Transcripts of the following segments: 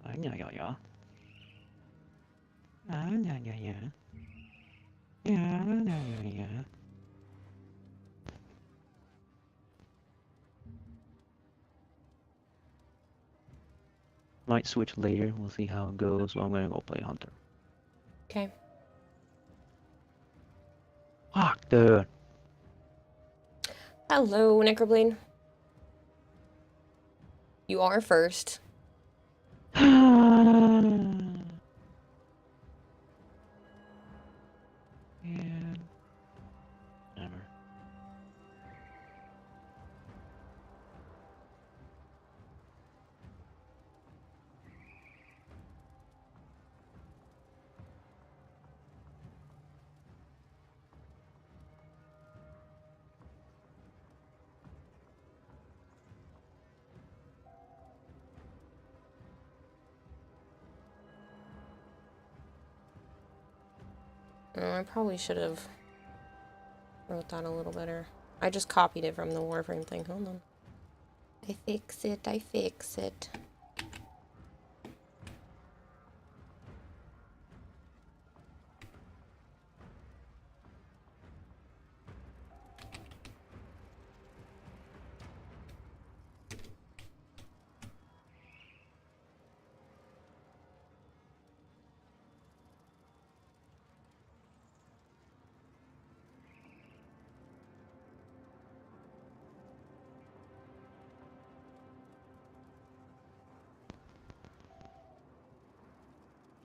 Yeah, yeah, yeah. Yeah, yeah, yeah. Yeah, yeah, yeah, yeah. Might switch later. We'll see how it goes. But I'm gonna go play Hunter. Okay. Fuck, dude. Hello, Necroblade. You are first. Yeah. Never. Oh, I probably should have wrote that a little better. I just copied it from the Warframe thing. Hold on. I fix it. I fix it.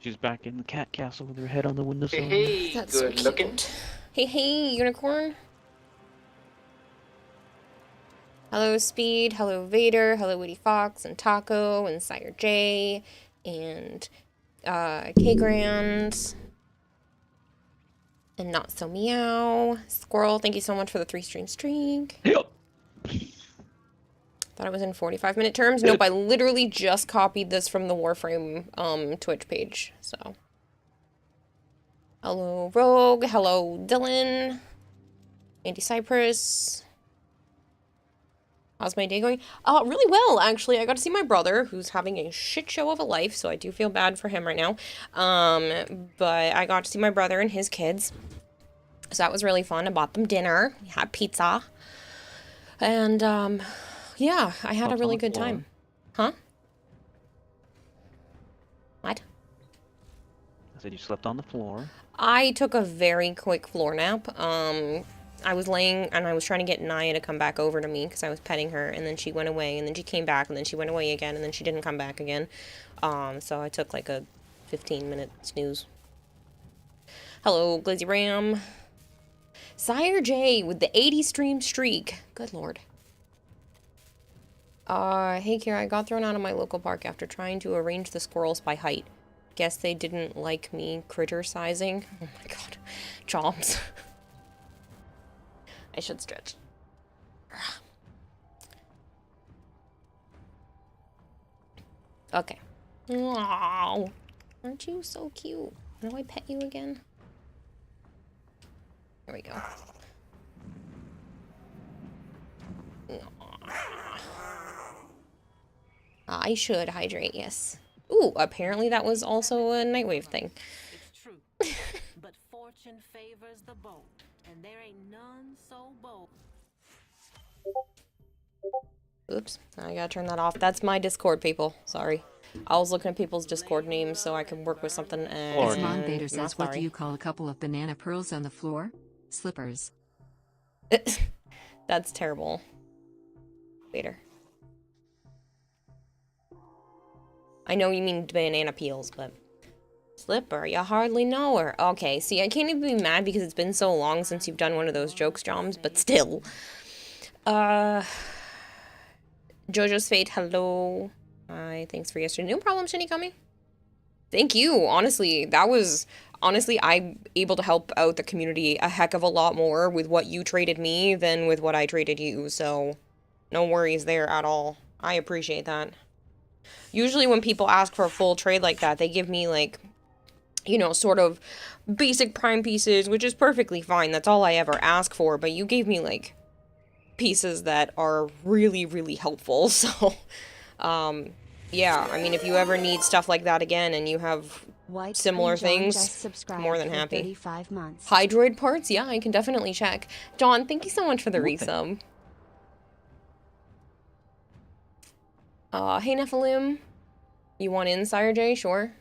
She's back in the cat castle with her head on the windowsill. Hey, That's so good looking. cute. Hey, hey, unicorn. Hello, Speed. Hello, Vader. Hello, Woody Fox and Taco and Sire J and K Grand and Not So Meow. Squirrel, thank you so much for the 3-stream streak. Yep. Thought it was in 45-minute terms. Nope, I literally just copied this from the Warframe Twitch page. So, hello, Rogue. Hello, Dylan. Andy Cypress. How's my day going? Really well, actually. I got to see my brother, who's having a shit show of a life, so I do feel bad for him right now. But I got to see my brother and his kids. So that was really fun. I bought them dinner. We had pizza. And, yeah, I had a Slept really on the good floor. time. Huh? What? I said you slept on the floor. I took a very quick floor nap. I was laying and I was trying to get Naya to come back over to me because I was petting her, and then she went away, and then she came back, and then she went away again, and then she didn't come back again. So I took like a 15-minute snooze. Hello, Glizzy Ram. Sire J with the 80 stream streak. Good lord. Hey Kira, I got thrown out of my local park after trying to arrange the squirrels by height. Guess they didn't like me critter-sizing. Oh my god. Choms. I should stretch. Okay. Aww. Aren't you so cute? How do I pet you again? There we go. I should hydrate, yes. Ooh, apparently that was also a Nightwave thing. It's true. But fortune favors the bold, and there ain't none so bold. Oops, I gotta turn that off. That's my Discord, people. Sorry. I was looking at people's Discord names so I could work with something and... Lord. Ismon Vader not says, what do sorry. you call a couple of banana pearls on the floor? Slippers. That's terrible. Vader. I know you mean banana peels, but... Slipper, you hardly know her. Okay, see, I can't even be mad because it's been so long since you've done one of those jokes, Joms, but still. Jojo's Fate, hello. Hi, thanks for yesterday. No problem, Shinikami. Thank you. Honestly, that was... Honestly, I'm able to help out the community a heck of a lot more with what you traded me than with what I traded you, so... No worries there at all. I appreciate that. Usually when people ask for a full trade like that, they give me, like... You know, sort of basic prime pieces, which is perfectly fine. That's all I ever ask for, but you gave me, like... Pieces that are really, really helpful, so... yeah, I mean, if you ever need stuff like that again and you have White similar Screen John things, just subscribed more than for happy. 35 months. Hydroid parts? Yeah, I can definitely check. John, thank you so much for the Okay. resub. Hey Nephilim. You want in, Sire J? Sure.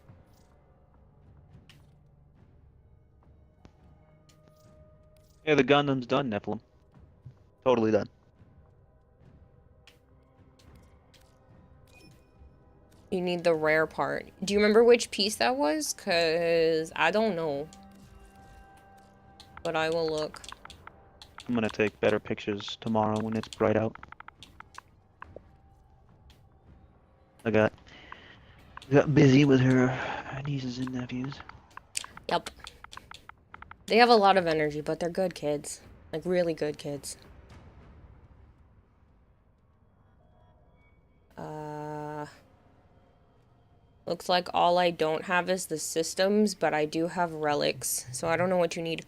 Yeah, the Gundam's done, Nephilim. Totally done. You need the rare part. Do you remember which piece that was? Cause I don't know. But I will look. I'm gonna take better pictures tomorrow when it's bright out. I got busy with her nieces and nephews. Yep. They have a lot of energy, but they're good kids. Like, really good kids. Looks like all I don't have is the systems, but I do have relics. So I don't know what you need.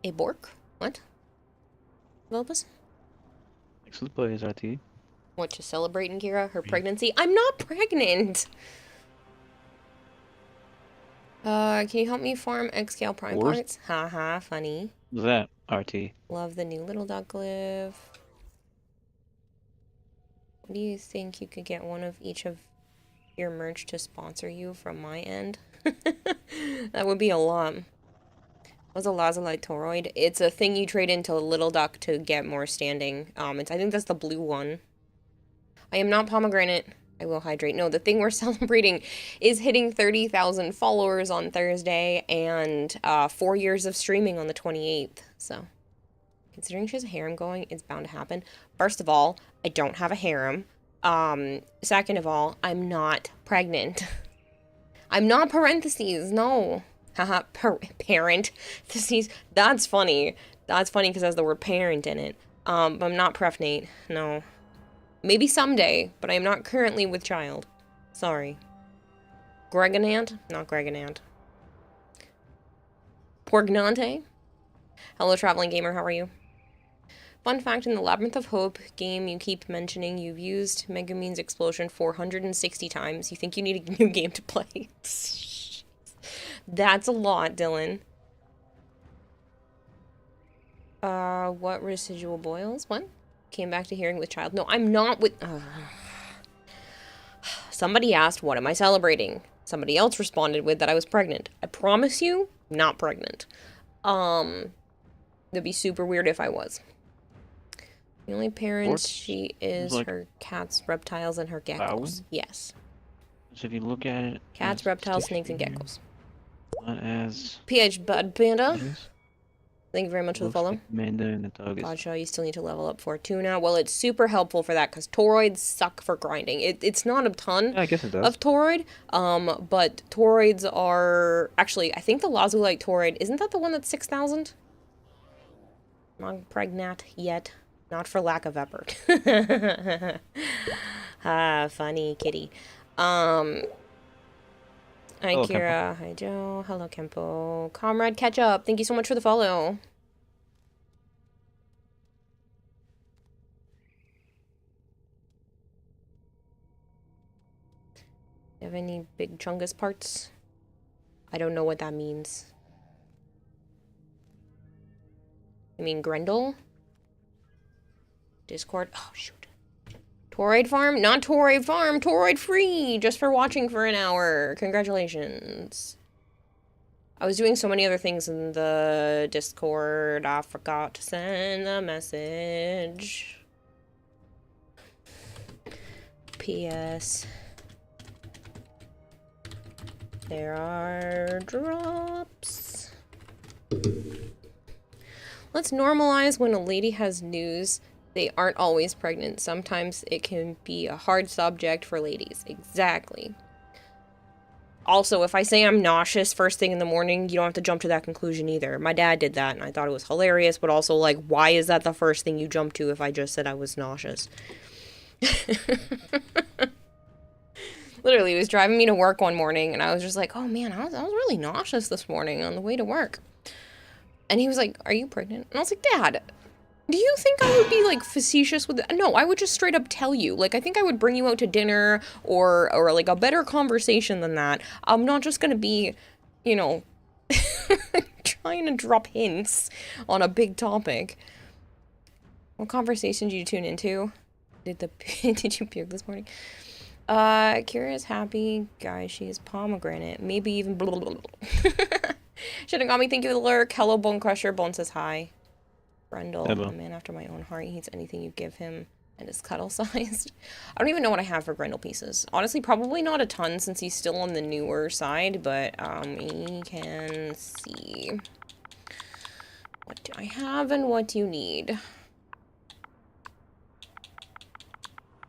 A Bork? What? Vilbus? Excellent plays, RT. What, to celebrate in Kira? Her pregnancy? I'm not pregnant! Can you help me farm Xcal Prime Wars? parts? Haha, funny. What's that, RT? Love the new little duck live. What do you think you could get one of each of your merch to sponsor you from my end? That would be a lot. What's a Lazulite Toroid? It's a thing you trade into a little duck to get more standing. I think that's the blue one. I am not pomegranate. I will hydrate. No, the thing we're celebrating is hitting 30,000 followers on Thursday and 4 years of streaming on the 28th. So, considering she has a harem going, it's bound to happen. First of all, I don't have a harem. Second of all, I'm not pregnant. I'm not parentheses, no. Haha, parentheses. That's funny. That's funny because it has the word parent in it. But I'm not pregnant, no. Maybe someday, but I am not currently with child. Sorry. Gregonant? Not Gregonant. Porgnante? Hello, Traveling Gamer, how are you? Fun fact, in the Labyrinth of Hope game you keep mentioning, you've used Megumin's explosion 460 times. You think you need a new game to play? That's a lot, Dylan. What residual boils? What? Came back to hearing with child. No, I'm not with... Somebody asked, what am I celebrating? Somebody else responded with that I was pregnant. I promise you, not pregnant. That'd be super weird if I was. The only parents she is like her cats, reptiles, and her geckos. Bowing? Yes. So if you look at it... Cats, as reptiles, snakes, and sticking, geckos. Not as... PH Bud Panda. it is. Thank you very much for the Looks follow. like Amanda and the dog is... Godshot, you still need to level up for tuna. Well, it's super helpful for that because toroids suck for grinding. It's not a ton Yeah, I guess it does. of toroid, but toroids are... Actually, I think the Lazulite toroid, isn't that the one that's 6,000? Not pregnant yet. Not for lack of effort. Ah, funny kitty. Hi, Hello, Kira. Hi, Joe. Hello, Kempo. Comrade Ketchup, thank you so much for the follow. You have any big chungus parts? I don't know what that means. You mean Grendel? Discord? Oh, shoot. Toroid farm? Not Toroid farm, Toroid free! Just for watching for an hour. Congratulations. I was doing so many other things in the Discord, I forgot to send the message. P.S. There are drops. Let's normalize when a lady has news. They aren't always pregnant. Sometimes it can be a hard subject for ladies. Exactly. Also, if I say I'm nauseous first thing in the morning, you don't have to jump to that conclusion either. My dad did that, and I thought it was hilarious, but also, like, why is that the first thing you jump to if I just said I was nauseous? Literally, he was driving me to work one morning, and I was just like, oh man, I was really nauseous this morning on the way to work. And he was like, are you pregnant? And I was like, Dad, Do you think I would be like facetious with it? No, I would just straight up tell you. Like, I think I would bring you out to dinner or like a better conversation than that. I'm not just gonna be, you know, trying to drop hints on a big topic. What conversation did you tune into? Did you puke this morning? Kira's happy. Guys, she is pomegranate. Maybe even blah, blah, blah, blah. Should've got me. Thank you for the lurk. Hello, Bone Crusher. Bone says hi. Brendel, Hello. a man after my own heart. He eats anything you give him and is cuddle-sized. I don't even know what I have for Grendel pieces. Honestly, probably not a ton since he's still on the newer side, but we can see. What do I have and what do you need?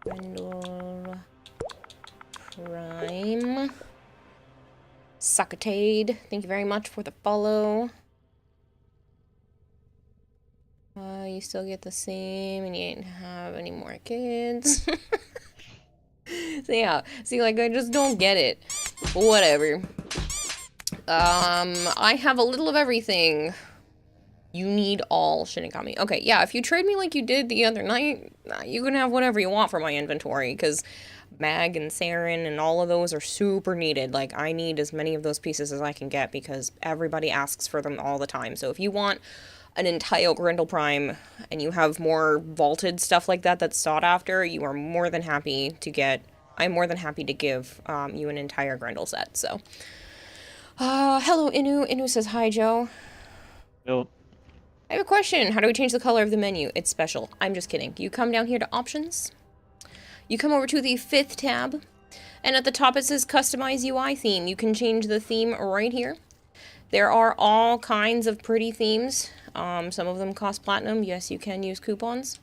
Grendel Prime. Suckatade, thank you very much for the follow. You still get the same and you ain't have any more kids. So yeah, see, like, I just don't get it. Whatever. I have a little of everything. You need all Shinigami. Okay, yeah, if you trade me like you did the other night, you can have whatever you want for my inventory, because Mag and Saren and all of those are super needed. Like, I need as many of those pieces as I can get because everybody asks for them all the time. So if you want an entire Grendel Prime and you have more vaulted stuff like that that's sought after, you are more than happy to get... I'm more than happy to give you an entire Grendel set, so... hello, Inu. Inu says, hi, Joe. Yo. I have a question. How do we change the color of the menu? It's special. I'm just kidding. You come down here to options. You come over to the 5th tab. And at the top it says customize UI theme. You can change the theme right here. There are all kinds of pretty themes. Some of them cost platinum. Yes, you can use coupons.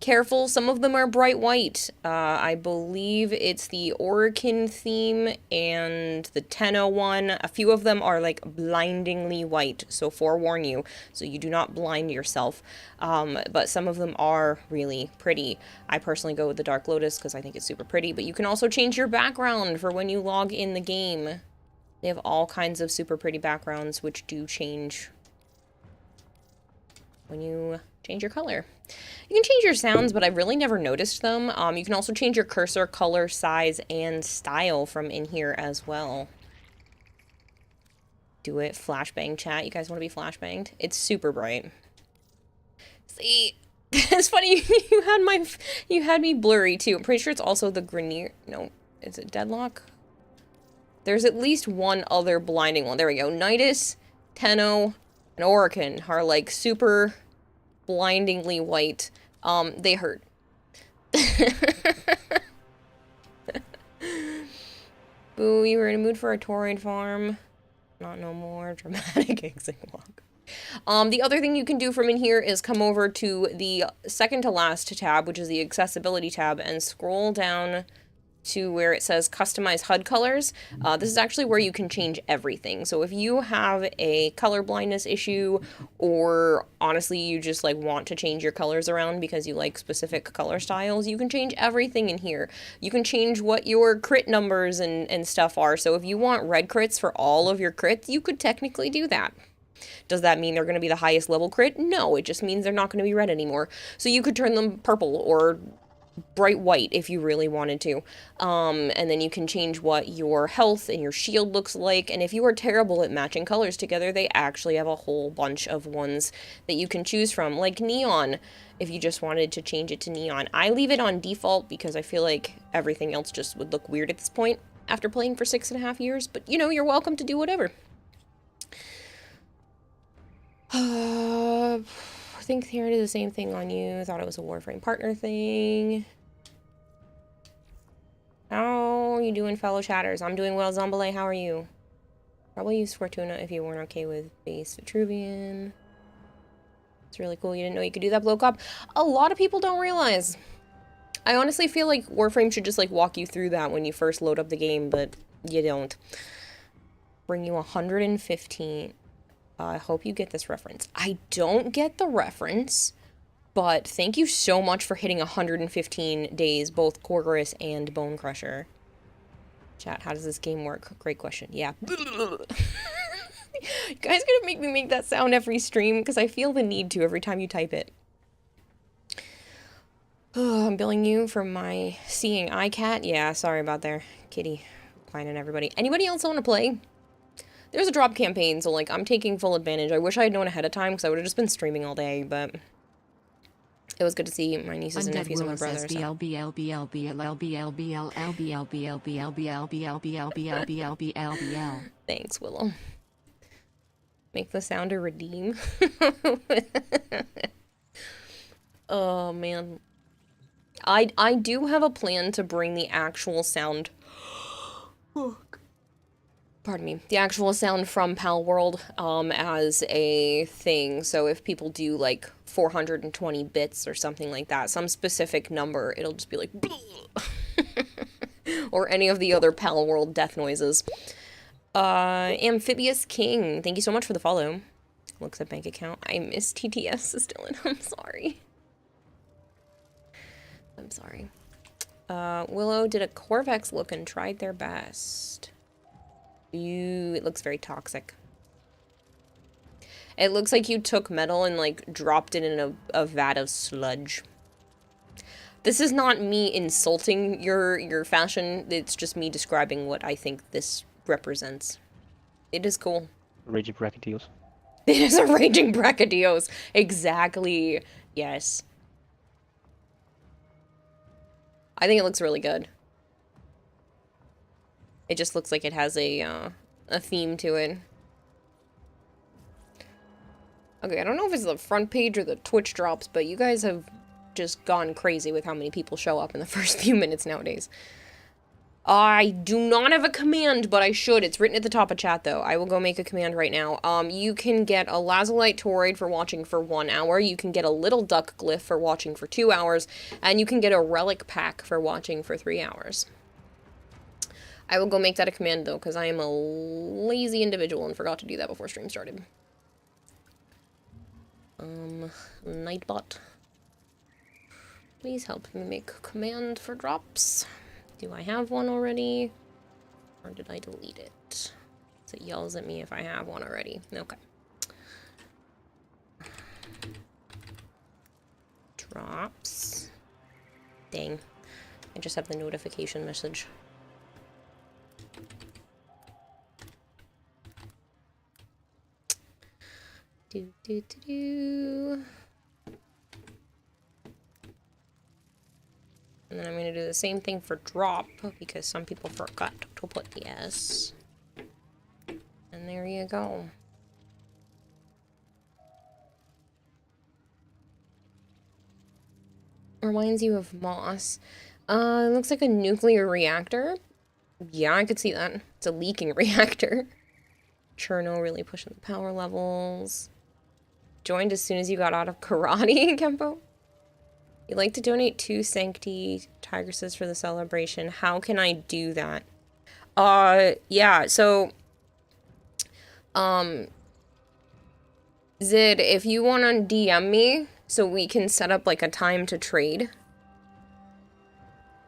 Careful, some of them are bright white. I believe it's the Orokin theme and the Tenno one. A few of them are like blindingly white, so forewarn you, so you do not blind yourself. But some of them are really pretty. I personally go with the Dark Lotus because I think it's super pretty, but you can also change your background for when you log in the game. They have all kinds of super pretty backgrounds which do change when you change your color. You can change your sounds, but I've really never noticed them. You can also change your cursor, color, size, and style from in here as well. Do it. Flashbang chat. You guys want to be flashbanged? It's super bright. See, it's funny. You had me blurry too. I'm pretty sure it's also the Grenier. No, is it Deadlock? There's at least one other blinding one. There we go. Nidus, Tenno, and Orokin are like super blindingly white. They hurt. Boo, you were in a mood for a Tauroid farm. Not no more. Dramatic exit walk. The other thing you can do from in here is come over to the second to last tab, which is the accessibility tab, and scroll down to where it says customize HUD colors. This is actually where you can change everything. So if you have a color blindness issue, or honestly you just like want to change your colors around because you like specific color styles, you can change everything in here. You can change what your crit numbers and stuff are. So if you want red crits for all of your crits, you could technically do that. Does that mean they're going to be the highest level crit? No, it just means they're not going to be red anymore. So you could turn them purple or bright white if you really wanted to. And then you can change what your health and your shield looks like. And if you are terrible at matching colors together, they actually have a whole bunch of ones that you can choose from, like neon, if you just wanted to change it to neon. I leave it on default because I feel like everything else just would look weird at this point after playing for 6.5 years. But, you know, you're welcome to do whatever. I think Theron did the same thing on you. Thought it was a Warframe partner thing. How are you doing, fellow chatters? I'm doing well, Zombale. How are you? Probably use Fortuna if you weren't okay with base Vitruvian. It's really cool. You didn't know you could do that, Blow Cop. A lot of people don't realize. I honestly feel like Warframe should just like walk you through that when you first load up the game, but you don't. Bring you 115. I hope you get this reference. I don't get the reference, but thank you so much for hitting 115 days, both Korgoris and Bone Crusher. Chat, how does this game work? Great question. Yeah. You guys gonna make me make that sound every stream? Because I feel the need to every time you type it. I'm billing you for my seeing eye cat. Yeah, sorry about there, kitty. Finding everybody. Anybody else want to play? There's a drop campaign, so like I'm taking full advantage. I wish I had known ahead of time because I would have just been streaming all day, but it was good to see my nieces and Undead nephews and my Willow brother. says So. BLBLBLBLBLBLBLBLBLBLBLBLBLBLBL. Thanks, Willow. Make the sounder redeem. Oh man. I do have a plan to bring the actual sound. Pardon me. The actual sound from Pal World as a thing. So if people do like 420 bits or something like that, some specific number, it'll just be like or any of the other Pal World death noises. Amphibious King, thank you so much for the follow. Looks at bank account. I miss TTS still in. I'm sorry. I'm sorry. Willow did a Corvex look and tried their best. It looks very toxic. It looks like you took metal and like dropped it in a vat of sludge. This is not me insulting your fashion. It's just me describing what I think this represents. It is cool. Raging Brachydios. It is a raging Brachydios. Exactly. Yes. I think it looks really good. It just looks like it has a theme to it. Okay, I don't know if it's the front page or the Twitch drops, but you guys have just gone crazy with how many people show up in the first few minutes nowadays. I do not have a command, but I should. It's written at the top of chat, though. I will go make a command right now. You can get a Lazulite Toroid for watching for 1 hour. You can get a Little Duck Glyph for watching for 2 hours. And you can get a Relic Pack for watching for 3 hours. I will go make that a command, though, because I am a lazy individual and forgot to do that before stream started. Nightbot. Please help me make a command for drops. Do I have one already? Or did I delete it? So it yells at me if I have one already. Okay. Drops. Dang. I just have the notification message. And then I'm going to do the same thing for drop, because some people forgot to put the S. And there you go. Reminds you of Moss. It looks like a nuclear reactor. Yeah, I could see that. It's a leaking reactor. Cherno really pushing the power levels. Joined as soon as you got out of karate, Kempo. You'd like to donate 2 Sancti Tigresses for the celebration. How can I do that? Yeah, so... Zid, if you want to DM me, so we can set up, like, a time to trade.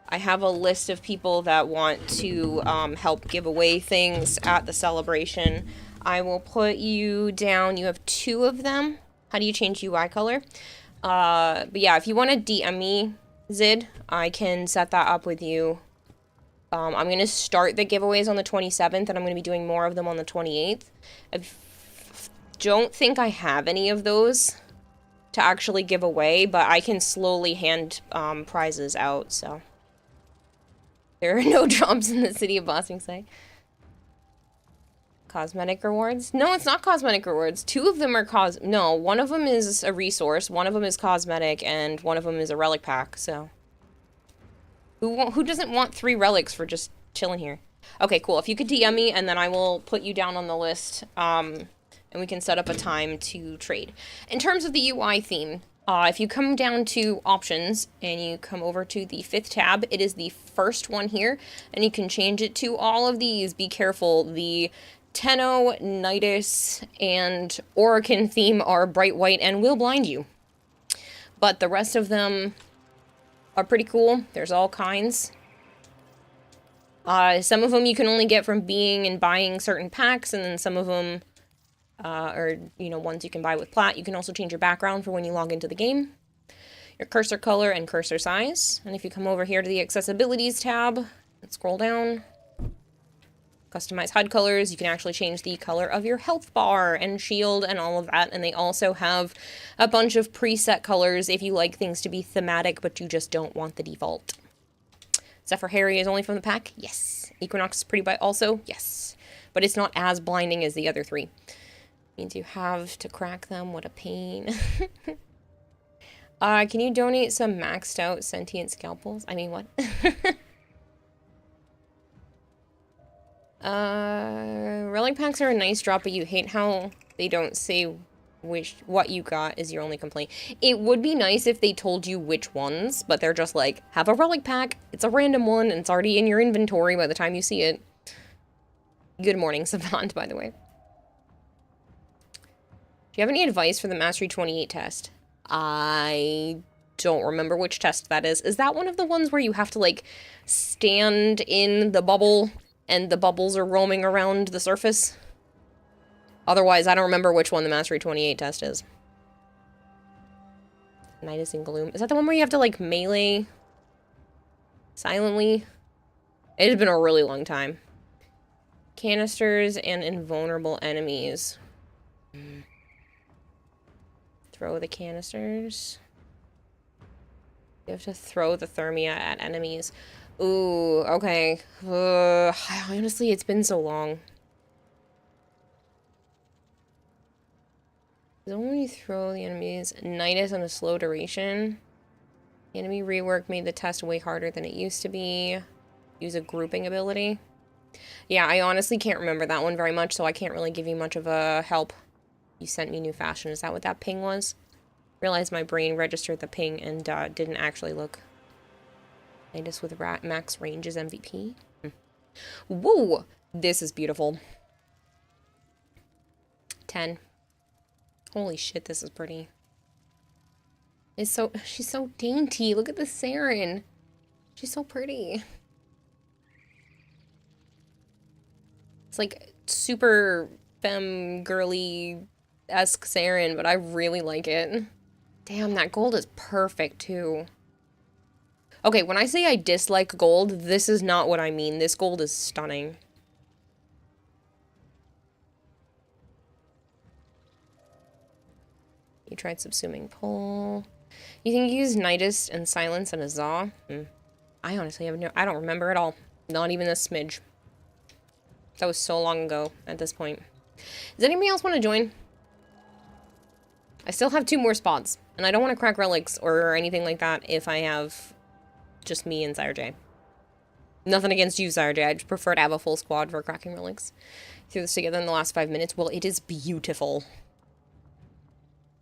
I have a list of people that want to, help give away things at the celebration. I will put you down. You have 2 of them. How do you change UI color? But yeah, if you want to DM me, Zid, I can set that up with you. I'm going to start the giveaways on the 27th, and I'm going to be doing more of them on the 28th. I don't think I have any of those to actually give away, but I can slowly hand prizes out, so. There are no drops in the city of Bossing Say. Cosmetic rewards? No, it's not cosmetic rewards. 2 of them are no, one of them is a resource, one of them is cosmetic, and one of them is a relic pack, so. Who doesn't want 3 relics for just chilling here? Okay, cool. If you could DM me, and then I will put you down on the list, and we can set up a time to trade. In terms of the UI theme, if you come down to options, and you come over to the 5th tab, it is the first one here, and you can change it to all of these. Be careful, the Tenno, Nidus, and Orokin theme are bright white and will blind you. But the rest of them are pretty cool. There's all kinds. Some of them you can only get from being and buying certain packs, and then some of them are, you know, ones you can buy with plat. You can also change your background for when you log into the game. your cursor color and cursor size. And if you come over here to the accessibilities tab and scroll down, customize HUD colors, you can actually change the color of your health bar and shield and all of that. And they also have a bunch of preset colors if you like things to be thematic, but you just don't want the default. Zephyr Harry is only from the pack? Yes. Equinox is pretty by also? Yes. But it's not as blinding as the other three. Means you have to crack them. What a pain. Can you donate some maxed out sentient scalpels? I mean, what? Relic packs are a nice drop, but you hate how they don't say what you got is your only complaint. It would be nice if they told you which ones, but they're just like, have a relic pack, it's a random one, and it's already in your inventory by the time you see it. Good morning, Savant, by the way. Do you have any advice for the Mastery 28 test? I don't remember which test that is. Is that one of the ones where you have to, like, stand in the bubble and the bubbles are roaming around the surface? Otherwise, I don't remember which one the Mastery 28 test is. Nidus and Gloom. Is that the one where you have to, like, melee silently? It has been a really long time. Canisters and invulnerable enemies. Throw the canisters. You have to throw the thermia at enemies. Ooh, okay. Honestly, it's been so long. Only throw the enemies. Nidus on a slow duration. The enemy rework made the test way harder than it used to be. Use a grouping ability. Yeah, I honestly can't remember that one very much, so I can't really give you much of a help. You sent me new fashion. Is that what that ping was? Realized my brain registered the ping and didn't actually look. Nidus with max range is MVP. Whoa! This is beautiful. 10. Holy shit, this is pretty. She's so dainty. Look at the Saren. She's so pretty. It's like super femme girly-esque Saren, but I really like it. Damn, that gold is perfect too. Okay, when I say I dislike gold, this is not what I mean. This gold is stunning. You tried subsuming pole. You think you use Nidus and Silence and Azah? I honestly have I don't remember at all. Not even a smidge. That was so long ago at this point. Does anybody else want to join? I still have 2 more spots, and I don't want to crack relics or anything like that if I have just me and Sire J. Nothing against you, Sire J. I just prefer to have a full squad for cracking relics. Threw this together in the last 5 minutes. Well, it is beautiful.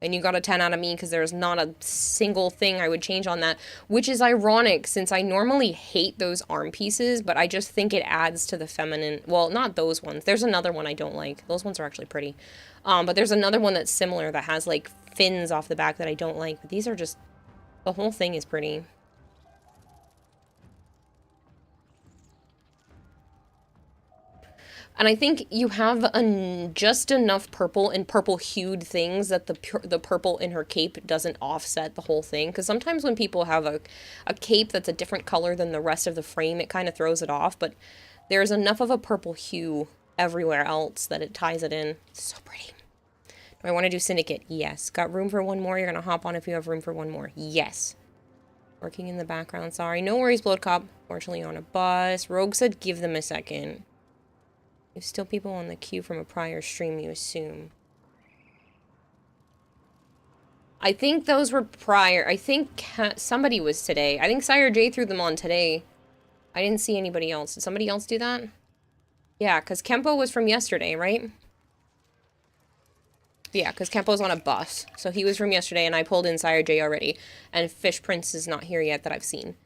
And you got a 10 out of me because there's not a single thing I would change on that, which is ironic since I normally hate those arm pieces, but I just think it adds to the feminine. Well, not those ones. There's another one I don't like. Those ones are actually pretty. But there's another one that's similar that has like fins off the back that I don't like. But these are just, the whole thing is pretty. And I think you have just enough purple and purple-hued things that the purple in her cape doesn't offset the whole thing. Because sometimes when people have a cape that's a different color than the rest of the frame, it kind of throws it off. But there's enough of a purple hue everywhere else that it ties it in. It's so pretty. Do I want to do Syndicate? Yes. Got room for one more? You're going to hop on if you have room for one more. Yes. Working in the background. Sorry. No worries, Blood Cop. Fortunately, on a bus. Rogue said give them a second. There's still people on the queue from a prior stream, you assume. I think those were prior. I think somebody was today. I think Sire J threw them on today. I didn't see anybody else. Did somebody else do that? Yeah, because Kempo was from yesterday, right? Yeah, because Kempo's on a bus. So he was from yesterday, and I pulled in Sire J already. And Fish Prince is not here yet that I've seen.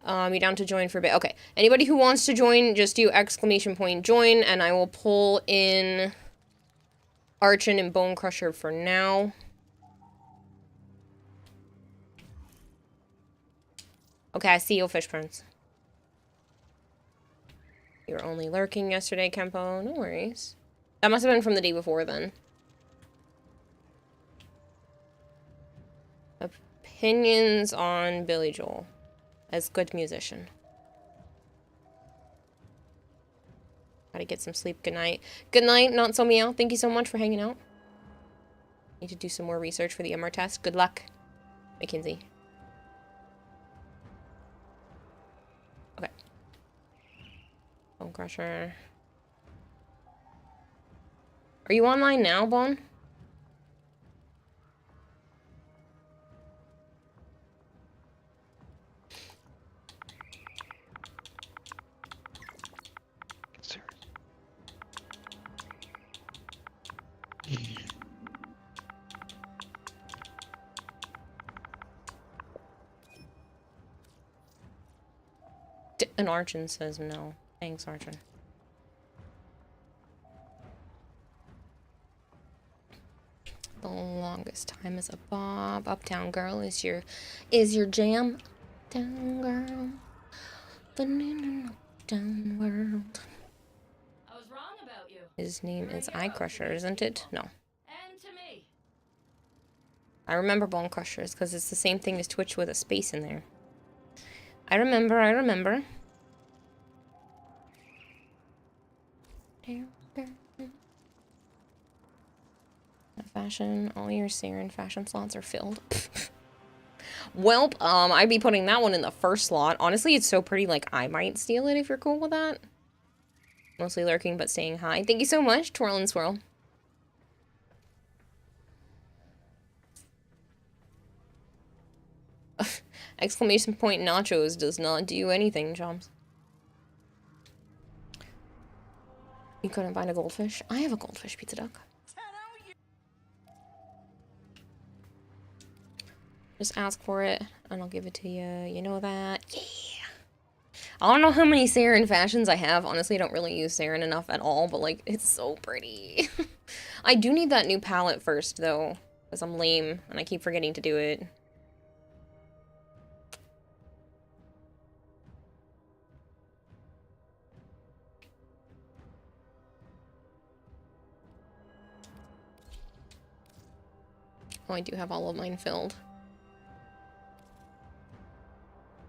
You down to join for a bit? Okay. Anybody who wants to join, just do !join, and I will pull in Archon and Bone Crusher for now. Okay, I see you, Fish Prince. You were only lurking yesterday, Kempo. No worries. That must have been from the day before, then. A Opinions on Billy Joel as good musician. Gotta get some sleep. Good night. Good night, Not So Meow. Thank you so much for hanging out. Need to do some more research for the MR test. Good luck, Mackenzie. Okay. Bone Crusher. Are you online now, Bone? Sir. An Archon says no. Thanks, Archon. The longest time as a Bob. Uptown Girl is your jam. Uptown Girl. Living in an uptown world. I was wrong about you. His name is Eye Crusher, isn't it? No. And to me. I remember Bone Crushers because it's the same thing as Twitch with a space in there. I remember. Fashion, all your Saren fashion slots are filled. Welp, I'd be putting that one in the first slot. Honestly, it's so pretty, like, I might steal it if you're cool with that. Mostly lurking, but saying hi. Thank you so much, Twirl and Swirl. Exclamation point nachos does not do anything, chomps. You couldn't find a goldfish? I have a goldfish pizza duck. Just ask for it, and I'll give it to you. You know that? Yeah! I don't know how many Saren fashions I have. Honestly, I don't really use Saren enough at all, but, like, it's so pretty. I do need that new palette first, though, because I'm lame, and I keep forgetting to do it. Oh, I do have all of mine filled.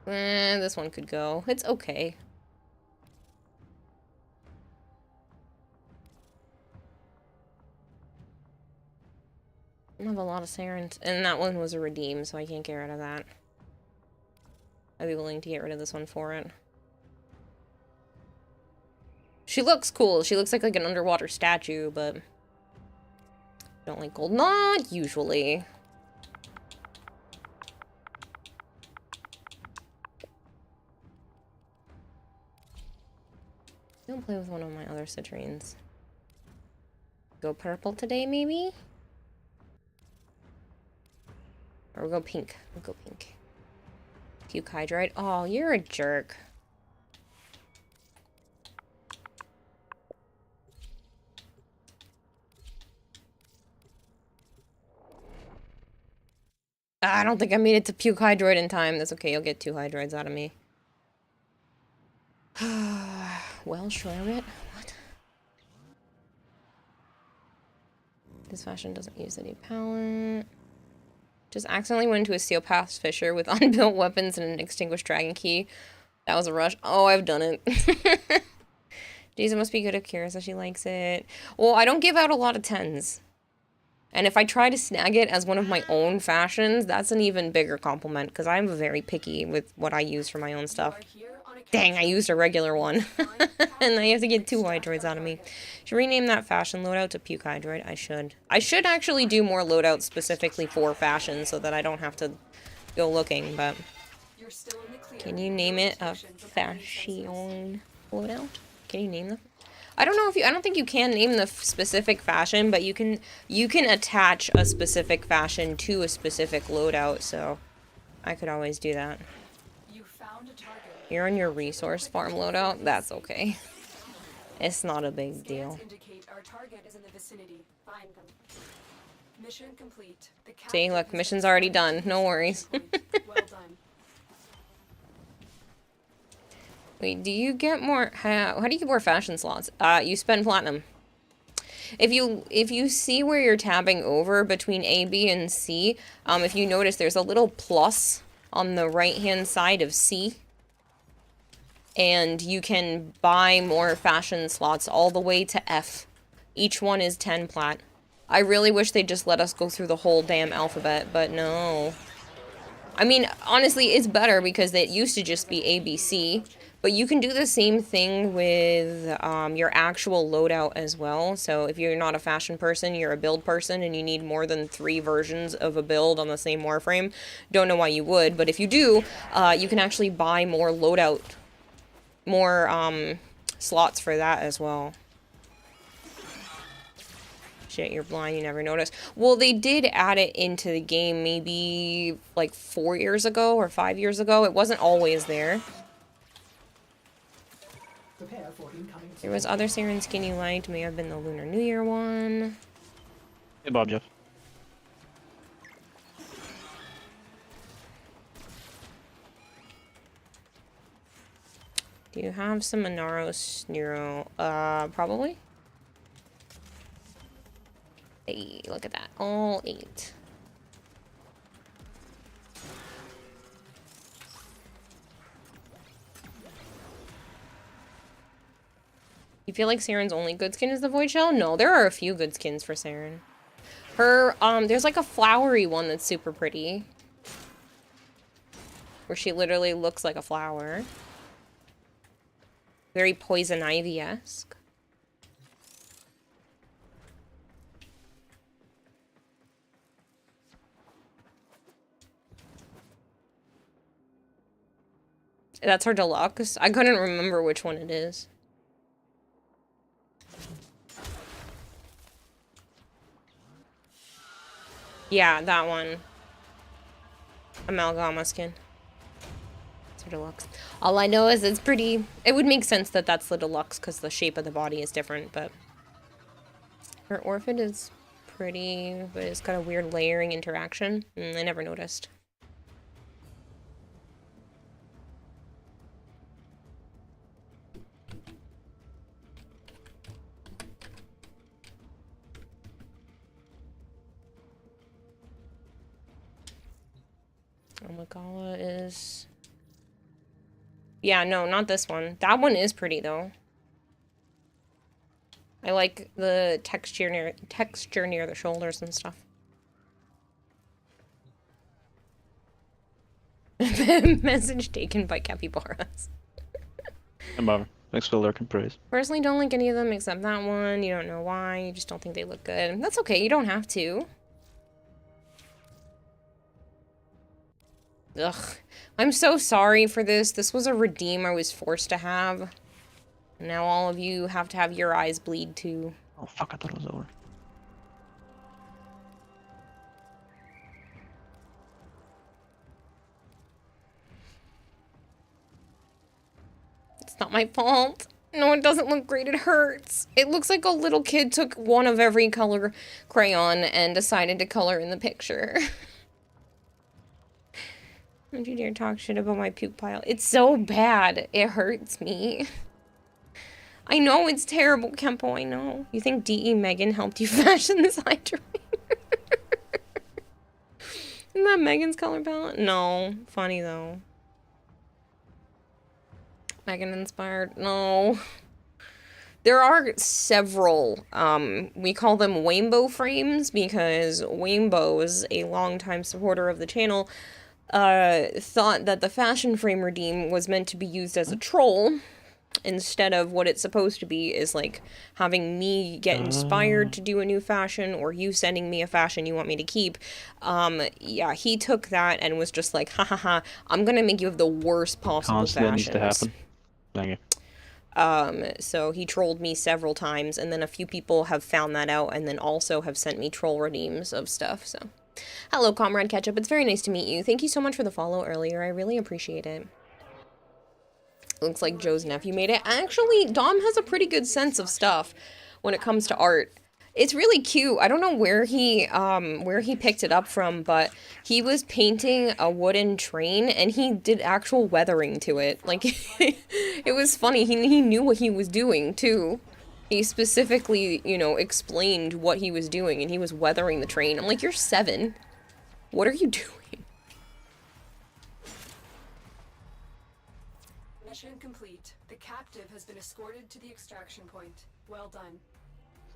This one could go. It's okay. I have a lot of Sarens. And that one was a redeem, so I can't get rid of that. I'd be willing to get rid of this one for it. She looks cool. She looks like an underwater statue, but... I don't like gold. Not usually. Don't play with one of my other citrines. Go purple today, maybe? Or we'll go pink. We'll go pink. Puke Hydride. Oh, you're a jerk. I don't think I made it to Puke Hydroid in time. That's okay, you'll get 2 Hydroids out of me. Well, Shrerit. What? This fashion doesn't use any palette. Just accidentally went into a Steel Path Fissure with unbuilt weapons and an extinguished dragon key. That was a rush. Oh, I've done it. Jeez, it must be good at Kira, so she likes it. Well, I don't give out a lot of 10s. And if I try to snag it as one of my own fashions, that's an even bigger compliment, because I'm very picky with what I use for my own stuff. Dang, I used a regular one. And I have to get 2 Hydroids out of me. Should rename that fashion loadout to Puke Hydroid? I should. I should actually do more loadouts specifically for fashion so that I don't have to go looking, but... Can you name it a fashion loadout? Can you name them? I don't know if you... I don't think you can name the specific fashion, but you can attach a specific fashion to a specific loadout, so... I could always do that. You're on your resource farm loadout? That's okay. It's not a big deal. See, look, mission's already done. No worries. Wait, do you get more... How do you get more fashion slots? You spend platinum. If you see where you're tabbing over between A, B, and C, if you notice there's a little plus on the right-hand side of C. And you can buy more fashion slots all the way to F. Each one is 10 plat. I really wish they'd just let us go through the whole damn alphabet, but no. I mean, honestly, it's better because it used to just be A, B, C. But you can do the same thing with your actual loadout as well. So if you're not a fashion person, you're a build person, and you need more than 3 versions of a build on the same Warframe. Don't know why you would, but if you do, you can actually buy more loadout, more slots for that as well. Shit, you're blind, you never noticed. Well, they did add it into the game maybe like 4 years ago or 5 years ago. It wasn't always there. There was other Saren skin you liked. May have been the Lunar New Year one. Hey, Bob Jeff. Do you have some Inaros Nero? Probably. Hey, look at that. All 8. You feel like Saren's only good skin is the Void Shell? No, there are a few good skins for Saren. Her, there's like a flowery one that's super pretty. Where she literally looks like a flower. Very Poison Ivy-esque. That's her deluxe. I couldn't remember which one it is. Yeah, that one. Amalgama skin. It's her deluxe. All I know is it's pretty. It would make sense that that's the deluxe because the shape of the body is different, but her Orphid is pretty, but it's got a weird layering interaction. I never noticed. Omagala is... Yeah, no, not this one. That one is pretty, though. I like the texture near the shoulders and stuff. Message taken by capybaras. Hey, Bob. Thanks for the lurk and praise. Personally, don't like any of them except that one. You don't know why. You just don't think they look good. That's okay. You don't have to. Ugh. I'm so sorry for this. This was a redeem I was forced to have. Now all of you have to have your eyes bleed too. Oh, fuck, I thought it was over. It's not my fault. No, it doesn't look great. It hurts. It looks like a little kid took one of every color crayon and decided to color in the picture. Don't you dare talk shit about my puke pile. It's so bad. It hurts me. I know it's terrible, Kempo. I know. You think D.E. Megan helped you fashion this eye drawing? Isn't that Megan's color palette? No. Funny, though. Megan inspired. No. There are several, we call them Waimbo frames because Waimbo's a longtime supporter of the channel, thought that the fashion frame redeem was meant to be used as a troll instead of what it's supposed to be is like having me get inspired to do a new fashion or you sending me a fashion you want me to keep. Yeah, he took that and was just like, ha ha ha, I'm gonna make you have the worst possible Constantly fashions. needs to happen. Thank you. So he trolled me several times and then a few people have found that out and then also have sent me troll redeems of stuff, so. Hello, Comrade Ketchup. It's very nice to meet you. Thank you so much for the follow earlier. I really appreciate it. Looks like Joe's nephew made it. Actually, Dom has a pretty good sense of stuff when it comes to art. It's really cute. I don't know where he picked it up from, but he was painting a wooden train and he did actual weathering to it. Like, it was funny. He knew what he was doing, too. He specifically, you know, explained what he was doing, and he was weathering the train. I'm like, you're 7. What are you doing? Mission complete. The captive has been escorted to the extraction point. Well done.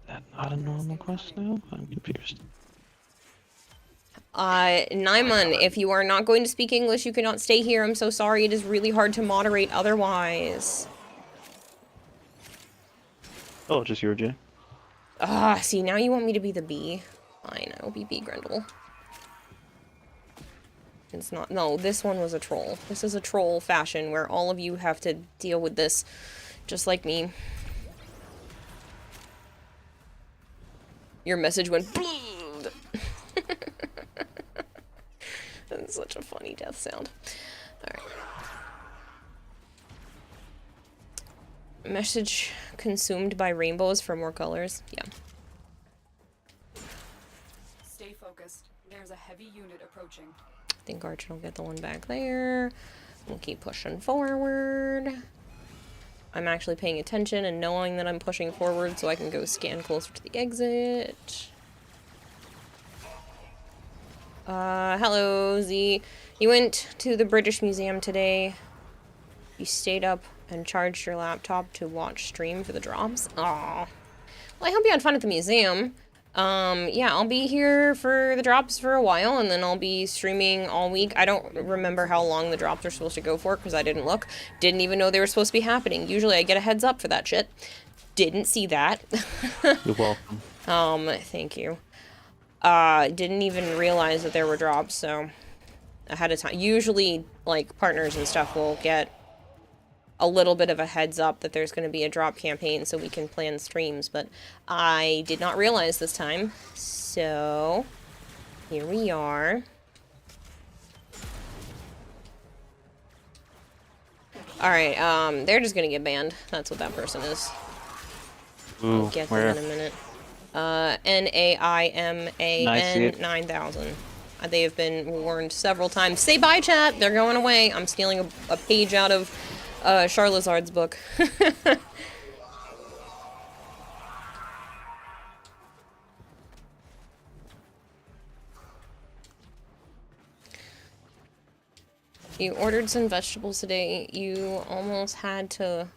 Is that not a normal quest now? I'm confused. Naiman, if you are not going to speak English, you cannot stay here. I'm so sorry. It is really hard to moderate otherwise. Oh, just your J. Ah, see, now you want me to be the bee. Fine, I will be bee Grendel. It's not. No, this one was a troll. This is a troll fashion where all of you have to deal with this, just like me. Your message went. That's such a funny death sound. Alright. Message consumed by rainbows for more colors. Yeah. Stay focused. There's a heavy unit approaching. I think Archer will get the one back there. We'll keep pushing forward. I'm actually paying attention and knowing that I'm pushing forward so I can go scan closer to the exit. Hello, Z. You went to the British Museum today. You stayed up and charged your laptop to watch stream for the drops. Aw. Well, I hope you had fun at the museum. Yeah, I'll be here for the drops for a while, and then I'll be streaming all week. I don't remember how long the drops are supposed to go for, because I didn't look. Didn't even know they were supposed to be happening. Usually I get a heads up for that shit. Didn't see that. You're welcome. Thank you. Didn't even realize that there were drops, so ahead of time. Usually, like, partners and stuff will get a little bit of a heads up that there's going to be a drop campaign so we can plan streams, but I did not realize this time, so here we are. Alright, they're just gonna get banned. That's what that person is. Ooh, I'll get where? them in a minute. Naiman 9000. They have been warned several times. Say bye, chat! They're going away. I'm stealing a page out of Charlazard's book. You ordered some vegetables today. You almost had to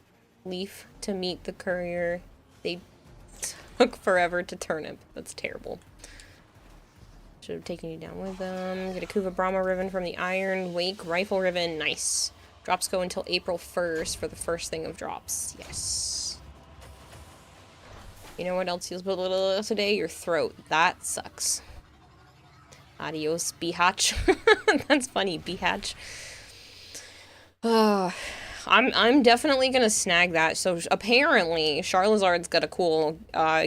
leave to meet the courier. They took forever to turnip. That's terrible. Should have taken you down with them. Get a Kuva Brahma ribbon from the Iron Wake rifle ribbon. Nice. Drops go until April 1st for the first thing of drops. Yes. You know what else feels a little today? Your throat. That sucks. Adios, Behatch. That's funny, Behatch. I'm definitely gonna snag that. So apparently, Charlazard's got a cool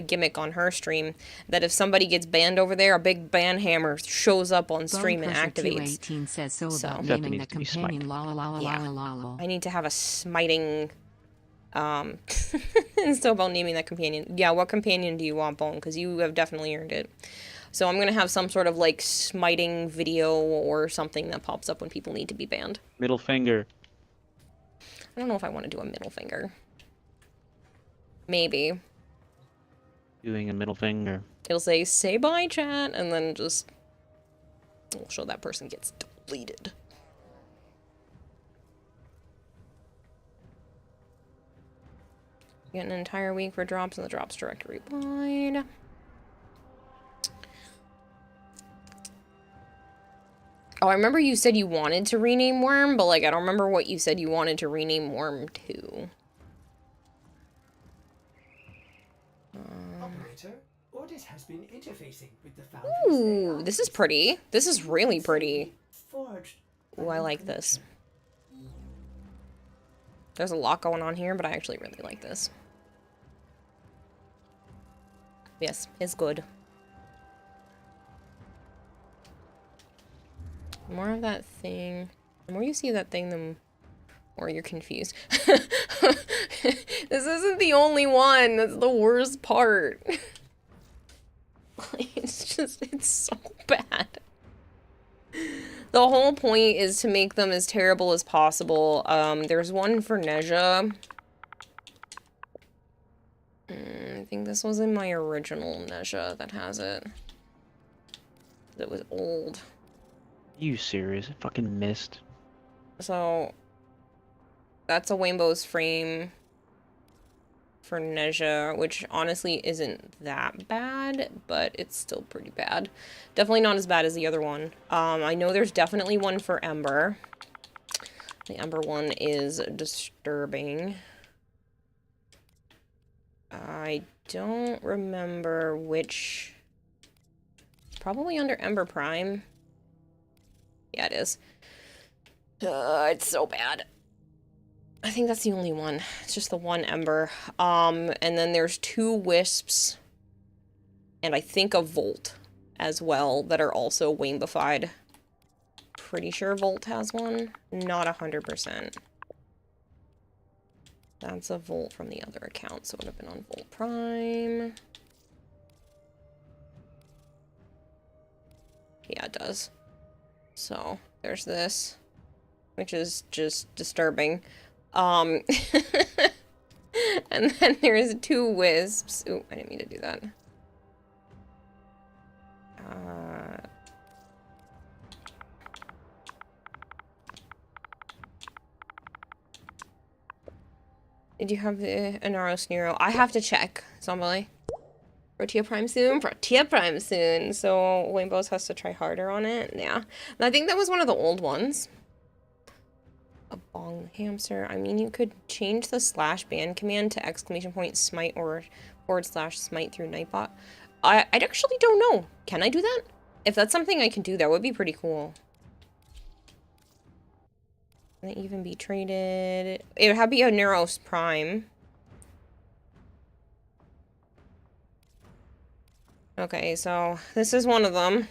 gimmick on her stream that if somebody gets banned over there, a big ban hammer shows up on stream and activates. 218 says so about That naming the needs to be companion smited. la la la la Yeah. la la la. I need to have a smiting. It's so about naming that companion. Yeah, what companion do you want, Bone? Because you have definitely earned it. So I'm gonna have some sort of like smiting video or something that pops up when people need to be banned. Middle finger. I don't know if I want to do a middle finger. Maybe. Doing a middle finger. It'll say bye, chat, and then just we'll show that person gets deleted. Get an entire week for drops in the drops directory wide. Oh, I remember you said you wanted to rename Worm, but like I don't remember what you said you wanted to rename Worm to. Operator, Ordis has been interfacing with the Foundry's Ooh, AI this is pretty. This is really pretty. Forged. Ooh, I like this. There's a lot going on here, but I actually really like this. Yes, it's good. The more of that thing, the more you see of that thing, the more you're confused. This isn't the only one. That's the worst part. It's so bad. The whole point is to make them as terrible as possible. There's one for Nezha. think this was in my original Nezha that has it. It was old. You serious? I fucking missed. So that's a Wayne's frame for Nezha, which honestly isn't that bad, but it's still pretty bad. Definitely not as bad as the other one. I know there's definitely one for Ember. The Ember one is disturbing. I don't remember which... Probably under Ember Prime. Yeah, it is. It's so bad. I think that's the only one. It's just the one Ember. And then there's 2 Wisps. And I think a Volt as well that are also Wayne-bified. Pretty sure Volt has one. Not 100%. That's a Volt from the other account, so it would have been on Volt Prime. Yeah, it does. So, there's this, which is just disturbing. And then there's 2 Wisps. Ooh, I didn't mean to do that. Did you have the Inaros Nero? I have to check, Zombie. Protea Prime soon? Protea Prime soon. So Rainbows has to try harder on it. Yeah. And I think that was one of the old ones. A bong hamster. I mean, you could change the /ban command to ! smite or / smite through Nightbot. I actually don't know. Can I do that? If that's something I can do, that would be pretty cool. Can it even be traded? It would have to be a Neuros Prime. Okay, so this is one of them.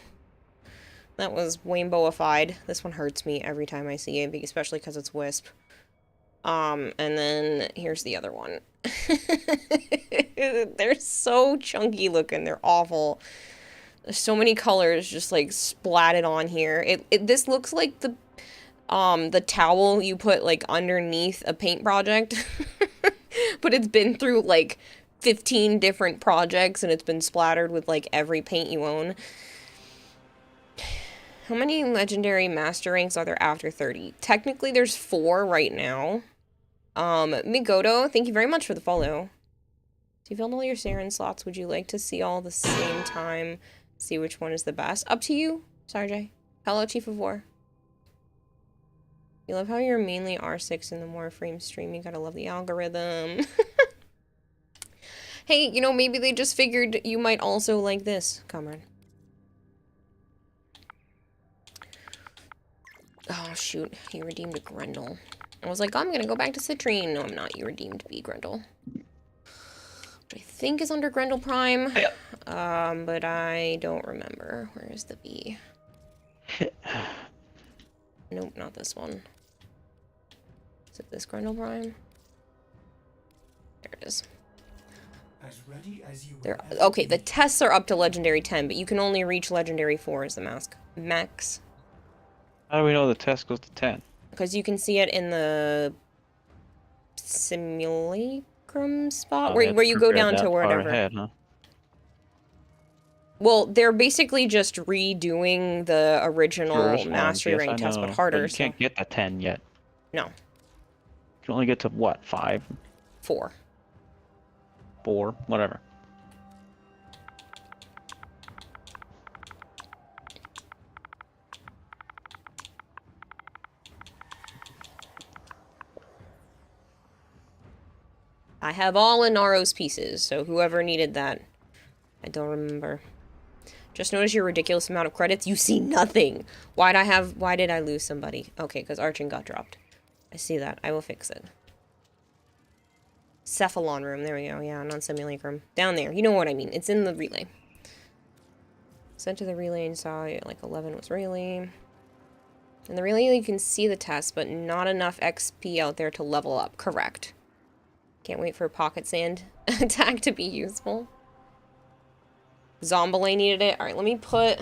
That was Wayne-bified. This one hurts me every time I see it, especially because it's Wisp. And then here's the other one. They're so chunky looking. They're awful. There's so many colors just like splatted on here. This looks like the towel you put like underneath a paint project. But it's been through like 15 different projects and it's been splattered with like every paint you own. How many legendary master ranks are there after 30? Technically there's 4 right now. Migoto, thank you very much for the follow. So you filled all your Saren slots. Would you like to see all the same time? See which one is the best? Up to you, Sarjay. Hello, Chief of War. You love how you're mainly R6 in the more frame stream. You gotta love the algorithm. Hey, you know, maybe they just figured you might also like this, comrade. Oh, shoot. You redeemed a Grendel. I was like, I'm gonna go back to Citrine. No, I'm not. You redeemed B Grendel. Which I think is under Grendel Prime. But I don't remember. Where is the B? Nope, not this one. Is it this Grendel Prime? There it is. As ready as you There. will ever Okay, the be. tests are up to Legendary 10, but you can only reach Legendary 4 as the max. How do we know the test goes to 10? Because you can see it in the simulacrum spot, Oh, where, they where you go prepared down to that far wherever. ahead, huh? Well, they're basically just redoing the original First ones, mastery yes, rank I test, but know, harder. you can't get to 10 yet. No, You can only get to what? 5? 4. 4? Whatever. I have all Inaro's pieces, so whoever needed that, I don't remember. Just notice your ridiculous amount of credits. You see nothing. Why did I lose somebody? Okay, because Archon got dropped. I see that. I will fix it. Cephalon room. There we go. Yeah, non-simulacrum. Down there. You know what I mean. It's in the relay. Sent to the relay and saw like 11 was relay. In the relay you can see the test, but not enough XP out there to level up. Correct. Can't wait for Pocket Sand attack to be useful. Zombalay needed it. Alright, let me put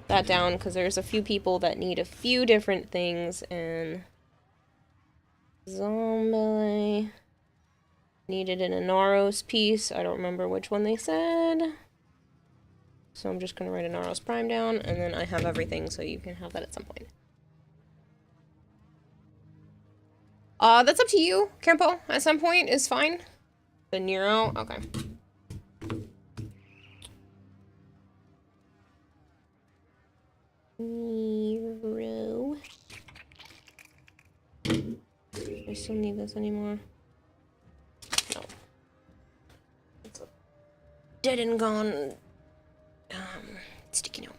that down because there's a few people that need a few different things, and Zombalay Needed an Inaros piece. I don't remember which one they said. So I'm just going to write Inaros Prime down, and then I have everything, so you can have that at some point. That's up to you, Kempo. At some point is fine. The Nero, okay. Nero. I still need this anymore. No. It's a dead and gone sticky note.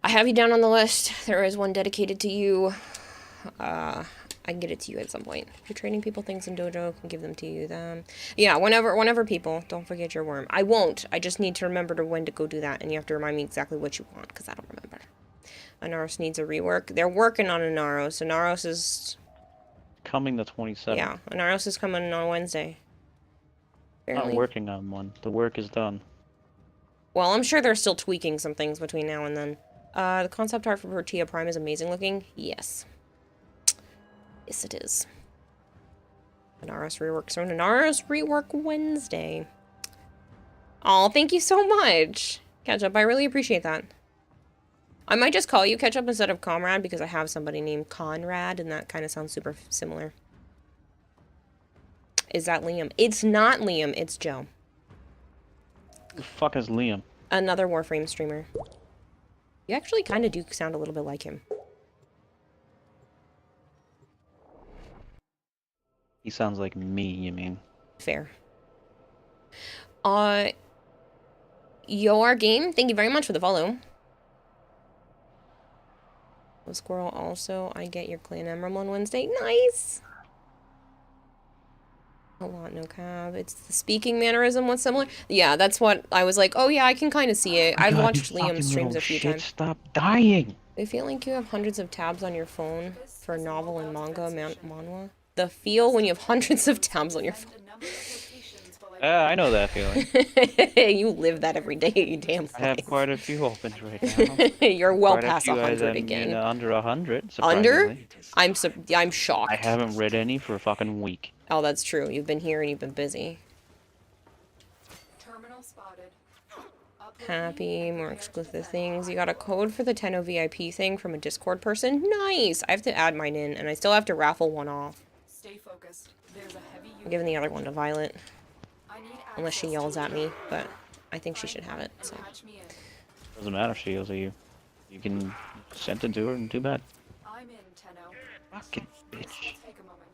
I have you down on the list. There is one dedicated to you. I can get it to you at some point. If you're trading people things in Dojo, I can give them to you then. Yeah, whenever people, don't forget your worm. I won't. I just need to remember when to go do that, and you have to remind me exactly what you want, because I don't remember. Inaros needs a rework. They're working on Inaros. Inaros is... Coming the 27th. Yeah, Inaros is coming on Wednesday. I'm Apparently. working on one. The work is done. Well, I'm sure they're still tweaking some things between now and then. The concept art for Tortilla Prime is amazing looking. Yes. Yes, it is. Inaros rework. So Inaros rework Wednesday. Oh, thank you so much, Ketchup. I really appreciate that. I might just call you Ketchup instead of Comrade because I have somebody named Conrad, and that kind of sounds super similar. Is that Liam? It's not Liam. It's Joe. Who the fuck is Liam? Another Warframe streamer. You actually kind of do sound a little bit like him. He sounds like me, you mean? Fair. Your game, thank you very much for the follow. The Squirrel also, I get your Clan Emerald on Wednesday. Nice! A lot, no cab. It's the speaking mannerism, what's similar? Yeah, that's what I was like, oh yeah, I can kind of see it. I've watched Liam's streams a few times. Stop dying! I feel like you have hundreds of tabs on your phone for novel and manga, manhwa. The feel when you have hundreds of tabs on your phone. I know that feeling. You live that every day, you damn I have flies. quite a few opens right now. You're well Quite a past few, 100 I mean, again. under 100, Under? surprisingly. I'm shocked. I haven't read any for a fucking week. Oh, that's true. You've been here and you've been busy. Terminal spotted. Happy, more exclusive things. You got a code for the Tenno VIP thing from a Discord person? Nice! I have to add mine in, and I still have to raffle one off. Stay focused. There's a heavy I'm giving the other one to Violet, I need unless she access yells to at the me, but I think she should have it, so. patch me in. Doesn't matter if she yells at you. You can send it to her and too bad. I'm in, Tenno. Fucking This will bitch. take a moment.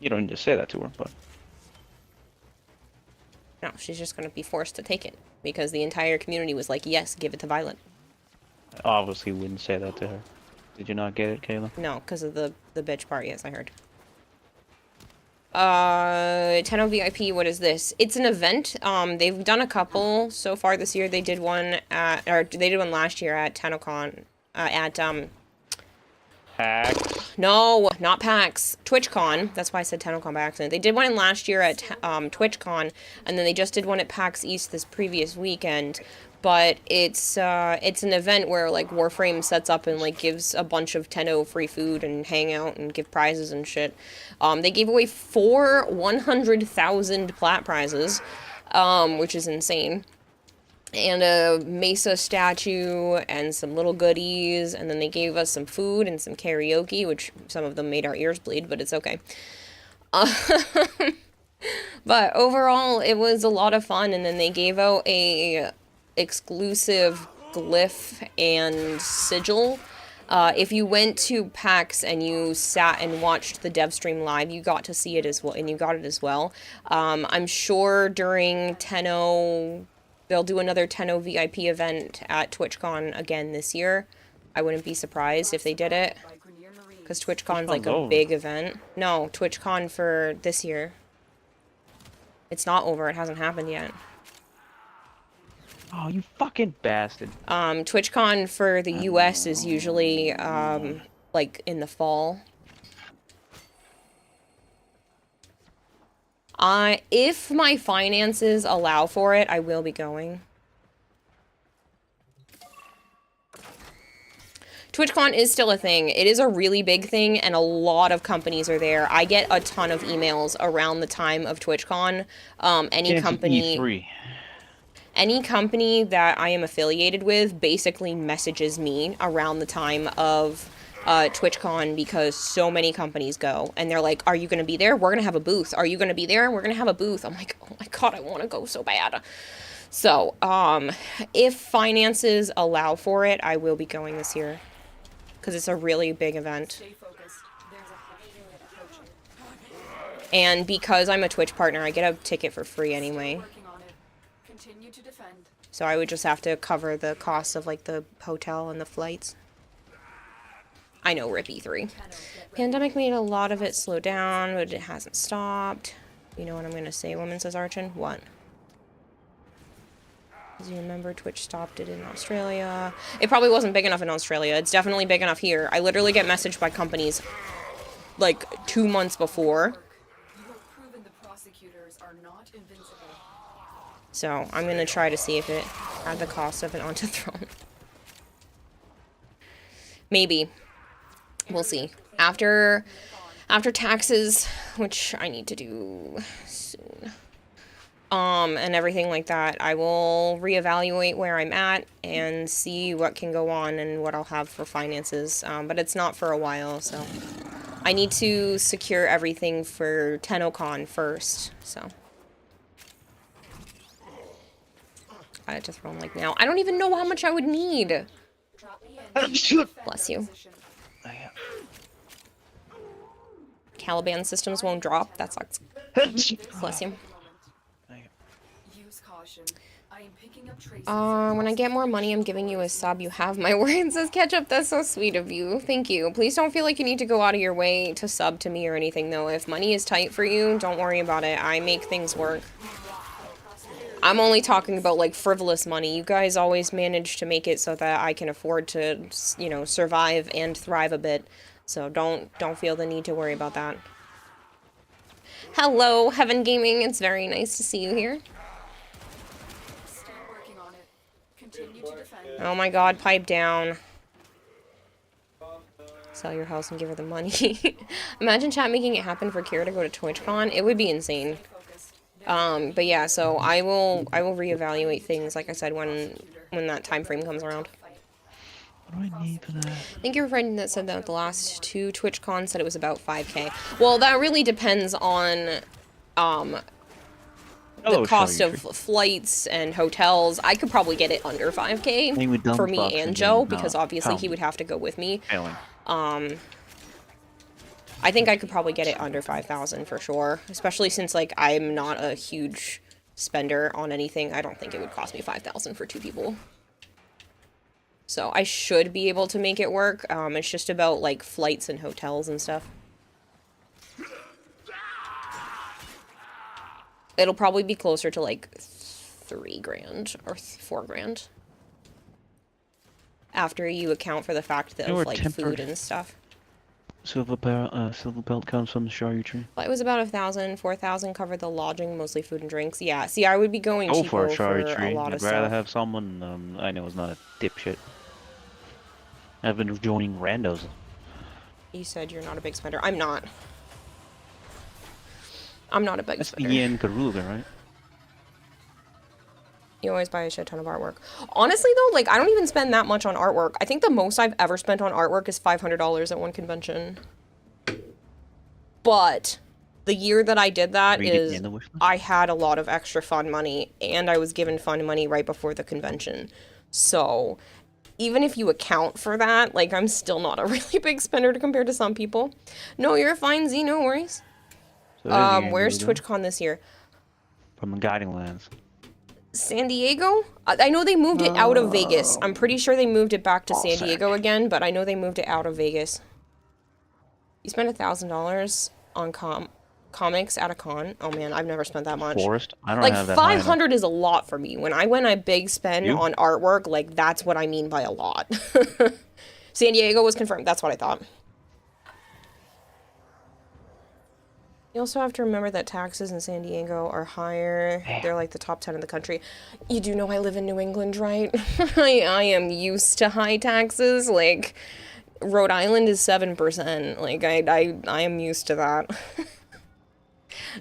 You don't need to say that to her, but... No, she's just gonna be forced to take it, because the entire community was like, yes, give it to Violet. I obviously wouldn't say that to her. Did you not get it, Kayla? No, because of the bitch part, yes, I heard. Tenno VIP, what is this? It's an event. They've done a couple so far this year. They did one at, or they did one last year at TennoCon, Hacks. no, not PAX, TwitchCon. That's why I said TennoCon by accident. They did one last year at, TwitchCon, and then they just did one at PAX East this previous weekend. But it's an event where, like, Warframe sets up and, like, gives a bunch of Tenno free food and hang out and give prizes and shit. They gave away 4 100,000 plat prizes, which is insane. And a Mesa statue and some little goodies, and then they gave us some food and some karaoke, which some of them made our ears bleed, but it's okay. But overall, it was a lot of fun, and then they gave out a exclusive glyph and sigil. If you went to PAX and you sat and watched the dev stream live, you got to see it as well, and you got it as well. I'm sure during Tenno, they'll do another Tenno VIP event at TwitchCon again this year. I wouldn't be surprised if they did it, By Grenier Marine. because TwitchCon's like TwitchCon's a over. big event. No, TwitchCon for this year. It's not over, it hasn't happened yet. Oh, you fucking bastard. TwitchCon for the US is usually, like, in the fall. If my finances allow for it, I will be going. TwitchCon is still a thing. It is a really big thing, and a lot of companies are there. I get a ton of emails around the time of TwitchCon. Any Cancel company... E3. Any company that I am affiliated with basically messages me around the time of TwitchCon because so many companies go. And they're like, are you going to be there? We're going to have a booth. Are you going to be there? We're going to have a booth. I'm like, oh my god, I want to go so bad. So, if finances allow for it, I will be going this year. Because it's a really big event. Stay focused. There's a high unit approaching. And because I'm a Twitch partner, I get a ticket for free anyway. Working on it. Continue to defend. So I would just have to cover the cost of, like, the hotel and the flights. I know, rip E3. Pandemic made a lot of it slow down, but it hasn't stopped. You know what I'm gonna say, woman, says Archon? What? As you remember, Twitch stopped it in Australia. It probably wasn't big enough in Australia. It's definitely big enough here. I literally get messaged by companies, like, 2 months before. You have proven the prosecutors are not invincible. So I'm gonna try to see if it had the cost of it onto Throne. Maybe. We'll see. After taxes, which I need to do soon, and everything like that, I will reevaluate where I'm at and see what can go on and what I'll have for finances. But it's not for a while, so I need to secure everything for TennoCon first. So I had to throw them like now. I don't even know how much I would need. Bless you. Caliban systems won't drop. That sucks. Bless you. Use caution. I am picking up traces. When I get more money, I'm giving you a sub. You have my word, says Ketchup. That's so sweet of you. Thank you. Please don't feel like you need to go out of your way to sub to me or anything, though. If money is tight for you, don't worry about it. I make things work. I'm only talking about, like, frivolous money. You guys always manage to make it so that I can afford to, you know, survive and thrive a bit. So don't feel the need to worry about that. Hello, Heaven Gaming. It's very nice to see you here. Still working on it. Continue to defend. Oh my god, pipe down. Sell your house and give her the money. Imagine chat making it happen for Kira to go to TwitchCon. It would be insane. Focused. But yeah, so I will reevaluate things, like I said, when that time frame comes around. What do I need for that? Thank you for friend that said that the last 2 TwitchCons said it was about 5K. Well, that really depends on the cost of flights and hotels. I could probably get it under 5K for me and Joe, because obviously he would have to go with me. Failing. I think I could probably get it under 5,000 for sure, especially since, like, I'm not a huge spender on anything. I don't think it would cost me 5,000 for 2 people. So I should be able to make it work. It's just about, like, flights and hotels and stuff. It'll probably be closer to, like, 3 grand or 4 grand. After you account for the fact that of, like, food and stuff. Silver belt comes from the Shari tree. Well, it was about 1,000, 4,000 covered the lodging, mostly food and drinks. Yeah, see, I would be going Go cheaper for a Shari for tree. a lot I'd of rather stuff. have someone I know is not a dipshit. I've been joining randos. You said you're not a big spender. I'm not. I'm not a big That's spender. Ian Karuga, right? You always buy a shit ton of artwork. Honestly, though, like, I don't even spend that much on artwork. I think the most I've ever spent on artwork is $500 at one convention. But the year that I did that is I had a lot of extra fund money, and I was given fund money right before the convention. So even if you account for that, like, I'm still not a really big spender compared to some people. No, you're fine, Z, no worries. So Where's TwitchCon this year? From the Guiding Lands. San Diego? I know they moved it out of Vegas. I'm pretty sure they moved it back to San Diego again, but I know they moved it out of Vegas. You spent $1,000 on comics at a con? Oh man, I've never spent that much. Forest? I don't Like, have that 500 is a lot for me. When I went a big spend on artwork, like, that's what I mean by a lot. San Diego was confirmed. That's what I thought. You also have to remember that taxes in San Diego are higher. They're like the top 10 in the country. You do know I live in New England, right? I am used to high taxes. Like, Rhode Island is 7%. Like, I am used to that.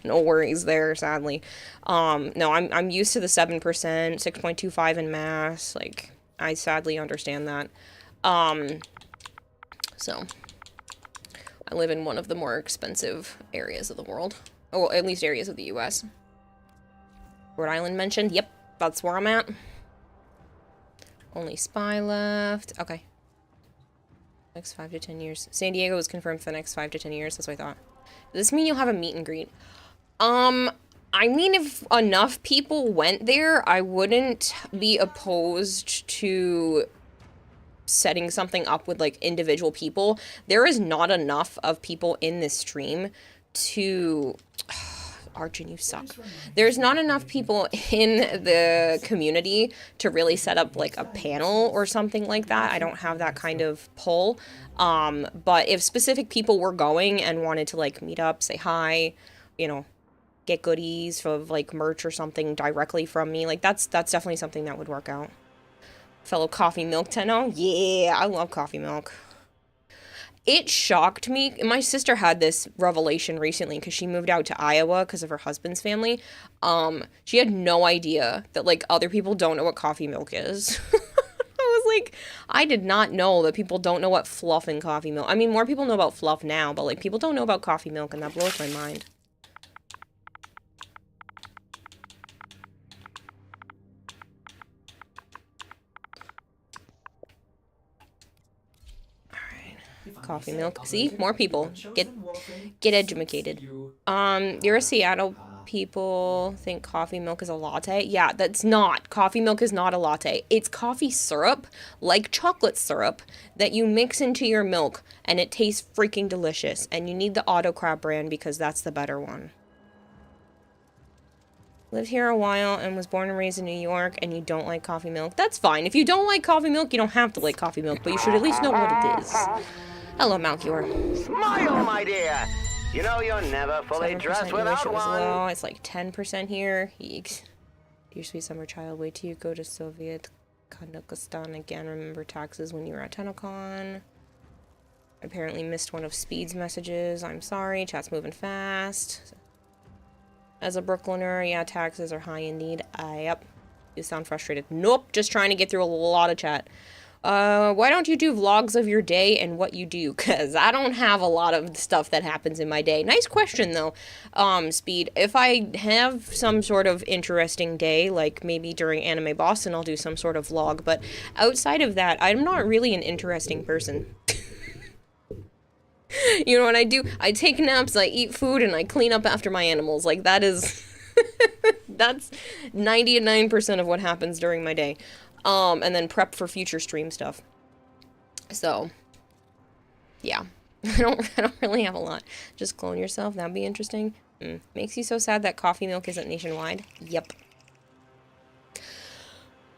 No worries there, sadly. No, I'm used to the 7%, 6.25 in Mass. Like, I sadly understand that. So I live in one of the more expensive areas of the world. Oh, well, at least areas of the US. Rhode Island mentioned. Yep, that's where I'm at. Only Spy left. Okay. Next 5 to 10 years. San Diego is confirmed for the next 5 to 10 years. That's what I thought. Does this mean you'll have a meet and greet? I mean, if enough people went there, I wouldn't be opposed to setting something up with, like, individual people. There is not enough of people in this stream to... Arjun, you suck. There's not enough people in the community to really set up, like, a panel or something like that. I don't have that kind of pull. But if specific people were going and wanted to, like, meet up, say hi, you know, get goodies of, like, merch or something directly from me, like, that's definitely something that would work out. Fellow coffee milk Tenno? Yeah, I love coffee milk. It shocked me. My sister had this revelation recently because she moved out to Iowa because of her husband's family. She had no idea that, like, other people don't know what coffee milk is. I was like, I did not know that people don't know what fluff in coffee milk. I mean, more people know about fluff now, but, like, people don't know about coffee milk, and that blows my mind. Coffee milk. See? More people. Get educated. You're a Seattle people think coffee milk is a latte. Yeah, that's not. Coffee milk is not a latte. It's coffee syrup, like chocolate syrup, that you mix into your milk, and it tastes freaking delicious. And you need the Autocrat brand because that's the better one. Lived here a while and was born and raised in New York, and you don't like coffee milk. That's fine. If you don't like coffee milk, you don't have to like coffee milk, but you should at least know what it is. Hello, Malchior. Smile, my dear. You know you're never fully dressed without one. Low. It's like 10% here. Yeeks. Dear sweet summer child, wait till you go to Soviet Kazakhstan again. Remember taxes when you were at TennoCon. Apparently missed one of Speed's messages. I'm sorry. Chat's moving fast. As a Brooklyner, yeah, taxes are high indeed. Yep. You sound frustrated. Nope. Just trying to get through a lot of chat. Why don't you do vlogs of your day and what you do? Because I don't have a lot of stuff that happens in my day. Nice question, though, Speed. If I have some sort of interesting day, like maybe during Anime Boston, I'll do some sort of vlog. But outside of that, I'm not really an interesting person. You know what I do? I take naps, I eat food, and I clean up after my animals. Like, that is... that's 99% of what happens during my day. And then prep for future stream stuff. So, yeah. I don't really have a lot. Just clone yourself, that'd be interesting. Makes you so sad that coffee milk isn't nationwide. Yep.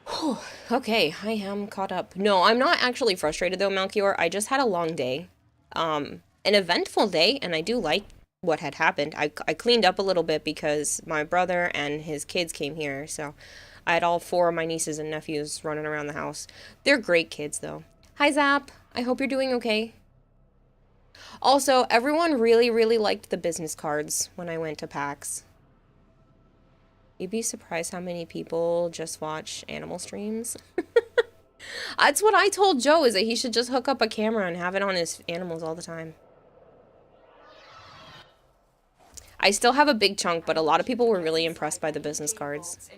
Whew. Okay, I am caught up. No, I'm not actually frustrated though, Malchior. I just had a long day. An eventful day, and I do like what had happened. I cleaned up a little bit because my brother and his kids came here, so I had all 4 of my nieces and nephews running around the house. They're great kids, though. Hi, Zap. I hope you're doing okay. Also, everyone really, really liked the business cards when I went to PAX. You'd be surprised how many people just watch animal streams. That's what I told Joe, is that he should just hook up a camera and have it on his animals all the time. I still have a big chunk, but a lot of people were really impressed by the business cards.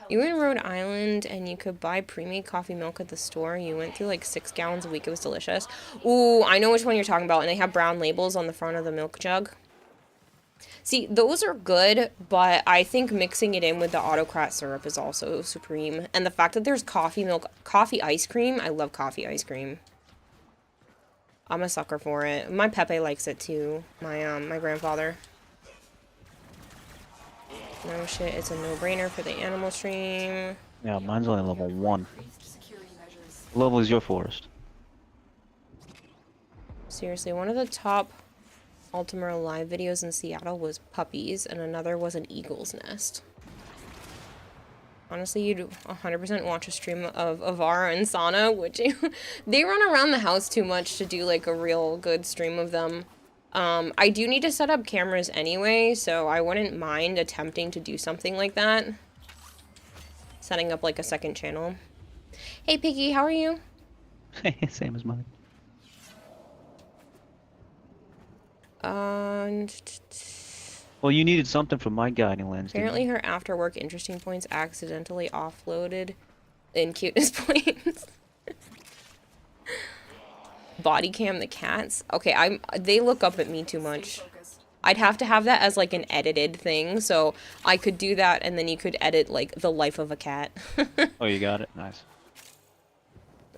You were in Rhode Island and you could buy pre-made coffee milk at the store. You went through like 6 gallons a week. It was delicious. Ooh, I know which one you're talking about. And they have brown labels on the front of the milk jug. See, those are good, but I think mixing it in with the Autocrat syrup is also supreme. And the fact that there's coffee milk, coffee ice cream. I love coffee ice cream. I'm a sucker for it. My Pepe likes it too. My grandfather. No shit, it's a no-brainer for the animal stream. Yeah, mine's only level 1. What level is your forest? Seriously, one of the top Ultima live videos in Seattle was puppies, and another was an eagle's nest. Honestly, you'd 100% watch a stream of Avara and Sana, which they run around the house too much to do like a real good stream of them. I do need to set up cameras anyway, so I wouldn't mind attempting to do something like that. Setting up like a second channel. Hey Piggy, how are you? Same as mine. Well, you needed something from my guiding lens. Apparently her after work interesting points accidentally offloaded in cuteness points. Body cam the cats. Okay, they look up at me too much. Focused. I'd have to have that as like an edited thing, so I could do that and then you could edit like the life of a cat. Oh, you got it. Nice.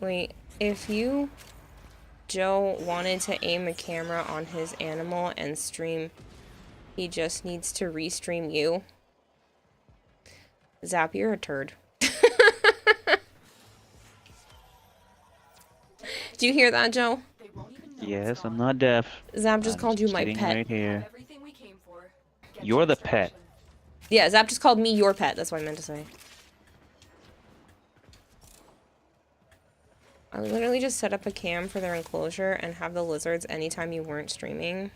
Wait, if you, Joe, wanted to aim a camera on his animal and stream, he just needs to restream you. Zap, you're a turd. Do you hear that, Joe? They won't even know Yes, it's I'm gone. not deaf. Zap just I'm called you my sitting pet. right here. Everything we came for. Get You're to the pet. extraction. Yeah, Zap just called me your pet. That's what I meant to say. I literally just set up a cam for their enclosure and have the lizards anytime you weren't streaming.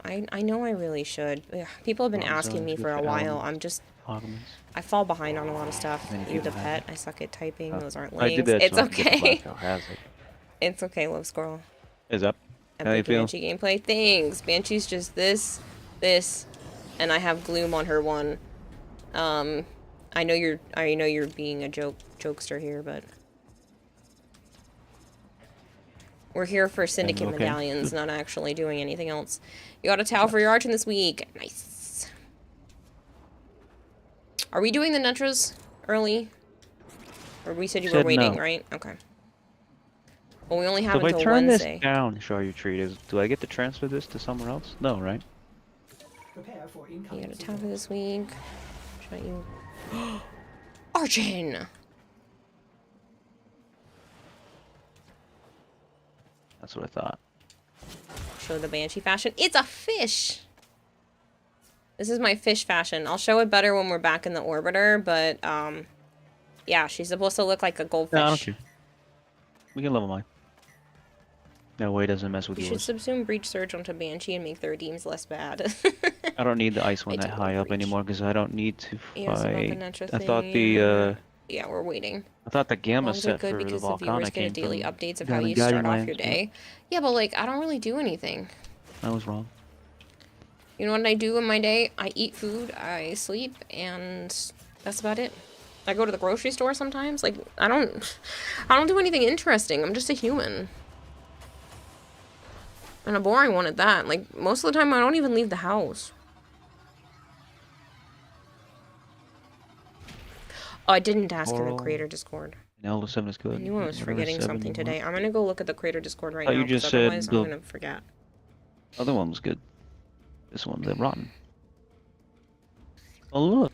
I know I really should. Ugh, people have been Well, asking so me good for a for while. elements. I'm just... Augments. I fall behind on a lot of stuff. Many You the people have pet. I suck at typing. Oh, Those aren't I did links. that It's so I could get the okay. Black Hole Hazard. It's okay, Love Squirrel. Is up? How you Epic feel? Banshee gameplay. Thanks. Banshee's just this, and I have Gloom on her one. I know you're being a jokester here, but we're here for Syndicate okay. medallions, not actually doing anything else. You got a towel for your archon this week. Nice. Are we doing the Netras early? Or we said you were Said waiting, no. right? Okay. Well, we only have So if I until turn Wednesday. this down, Charutreat, do I get to transfer this to somewhere else? No, right? Prepare for You incoming got a signal. towel for this week. Should you? Archon! That's what I thought. Show the Banshee fashion. It's a fish! This is my fish fashion. I'll show it better when we're back in the orbiter, but, yeah, she's supposed to look like a goldfish. No, I don't care. We can level mine. That way it doesn't mess with You should yours. subsume Breach Surge onto Banshee and make their redeems less bad. I don't need the ice one I that do high love up Breach. anymore because I don't need to Yeah, so about the fight. Netra I thought thing, the yeah, we're waiting. gamma Logs are set good for the because the Volcana viewers get a came daily from updates of how Guiding you start off Lands, your yeah. day. Yeah, but like, I don't really do anything. I was wrong. You know what I do in my day? I eat food, I sleep, and that's about it. I go to the grocery store sometimes. Like, I don't do anything interesting. I'm just a human. And a boring one at that. Like, most of the time I don't even leave the house. Oh, I didn't ask in the Coral. creator Discord. And Elder 7 is good. I knew I was Elder forgetting 7 something was- today. I'm gonna go look at the creator Discord right Oh, now, you 'cause just said otherwise I'm the- gonna forget. Other one was good. This one's rotten. Oh look,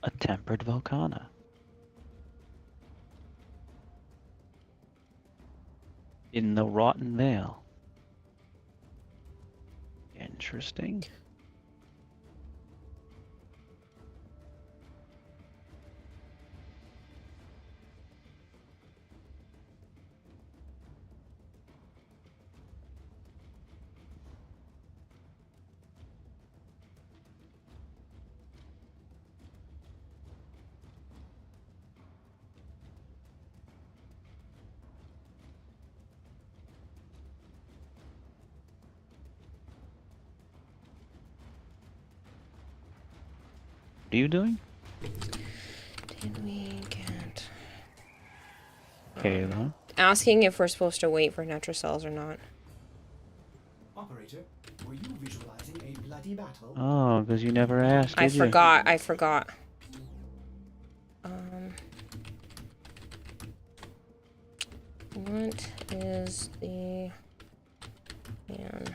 a tempered Volcana. In the Rotten Vale. Interesting. What are you doing? Did we get... Okay, huh? Asking if we're supposed to wait for Netra cells or not. Operator, were you visualizing a bloody battle? Oh, because you never asked, I did ya? forgot. What is the man?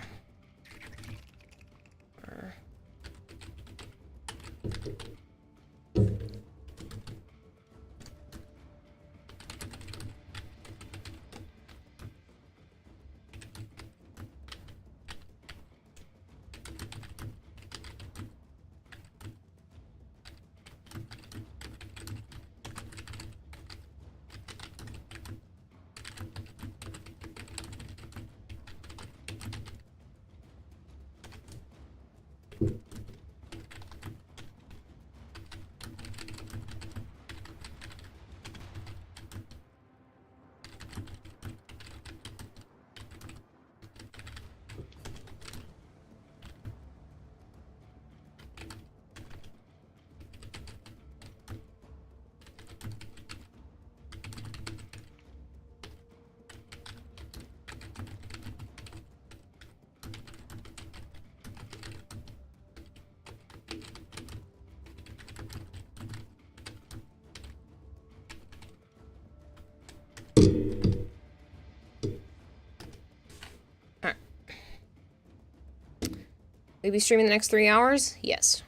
Will you be streaming the next 3 hours? Yes.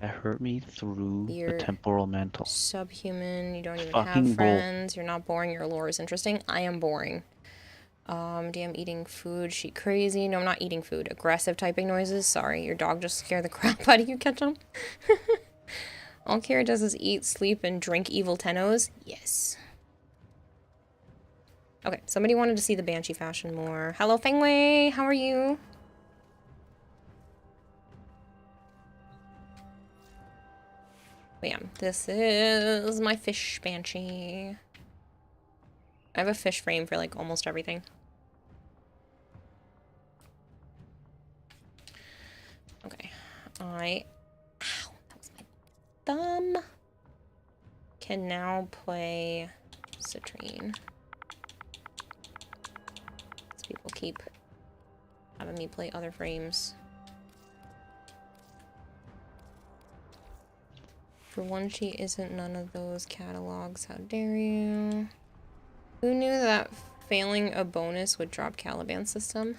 That hurt me through You're the temporal mantle. Subhuman. You don't even Fucking have bull. friends. You're not boring. Your lore is interesting. I am boring. Damn, eating food. She crazy. No, I'm not eating food. Aggressive typing noises. Sorry, your dog just scared the crap out of you, Ketchum. All Kira does is eat, sleep, and drink evil tennos. Yes. Okay, somebody wanted to see the Banshee fashion more. Hello, Fengwei. How are you? Bam. This is my fish Banshee. I have a fish frame for like almost everything. Okay. Ow, that was my thumb. Can now play Citrine. So people keep having me play other frames. For one, she isn't none of those catalogs. How dare you? Who knew that failing a bonus would drop Caliban system?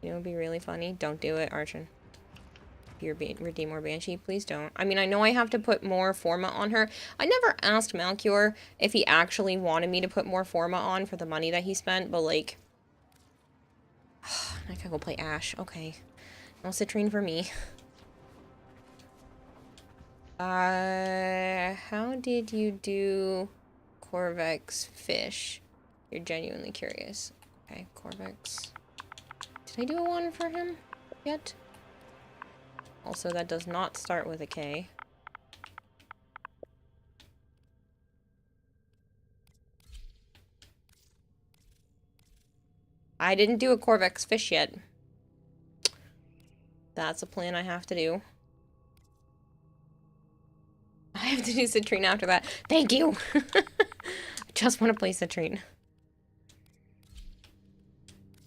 You know, it'd be really funny. Don't do it, Archon. If you're redeem more Banshee, please don't. I mean, I know I have to put more Forma on her. I never asked Malchior if he actually wanted me to put more Forma on for the money that he spent, but like... I can go play Ashe. Okay. No Citrine for me. How did you do Corvex fish? You're genuinely curious. Okay, Corvex. Did I do a one for him yet? Also, that does not start with a K. I didn't do a Corvex fish yet. That's a plan I have to do. I have to do Citrine after that. Thank you! I just want to play Citrine. I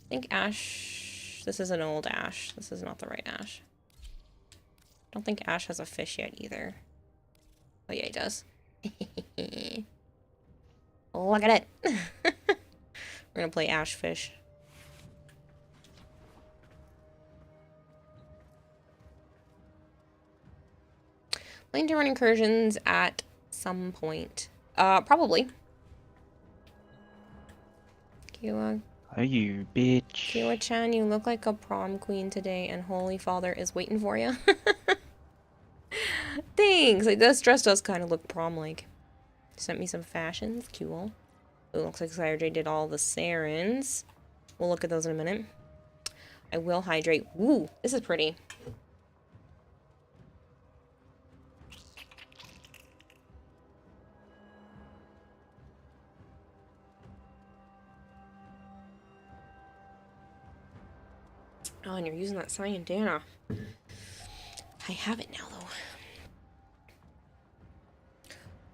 think Ashe... This is an old Ashe. This is not the right Ashe. I don't think Ashe has a fish yet either. Oh yeah, he does. Look at it! We're gonna play Ashe fish. Planning to run incursions at some point. Probably. Kiwa. Are you, bitch? Kiwa-chan, you look like a prom queen today, and Holy Father is waiting for you. Thanks! Like, this dress does kind of look prom-like. Sent me some fashions. Cool. It looks like Sire did all the Sarens. We'll look at those in a minute. I will hydrate. Woo! This is pretty. Oh, and you're using that Cyandana. I have it now, though.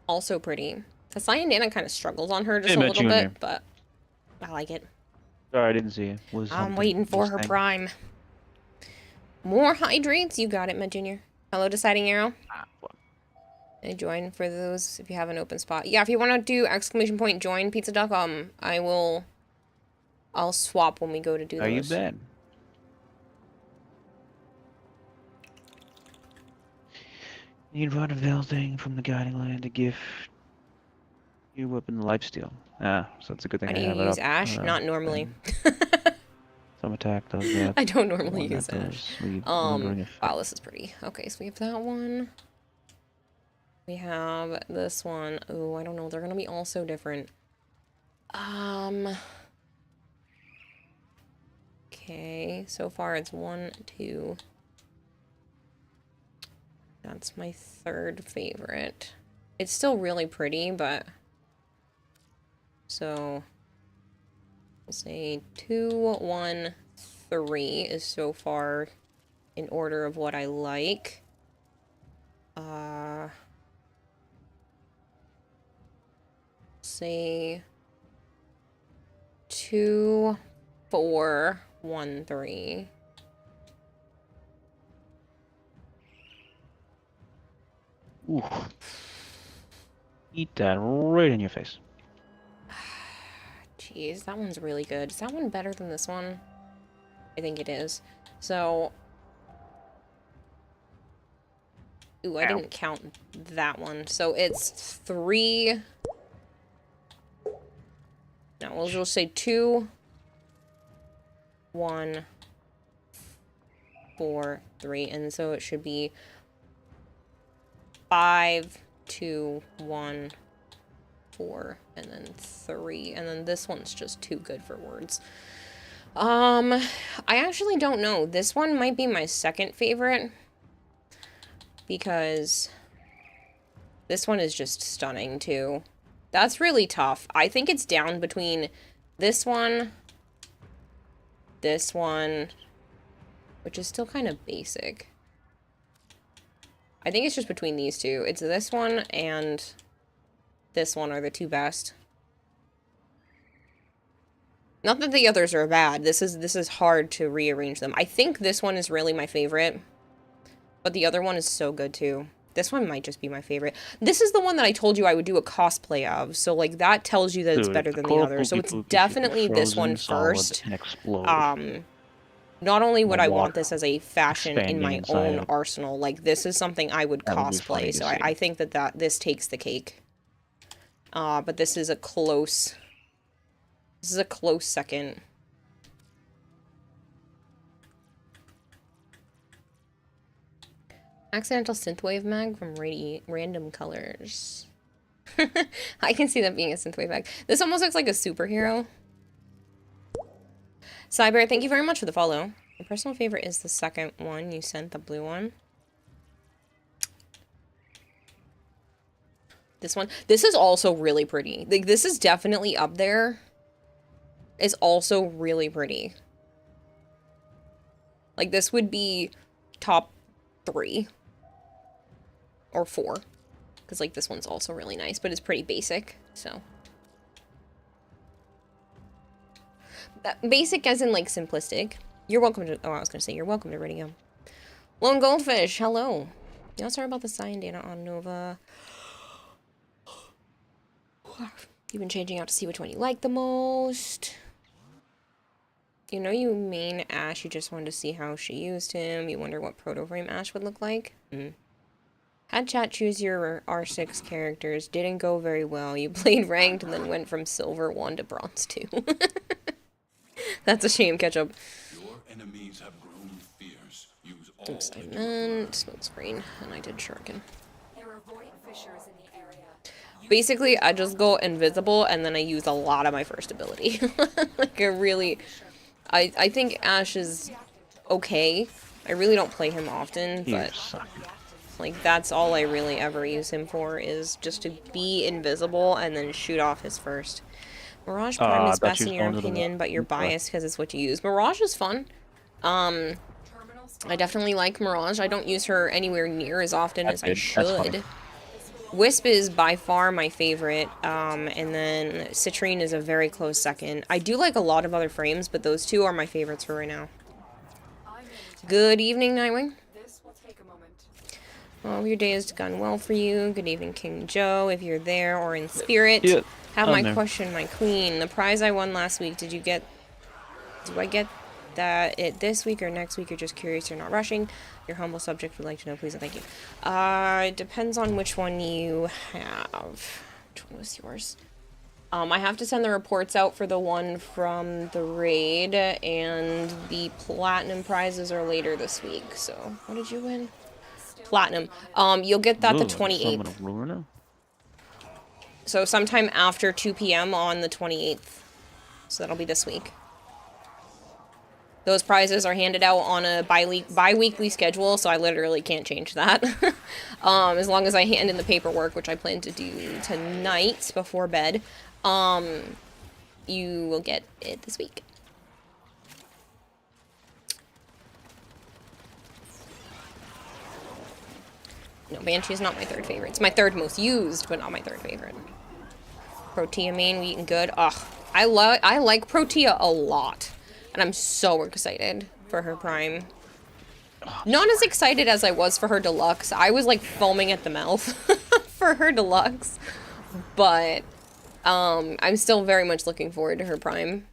Also pretty. The Cyandana kind of struggles on her just a little bit, but I like it. Sorry, I didn't see it. I'm waiting for her prime. More hydrates? You got it, my junior. Hello, Deciding Arrow. And join for those if you have an open spot. Yeah, if you want to do ! join Pizza Duck, I'll swap when we go to do those. Are you bad? Need run a veil thing from the guiding land to give you weapon lifesteal. Ah, so that's a good thing. How do I have you it use up. Ashe? Not normally. Some attack does that. I don't normally One use that Ashe. does leave lingering effect. Wow, this is pretty. Okay, so we have that one. We have this one. Oh, I don't know. They're gonna be all so different. Okay, so far it's 1, 2. That's my third favorite. It's still really pretty, but... So... We'll say 2, 1, 3 is so far in order of what I like. Say... 2, 4, 1, 3. Ooh. Eat that right in your face. jeez, that one's really good. Is that one better than this one? I think it is. So... Ooh, I didn't count that one. So it's 3... No, we'll just say 2, 1, 4, 3. And so it should be 5, 2, 1, 4, and then 3. And then this one's just too good for words. I actually don't know. This one might be my second favorite. Because this one is just stunning, too. That's really tough. I think it's down between this one, which is still kind of basic. I think it's just between these two. It's this one and this one are the two best. Not that the others are bad. This is hard to rearrange them. I think this one is really my favorite. But the other one is so good, too. This one might just be my favorite. This is the one that I told you I would do a cosplay of. So, like, that tells you that it's better than the other. So it's definitely this one first. Not only would I want this as a fashion in my own arsenal, like, this is something I would cosplay. So I think that this takes the cake. But this is a close... This is a close second. Accidental synthwave mag from Random Colors. I can see that being a synthwave mag. This almost looks like a superhero. Cyber, thank you very much for the follow. My personal favorite is the second one. You sent the blue one. This one. This is also really pretty. Like, this is definitely up there. It's also really pretty. Like, this would be top 3. Or 4. Because, like, this one's also really nice, but it's pretty basic, so. Basic as in, like, simplistic. You're welcome to... Oh, I was gonna say, you're welcome to Radio. Lone Goldfish, hello. You know, sorry about the cyan data on Nova. You've been changing out to see which one you like the most. You know you main Ash, you just wanted to see how she used him. You wonder what Proto-Frame Ash would look like. Had chat choose your R6 characters. Didn't go very well. You played ranked and then went from silver 1 to bronze 2. That's a shame, Ketchup. Your enemies have grown fierce. Use all Oops, I meant smoke screen, and I did shuriken. There are void fissures in the area. Basically, I just go invisible, and then I use a lot of my first ability. Like, I think Ash is okay. I really don't play him often, but... Like, that's all I really ever use him for, is just to be invisible and then shoot off his first. Mirage Prime is best in your opinion, but you're biased because it's what you use. Mirage is fun. I definitely like Mirage. I don't use her anywhere near as often as I should. Wisp is by far my favorite, and then Citrine is a very close second. I do like a lot of other frames, but those two are my favorites for right now. Good evening, Nightwing. Well, your day has gone well for you. Good evening, King Joe, if you're there or in spirit. Yeah, Have my question, my queen. The prize I won last week, do I get it this week or next week? You're just curious, you're not rushing. Your humble subject would like to know, please and thank you. It depends on which one you have. Which one was yours? I have to send the reports out for the one from the raid, and the platinum prizes are later this week. So, what did you win? Platinum. You'll get that the 28th. So sometime after 2 p.m. on the 28th. So that'll be this week. Those prizes are handed out on a bi-weekly schedule, so I literally can't change that. As long as I hand in the paperwork, which I plan to do tonight before bed, you will get it this week. No, Banshee is not my third favorite. It's my third most used, but not my third favorite. Protea main, we eating good. Ugh, I like Protea a lot. And I'm so excited for her Prime. Not as excited as I was for her Deluxe. I was like foaming at the mouth for her Deluxe. But I'm still very much looking forward to her Prime.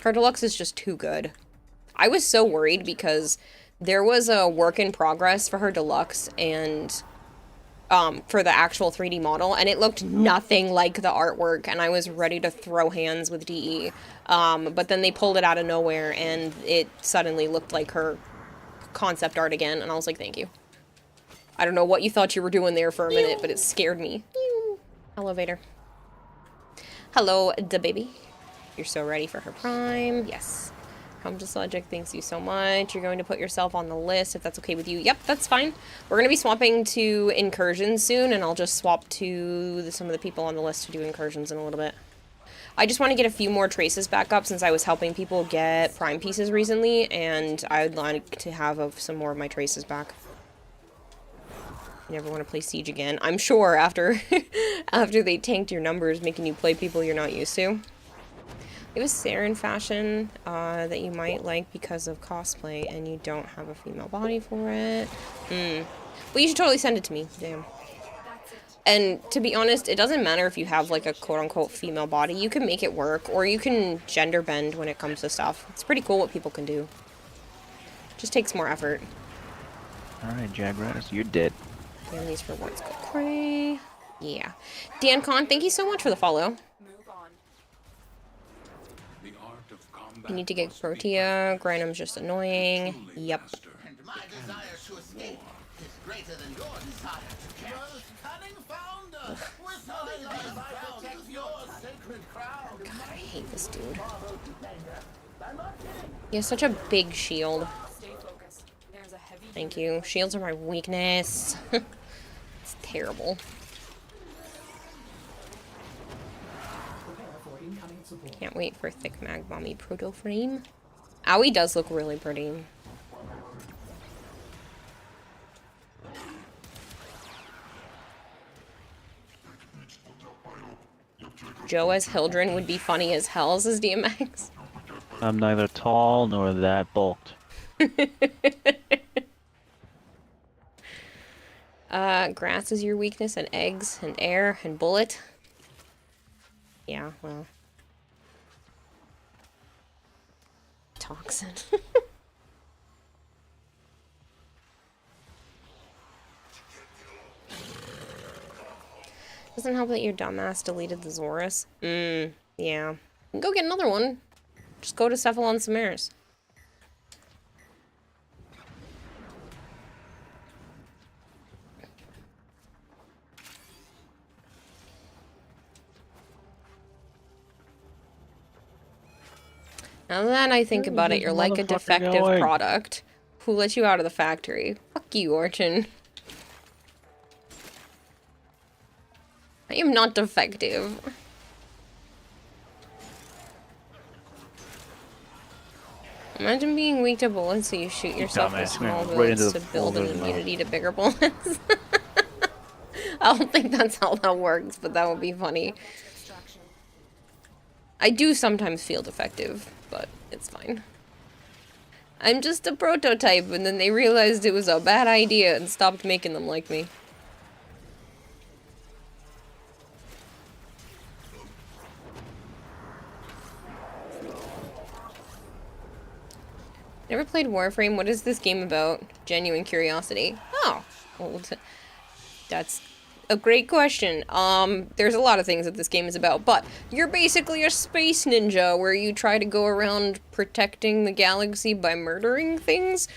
Her Deluxe is just too good. I was so worried because there was a work in progress for her Deluxe and for the actual 3D model, and it looked nothing like the artwork, and I was ready to throw hands with DE. But then they pulled it out of nowhere, and it suddenly looked like her concept art again, and I was like, thank you. I don't know what you thought you were doing there for a minute, but it scared me. Elevator. Hello, da baby. You're so ready for her Prime. Yes. Come to Logic, thanks you so much. You're going to put yourself on the list if that's okay with you. Yep, that's fine. We're going to be swapping to incursions soon, and I'll just swap to some of the people on the list to do incursions in a little bit. I just want to get a few more traces back up since I was helping people get Prime pieces recently, and I'd like to have some more of my traces back. You never want to play Siege again. I'm sure after after they tanked your numbers, making you play people you're not used to. It was Saren fashion that you might like because of cosplay, and you don't have a female body for it. Well, you should totally send it to me. Damn. And to be honest, it doesn't matter if you have like a quote-unquote female body. You can make it work, or you can gender bend when it comes to stuff. It's pretty cool what people can do. Just takes more effort. Alright, Jagras, you're dead. And these rewards go cray. Yeah. Dan Con, thank you so much for the follow. Move on. The art of combat You need to get must be Protea. Grinam's just annoying. truly Yep. master. My desire to escape is greater than your desire to catch. Most cunning founder, with my life I protect your sacred crown. God, I hate this dude. He has such a big shield. Stay focused. There's a heavy Thank you. Shields are my weakness. It's terrible. Prepare for incoming support. Can't wait for thick mag bomby proto frame. Owie does look really pretty. Joe as Hildren would be funny as hell, says DMX. I'm neither tall nor that bulked. Grass is your weakness, and eggs, and air, and bullet. Yeah, well. Toxin. Doesn't help that your dumbass deleted the Zorus. Yeah. Go get another one. Just go to Cephalon Samaris. Now that I think about it, you're like a Motherfucker defective going. product. Who let you out of the factory? Fuck you, Orchin. I am not defective. Imagine being weak to bullets, so you shoot yourself with dumbass, small man. Right bullets into to the build an folder, man. immunity to bigger bullets. I don't think that's how that works, but that would be funny. extraction. I do sometimes feel defective, but it's fine. I'm just a prototype, and then they realized it was a bad idea and stopped making them like me. Never played Warframe. What is this game about? Genuine curiosity. Oh, well, that's a great question. There's a lot of things that this game is about, but you're basically a space ninja where you try to go around protecting the galaxy by murdering things.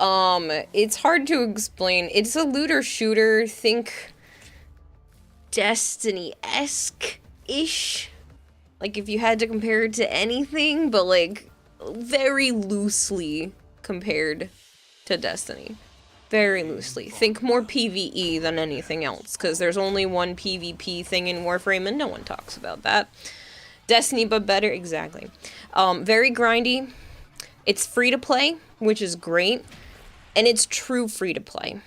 It's hard to explain. It's a looter shooter. Think Destiny-esque-ish. Like if you had to compare it to anything, but like very loosely compared to Destiny. Very loosely. Think more PvE than anything else, because there's only one PvP thing in Warframe and no one talks about that. Destiny, but better, exactly. Very grindy. It's free to play, which is great, and it's true free to play.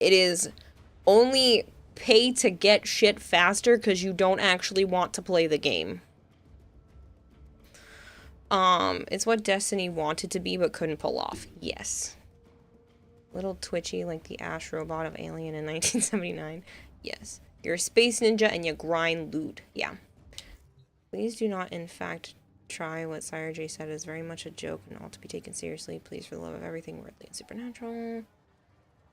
It is only pay to get shit faster because you don't actually want to play the game. It's what Destiny wanted to be but couldn't pull off. Yes. Little twitchy like the Ash robot of Alien in 1979. Yes. You're a space ninja and you grind loot. Yeah. Please do not, in fact, try what Sire J said is very much a joke and all to be taken seriously. Please, for the love of everything worldly and supernatural.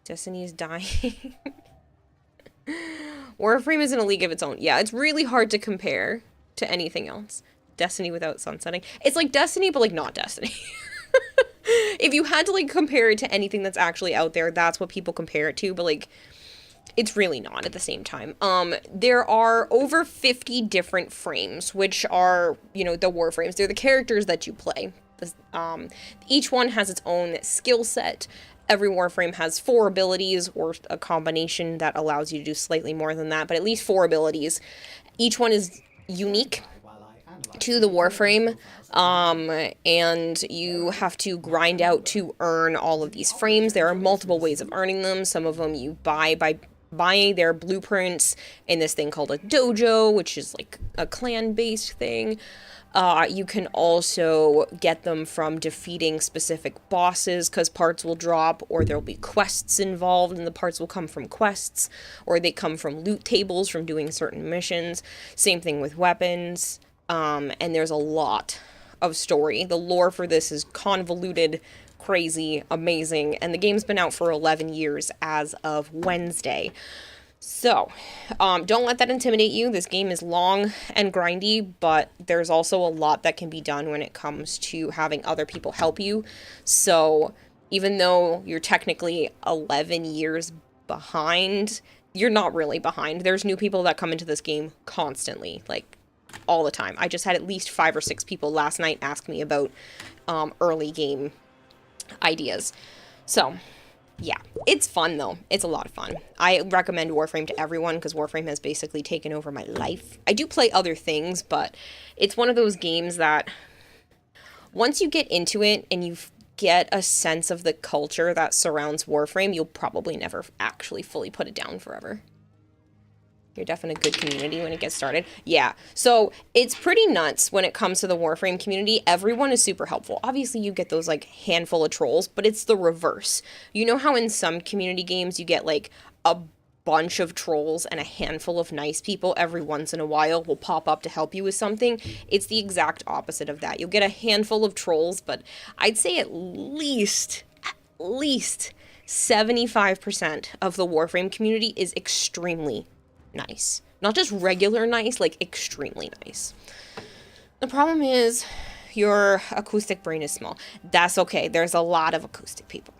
Destiny is dying. Warframe is in a league of its own. Yeah, it's really hard to compare to anything else. Destiny without sunsetting. It's like Destiny, but like not Destiny. If you had to like compare it to anything that's actually out there, that's what people compare it to, but like it's really not at the same time. There are over 50 different frames, which are, you know, the warframes. They're the characters that you play. Each one has its own skill set. Every warframe has 4 abilities or a combination that allows you to do slightly more than that, but at least 4 abilities. Each one is unique to the warframe, and you have to grind out to earn all of these frames. There are multiple ways of earning them. Some of them you buy by buying their blueprints in this thing called a dojo, which is like a clan-based thing. You can also get them from defeating specific bosses, because parts will drop, or there'll be quests involved, and the parts will come from quests, or they come from loot tables from doing certain missions. Same thing with weapons, and there's a lot of story. The lore for this is convoluted, crazy, amazing, and the game's been out for 11 years as of Wednesday. So, don't let that intimidate you. This game is long and grindy, but there's also a lot that can be done when it comes to having other people help you. So, even though you're technically 11 years behind, you're not really behind. There's new people that come into this game constantly, like, all the time. I just had at least 5 or 6 people last night ask me about early game ideas. So, yeah, it's fun though. It's a lot of fun. I recommend Warframe to everyone because Warframe has basically taken over my life. I do play other things, but it's one of those games that once you get into it and you get a sense of the culture that surrounds Warframe, you'll probably never actually fully put it down forever. You're definitely a good community when it gets started. Yeah, so it's pretty nuts when it comes to the Warframe community. Everyone is super helpful. Obviously, you get those, like, handful of trolls, but it's the reverse. You know how in some community games you get, like, a bunch of trolls and a handful of nice people every once in a while will pop up to help you with something? It's the exact opposite of that. You'll get a handful of trolls, but I'd say at least 75% of the Warframe community is extremely nice. Not just regular nice, like extremely nice. The problem is your acoustic brain is small. That's okay. There's a lot of acoustic people.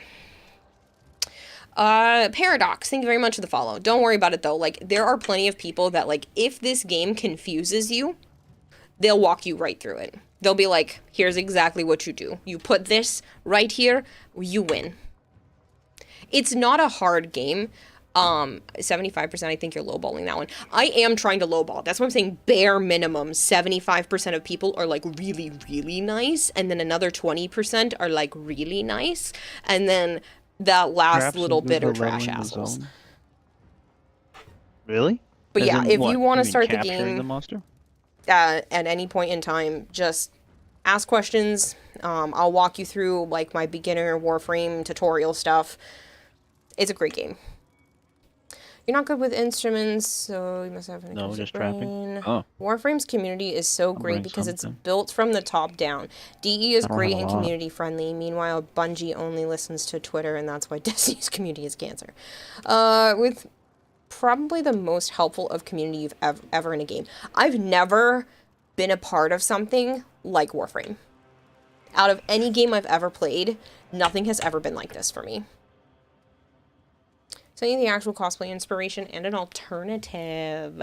Paradox, thank you very much for the follow. Don't worry about it though. Like, there are plenty of people that, like, if this game confuses you, they'll walk you right through it. They'll be like, here's exactly what you do. You put this right here, you win. It's not a hard game. 75%, I think you're lowballing that one. I am trying to lowball. That's what I'm saying. Bare minimum, 75% of people are like really, really nice. And then another 20% are like really nice. And then that last Perhaps little bit are leveling trash the assholes. zone. Really? But As yeah, in if what? you want to mean start the capturing game the monster? at any point in time, just ask questions. I'll walk you through like my beginner Warframe tutorial stuff. It's a great game. You're not good with instruments, so you must have an No, acoustic just trapping. brain. Oh. Warframe's community is so great bring because it's something. built from the top down. DE is I don't great have a and lot. community friendly. Meanwhile, Bungie only listens to Twitter, and that's why Destiny's community is cancer. With probably the most helpful of community you've ever in a game. I've never been a part of something like Warframe. Out of any game I've ever played, nothing has ever been like this for me. So I need the actual cosplay inspiration and an alternative.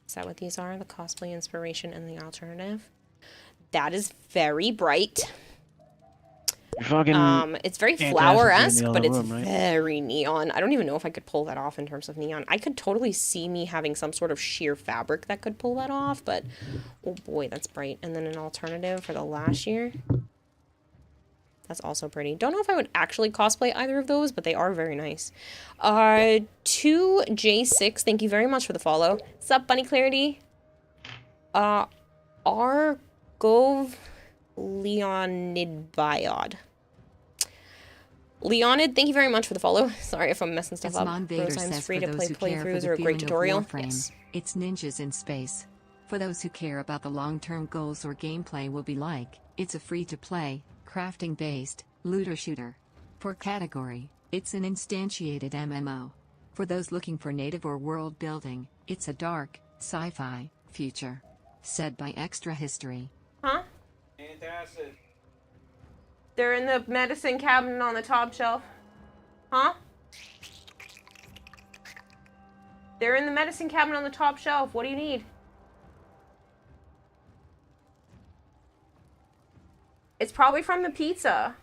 Is that what these are? The cosplay inspiration and the alternative? That is very bright. You're fucking It's very fantastic in flower-esque, the but other it's room, right? very neon. I don't even know if I could pull that off in terms of neon. I could totally see me having some sort of sheer fabric that could pull that off, but oh boy, that's bright. And then an alternative for the last year. That's also pretty. Don't know if I would actually cosplay either of those, but they are very nice. 2J6, thank you very much for the follow. Sup, Bunny Clarity? Argov Leonidbiod. Leonid, thank you very much for the follow. Sorry if I'm messing stuff As up. Mon Vader Rose Time's says, free for to those play who care for playthroughs the or a great feeling of tutorial. Warframe, Yes. it's ninjas in space. For those who care about the long-term goals or gameplay will be like, it's a free-to-play, crafting-based, looter-shooter. For category, it's an instantiated MMO. For those looking for native or world building, it's a dark, sci-fi, future. Said by Extra History. Huh? They're in the medicine cabinet on the top shelf. Huh? They're in the medicine cabinet on the top shelf. What do you need? It's probably from the pizza.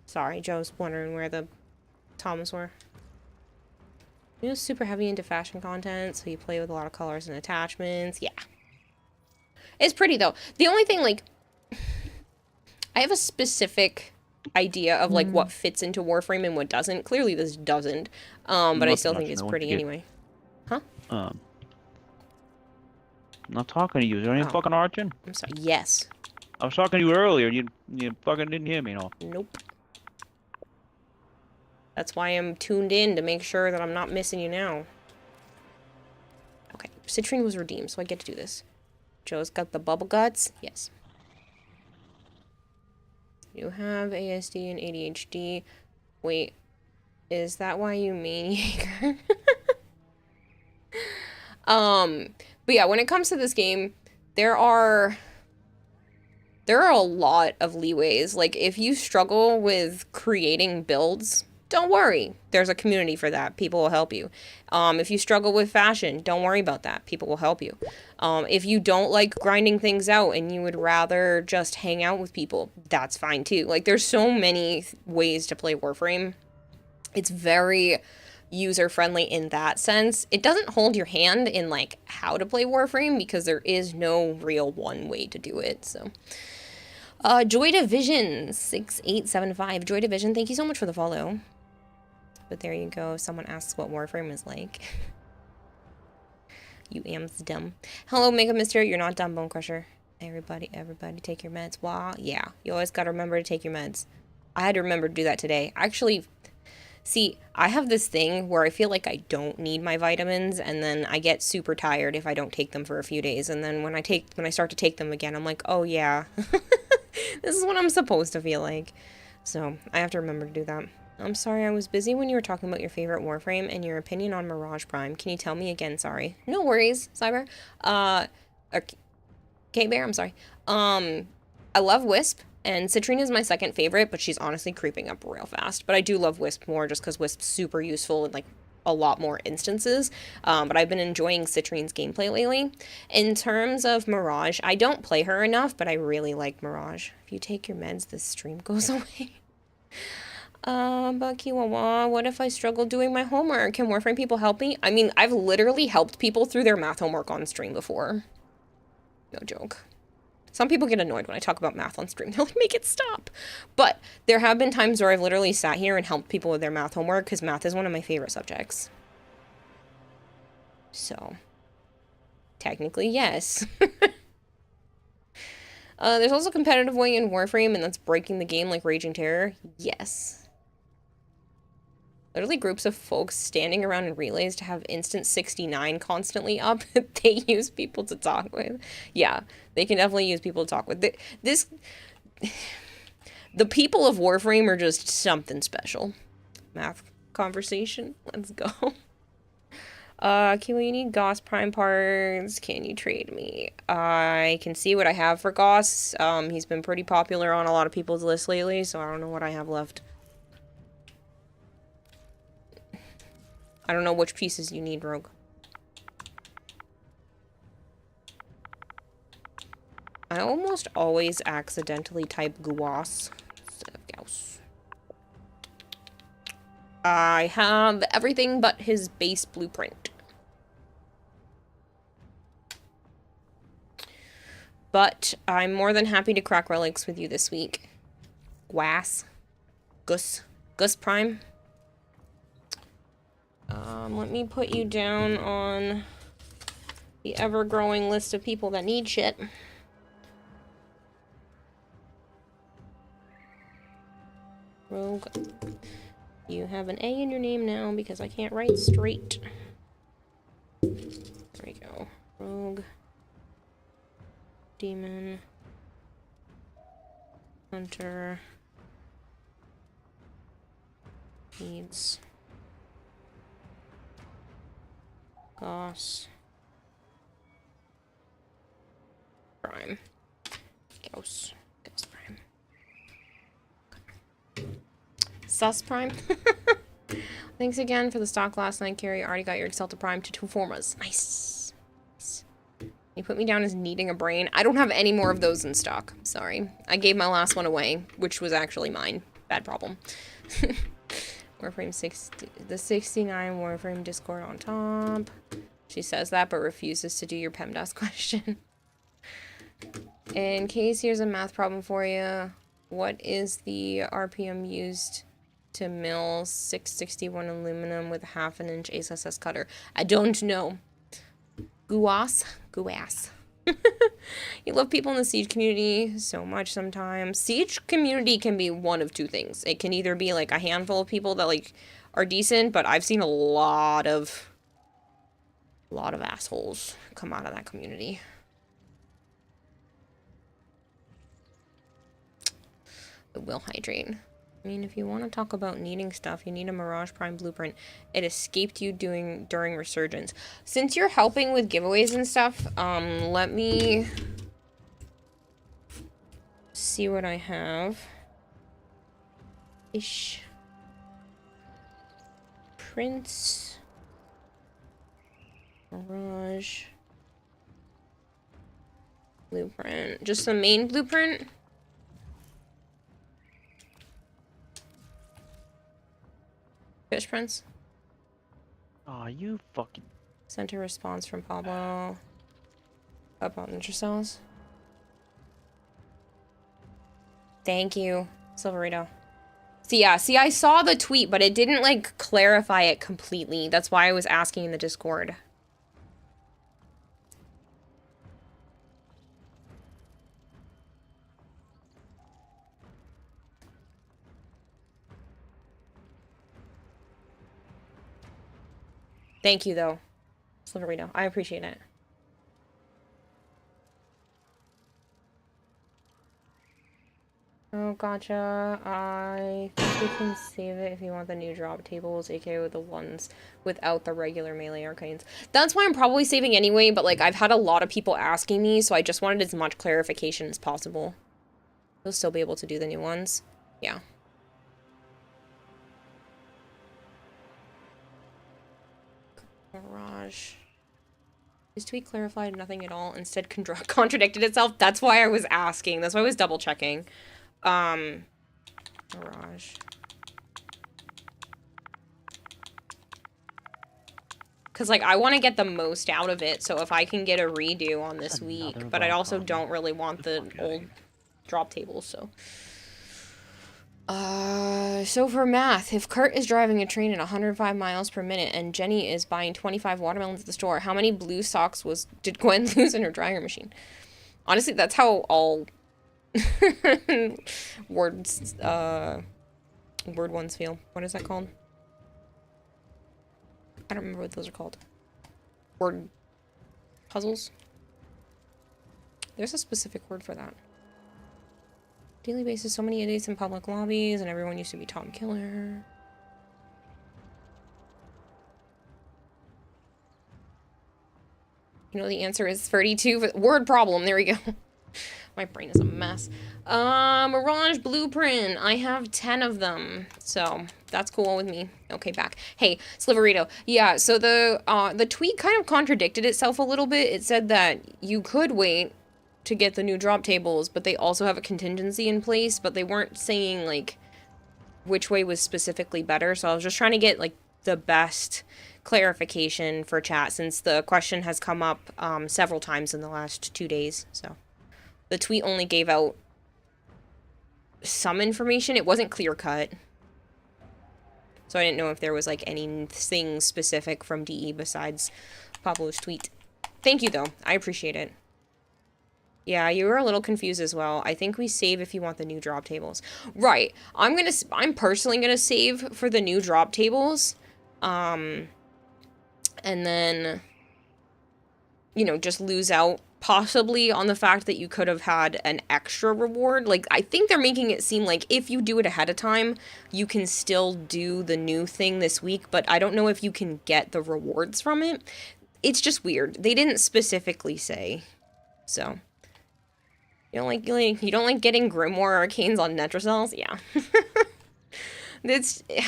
Sorry, Joe's wondering where the Thomas were. He was super heavy into fashion content, so you play with a lot of colors and attachments. Yeah. It's pretty, though. The only thing, like, I have a specific idea of, like, what fits into Warframe and what doesn't. Clearly, this doesn't. But I still think it's pretty anyway. Huh? I'm not talking to you. Is there any fucking arching? I'm sorry. Yes. I was talking to you earlier. You fucking didn't hear me, no. Nope. That's why I'm tuned in to make sure that I'm not missing you now. Okay, Citrine was redeemed, so I get to do this. Joe's got the bubble guts. Yes. You have ASD and ADHD. Wait, is that why you mean Jaeger? But yeah, when it comes to this game, there are a lot of leeways. Like, if you struggle with creating builds, don't worry. There's a community for that. People will help you. If you struggle with fashion, don't worry about that. People will help you. If you don't like grinding things out and you would rather just hang out with people, that's fine too. Like, there's so many ways to play Warframe. It's very user-friendly in that sense. It doesn't hold your hand in, like, how to play Warframe because there is no real one way to do it, so... Joy Division 6875. Joy Division, thank you so much for the follow. But there you go. Someone asks what Warframe is like. You am's dumb. Hello, Mega Mister. You're not dumb, Bone Crusher. Everybody take your meds. Wow. Yeah, you always gotta remember to take your meds. I had to remember to do that today. Actually, see, I have this thing where I feel like I don't need my vitamins, and then I get super tired if I don't take them for a few days. And then when I start to take them again, I'm like, oh yeah. This is what I'm supposed to feel like. So, I have to remember to do that. I'm sorry, I was busy when you were talking about your favorite Warframe and your opinion on Mirage Prime. Can you tell me again? Sorry. No worries, Cyber. K-Bear, I'm sorry. I love Wisp, and Citrine is my second favorite, but she's honestly creeping up real fast. But I do love Wisp more just because Wisp's super useful in, like, a lot more instances, but I've been enjoying Citrine's gameplay lately. In terms of Mirage, I don't play her enough, but I really like Mirage. If you take your meds, the stream goes away. But Kiwawa, what if I struggle doing my homework? Can Warframe people help me? I mean, I've literally helped people through their math homework on stream before. No joke. Some people get annoyed when I talk about math on stream. They're like, make it stop. But there have been times where I've literally sat here and helped people with their math homework because math is one of my favorite subjects. So, technically, yes. There's also competitive way in Warframe, and that's breaking the game like Raging Terror. Yes. Literally groups of folks standing around in relays to have Instant 69 constantly up. They use people to talk with. Yeah, they can definitely use people to talk with. The people of Warframe are just something special. Math conversation. Let's go. Kiwi, you need Goss Prime parts. Can you trade me? I can see what I have for Goss. He's been pretty popular on a lot of people's lists lately, so I don't know what I have left. I don't know which pieces you need, Rogue. I almost always accidentally type Guas instead of Gauss. I have everything but his base blueprint. But I'm more than happy to crack relics with you this week. Gus Prime. Let me put you down on the ever-growing list of people that need shit. Rogue. You have an A in your name now because I can't write straight. There we go. Rogue. Demon. Hunter. Needs. Goss. Prime. Gauss. Gauss Prime. Sus Prime. Thanks again for the stock last night, Carrie. Already got your Exalta Prime to 2 formas. Nice. Nice. You put me down as needing a brain. I don't have any more of those in stock. Sorry. I gave my last one away, which was actually mine. Bad problem. Warframe 60. The 69 Warframe Discord on top. She says that, but refuses to do your PEMDAS question. In case here's a math problem for you. What is the RPM used to mill 661 aluminum with a 1/2 inch ASS cutter? I don't know. Guas? Guas. You love people in the Siege community so much sometimes. Siege community can be one of two things. It can either be like a handful of people that like are decent, but I've seen a lot of assholes come out of that community. It will hydrate. I mean, if you want to talk about needing stuff, you need a Mirage Prime blueprint. It escaped you during Resurgence. Since you're helping with giveaways and stuff, let me see what I have. Ish. Prince. Mirage. Blueprint. Just the main blueprint? Fish Prince. Aw, you fucking... Sent a response from Pablo. Up on Intercells. Thank you, Silverito. See, I saw the tweet, but it didn't, like, clarify it completely. That's why I was asking in the Discord. Thank you, though, Silverito. I appreciate it. Oh, gotcha. I think we can save it if you want the new drop tables, aka with the ones without the regular melee arcanes. That's why I'm probably saving anyway, but, like, I've had a lot of people asking me, so I just wanted as much clarification as possible. You'll still be able to do the new ones. Yeah. Mirage. His tweet clarified nothing at all, instead contradicted itself. That's why I was asking. That's why I was double checking. Mirage. Because, like, I want to get the most out of it, so if I can get a redo on this week, but I also don't really want the old drop tables, so. So for math, if Kurt is driving a train at 105 miles per minute and Jenny is buying 25 watermelons at the store, how many blue socks did Gwen lose in her dryer machine? Honestly, that's how all word ones feel. What is that called? I don't remember what those are called. Word puzzles? There's a specific word for that. Daily basis, so many idiots in public lobbies, and everyone used to be Tom Killer. You know, the answer is 32. Word problem. There we go. My brain is a mess. Mirage Blueprint. I have 10 of them. So, that's cool with me. Okay, back. Hey, Sliverito. Yeah, so the tweet kind of contradicted itself a little bit. It said that you could wait to get the new drop tables, but they also have a contingency in place, but they weren't saying, like, which way was specifically better. So I was just trying to get, like, the best clarification for chat, since the question has come up several times in the last 2 days. So the tweet only gave out some information. It wasn't clear cut. So I didn't know if there was, like, anything specific from DE besides Pablo's tweet. Thank you, though. I appreciate it. Yeah, you were a little confused as well. I think we save if you want the new drop tables. Right. I'm personally gonna save for the new drop tables. And then, you know, just lose out possibly on the fact that you could have had an extra reward. Like, I think they're making it seem like if you do it ahead of time, you can still do the new thing this week, but I don't know if you can get the rewards from it. It's just weird. They didn't specifically say. So, you don't like getting Grimoire Arcanes on Netracells? Yeah.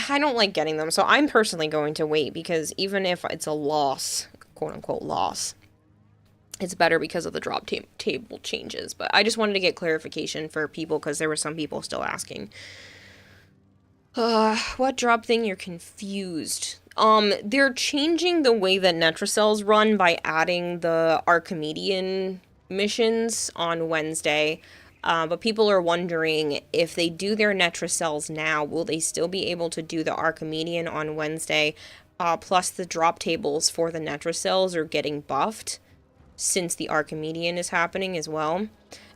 I don't like getting them, so I'm personally going to wait, because even if it's a loss, quote-unquote loss, it's better because of the drop table changes. But I just wanted to get clarification for people, because there were some people still asking. What drop thing you're confused? They're changing the way that Netracells run by adding the Archimedean missions on Wednesday. But people are wondering if they do their Netracells now, will they still be able to do the Archimedean on Wednesday? Plus the drop tables for the Netracells are getting buffed, since the Archimedean is happening as well.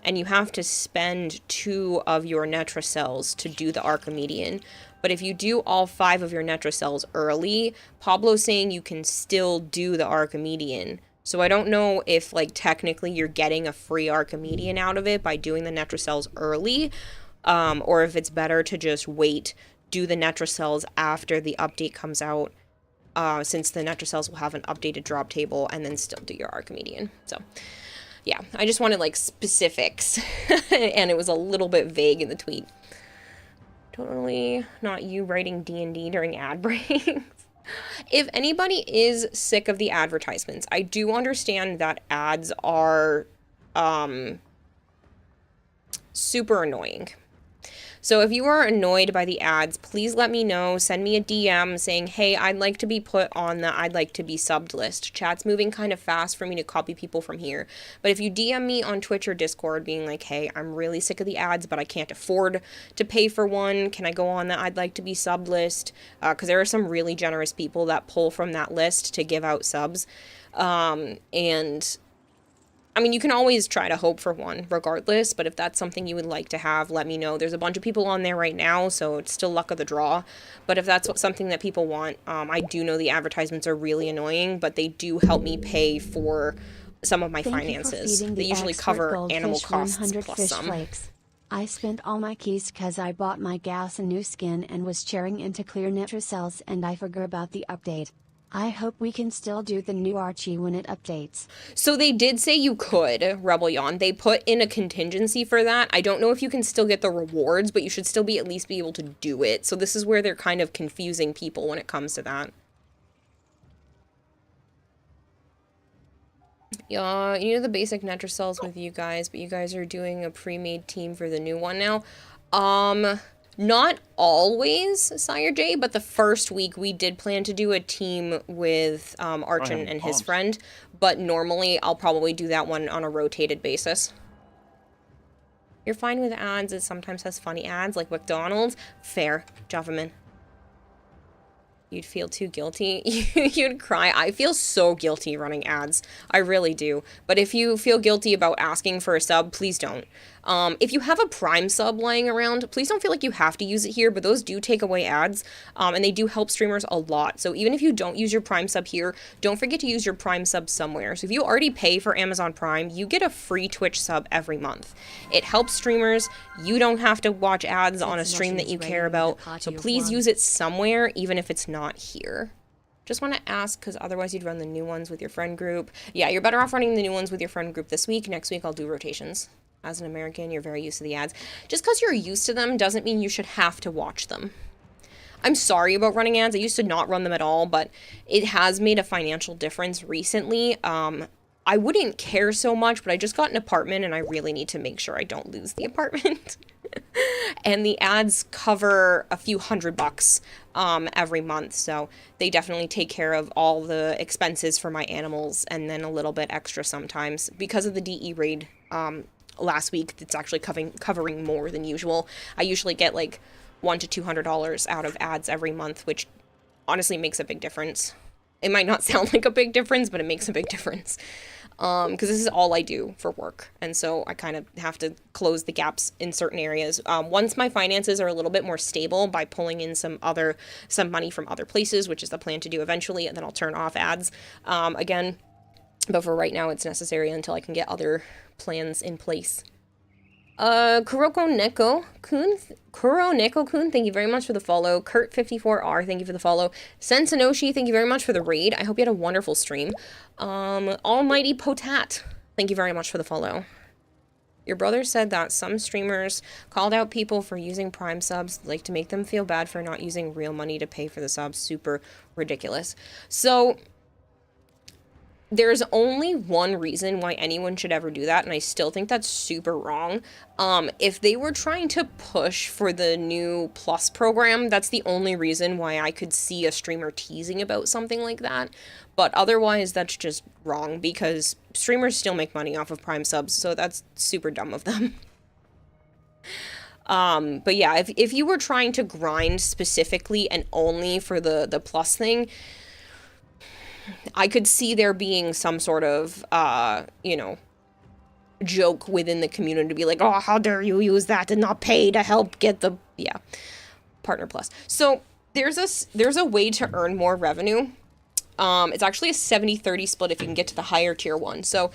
And you have to spend 2 of your Netracells to do the Archimedean. But if you do all 5 of your Netracells early, Pablo's saying you can still do the Archimedean. So I don't know if, like, technically you're getting a free Archimedean out of it by doing the Netracells early, or if it's better to just wait, do the Netracells after the update comes out, since the Netracells will have an updated drop table, and then still do your Archimedean. So, yeah, I just wanted, like, specifics, and it was a little bit vague in the tweet. Totally not you writing D&D during ad breaks. If anybody is sick of the advertisements, I do understand that ads are super annoying. So if you are annoyed by the ads, please let me know. Send me a DM saying, hey, I'd like to be put on the I'd like to be subbed list. Chat's moving kind of fast for me to copy people from here. But if you DM me on Twitch or Discord being like, hey, I'm really sick of the ads, but I can't afford to pay for one. Can I go on the I'd like to be subbed list? Because there are some really generous people that pull from that list to give out subs. And I mean, you can always try to hope for one regardless, but if that's something you would like to have, let me know. There's a bunch of people on there right now, so it's still luck of the draw. But if that's something that people want, I do know the advertisements are really annoying, but they do help me pay for some of my finances. They usually cover animal costs plus some. Flakes. I spent all my keys cause I bought my gas a new skin and was sharing into clear Netracells, and I forgot about the update. I hope we can still do the new Archie when it updates. So they did say you could, Rebel Yawn. They put in a contingency for that. I don't know if you can still get the rewards, but you should still at least be able to do it. So this is where they're kind of confusing people when it comes to that. Yeah, you know the basic Netracells with you guys, but you guys are doing a pre-made team for the new one now. Not always, Sire J, but the first week we did plan to do a team with Archon and his friend, but normally I'll probably do that one on a rotated basis. You're fine with ads, it sometimes has funny ads like McDonald's. Fair, Javaman. You'd feel too guilty. You'd cry. I feel so guilty running ads. I really do. But if you feel guilty about asking for a sub, please don't. If you have a Prime sub lying around, please don't feel like you have to use it here, but those do take away ads, and they do help streamers a lot. So even if you don't use your Prime sub here, don't forget to use your Prime sub somewhere. So if you already pay for Amazon Prime, you get a free Twitch sub every month. It helps streamers. You don't have to watch ads on a stream that you care about, so please use it somewhere, even if it's not here. Just want to ask, because otherwise you'd run the new ones with your friend group. Yeah, you're better off running the new ones with your friend group this week. Next week I'll do rotations. As an American, you're very used to the ads. Just because you're used to them doesn't mean you should have to watch them. I'm sorry about running ads. I used to not run them at all, but it has made a financial difference recently. I wouldn't care so much, but I just got an apartment and I really need to make sure I don't lose the apartment. And the ads cover a few $100 every month, so they definitely take care of all the expenses for my animals and then a little bit extra sometimes. Because of the DE raid last week, it's actually covering more than usual. I usually get like $100 to $200 out of ads every month, which honestly makes a big difference. It might not sound like a big difference, but it makes a big difference. Because this is all I do for work. And so I kind of have to close the gaps in certain areas. Once my finances are a little bit more stable by pulling in some money from other places, which is the plan to do eventually, and then I'll turn off ads again. But for right now, it's necessary until I can get other plans in place. Kuro Neko-kun, thank you very much for the follow. Kurt54R, thank you for the follow. Sensanoshi, thank you very much for the raid. I hope you had a wonderful stream. Almighty Potat, thank you very much for the follow. Your brother said that some streamers called out people for using Prime subs, like to make them feel bad for not using real money to pay for the subs. Super ridiculous. So there's only one reason why anyone should ever do that, and I still think that's super wrong. If they were trying to push for the new Plus program, that's the only reason why I could see a streamer teasing about something like that. But otherwise, that's just wrong, because streamers still make money off of Prime subs, so that's super dumb of them. But yeah, if you were trying to grind specifically and only for the Plus thing, I could see there being some sort of, you know, joke within the community to be like, oh, how dare you use that and not pay to help get the, yeah, Partner Plus. So there's a way to earn more revenue. It's actually a 70-30 split if you can get to the higher tier 1. So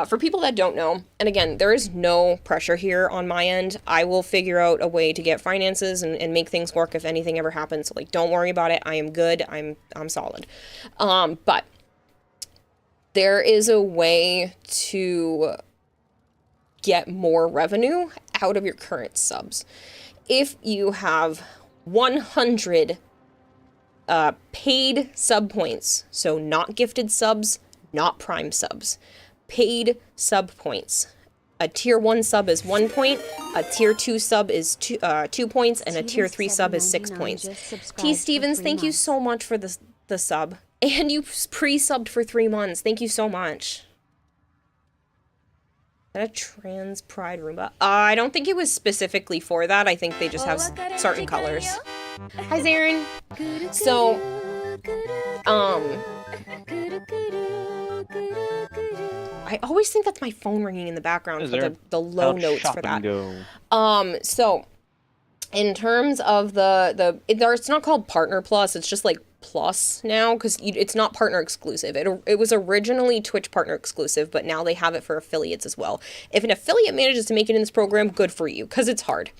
for people that don't know, and again, there is no pressure here on my end. I will figure out a way to get finances and make things work if anything ever happens. So, like, don't worry about it. I am good. I'm solid. But there is a way to get more revenue out of your current subs. If you have 100 paid sub points, so not gifted subs, not Prime subs, paid sub points. A tier 1 sub is 1 point, a tier 2 sub is 2 points, and a tier 3 sub is 6 points. T. Stevens, thank you so much for the sub. And you pre-subbed for 3 months. Thank you so much. Is that a trans pride Roomba? I don't think it was specifically for that. I think they just have certain colors. Hi, Zarin. So, I always think that's my phone ringing in the background for the low notes for that. So in terms of it's not called Partner Plus, it's just like Plus now, because it's not partner exclusive. It was originally Twitch partner exclusive, but now they have it for affiliates as well. If an affiliate manages to make it in this program, good for you, because it's hard.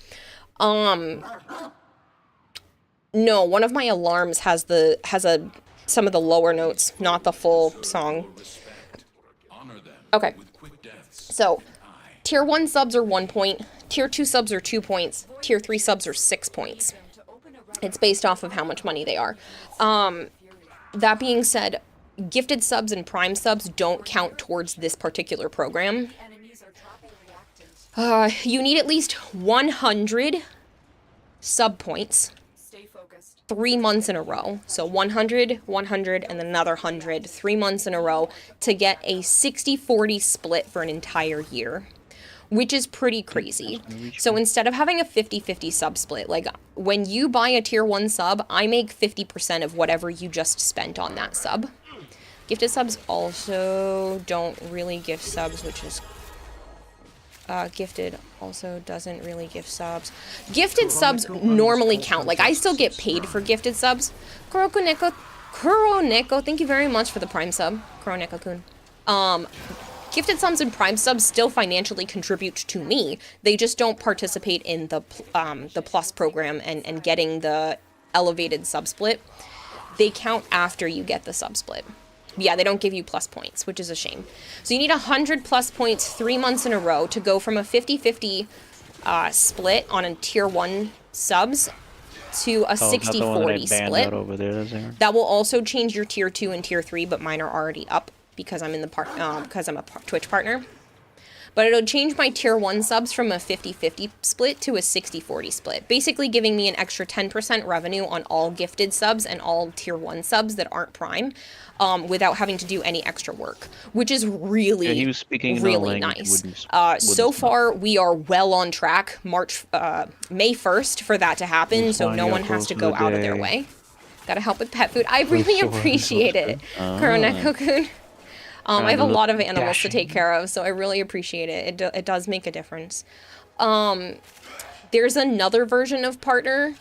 No, one of my alarms has some of the lower notes, not the full song. Okay, so tier 1 subs are 1 point, tier 2 subs are 2 points, tier 3 subs are 6 points. It's based off of how much money they are. That being said, gifted subs and Prime subs don't count towards this particular program. You need at least 100 sub points 3 months in a row. So 100, 100, and then another 100, 3 months in a row to get a 60-40 split for an entire year, which is pretty crazy. So instead of having a 50-50 sub split, like when you buy a tier 1 sub, I make 50% of whatever you just spent on that sub. Gifted subs also don't really gift subs, which is gifted also doesn't really gift subs. Gifted subs normally count. Like, I still get paid for gifted subs. Kuroneko, thank you very much for the Prime sub. Kuroneko-kun. Gifted subs and Prime subs still financially contribute to me. They just don't participate in the Plus program and getting the elevated sub split. They count after you get the sub split. Yeah, they don't give you plus points, which is a shame. So you need 100 plus points 3 months in a row to go from a 50-50 split on a tier 1 subs to a 60-40 split. Over there, that will also change your tier 2 and tier 3, but mine are already up because I'm in the because I'm a Twitch partner. But it'll change my tier 1 subs from a 50-50 split to a 60-40 split, basically giving me an extra 10% revenue on all gifted subs and all tier 1 subs that aren't Prime, without having to do any extra work, which is really, really nice. So far, we are well on track. May 1st for that to happen, so no one has to go out of their way. Gotta help with pet food. I really appreciate it, Kuroneko-kun. I have a lot of animals to take care of, so I really appreciate it. It does make a difference. There's another version of partner,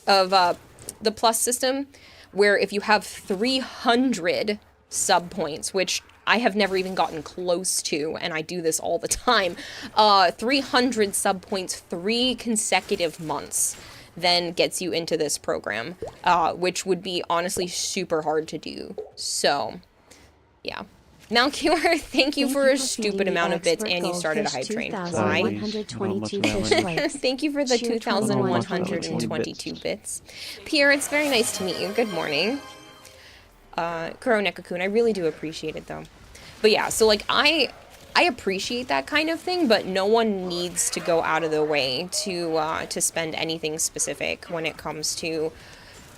of the plus system, where if you have 300 sub points, which I have never even gotten close to, and I do this all the time, 300 sub points 3 consecutive months then gets you into this program, which would be honestly super hard to do. So, yeah. Malcure, thank you for a stupid amount of bits, and you started a hype train. Why? Thank you for the 2,122 bits. Pierre, it's very nice to meet you. Good morning. Kuroneko-kun, I really do appreciate it, though. But yeah, so, like, I appreciate that kind of thing, but no one needs to go out of their way to spend anything specific when it comes to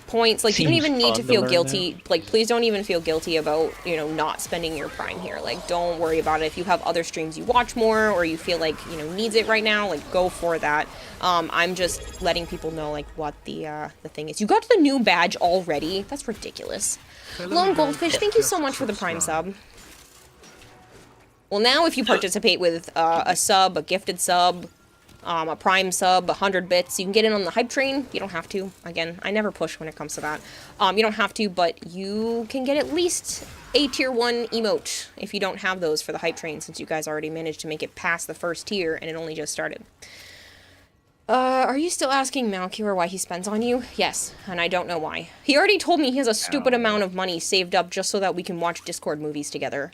points. Like, you don't even need to feel guilty. Like, please don't even feel guilty about, you know, not spending your Prime here. Like, don't worry about it. If you have other streams you watch more, or you feel like, you know, needs it right now, like, go for that. I'm just letting people know, like, what the thing is. You got the new badge already? That's ridiculous. Lone Goldfish, thank you so much for the Prime sub. Well, now if you participate with a sub, a gifted sub, a Prime sub, 100 bits, you can get in on the hype train. You don't have to. Again, I never push when it comes to that. You don't have to, but you can get at least a tier 1 emote if you don't have those for the hype train, since you guys already managed to make it past the first tier and it only just started. Are you still asking Malcure why he spends on you? Yes, and I don't know why. He already told me he has a stupid amount of money saved up just so that we can watch Discord movies together,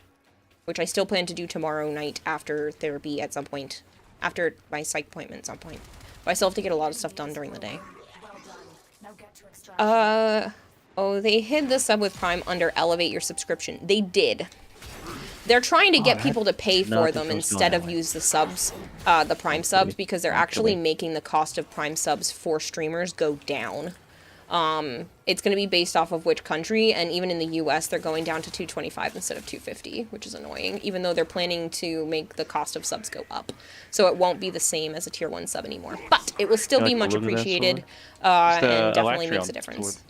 which I still plan to do tomorrow night after therapy at some point. After my psych appointment at some point. But I still have to get a lot of stuff done during the day. Oh, they hid the sub with Prime under Elevate Your Subscription. They did. They're trying to get people to pay for them instead of use the subs, the Prime subs, because they're actually making the cost of Prime subs for streamers go down. It's going to be based off of which country, and even in the US, they're going down to $225 instead of $250, which is annoying, even though they're planning to make the cost of subs go up. So it won't be the same as a tier 1 sub anymore, but it will still be much appreciated, and definitely makes a difference.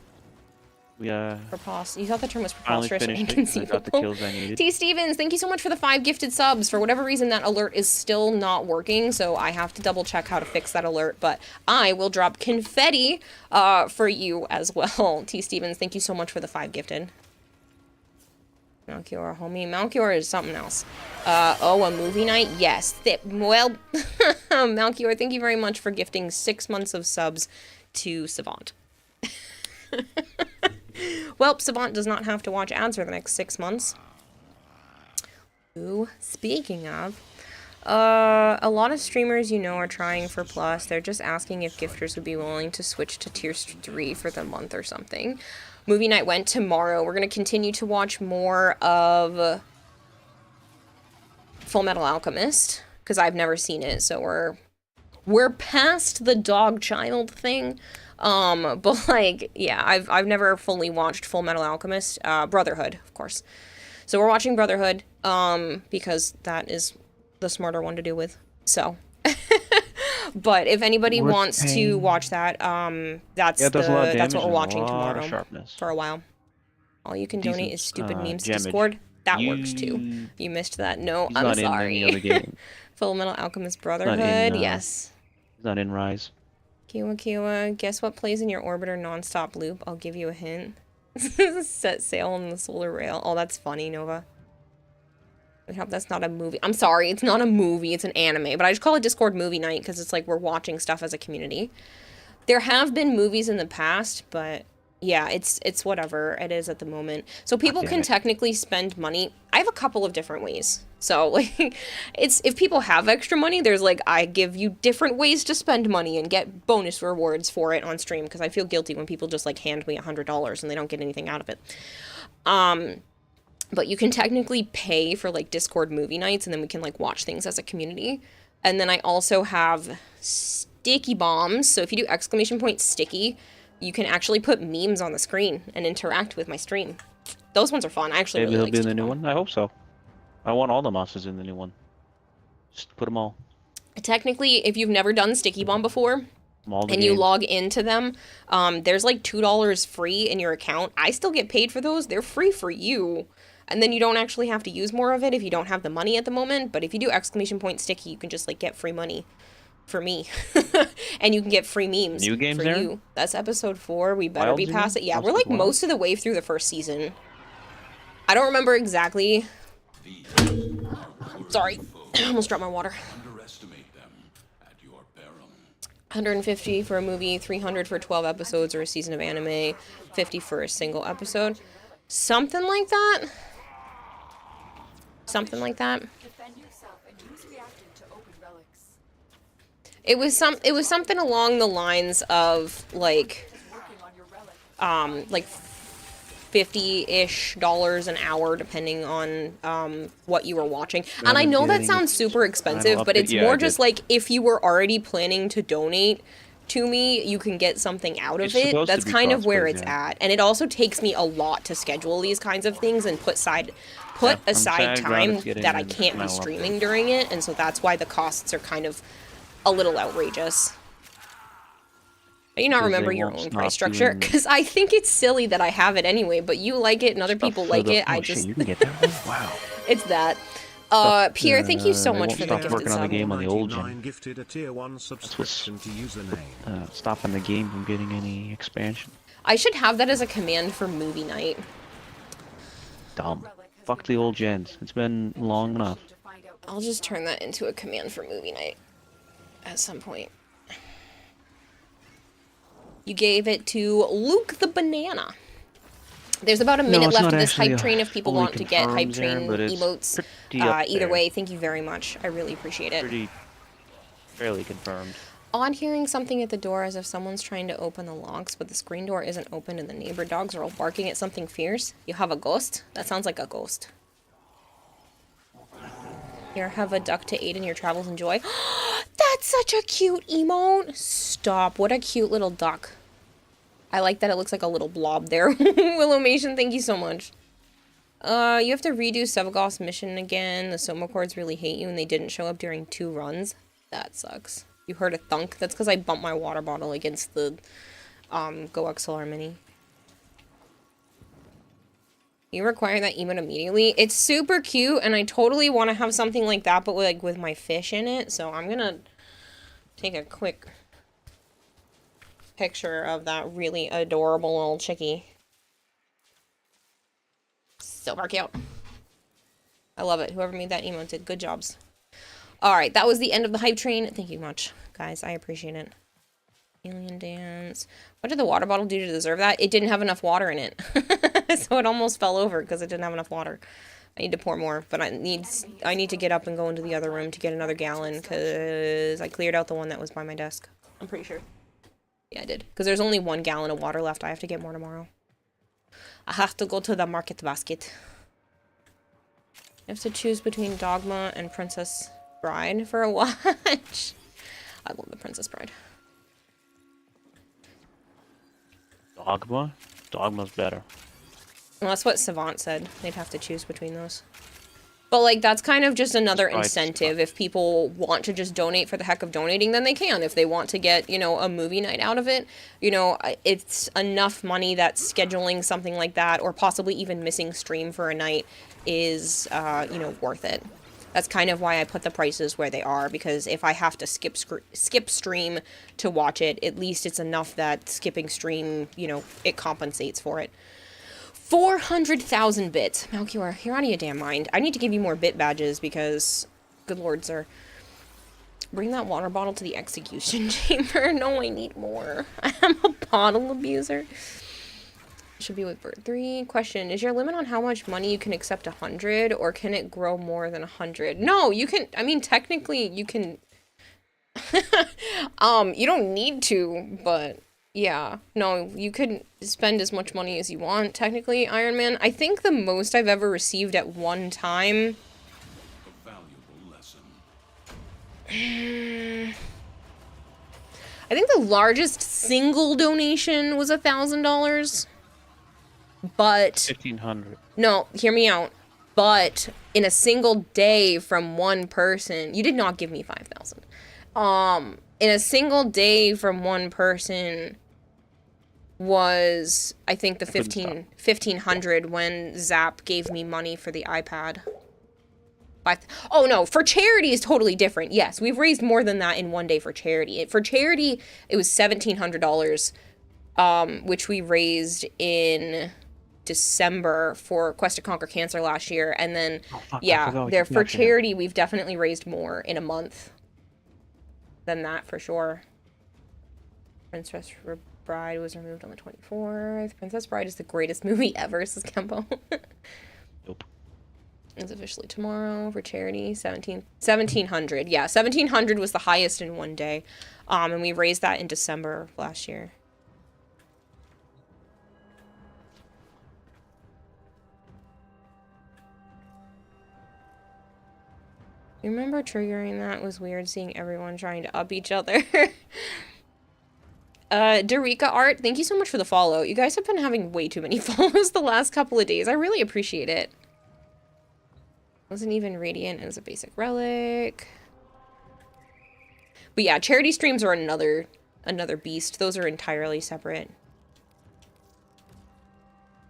You thought the term was preposterous or inconceivable. T. Stevens, thank you so much for the 5 gifted subs. For whatever reason, that alert is still not working, so I have to double check how to fix that alert, but I will drop confetti for you as well. T. Stevens, thank you so much for the 5 gifted. Malcure, homie. Malcure is something else. Oh, a movie night? Yes. Well, Malcure, thank you very much for gifting 6 months of subs to Savant. Well, Savant does not have to watch ads for the next 6 months. Ooh, speaking of, a lot of streamers, you know, are trying for Plus. They're just asking if gifters would be willing to switch to tier 3 for the month or something. Movie night went tomorrow. We're going to continue to watch more of Full Metal Alchemist, because I've never seen it, so we're past the dog child thing. But like, yeah, I've never fully watched Full Metal Alchemist, Brotherhood, of course. So we're watching Brotherhood, because that is the smarter one to do with, so. But if anybody wants to watch that, that's what we're watching tomorrow for a while. All you can donate is stupid memes to Discord. That works too. If you missed that, no, I'm sorry. Full Metal Alchemist Brotherhood, yes. He's not in Rise. Kiwa, guess what plays in your orbiter non-stop loop? I'll give you a hint. Set sail on the solar rail. Oh, that's funny, Nova. I hope that's not a movie. I'm sorry, it's not a movie, it's an anime. But I just call it Discord movie night because it's like we're watching stuff as a community. There have been movies in the past, but yeah, it's whatever it is at the moment. So people can technically spend money. I have a couple of different ways. So like, it's if people have extra money, there's like, I give you different ways to spend money and get bonus rewards for it on stream, because I feel guilty when people just like hand me $100 and they don't get anything out of it. But you can technically pay for like Discord movie nights, and then we can like watch things as a community. And then I also have sticky bombs. So if you do ! sticky, you can actually put memes on the screen and interact with my stream. Those ones are fun. I actually really like Maybe they'll be in the new one. I hope so. I want all the monsters in the new one. Just put them all. Technically, if you've never done Sticky Bomb before, From all the and you games. log into them, there's like $2 free in your account. I still get paid for those. They're free for you. And then you don't actually have to use more of it if you don't have the money at the moment. But if you do !sticky, you can just like get free money for me. And you can get free memes New games for there? you. That's episode 4. We better Wilds, be you past mean? it. Yeah, Lost we're like Wilds? most of the way through the first season. I don't remember exactly. Sorry. I almost dropped my water. Underestimate them at your peril. 150 for a movie, 300 for 12 episodes or a season of anime, 50 for a single episode. Something like that. Something like that. Defend yourself and use reactant to open relics. It was something along the lines of like Working on your relic. like $50-ish an hour depending on what you were watching. And I know that sounds super expensive, but it's more just like if you were already planning to donate to me, you can get something out of It's it. supposed to That's be kind of where cross-paid, it's yeah. at. And it also takes me a lot to schedule these kinds of things and put I'm aside sad glad time it's getting that I in can't be now, streaming update. during it, and so that's why the costs are kind of a little outrageous. Do you not Because they remember your won't own stop price structure? doing- Because I think it's silly that I have it anyway, but you like it and other people Stuff like for the- it. I oh, shit, just, you can get that one? Wow. it's that. Pierre, thank you so they much won't for the stop gifted working on the sub. game on the old gen. 99 gifted a tier 1 subscription to username. Stopping the game from getting any expansion. I should have that as a command for movie night. Dumb. Fuck the old gens. It's been long enough. I'll just turn that into a command for movie night at some point. You gave it to Luke the Banana. There's about a minute it's left not of this actually hype train if people fully want to get hype confirmed there, train but it's emotes. pretty up Either there. way, thank you very much. I really appreciate it. Pretty fairly confirmed. Odd hearing something at the door as if someone's trying to open the locks, but the screen door isn't open and the neighbor dogs are all barking at something fierce. You have a ghost? That sounds like a ghost. Here, have a duck to aid in your travels and joy. That's such a cute emote! Stop, what a cute little duck. I like that it looks like a little blob there. Willowmation, thank you so much. You have to redo Sevagoth's mission again. The Soma Cords really hate you and they didn't show up during 2 runs. That sucks. You heard a thunk? That's because I bumped my water bottle against the Go XLR Mini. You require that emote immediately. It's super cute and I totally want to have something like that but with my fish in it. So I'm gonna take a quick picture of that really adorable little chickie. Super cute. I love it. Whoever made that emote did good jobs. Alright, that was the end of the hype train. Thank you much, guys. I appreciate it. Alien dance. What did the water bottle do to deserve that? It didn't have enough water in it. So it almost fell over because it didn't have enough water. I need to pour more, but I need to get up and go into the other room to get another gallon because I cleared out the one that was by my desk. I'm pretty sure. Yeah, I did. Because there's only 1 gallon of water left. I have to get more tomorrow. I have to go to the market basket. I have to choose between Dogma and Princess Bride for a watch. I love the Princess Bride. Dogma? Dogma's better. Well, that's what Savant said. They'd have to choose between those. But, like, that's kind of just another incentive. If people want to just donate for the heck of donating, then they can. If they want to get, you know, a movie night out of it, you know, it's enough money that scheduling something like that, or possibly even missing stream for a night, is, you know, worth it. That's kind of why I put the prices where they are, because if I have to skip stream to watch it, at least it's enough that skipping stream, you know, it compensates for it. 400,000 bits. Malkior, you're out of your damn mind. I need to give you more bit badges because, good lord, sir. Bring that water bottle to the execution chamber. No, I need more. I'm a bottle abuser. Should be with bird 3. Question, is your limit on how much money you can accept 100, or can it grow more than 100? No, you can, I mean, technically you can, you don't need to, but yeah, no, you could spend as much money as you want, technically, Iron Man. I think the most I've ever received at one time, A valuable lesson. I think the largest single donation was $1,000. But 1,500. no, hear me out. But in a single day from one person, you did not give me 5,000. in a single day from one person was, I think, the 1500 when Zap gave me money for the iPad. Oh no, for charity is totally different. Yes, we've raised more than that in one day for charity. For charity, it was $1,700, which we raised in December for Quest to Conquer Cancer last year. And then, for charity, we've definitely raised more in a month than that for sure. Princess Bride was removed on the 24th. Princess Bride is the greatest movie ever, says Kempo. Nope. It's officially tomorrow for charity. 1700. Yeah, 1700 was the highest in one day. And we raised that in December of last year. You remember triggering that? It was weird seeing everyone trying to up each other. Darika Art, thank you so much for the follow. You guys have been having way too many follows the last couple of days. I really appreciate it. Wasn't even Radiant as a basic relic. But yeah, charity streams are another beast. Those are entirely separate.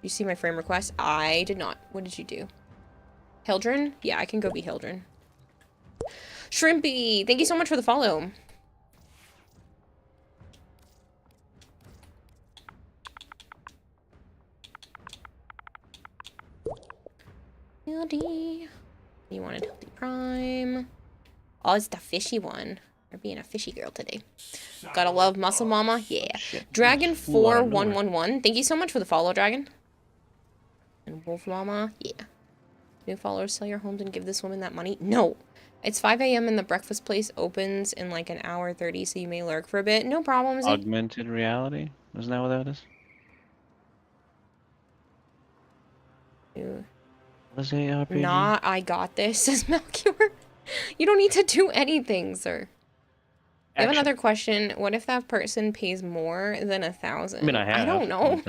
You see my frame request? I did not. What did you do? Hildren? Yeah, I can go be Hildren. Shrimpy, thank you so much for the follow. Hildy. You wanted Hildy Prime. Oh, it's the fishy one. We're being a fishy girl today. Gotta love Muscle Mama. Yeah. Dragon4111. Thank you so much for the follow, Dragon. And Wolf Mama. Yeah. New followers, sell your homes and give this woman that money. No. It's 5 a.m. and the breakfast place opens in like an hour 30, so you may lurk for a bit. No problem. Augmented reality? Isn't that what that is? Ew. Was it RPG? Nah, I got this, says Melchior. You don't need to do anything, sir. I have another question. What if that person pays more than 1,000? I mean, I don't know.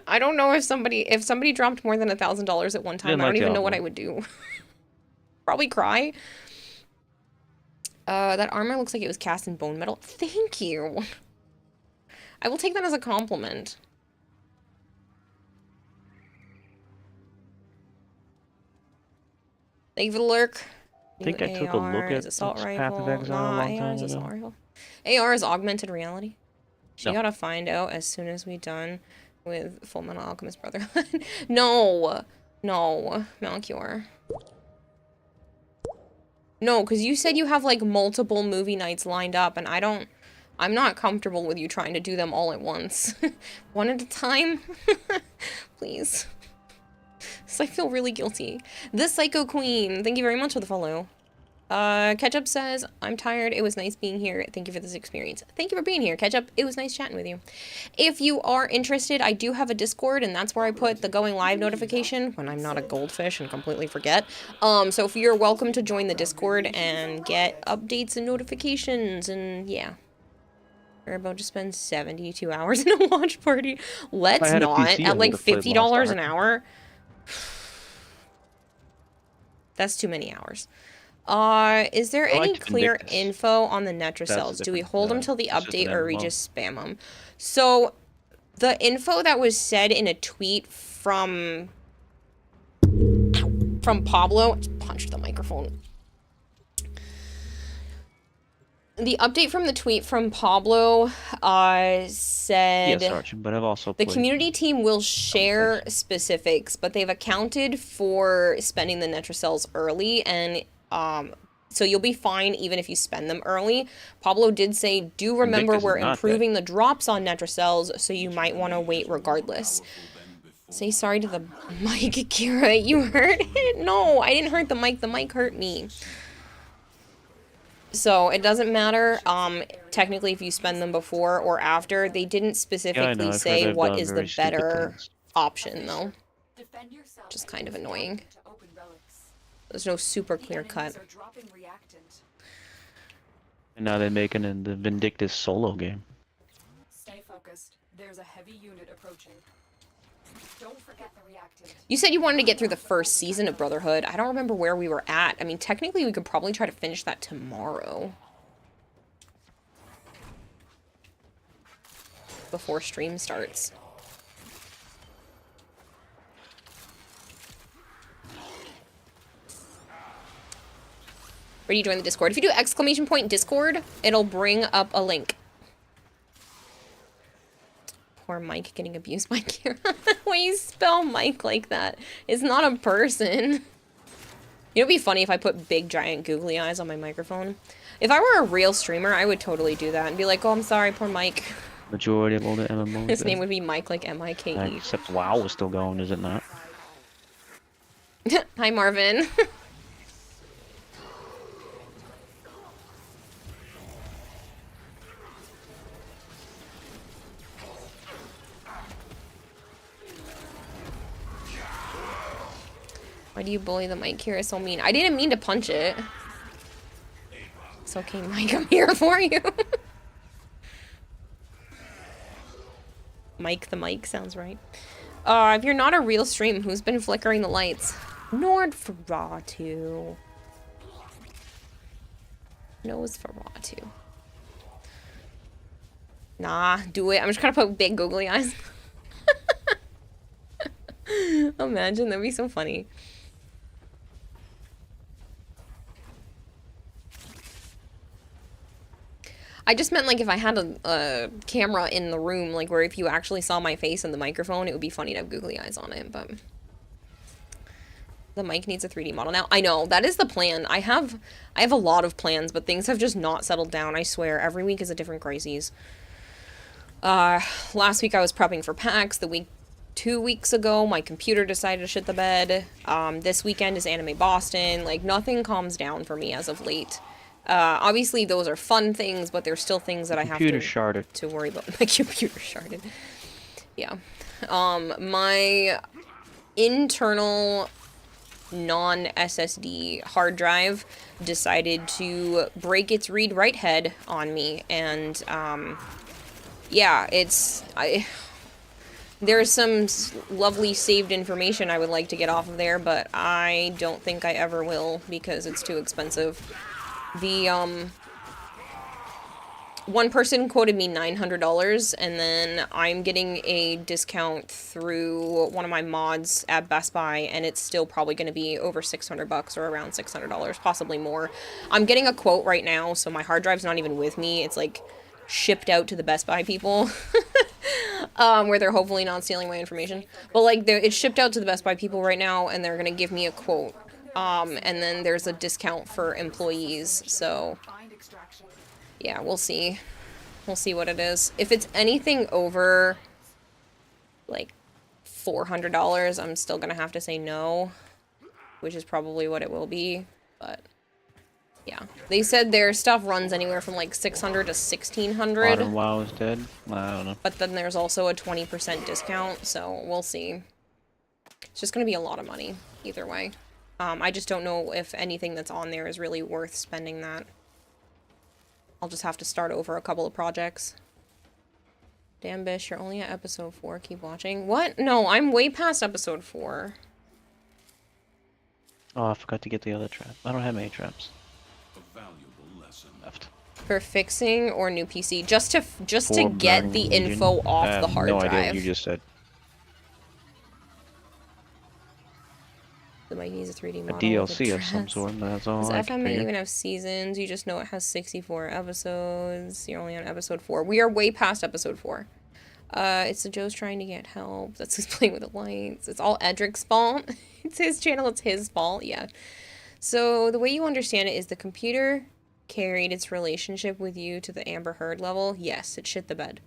I don't know if somebody dropped more than $1,000 at one time. I don't even know what I would do. Probably cry. That armor looks like it was cast in bone metal. Thank you. I will take that as a compliment. Thank you for the lurk. I think I took a look at assault Path rifle. of Exile a long time ago. Assault rifle. AR is augmented reality. She gotta find out as soon as we done with Full Metal Alchemist Brotherhood. No, Melchior. No, because you said you have like multiple movie nights lined up, and I'm not comfortable with you trying to do them all at once. One at a time, please. So I feel really guilty. The Psycho Queen, thank you very much for the follow. Ketchup says, I'm tired. It was nice being here. Thank you for this experience. Thank you for being here, Ketchup. It was nice chatting with you. If you are interested, I do have a Discord, and that's where I put the going live notification when I'm not a goldfish and completely forget. So if you're welcome to join the Discord and get updates and notifications, and yeah. We're about to spend 72 hours in a watch party. Let's not. At like $50 an hour. That's too many hours. Is there any clear info on the Netracells? Do we hold them till the update, or we just spam them? So, the info that was said in a tweet from Pablo, punched the microphone. The update from the tweet from Pablo said, yes, Archie, but I've also the community team will share specifics, but they've accounted for spending the Netracells early, and so you'll be fine even if you spend them early. Pablo did say, do remember we're improving the drops on Netracells, so you might want to wait regardless. Say sorry to the mic, Kira. You hurt it? No, I didn't hurt the mic. The mic hurt me. So it doesn't matter, technically, if you spend them before or after. They didn't specifically say what is the better option, though. Which is kind of annoying. There's no super clear cut. And now they're making it the Vindictus solo game. Stay focused. There's a heavy unit approaching. Don't forget the reactant. You said you wanted to get through the first season of Brotherhood. I don't remember where we were at. I mean, technically, we could probably try to finish that tomorrow. before stream starts. Where do you join the Discord? If you do exclamation point Discord, it'll bring up a link. Poor Mike getting abused by Kira. When you spell Mike like that, it's not a person. You know, it'd be funny if I put big giant googly eyes on my microphone. If I were a real streamer, I would totally do that and be like, oh, I'm sorry, poor Mike. Majority of all the MMOs. His name would be Mike, like M-I-K-E. Except WoW is still going, is it not? Hi, Marvin. Why do you bully the mic here? So mean. I didn't mean to punch it. It's okay, Mike. I'm here for you. Mike the mic sounds right. If you're not a real stream, who's been flickering the lights? Nordferatu. Nosferatu. Nah, do it. I'm just gonna put big googly eyes. Imagine, that'd be so funny. I just meant, like, if I had a camera in the room, like, where if you actually saw my face and the microphone, it would be funny to have googly eyes on it, but... The mic needs a 3D model now. I know, that is the plan. I have a lot of plans, but things have just not settled down, I swear. Every week is a different crisis. Last week I was prepping for PAX. 2 weeks ago, my computer decided to shit the bed. This weekend is Anime Boston. Like, nothing calms down for me as of late. Obviously those are fun things, but there's still things that I have to worry about. My computer sharded. Yeah. My internal non-SSD hard drive decided to break its read-write head on me, and yeah, there's some lovely saved information I would like to get off of there, but I don't think I ever will because it's too expensive. The, one person quoted me $900, and then I'm getting a discount through one of my mods at Best Buy, and it's still probably going to be over $600 or around $600, possibly more. I'm getting a quote right now, so my hard drive's not even with me. It's, like, shipped out to the Best Buy people, where they're hopefully not stealing my information. But, like, it's shipped out to the Best Buy people right now, and they're going to give me a quote. And then there's a discount for employees, so yeah, we'll see. We'll see what it is. If it's anything over, like, $400, I'm still gonna have to say no, which is probably what it will be, but yeah. They said their stuff runs anywhere from, like, $600 to $1,600. Modern WoW is dead? I don't know. But then there's also a 20% discount, so we'll see. It's just gonna be a lot of money, either way. I just don't know if anything that's on there is really worth spending that. I'll just have to start over a couple of projects. Damn, Bish, you're only at episode 4. Keep watching. What? No, I'm way past episode 4. Oh, I forgot to get the other trap. I don't have any traps. A valuable lesson left. For fixing or new PC? Just to get the info off the hard drive. No idea what you just said. The mic needs a 3D model. A DLC of some sort, that's all. Does FMA even have seasons? You just know it has 64 episodes. You're only on episode 4. We are way past episode 4. It's the Joe's trying to get help. That's who's playing with the lights. It's all Edric's fault. It's his channel, it's his fault, yeah. So the way you understand it is the computer carried its relationship with you to the Amber Heard level. Yes, it shit the bed.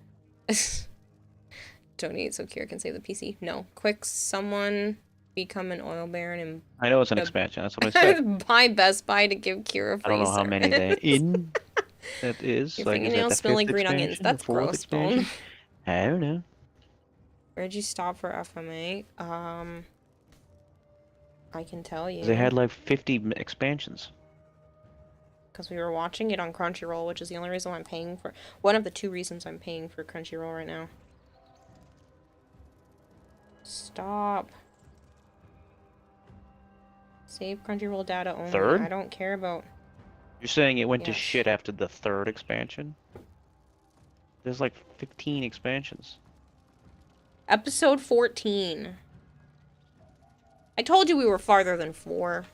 Donate so Kira can save the PC. No. Quick, someone become an oil baron and I know it's an expansion, that's what I said. Buy Best Buy to give Kira free I don't know how many they're in. That is. Your like, fingernails smell like green onions. That's gross, Bone. I don't know. Where'd you stop for FMA? I can tell you. They had like 50 expansions. Because we were watching it on Crunchyroll, which is the only reason I'm paying for... One of the 2 reasons I'm paying for Crunchyroll right now. Stop. Save Crunchyroll data only. 3rd? I don't care about... You're saying it went to shit after the 3rd expansion? There's like 15 expansions. Episode 14. I told you we were farther than 4.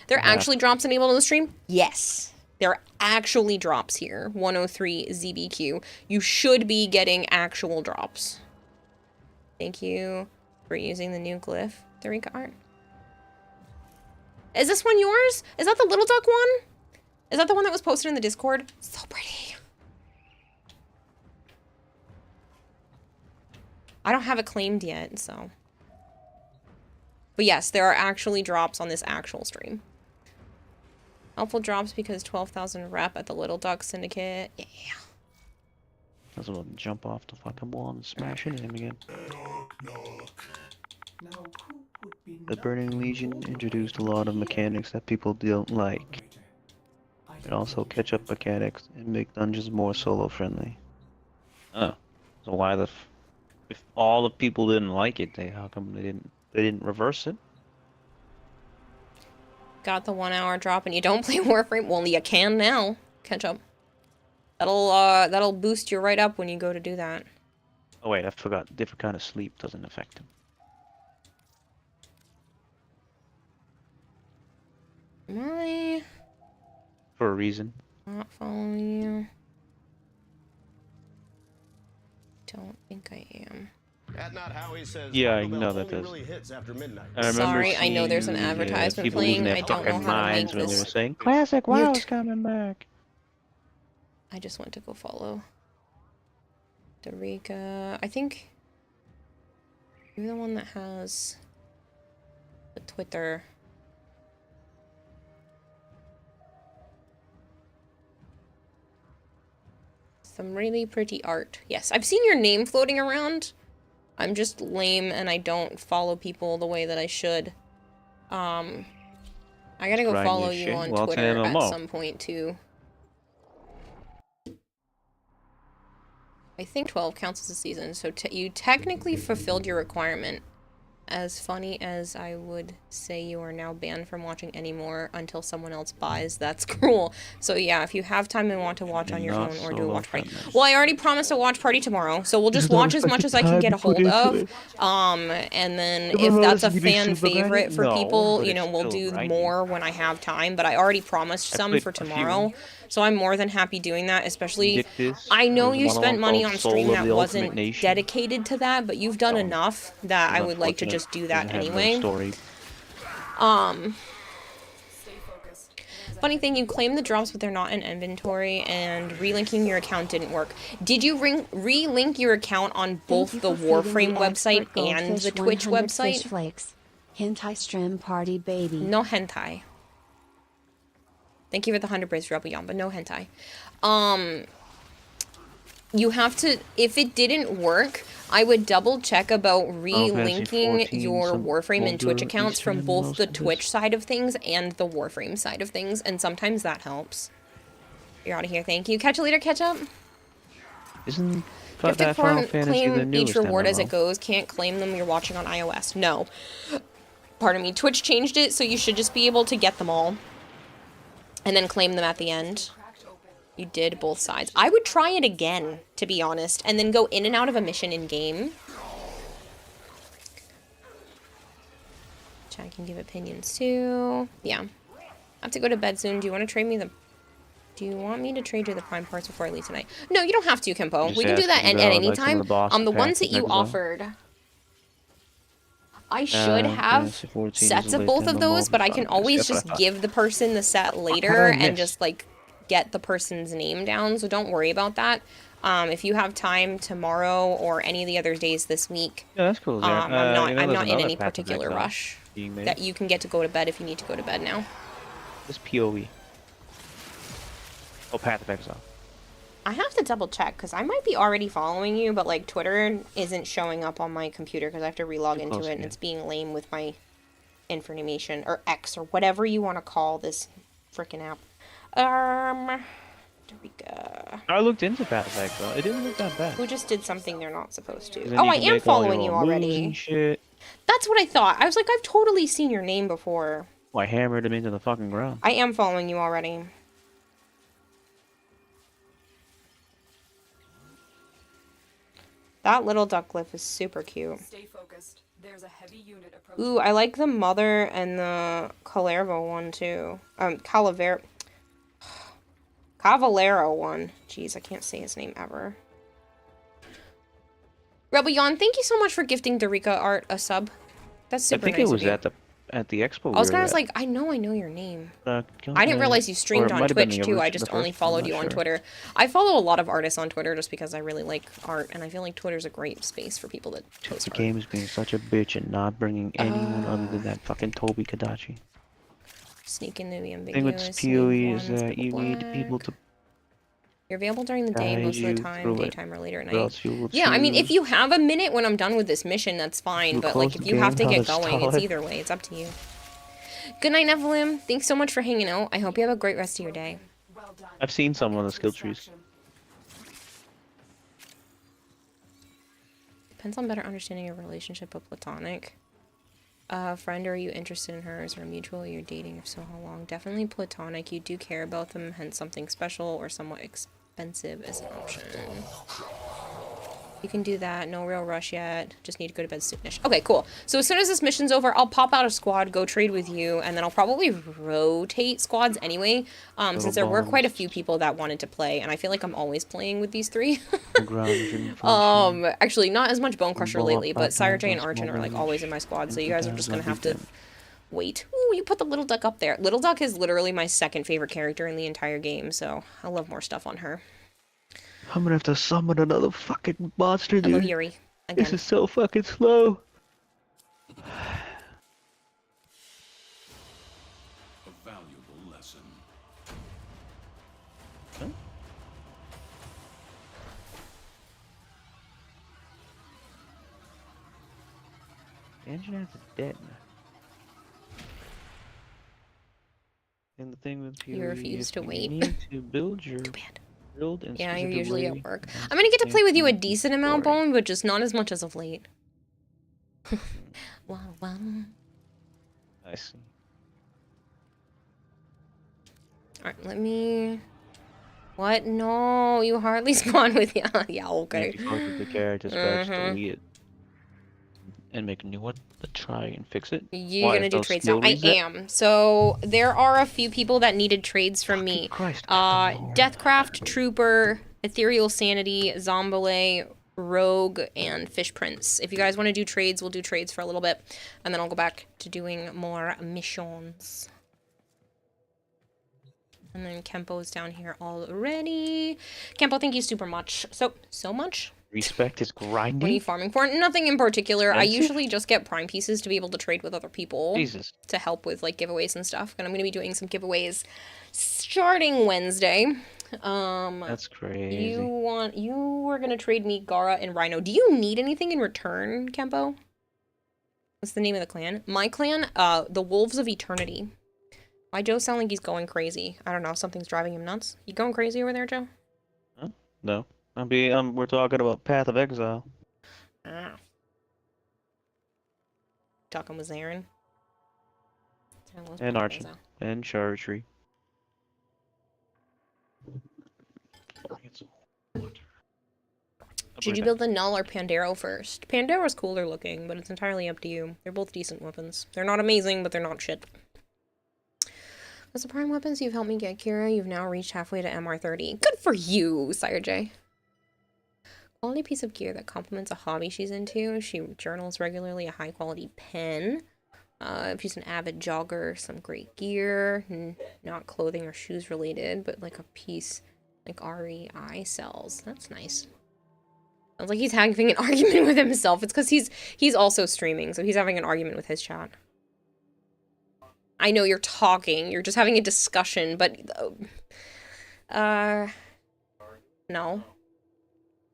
There are actually drops enabled on the stream? Yes. There are actually drops here. 103 ZBQ. You should be getting actual drops. Thank you for using the new glyph, Tharika art. Is this one yours? Is that the little duck one? Is that the one that was posted in the Discord? So pretty. I don't have it claimed yet, so. But yes, there are actually drops on this actual stream. Helpful drops because 12,000 rep at the Little Duck Syndicate. Yeah. That's about to jump off the fucking wall and smash into him again. The Burning Legion introduced a lot of mechanics that people don't like. It also catch up mechanics and make dungeons more solo friendly. Oh, so why the if all the people didn't like it, how come they didn't reverse it? Got the 1 hour drop and you don't play Warframe? Well, you can now. Catch up. That'll boost you right up when you go to do that. Oh wait, I forgot. Different kind of sleep doesn't affect him. Am I For a reason. not following you? Don't think I am. Yeah, I know that does. Sorry, I know there's an advertisement playing. I don't know how to make when they were this. saying Classic WoW's coming back. I just went to go follow Tharika. I think you're the one that has the Twitter. Some really pretty art. Yes, I've seen your name floating around. I'm just lame and I don't follow people the way that I should. I gotta go follow you on Twitter at some point too. I think 12 counts as a season, so you technically fulfilled your requirement. As funny as I would say you are now banned from watching anymore until someone else buys, that's cruel. So yeah, if you have time and want to watch on your phone or do a watch party. Well, I already promised a watch party tomorrow, so we'll just watch as much as I can get a hold of. And then if that's a fan favorite for people, you know, we'll do more when I have time, but I already promised some for tomorrow. So I'm more than happy doing that, especially, I know you spent money on stream that wasn't dedicated to that, but you've done enough that I would like to just do that anyway. Funny thing, you claim the drops, but they're not in inventory, and relinking your account didn't work. Did you relink your account on both the Warframe website and the Twitch website? Hentai stream party, baby. No hentai. Thank you for the 100 brace for Rebel Yamba. No hentai. You have to, if it didn't work, I would double check about relinking your Warframe and Twitch accounts from both the Twitch side of things and the Warframe side of things, and sometimes that helps. You're out of here, thank you. Catch you later, catch up. Isn't You have to that Final Fantasy the claim each newest reward as MMO? it goes. Can't claim them, you're watching on iOS. No. Pardon me. Twitch changed it, so you should just be able to get them all. And then claim them at the end. You did both sides. I would try it again, to be honest, and then go in and out of a mission in-game. I can give opinions too. Yeah. I have to go to bed soon. Do you want to trade me the... Do you want me to trade you the prime parts before I leave tonight? No, you don't have to, Kimpo. We can do that at any time. The ones that you offered... I should have sets of both of those, but I can always just give the person the set later and just, like, get the person's name down, so don't worry about that. If you have time tomorrow or any of the other days this week, that's cool. I'm not in any particular rush. That you can get to go to bed if you need to go to bed now. This POE. Oh, Path of Exile. I have to double check, because I might be already following you, but, like, Twitter isn't showing up on my computer, because I have to relog into it, and it's being lame with my information, or X, or whatever you want to call this frickin' app. There we go. I looked into Path of Exile. It didn't look that bad. Who just did something they're not supposed to? Oh, I am following you already. That's what I thought. I was like, I've totally seen your name before. Oh, I hammered him into the fucking ground. I am following you already. That little duck glyph is super cute. Stay focused. There's a heavy unit approaching. Ooh, I like the mother and the Calervo one too. Calavero one. Jeez, I can't say his name ever. Rebel Yon, thank you so much for gifting Dorica Art a sub. That's super nice. I think it was of you. at the expo. I was kind of like, I know your name. I didn't realize you streamed on Twitch too. I just only followed you on Twitter. I follow a lot of artists on Twitter just because I really like art, and I feel like Twitter's a great space for people that post The art. game is being such a bitch and not bringing anyone other than that fucking Toby Kadachi. Sneak into the The ambiguous. thing with PoE is that you need people to. You're available during the day guide most of the you time, through it, daytime or later at or night. else you will Yeah, I mean, if choose you have a minute when I'm done with this mission, that's fine. to But like, close if the you have to game, get how to going, stall it's it. either way. It's up to you. Good night, Nephilim. Thanks so much for hanging out. I hope you have a great rest of your day. Well done. I've seen some on the skill trees. Distraction. Depends on better understanding your relationship with platonic. Friend, or are you interested in her? Is there a mutual you're dating? If so, how long? Definitely platonic. You do care about them, hence something special or somewhat expensive is an option. You can do that. No real rush yet. Just need to go to bed soonish. Okay, cool. So as soon as this mission's over, I'll pop out a squad, go trade with you, and then I'll probably rotate squads anyway, since there were quite a few people that wanted to play, and I feel like I'm always playing with these three. Actually, not as much Bone Crusher lately, but Sire J and Archon are like always in my squad, so you guys are just gonna have to wait. Ooh, you put the Little Duck up there. Little Duck is literally my second favorite character in the entire game, so I love more stuff on her. I'm gonna have to summon another fucking monster, I love dude. Yuri. Again. This is so fucking slow. A valuable lesson. The engine is dead. And the thing with PoE You refuse is to you wait. need to build your build in Yeah, you're specific usually way at work. and I'm gonna get to play with you a stand decent in amount, glory. Bone, but just not as much as of late. Wow, wow. I see. Alright, let me... What? No, you hardly spawn with... Yeah, okay. You go to the character specs, Mhm. delete it, and make a new one. Try and fix it. You're Why, gonna is do no trades skill now. I reset? am. So, there are a few people that needed trades from me. Christ. Deathcraft, Trooper, Ethereal Sanity, Zombile, Rogue, and Fish Prince. If you guys want to do trades, we'll do trades for a little bit. And then I'll go back to doing more missions. And then Kempo's down here already. Kempo, thank you super much. So much? Respect is What are grinding. you farming for? Nothing in particular. I Expensive? usually just get prime pieces to be able to trade with other people. Jesus. To help with like giveaways and stuff. And I'm going to be doing some giveaways starting Wednesday. That's crazy. You were going to trade me Gara and Rhino. Do you need anything in return, Kempo? What's the name of the clan? My clan, the Wolves of Eternity. Why Joe sound like he's going crazy? I don't know, something's driving him nuts. You going crazy over there, Joe? Huh? No. We're talking about Path of Exile. Ah. Talking with Zarin. And Archon. And Chartry. Should you build the Null or Pandero first? Pandero's cooler looking, but it's entirely up to you. They're both decent weapons. They're not amazing, but they're not shit. As the prime weapons you've helped me get, Kira, you've now reached halfway to MR30. Good for you, Sire J. Quality piece of gear that complements a hobby she's into. She journals regularly, a high-quality pen. If she's an avid jogger, some great gear. Not clothing or shoes related, but like a piece like REI sells. That's nice. Sounds like he's having an argument with himself. It's because he's also streaming, so he's having an argument with his chat. I know you're talking. You're just having a discussion, but... no.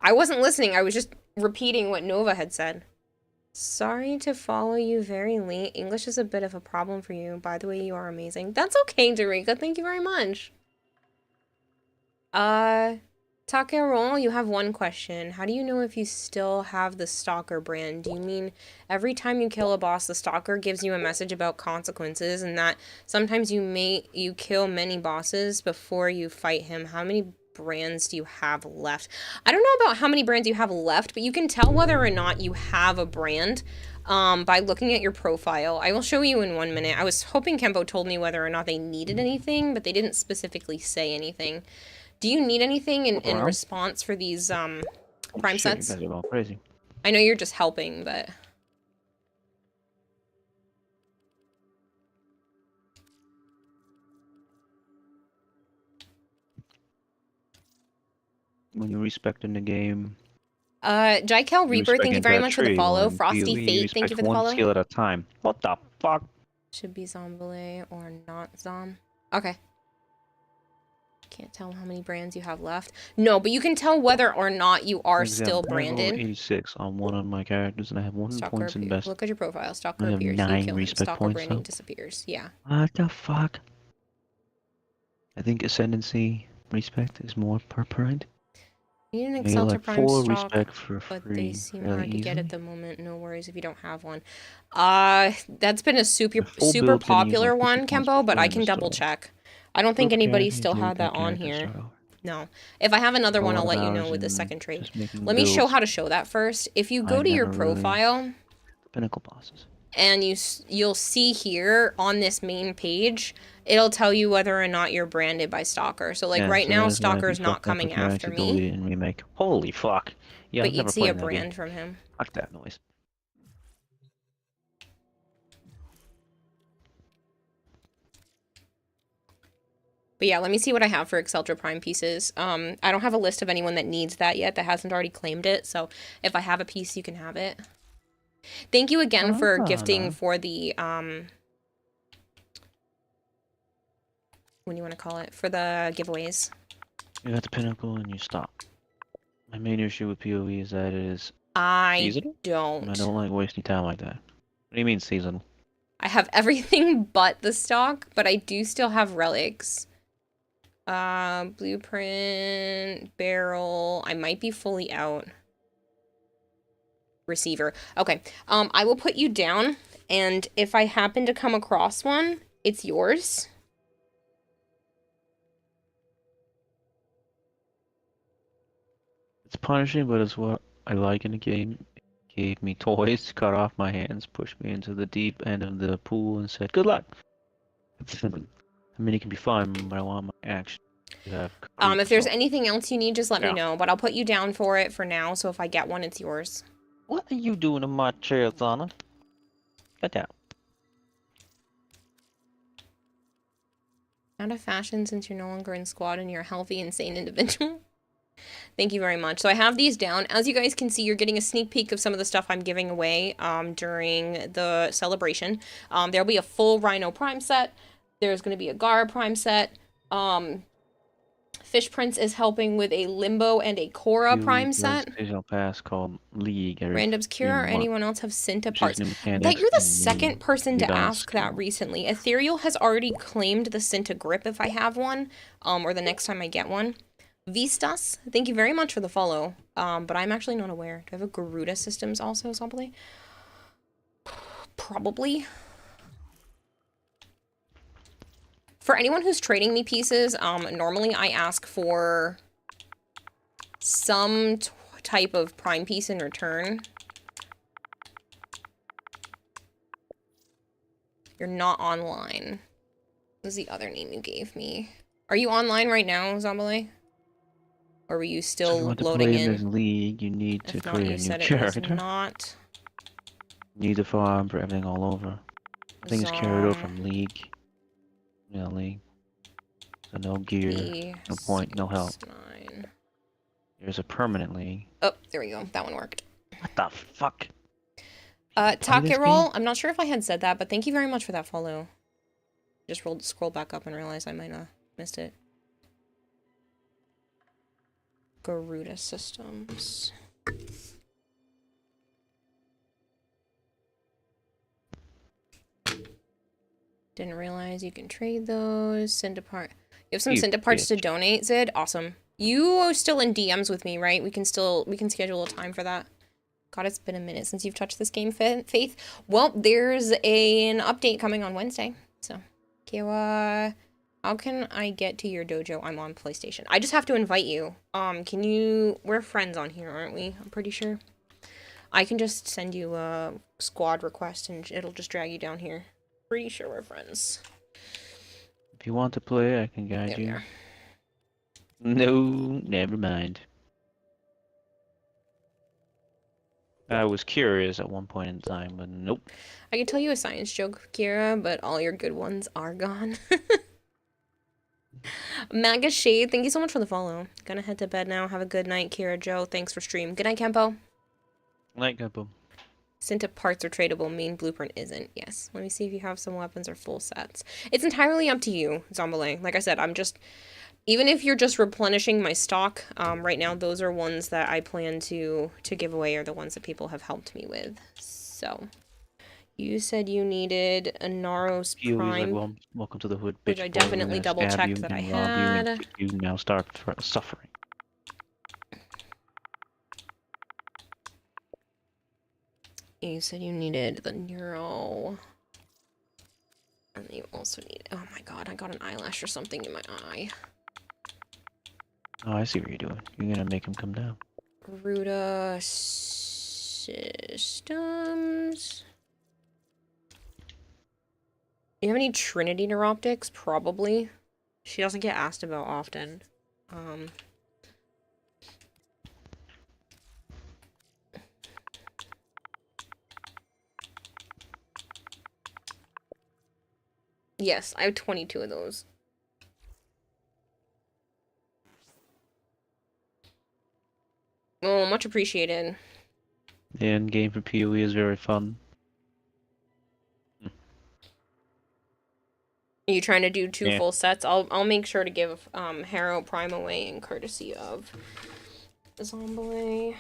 I wasn't listening. I was just repeating what Nova had said. Sorry to follow you very late. English is a bit of a problem for you. By the way, you are amazing. That's okay, Darika. Thank you very much. Takeron, you have one question. How do you know if you still have the Stalker brand? Do you mean every time you kill a boss, the Stalker gives you a message about consequences, and that sometimes you kill many bosses before you fight him? How many brands do you have left? I don't know about how many brands you have left, but you can tell whether or not you have a brand by looking at your profile. I will show you in 1 minute. I was hoping Kempo told me whether or not they needed anything, but they didn't specifically say anything. Do you need anything in response for these prime sets? You guys are going crazy. I know you're just helping, but... When you respect in the game, Jaikel Reaper, thank you very much for the follow. Frosty Fate, thank you for the follow. One skill at a time. What the fuck? Should be Zombele or not Zom. Okay. Can't tell how many brands you have left. No, but you can tell whether or not you are still branded. 86 on one of my characters, and I have 1 points in best. Look at your profile. Stalker I have appears. 9 You kill him. respect Stalker points, branding though. disappears. Yeah. What the fuck? I think Ascendancy respect is more per brand. You need an Maybe Exceltra like Prime 4 stock, respect for but free. they seem fairly hard to get easily. at the moment. No worries if you don't have one. That's been a super full super build can use popular like one, 50 points Kempo, but per I can double install. check. I don't think Group anybody characters, still new had that group on characters here. start over. No. If I have another A one, lot I'll of let you know hours with the and second trade. just making Let me show builds. how to show that first. If you I go to your never really- profile Pinnacle bosses. and you'll see here on this main page, it'll tell you whether or not you're branded by Stalker. So like Yeah, right so now, that's why Stalker's if you not fuck up coming a character, after delete me, it and remake. Holy fuck. Yeah, but I've you'd never see played a that game. brand from him. Fuck that noise. But yeah, let me see what I have for Exceltra Prime pieces. I don't have a list of anyone that needs that yet, that hasn't already claimed it. So if I have a piece, you can have it. Thank you again for gifting for the, what do you want to call it? For the giveaways. You got the pinnacle and you stop. My main issue with PoE is that it is I seasonal. don't. And I don't like wasting time like that. What do you mean seasonal? I have everything but the stock, but I do still have relics. Blueprint, barrel. I might be fully out. Receiver. Okay. I will put you down, and if I happen to come across one, it's yours. It's punishing, but it's what I like in the game. It gave me toys, cut off my hands, pushed me into the deep end of the pool, and said, "Good luck." I mean, it can be fun, but I want my action. If there's anything else you need, just let me know. But I'll put you down for it for now, so if I get one, it's yours. What are you doing in my chair, Zana? Get down. Out of fashion since you're no longer in squad and you're a healthy, insane individual. Thank you very much. So I have these down. As you guys can see, you're getting a sneak peek of some of the stuff I'm giving away during the celebration. There'll be a full Rhino Prime set. There's going to be a Gara Prime set. Fish Prince is helping with a Limbo and a Korra Prime set. Seasonal pass called League. Random's Cure or anyone else have Cinta parts? That you're the second person to ask that recently. Ethereal has already claimed the Cinta grip if I have one, or the next time I get one. Vistas, thank you very much for the follow. But I'm actually not aware. Do I have a Garuda Systems also, Zombly? Probably. For anyone who's trading me pieces, normally I ask for some type of prime piece in return. You're not online. What was the other name you gave me? Are you online right now, Zombele? Or were you still loading in? In this league, you need to If not, create you a said new it was character. not. You need to farm for everything all over. Everything's carried over from League. Yeah, League. So no gear, no point, no help. There's a permanent league. Oh, there we go. That one worked. What the fuck? Takeroll, I'm not sure if I had said that, but thank you very much for that follow. Just scroll back up and realized I might have missed it. Garuda Systems. Didn't realize you can trade those. Send a part. You have some Cinta parts to donate, Zid? Awesome. You are still in DMs with me, right? We can schedule a time for that. God, it's been a minute since you've touched this game, Faith. Well, there's an update coming on Wednesday. So, Kewa, How can I get to your dojo? I'm on PlayStation. I just have to invite you. Can you... We're friends on here, aren't we? I'm pretty sure. I can just send you a squad request and it'll just drag you down here. Pretty sure we're friends. If you want to play, I can guide There we you. are. No, never mind. I was curious at one point in time, but nope. I could tell you a science joke, Kira, but all your good ones are gone. Maga Shade, thank you so much for the follow. Gonna head to bed now. Have a good night, Kira Joe. Thanks for stream. Good night, Kempo. Night, Kempo. Synta parts are tradable, main blueprint isn't. Yes. Let me see if you have some weapons or full sets. It's entirely up to you, Zombale. Like I said, I'm just... Even if you're just replenishing my stock, right now, those are ones that I plan to give away, or the ones that people have helped me with. So... You said you needed a Naros Prime, Like, well, welcome to the hood, bitch. which I definitely double-checked that I had. You now start suffering. You said you needed the Neuro. And you also need... Oh my god, I got an eyelash or something in my eye. Oh, I see what you're doing. You're gonna make him come down. Ruda Systems... You have any Trinity Neuroptics? Probably. She doesn't get asked about often. Yes, I have 22 of those. Oh, much appreciated. The end game for PoE is very fun. Are you trying to do two Yeah. full sets? I'll make sure to give Harrow Prime away in courtesy of Zombie.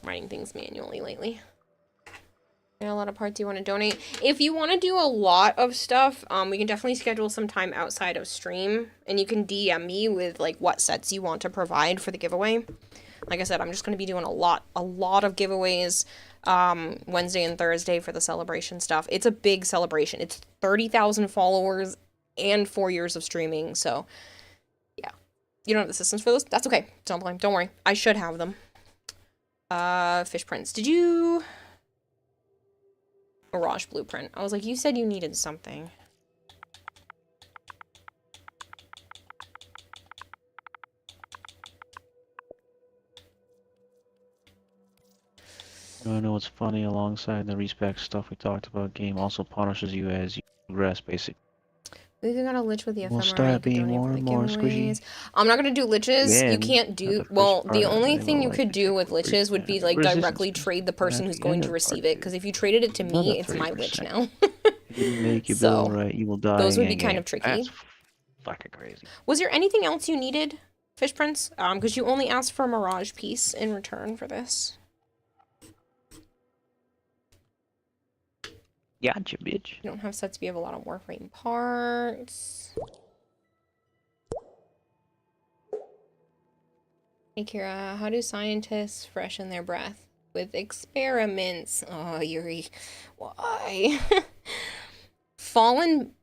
Writing things manually lately. Got a lot of parts you want to donate. If you want to do a lot of stuff, we can definitely schedule some time outside of stream, and you can DM me with like what sets you want to provide for the giveaway. Like I said, I'm just going to be doing a lot of giveaways Wednesday and Thursday for the celebration stuff. It's a big celebration. It's 30,000 followers and 4 years of streaming, so yeah. You don't have the systems for those? That's okay. Don't worry. I should have them. Fish prints. Did you... Mirage blueprint. I was like, you said you needed something. I know what's funny, alongside the respec stuff we talked about, game also punishes you as you progress, basically. We even got a lich with the We'll ephemera. start being more and more squishy. I'm not gonna do liches. You Again, can't do... that's the Well, first the part, only you thing know, you like, could do with liches would be, like, resistance directly boost. trade the person At who's the going end to of receive part it. Because if you traded it to me, another it's my lich 3%. now. If you make your So, bill right, you will die. those would be again. kind of tricky. That's fucking crazy. Was there anything else you needed, Fish Prince? Because you only asked for a Mirage piece in return for this. Gotcha, bitch. You don't have sets, but you have a lot of Warframe parts. Hey Kira, how do scientists freshen their breath? With experiments. Oh, Yuri. Why? Fallen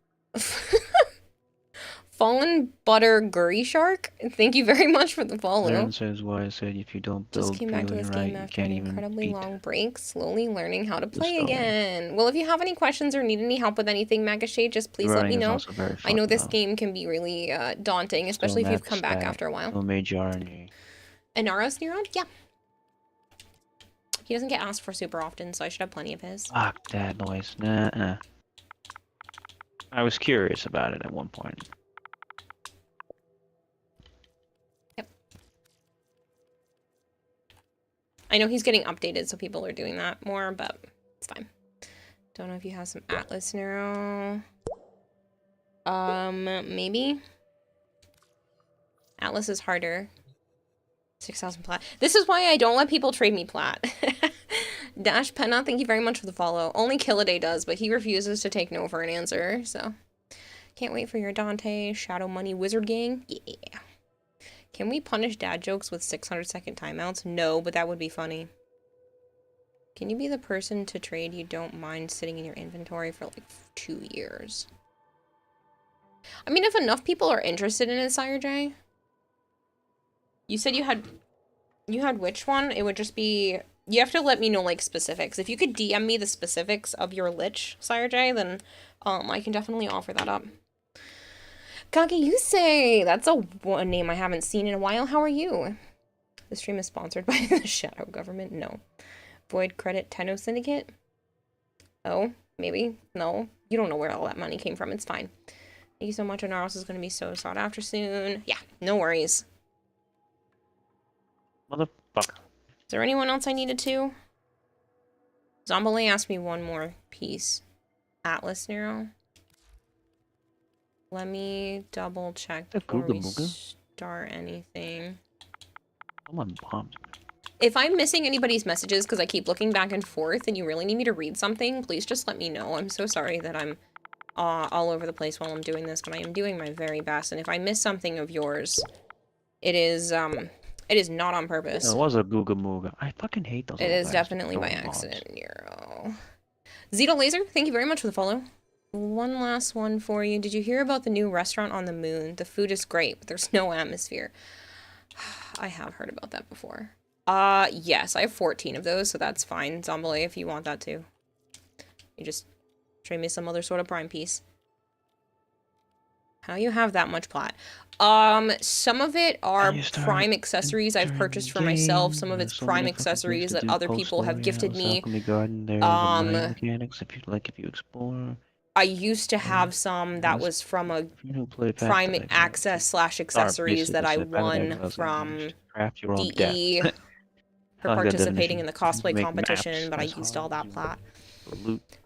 Butter Gurry Shark? Thank you very much for the follow. Aaron says why I said if you don't build Just came back to PoE this right, game you after can't an even incredibly beat long break, slowly learning how to play story. again. Well, if you have any questions or need any help with anything, Magashade, just please let me Writing is know. also very I know fun, this though. game can be really daunting, Still especially if you've map come back stack, after a while. No major RNG. Inaros Neuron? Yeah. He doesn't get asked for super often, so I should have plenty of his. Fuck that noise. Nah. I was curious about it at one point. I know he's getting updated, so people are doing that more, but it's fine. Don't know if you have some Atlas Neuro. Maybe? Atlas is harder. 6,000 plat. This is why I don't let people trade me plat. Dash Penna, thank you very much for the follow. Only Killaday does, but he refuses to take no for an answer, so. Can't wait for your Dante Shadow Money Wizard Gang. Yeah. Can we punish dad jokes with 600-second timeouts? No, but that would be funny. Can you be the person to trade you don't mind sitting in your inventory for like 2 years? I mean, if enough people are interested in it, Sire J. You said you had which one? It would just be, you have to let me know like specifics. If you could DM me the specifics of your lich, Sire J, then I can definitely offer that up. Kage, you say that's a name I haven't seen in a while. How are you? The stream is sponsored by the Shadow Government. No. Void Credit Tenno Syndicate? Oh, maybe. No. You don't know where all that money came from. It's fine. Thank you so much. Anaros is going to be so sought after soon. Yeah, no worries. Motherfucker. Is there anyone else I needed to? Zombole asked me one more piece. Atlas Nero. Let me double check before we start anything. I'm on bombs. If I'm missing anybody's messages because I keep looking back and forth and you really need me to read something, please just let me know. I'm so sorry that I'm all over the place while I'm doing this, but I am doing my very best. And if I miss something of yours, it is not on purpose. It was a Googa Mooga. I fucking hate those. It is definitely by accident, Nero. Zeta Laser, thank you very much for the follow. One last one for you. Did you hear about the new restaurant on the moon? The food is great, but there's no atmosphere. I have heard about that before. Yes, I have 14 of those, so that's fine. Zombole, if you want that too. You just trade me some other sort of prime piece. How you have that much plat? Some of it are prime accessories I've purchased for myself. Some of it's prime accessories that other people have gifted me. Mechanics, if you explore. I used to have some that was from a prime access / accessories that I won from DE for participating in the cosplay competition, but I used all that plat.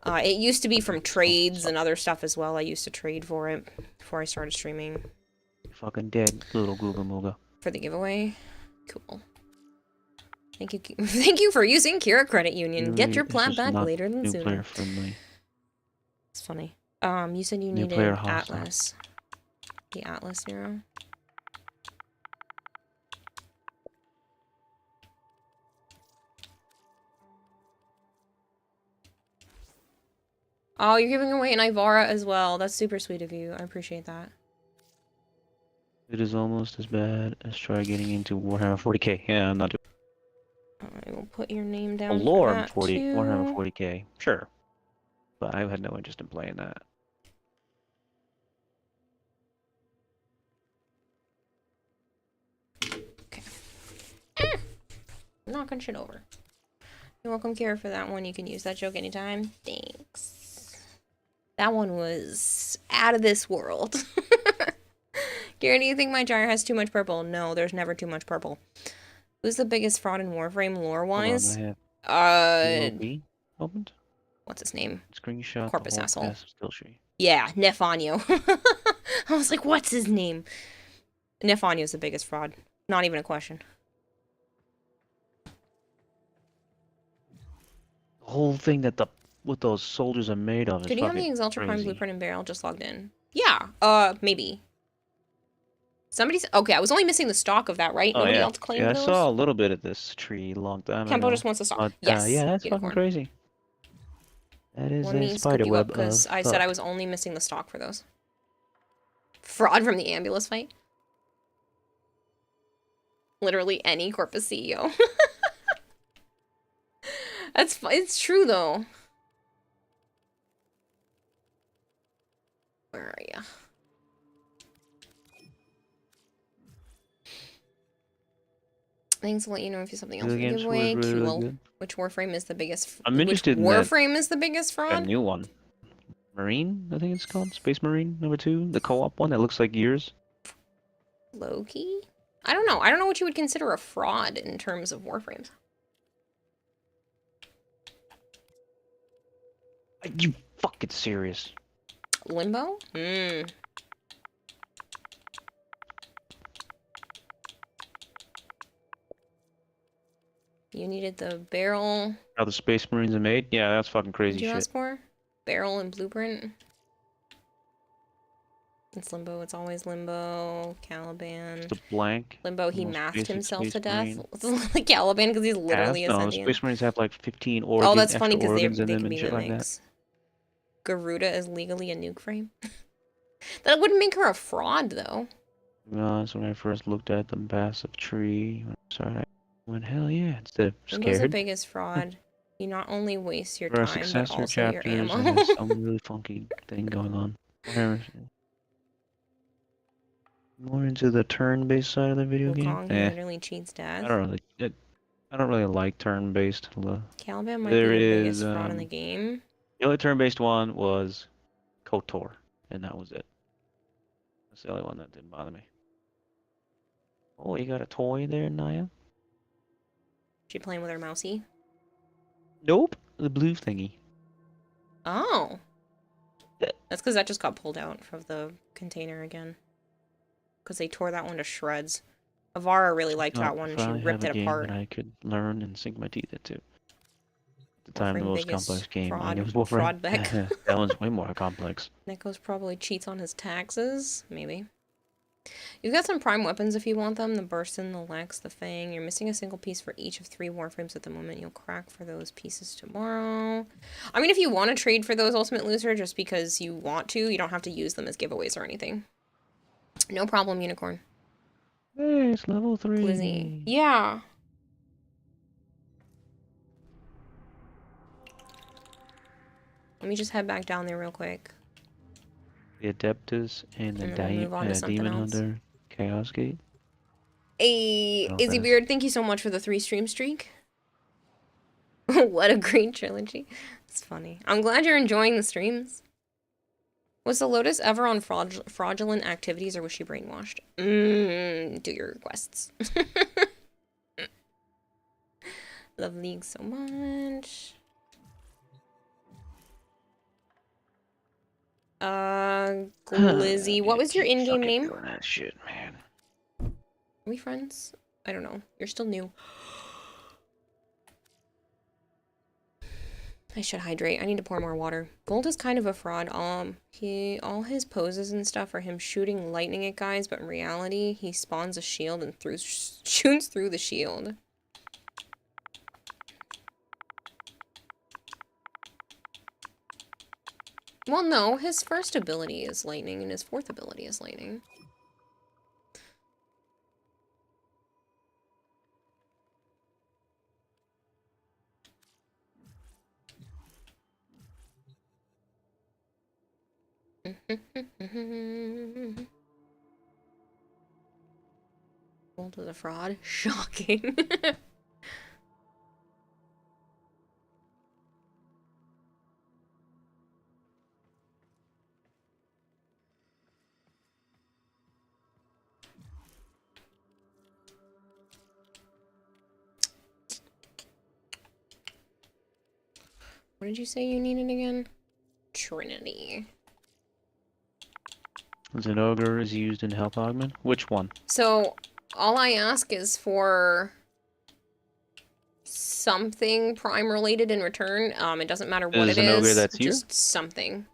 It used to be from trades and other stuff as well. I used to trade for it before I started streaming. Fucking dead, little Googa Mooga. For the giveaway? Cool. Thank you. Thank you for using Kira Credit Union. Get your plat back later than sooner. It's funny. You said you needed Atlas. The Atlas Nero. Oh, you're giving away an Ivara as well. That's super sweet of you. I appreciate that. It is almost as bad as try getting into Warhammer 40k. Yeah, I'm not doing. I will put your name down. A lore Warhammer 40k. Sure. But I had no interest in playing that. Okay. Knocking shit over. You're welcome, Kira, for that one. You can use that joke anytime. Thanks. That one was out of this world. Kira, do you think my jar has too much purple? No, there's never too much purple. Who's the biggest fraud in Warframe lore-wise? Opened? What's his name? Screenshot. Corpus asshole. Skilltree. Yeah, Nefanyo. I was like, what's his name? Nefanyo's the biggest fraud. Not even a question. The whole thing that what those soldiers are made of is Could you have the Exalter Prime Blueprint and Barrel just logged in? Yeah, maybe. Somebody's okay. I was only missing the stock of that, right? Nobody else claimed those? I saw a little bit of this tree a long time ago. Kempo just wants the stock. Yes. Yeah, that's fucking crazy. That is a spider web. Because I said I was only missing the stock for those. Fraud from the Ambulance fight. Literally any Corpus CEO. It's true though. Where are you? Thanks. I'll let you know if you have something else to give away. Cool. Which Warframe is the biggest? I'm interested in Warframe is the biggest fraud. A new one. Marine, I think it's called. Space Marine #2, the co-op one that looks like yours. Loki? I don't know. I don't know what you would consider a fraud in terms of Warframes. Are you fucking serious? Limbo? Hmm. You needed the barrel. How the Space Marines are made? Yeah, that's fucking What crazy did you shit. ask for? Barrel and blueprint. It's Limbo. It's always Limbo. Caliban. Just a blank. Limbo. the He most mathed basic himself Space to death. Marine Like Caliban because he's has. literally a No, the sentient. Space Marines have like 15 Oh, that's funny extra because they organs in them can and be shit like that. mimics. Garuda is legally a nuke frame. That wouldn't make her a fraud though. No, that's when I first looked at the massive tree. Sorry, I went, hell yeah, instead of Limbo's the scared. biggest fraud. You not only waste your There are time, but successor also your chapters ammo. and there's some really funky thing going on. Whatever. More into the turn-based side of the video game. Wukong, he literally cheats death. I don't really like turn-based. Caliban might There be the is biggest fraud in the game. the only turn-based one was KOTOR, and that was it. That's the only one that didn't bother me. Oh, you got a toy there, Naya? She playing with her mousey? Nope, the blue thingy. Oh. That's because that just got pulled out from the container again. Because they tore that one to shreds. Avara really liked that one and she ripped it apart. That I could learn and sink my teeth into. At the time, the Warframe most biggest complex game. fraud- Warframe. fraud Beck. That one's way more complex. Neko's probably cheats on his taxes. Maybe. You've got some prime weapons if you want them. The Bursten, the Lex, the Fang. You're missing a single piece for each of 3 Warframes at the moment. You'll crack for those pieces tomorrow. I mean, if you want to trade for those Ultimate Loser just because you want to, you don't have to use them as giveaways or anything. No problem, Unicorn. Hey, it's level 3. Lizzie. Yeah. Let me just head back down there real quick. The Adeptus and the And then we'll move on to something Demon else. Hunter Chaos Gate. Hey, Oh, Izzy that is- Beard, thank you so much for the 3 stream streak. What a great trilogy. It's funny. I'm glad you're enjoying the streams. Was the Lotus ever on fraudulent activities or was she brainwashed? Do your requests. Love League so much. Glizzy, what was your in-game name? Doing that shit, man. Are we friends? I don't know. You're still new. I should hydrate. I need to pour more water. Gold is kind of a fraud. All his poses and stuff are him shooting lightning at guys, but in reality, he spawns a shield and shoots through the shield. Well, no, his first ability is lightning and his 4th ability is lightning. Gold was a fraud? Shocking. What did you say you needed again? Trinity. Zinogre is used in Health Augment. Which one? So, all I ask is for something prime related in return. It doesn't matter what it Zinogre is. that's here? Just something.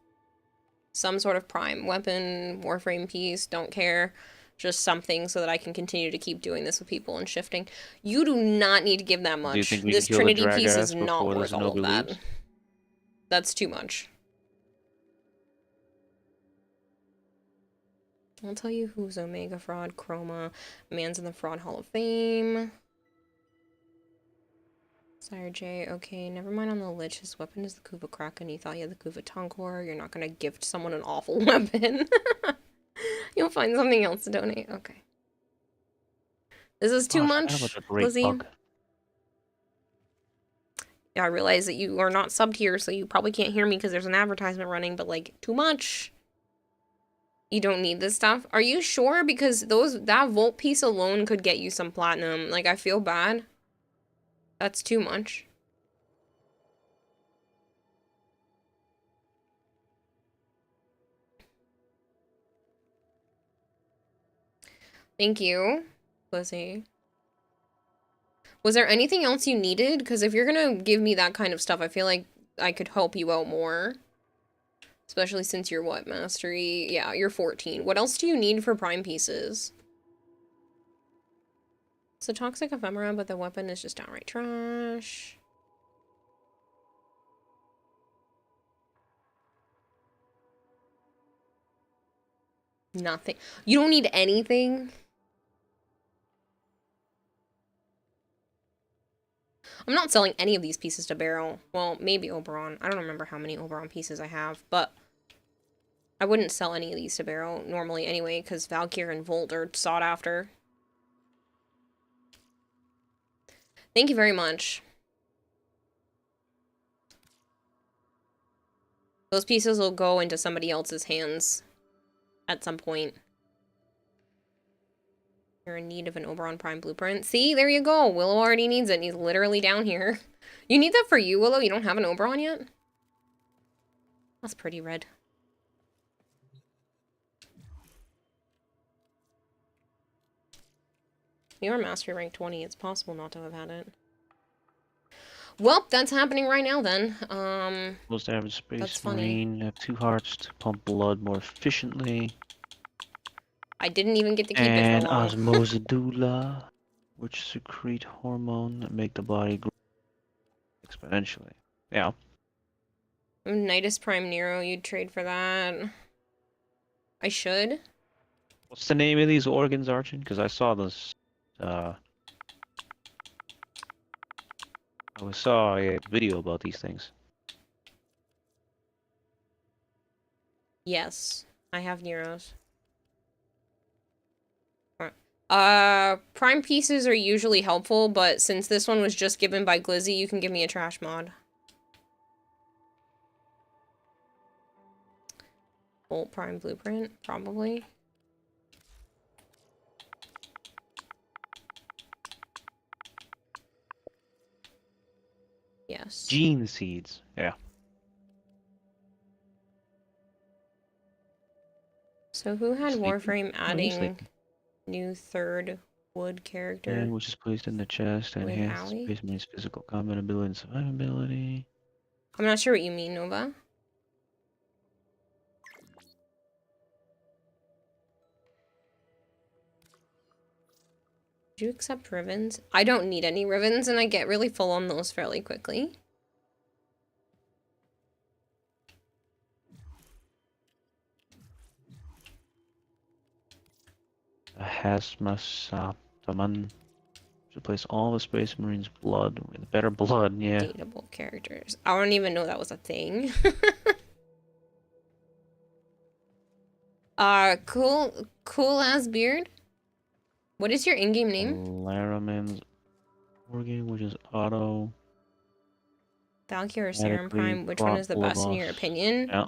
Some sort of prime. Weapon, Warframe piece, don't care. Just something so that I can continue to keep doing this with people and shifting. You do not need to give that much. Do you think we This can kill the Trinity piece is Dragass not before the worth all of Zenobia that. leaves? That's too much. I'll tell you who's Omega Fraud, Chroma, Man's in the Fraud Hall of Fame. Sire J, okay, never mind on the Lich. His weapon is the Kuva Kraken. You thought you had the Kuva Tonkor. You're not gonna gift someone an awful weapon. You'll find something else to donate. Okay. This is too much, Lizzie. Yeah, I realize that you are not subbed here, so you probably can't hear me because there's an advertisement running, but like, too much. You don't need this stuff. Are you sure? Because that Volt piece alone could get you some platinum. Like, I feel bad. That's too much. Thank you, Lizzie. Was there anything else you needed? Because if you're gonna give me that kind of stuff, I feel like I could help you out more. Especially since you're what, mastery? Yeah, you're 14. What else do you need for prime pieces? It's a toxic ephemera, but the weapon is just downright trash. Nothing. You don't need anything? I'm not selling any of these pieces to Barrel. Well, maybe Oberon. I don't remember how many Oberon pieces I have, but I wouldn't sell any of these to Barrel normally anyway, because Valkyr and Volt are sought after. Thank you very much. Those pieces will go into somebody else's hands at some point. You're in need of an Oberon Prime blueprint. See, there you go. Willow already needs it. He's literally down here. You need that for you, Willow? You don't have an Oberon yet? That's pretty red. You're Mastery rank 20. It's possible not to have had it. Well, that's happening right now then. Most average That's Space funny. Marine have 2 hearts to pump blood more efficiently. I didn't even get to keep And it for long. Osmosedula, which secrete hormone that make the body grow exponentially. Yeah. Nidus Prime Nero, you'd trade for that. I should. What's the name of these organs, Archon? Because I saw this. I saw a video about these things. Yes, I have Neros. Prime pieces are usually helpful, but since this one was just given by Glizzy, you can give me a trash mod. Bolt Prime Blueprint, probably. Yes. Gene seeds. Yeah. So who had Sleeping? Warframe Oh, he's adding sleeping. new third wood character? And which is placed in the chest and With enhances Ally? Space Marine's physical combat ability and survivability. I'm not sure what you mean, Nova. Do you accept ribbons? I don't need any ribbons, and I get really full on those fairly quickly. A Hasmasataman. Replace all the Space Marine's blood with better blood, yeah. Dateable characters. I don't even know that was a thing. Cool ass beard. What is your in-game name? Laraman's organ, which is auto. Valkyr or Saren Automatically Prime? Which one is the best in your boss. opinion? Yeah.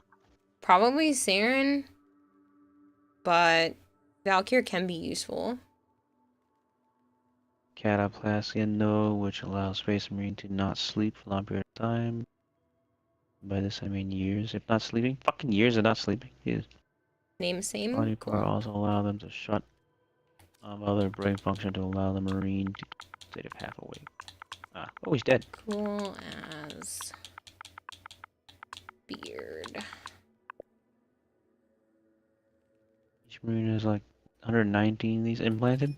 Probably Saren, but Valkyr can be useful. Cataplasiendo, which allows Space Marine to not sleep for a long period of time. By this I mean years, if not sleeping. Fucking years of not sleeping. Yes. Name same. Body Cool. part also allow them to shut other brain function to allow the Marine to state of half awake. Ah, oh, he's dead. Cool as beard. Each Marine has like 119 of these implanted.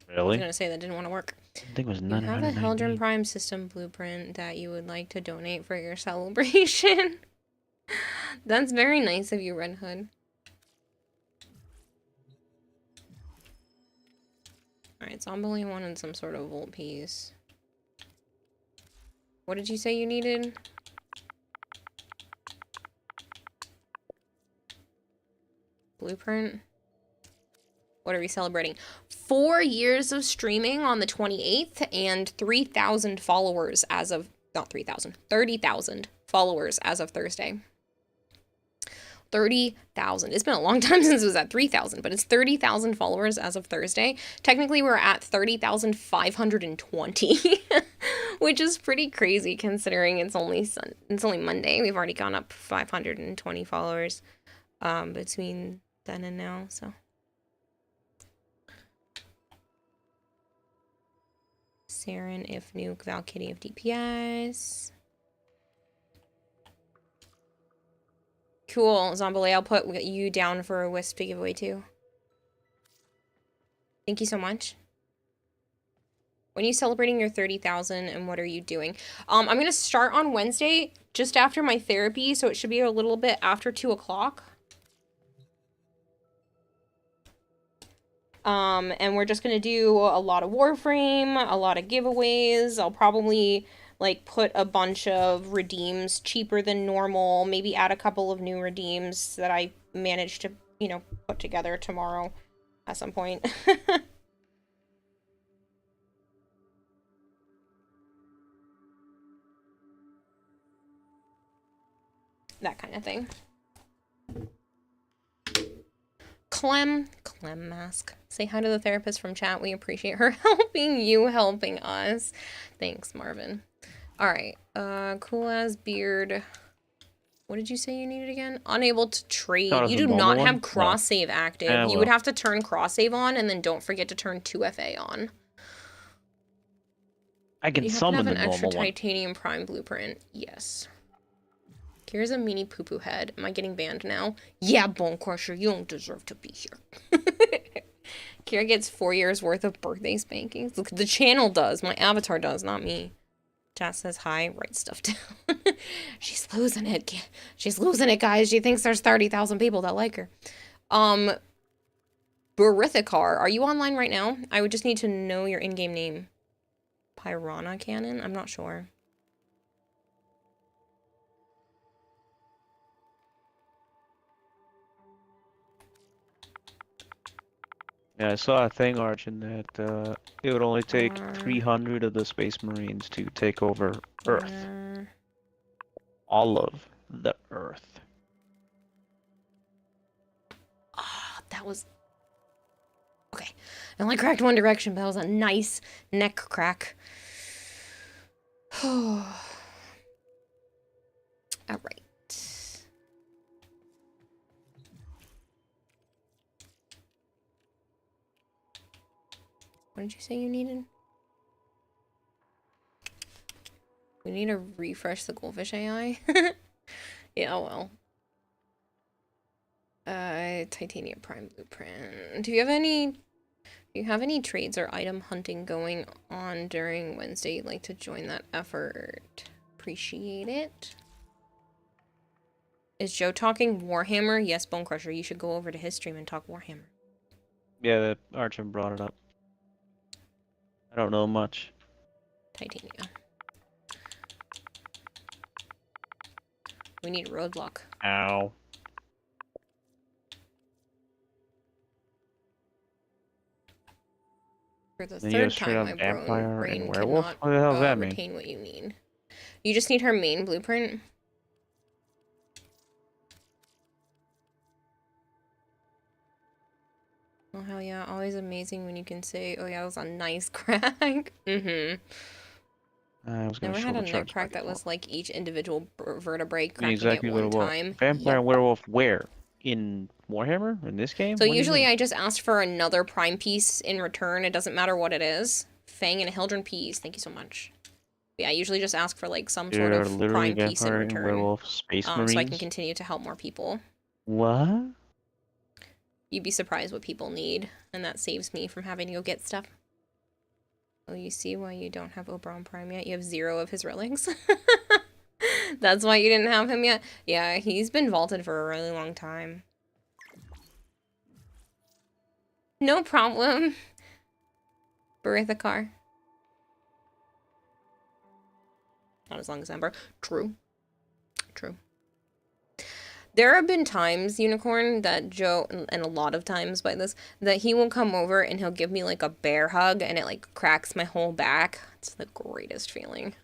I was Really? gonna say that didn't want to work. I think it was You have a 919. Heldren Prime system blueprint that you would like to donate for your celebration. That's very nice of you, Red Hood. Alright, Zombie wanted some sort of volt piece. What did you say you needed? Blueprint? What are we celebrating? 4 years of streaming on the 28th and 3,000 followers as of, not 3,000, 30,000 followers as of Thursday. 30,000. It's been a long time since it was at 3,000, but it's 30,000 followers as of Thursday. Technically, we're at 30,520, which is pretty crazy considering it's only Monday. We've already gone up 520 followers between then and now, so. Saren if nuke, Valkyrie if DPS. Cool, Zombie, I'll put you down for a Wisp to give away too. Thank you so much. When are you celebrating your 30,000 and what are you doing? I'm going to start on Wednesday just after my therapy, so it should be a little bit after 2 o'clock. And we're just going to do a lot of Warframe, a lot of giveaways. I'll probably like put a bunch of redeems cheaper than normal, maybe add a couple of new redeems that I managed to, you know, put together tomorrow at some point. That kind of thing. Clem mask. Say hi to the therapist from chat. We appreciate her helping you, helping us. Thanks, Marvin. Alright, cool as beard. What did you say you needed again? Unable to trade. You do not have cross save active. Yeah, you well. would have to turn cross save on, and then don't forget to turn 2FA on. I can You have to summon have the an extra normal one. titanium prime blueprint. Yes. Here's a mini poo-poo head. Am I getting banned now? Yeah, Bone Crusher, you don't deserve to be here. Kira gets 4 years worth of birthday spankings. Look, the channel does. My avatar does, not me. Chat says hi. Write stuff down. She's losing it. She's losing it, guys. She thinks there's 30,000 people that like her. Berithikar, are you online right now? I would just need to know your in-game name. Piranha Cannon? I'm not sure. Yeah, I saw a thing, Archon, that it would only take 300 of the Space Marines to take over Earth. All of the Earth. Ah, that was... Okay. I only cracked one direction, but that was a nice neck crack. Alright. What did you say you needed? We need to refresh the Goldfish AI. Yeah, well. Titanium Prime Blueprint. Do you have any trades or item hunting going on during Wednesday you'd like to join that effort? Appreciate it. Is Joe talking Warhammer? Yes, Bone Crusher. You should go over to his stream and talk Warhammer. Yeah, that Archon brought it up. I don't know much. Titania. We need roadblock. Ow. For the Then you have third straight time, up my vampire brain and werewolf? cannot What the hell does that mean? retain what you need. You just need her main blueprint. Oh, hell yeah. Always amazing when you can say, oh yeah, that was a nice crack. Mm-hmm. I was gonna Never show had the a neck charge crack that was like each individual vertebrae cracking exactly at what one it was. time. Vampire Yep. and werewolf where? In Warhammer? In this game? So What do you usually mean? I just asked for another prime piece in return. It doesn't matter what it is. Fang and a Hildren piece. Thank you so much. Yeah, I usually just ask for like some sort They're of literally prime piece in vampire and return. werewolf space So I can marines? continue to help more people. What? You'd be surprised what people need, and that saves me from having to go get stuff. Oh, you see why you don't have Oberon Prime yet? You have 0 of his relics. That's why you didn't have him yet? Yeah, he's been vaulted for a really long time. No problem. Berithikar. Not as long as Ember. True. True. There have been times, Unicorn, that Joe, and a lot of times by this, that he will come over and he'll give me like a bear hug and it like cracks my whole back. It's the greatest feeling.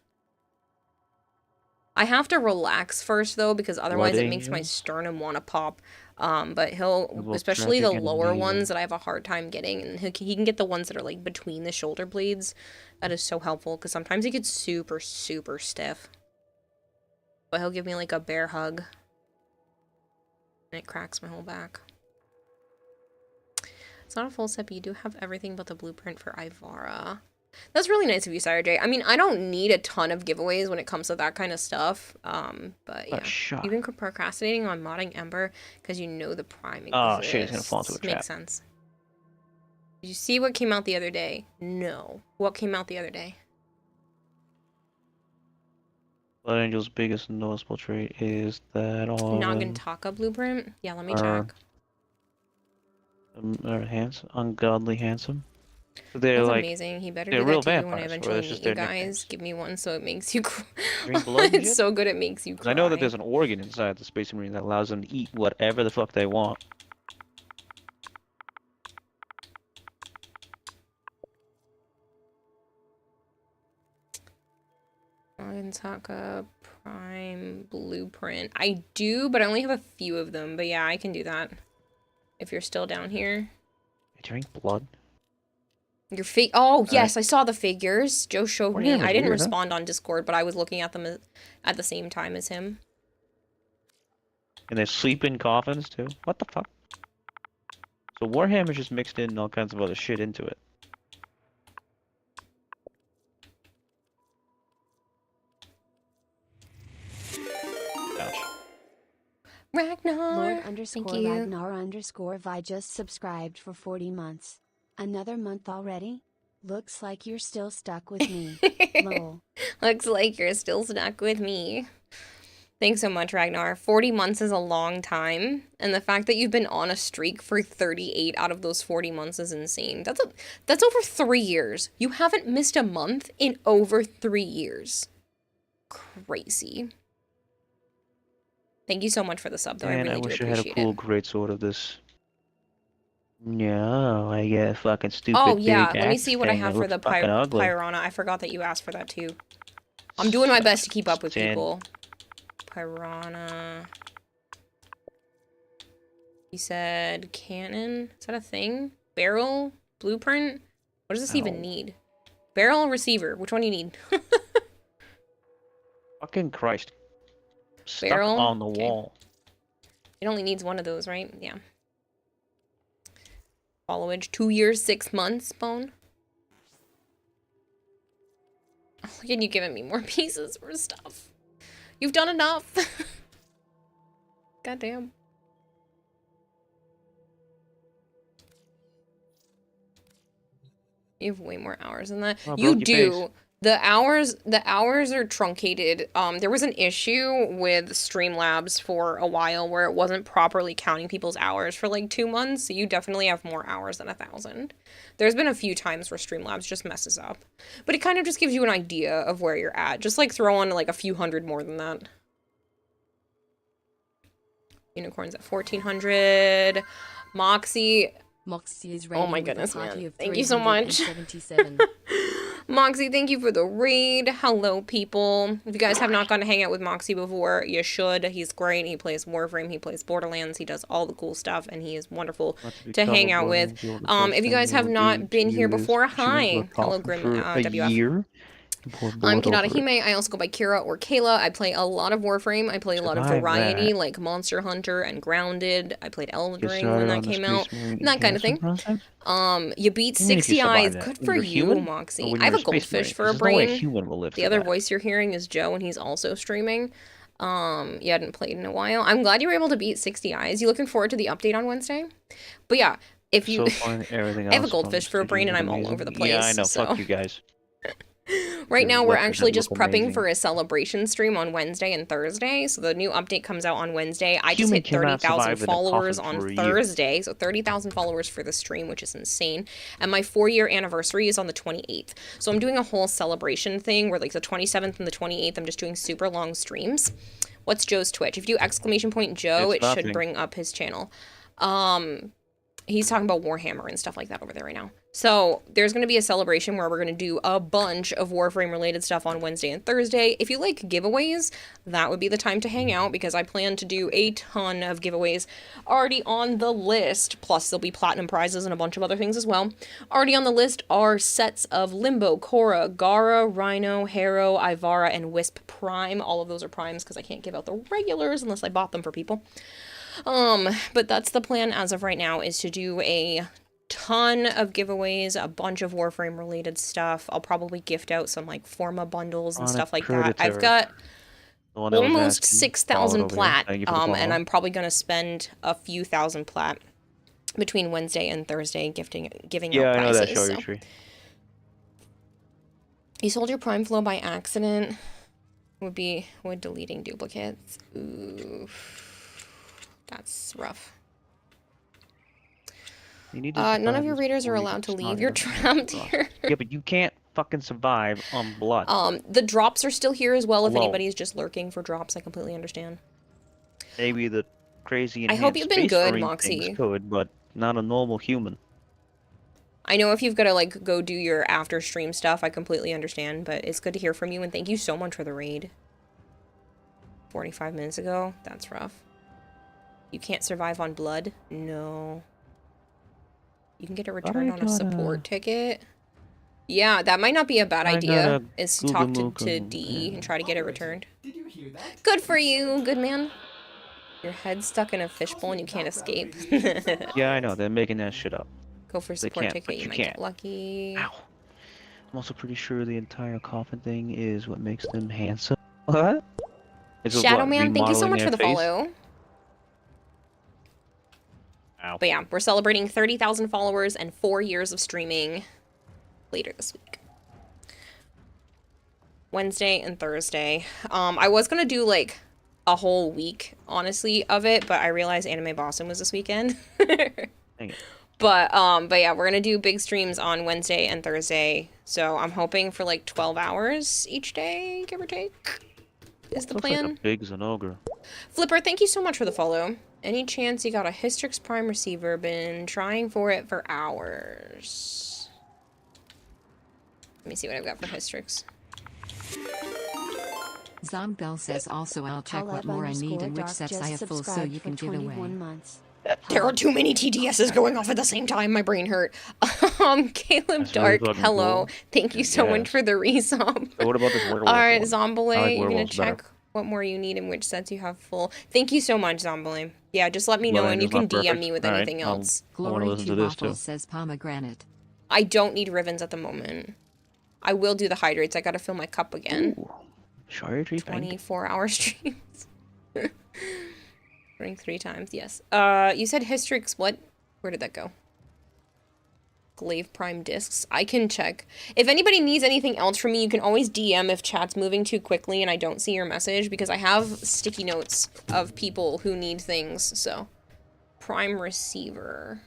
I have to relax first though, because otherwise it makes my sternum want to pop. But he'll, especially the lower ones that I have a hard time getting, and he can get the ones that are like between the shoulder blades. That is so helpful, because sometimes he gets super, super stiff. But he'll give me like a bear hug. And it cracks my whole back. It's not a full set, but you do have everything but the blueprint for Ivara. That's really nice of you, Sire J. I mean, I don't need a ton of giveaways when it comes to that kind of stuff. But yeah, you've been procrastinating on modding Ember because you know the Prime exists. Oh shit, he's gonna fall into a trap. Makes sense. Did you see what came out the other day? No. What came out the other day? Blood Angel's biggest noticeable trait is that all Nagantaka blueprint? Yeah, let me check. Ungodly handsome. They're That's like amazing. He better they're do real that to you when I vampires, or eventually that's meet just you their guys. nicknames. Give me one so it makes you cry. Drink blood and It's shit? so good it makes you cry. I know that there's an organ inside the Space Marine that allows them to eat whatever the fuck they want. Nagantaka Prime blueprint. I do, but I only have a few of them. But yeah, I can do that. If you're still down here. I drink blood. Your oh yes, I saw the figures. Joe showed me. I didn't weird, huh? respond on Discord, but I was looking at them at the same time as him. And they sleep in coffins too. What the fuck? So Warhammer just mixed in all kinds of other shit into it. Gosh. Ragnar. Lord Thank underscore you. Ragnar underscore Vi just subscribed for 40 months. Another month already? Looks like you're still stuck with me. Lol. Looks like you're still stuck with me. Thanks so much, Ragnar. 40 months is a long time, and the fact that you've been on a streak for 38 out of those 40 months is insane. That's over 3 years. You haven't missed a month in over 3 years. Crazy. Thank you so much for the sub, though. Man, I really I wish do I had a appreciate cool it. greatsword of this. No, I get a fucking stupid Oh, yeah. big Let me axe see what I thing have that for the looks fucking ugly. Pyrana. I forgot that you asked for that, too. I'm doing my best to keep up with Stand. people. Pyrana. He said cannon. Is that a thing? Barrel? Blueprint? What does this even need? Barrel receiver. Which one do you need? Fucking Christ. Stuck Barrel? on the Okay. wall. It only needs one of those, right? Yeah. Followage. 2 years, 6 months, Bone. Look at you giving me more pieces for stuff. You've done enough. Goddamn. You have way more hours than that. Oh, You broke your do. face. The hours are truncated. There was an issue with Streamlabs for a while where it wasn't properly counting people's hours for like 2 months. So you definitely have more hours than 1,000. There's been a few times where Streamlabs just messes up, but it kind of just gives you an idea of where you're at. Just like throw on like a few hundred more than that. Unicorns at 1,400. Moxie. Moxie is Oh my raiding with a goodness, party man. of Thank you so much. 377. Moxie, thank you for the raid. Hello, people. If you guys have not gotten to hang out with Moxie before, you should. He's great. He plays Warframe. He plays Borderlands. He does all the cool stuff, and he is wonderful to hang out with. If you guys have not been here before, hi. Hello, Grim WF. I'm Kinata Hime. I also go by Kira or Kayla. I play a lot of Warframe. I play a lot of variety, like Monster Hunter and Grounded. I played Elden Ring when that came out. That kind of thing. You beat 60 eyes. Good for you, Moxie. I have a goldfish for a brain. The other voice you're hearing is Joe, and he's also streaming. You hadn't played in a while. I'm glad you were able to beat 60 eyes. You looking forward to the update on Wednesday? But yeah, if you... I have a goldfish for a brain, and I'm all over the place. Yeah, I know. So. Fuck you guys. Right now, we're actually just prepping for a celebration stream on Wednesday and Thursday. So the new update comes out on Wednesday. I just hit 30,000 followers on Thursday. So 30,000 followers for the stream, which is insane. And my 4-year anniversary is on the 28th. So I'm doing a whole celebration thing where like the 27th and the 28th, I'm just doing super long streams. What's Joe's Twitch? If you do ! Joe, it should bring up his channel. He's talking about Warhammer and stuff like that over there right now. So there's going to be a celebration where we're going to do a bunch of Warframe related stuff on Wednesday and Thursday. If you like giveaways, that would be the time to hang out because I plan to do a ton of giveaways already on the list. Plus there'll be platinum prizes and a bunch of other things as well. Already on the list are sets of Limbo, Korra, Gara, Rhino, Harrow, Ivara, and Wisp Prime. All of those are primes because I can't give out the regulars unless I bought them for people. But that's the plan as of right now, is to do a ton of giveaways, a bunch of Warframe related stuff. I'll probably gift out some like Forma bundles and On a stuff like that. I've Predator. got The one that was almost asking, 6,000 followed over here. plat, Thank you for the and follow. I'm probably gonna spend a few thousand plat between Wednesday and Thursday giving Yeah, out I know that prizes. show So. tree. You sold your Prime Flow by accident. Would deleting duplicates. Ooh, that's rough. You need to None of survive your this readers are before you allowed to get leave. started You're on trapped the here. Yeah, but you can't fucking survive on blood. The drops are still here as well. If Alone. anybody's just lurking for drops, I completely understand. Maybe the crazy I hope enhanced you've been Space good, Marine Moxie. things could, but not a normal human. I know if you've got to like go do your after stream stuff, I completely understand, but it's good to hear from you and thank you so much for the raid. 45 minutes ago? That's rough. You can't survive on blood? No. You can get a return on a support ticket. Yeah, that might not be a bad I idea, gotta is to talk to Google D and try to get it returned. Did you hear that? Good for you, good man. Your head's stuck in a fishbowl and you can't escape. Yeah, I know. They're making that shit up. Go for a They support can't, ticket, but you you might can't. get lucky. Ow. I'm also pretty sure the entire coffin thing is what makes them handsome. What? Is it Shadow what, Man, thank you so remodeling much for their the face? follow. Ow. But yeah, we're celebrating 30,000 followers and 4 years of streaming later this week. Wednesday and Thursday. I was gonna do like a whole week, honestly, of it, but I realized Anime Boston was this weekend. Dang it. But yeah, we're gonna do big streams on Wednesday and Thursday. So I'm hoping for like 12 hours each day, give or take. Is the Looks plan? like a big Zenogre. Flipper, thank you so much for the follow. Any chance you got a Hystrix Prime receiver? Been trying for it for hours. Let me see what I've got for Hystrix. Zombell says also I'll check what Caleb more I need and which _ sets just I have full so subscribed you for can give 21 away. months. There are too many TDSs going off at the same time. My brain hurt. Caleb That's Dark, really fucking hello. cool. Thank you so much Yes. for the resub. So what about this werewolf Alright, one? Zombele, I like you're gonna werewolves better. check what more you need and which sets you have full. Thank you so much, Zombele. Yeah, just let me Blood know and you Angel's can not DM perfect. me with Alright, anything I'll- else. I wanna Glory listen to to this Waffles too. says pomegranate. I don't need Rivens at the moment. I will do the hydrates. I gotta fill my cup again. Ooh. Shari tree fang. 24-hour streams. Running 3 times, yes. You said Hystrix, what? Where did that go? Glaive Prime discs. I can check. If anybody needs anything else from me, you can always DM if chat's moving too quickly and I don't see your message, because I have sticky notes of people who need things, so. Prime receiver.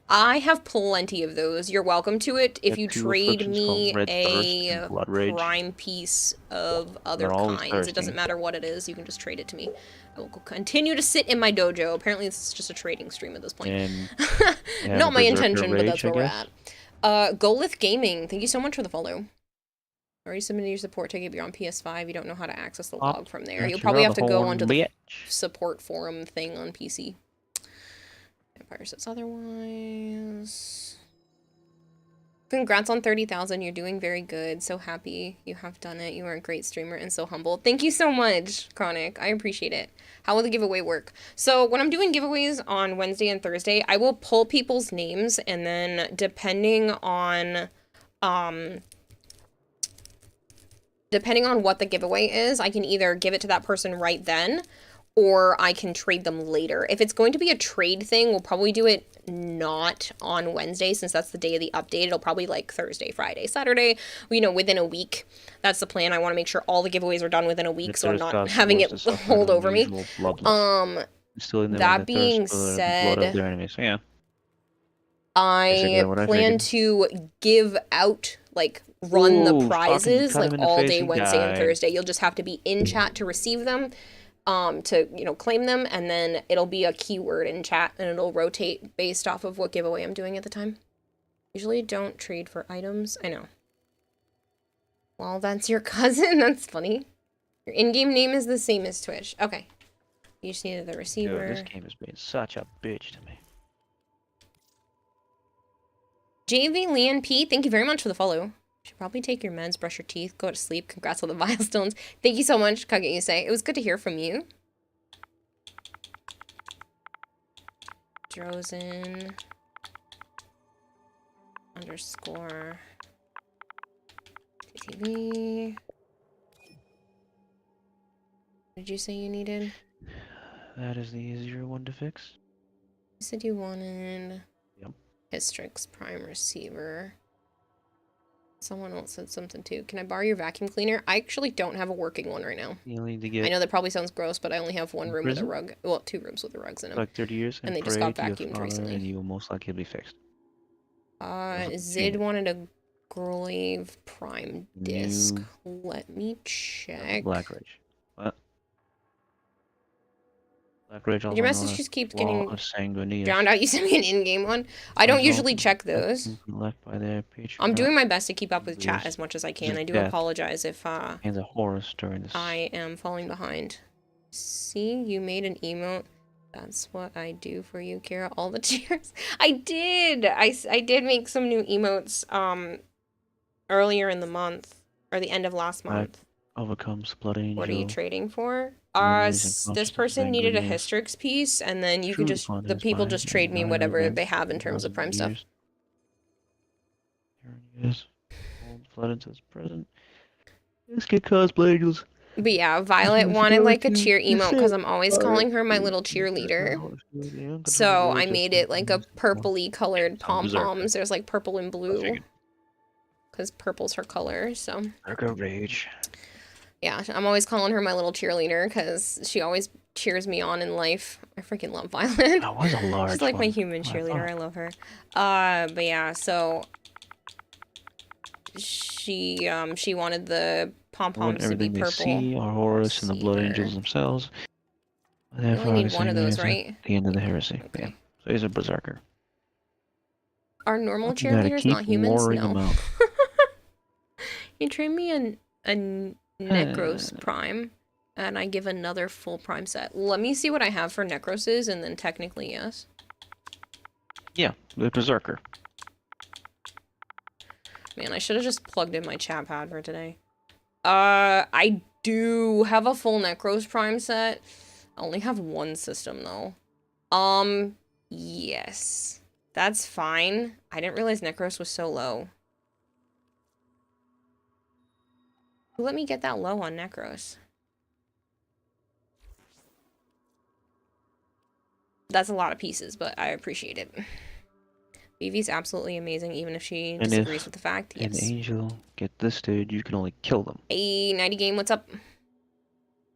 I have plenty of those. You're welcome to it if Got you 2 trade afflictions me called Red Thirst a and Blood Rage. prime piece of other They're always kinds. thirsty. It doesn't matter what it is. You can just trade it to me. I will continue to sit in my dojo. Apparently, this is just a trading stream at this point. And you have Not a my Berserker intention, but Rage, that's where I we're guess? at. Golith Gaming, thank you so much for the follow. Already submitted your support ticket. If you're on PS5, you don't know how to access the log from there. You'll probably have to go onto the support forum thing on PC. Vampire says otherwise. Congrats on 30,000. You're doing very good. So happy you have done it. You are a great streamer and so humble. Thank you so much, Chronic. I appreciate it. How will the giveaway work? So when I'm doing giveaways on Wednesday and Thursday, I will pull people's names, and then depending on what the giveaway is, I can either give it to that person right then, or I can trade them later. If it's going to be a trade thing, we'll probably do it not on Wednesday, since that's the day of the update. It'll probably like Thursday, Friday, Saturday, you know, within a week. That's the plan. I want to make sure all the giveaways are done within a week, so I'm not having it hold over me. That being said, I plan to give out, like, run the prizes like all day Wednesday and Thursday. You'll just have to be in chat to receive them, to, you know, claim them, and then it'll be a keyword in chat and it'll rotate based off of what giveaway I'm doing at the time. Usually don't trade for items. I know. Well, that's your cousin. That's funny. Your in-game name is the same as Twitch. Okay. You just needed the receiver. Dude, this game has been such a bitch to me. JV Leon P, thank you very much for the follow. Should probably take your meds, brush your teeth, go to sleep. Congrats on the milestones. Thank you so much, Kage Yusei. It was good to hear from you. Drozen. underscore TTV. What did you say you needed? That is the easier one to fix. You said you wanted Yep. Hystrix Prime Receiver. Someone else said something too. Can I borrow your vacuum cleaner? I actually don't have a working one right now. You'll need to get I know that probably sounds gross, but I only have one room with a prison? rug. Well, 2 rooms with the rugs in them. like 30 years And and they just pray got to your vacuumed father, recently. and you will most likely be fixed. Zid wanted a Glaive Prime disc. New- Let me check. Black Ridge. What? Black Ridge. Your message just keeps getting Sanguineous. drowned out. You sent me an in-game one. I don't usually check those. Left by their page. I'm doing my best to keep up with chat as much as I can. I do apologize if And the Horus during this. I am falling behind. See, you made an emote. That's what I do for you, Kira. All the cheers. I did. I did make some new emotes earlier in the month, or the end of last month. Overcomes Blood Angel. What are you trading for? Memories and This conscious person needed a Sanguineous. Hystrix piece, and then you can Truly just, fun the is people mine, just and trade me I whatever regret they have in terms of 1,000 Prime stuff. years. Here it is. Old Flood into its present. Let's get cosplay angels. But yeah, Violet wanted like a cheer emote because I'm always calling her my little cheerleader. So I made it like a purpley colored pom-poms. There's like purple and blue. Because purple's her color, so. Berserker Rage. Yeah, I'm always calling her my little cheerleader because she always cheers me on in life. I freaking love Violet. That was a large She's like my one. human Oh, cheerleader. fuck. I love her. But yeah, so she wanted the pom-poms to be Everything they purple. see are Horus and the Blood Angels themselves. And You only need one of those, at right? The end of the heresy. Okay. Yeah. So he's a berserker. Are normal You gotta cheerleaders keep not humans? luring them No. out. You trade me a Necros Prime, and I give another full Prime set. Let me see what I have for Necroses, and then technically yes. Yeah, the berserker. Man, I should have just plugged in my chat pad for today. I do have a full Necros Prime set. I only have one system, though. Yes. That's fine. I didn't realize Necros was so low. Who let me get that low on Necros? That's a lot of pieces, but I appreciate it. Vivi's absolutely amazing, even if she And disagrees if with the fact. an Yes. angel get this dude, you can only kill them. Hey, Nighty Game, what's up?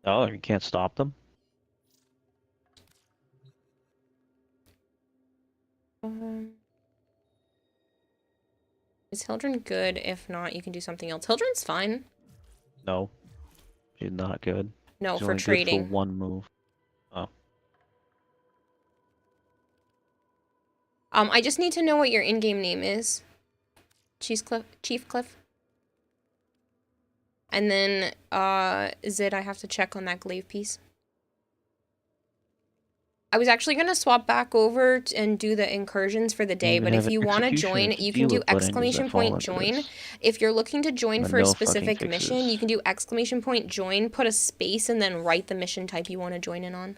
Oh, you can't stop them? Is Hildren good? If not, you can do something else. Hildren's fine. No. She's not good. No, She's for only good trading. for one move. Oh. I just need to know what your in-game name is. Chief Cliff. And then, Zid, I have to check on that glaive piece. I was actually going to swap back over and do the incursions for the day, even but if have you want to execution join, to you can deal do with blood angels that exclamation fall point into join. this. If you're looking to join But for a no fucking specific mission, fixes. you can do exclamation point join, put a space, and then write the mission type you want to join in on.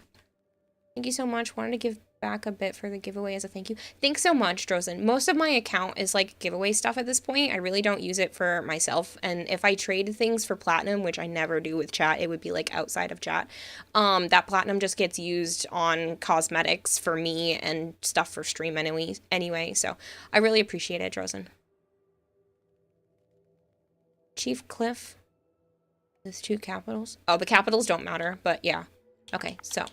Thank you so much. Wanted to give back a bit for the giveaway as a thank you. Thanks so much, Drozen. Most of my account is like giveaway stuff at this point. I really don't use it for myself. And if I trade things for platinum, which I never do with chat, it would be like outside of chat. That platinum just gets used on cosmetics for me and stuff for stream anyway. So I really appreciate it, Drozen. Chief Cliff. There's 2 capitals. Oh, the capitals don't matter, but yeah. Okay, so.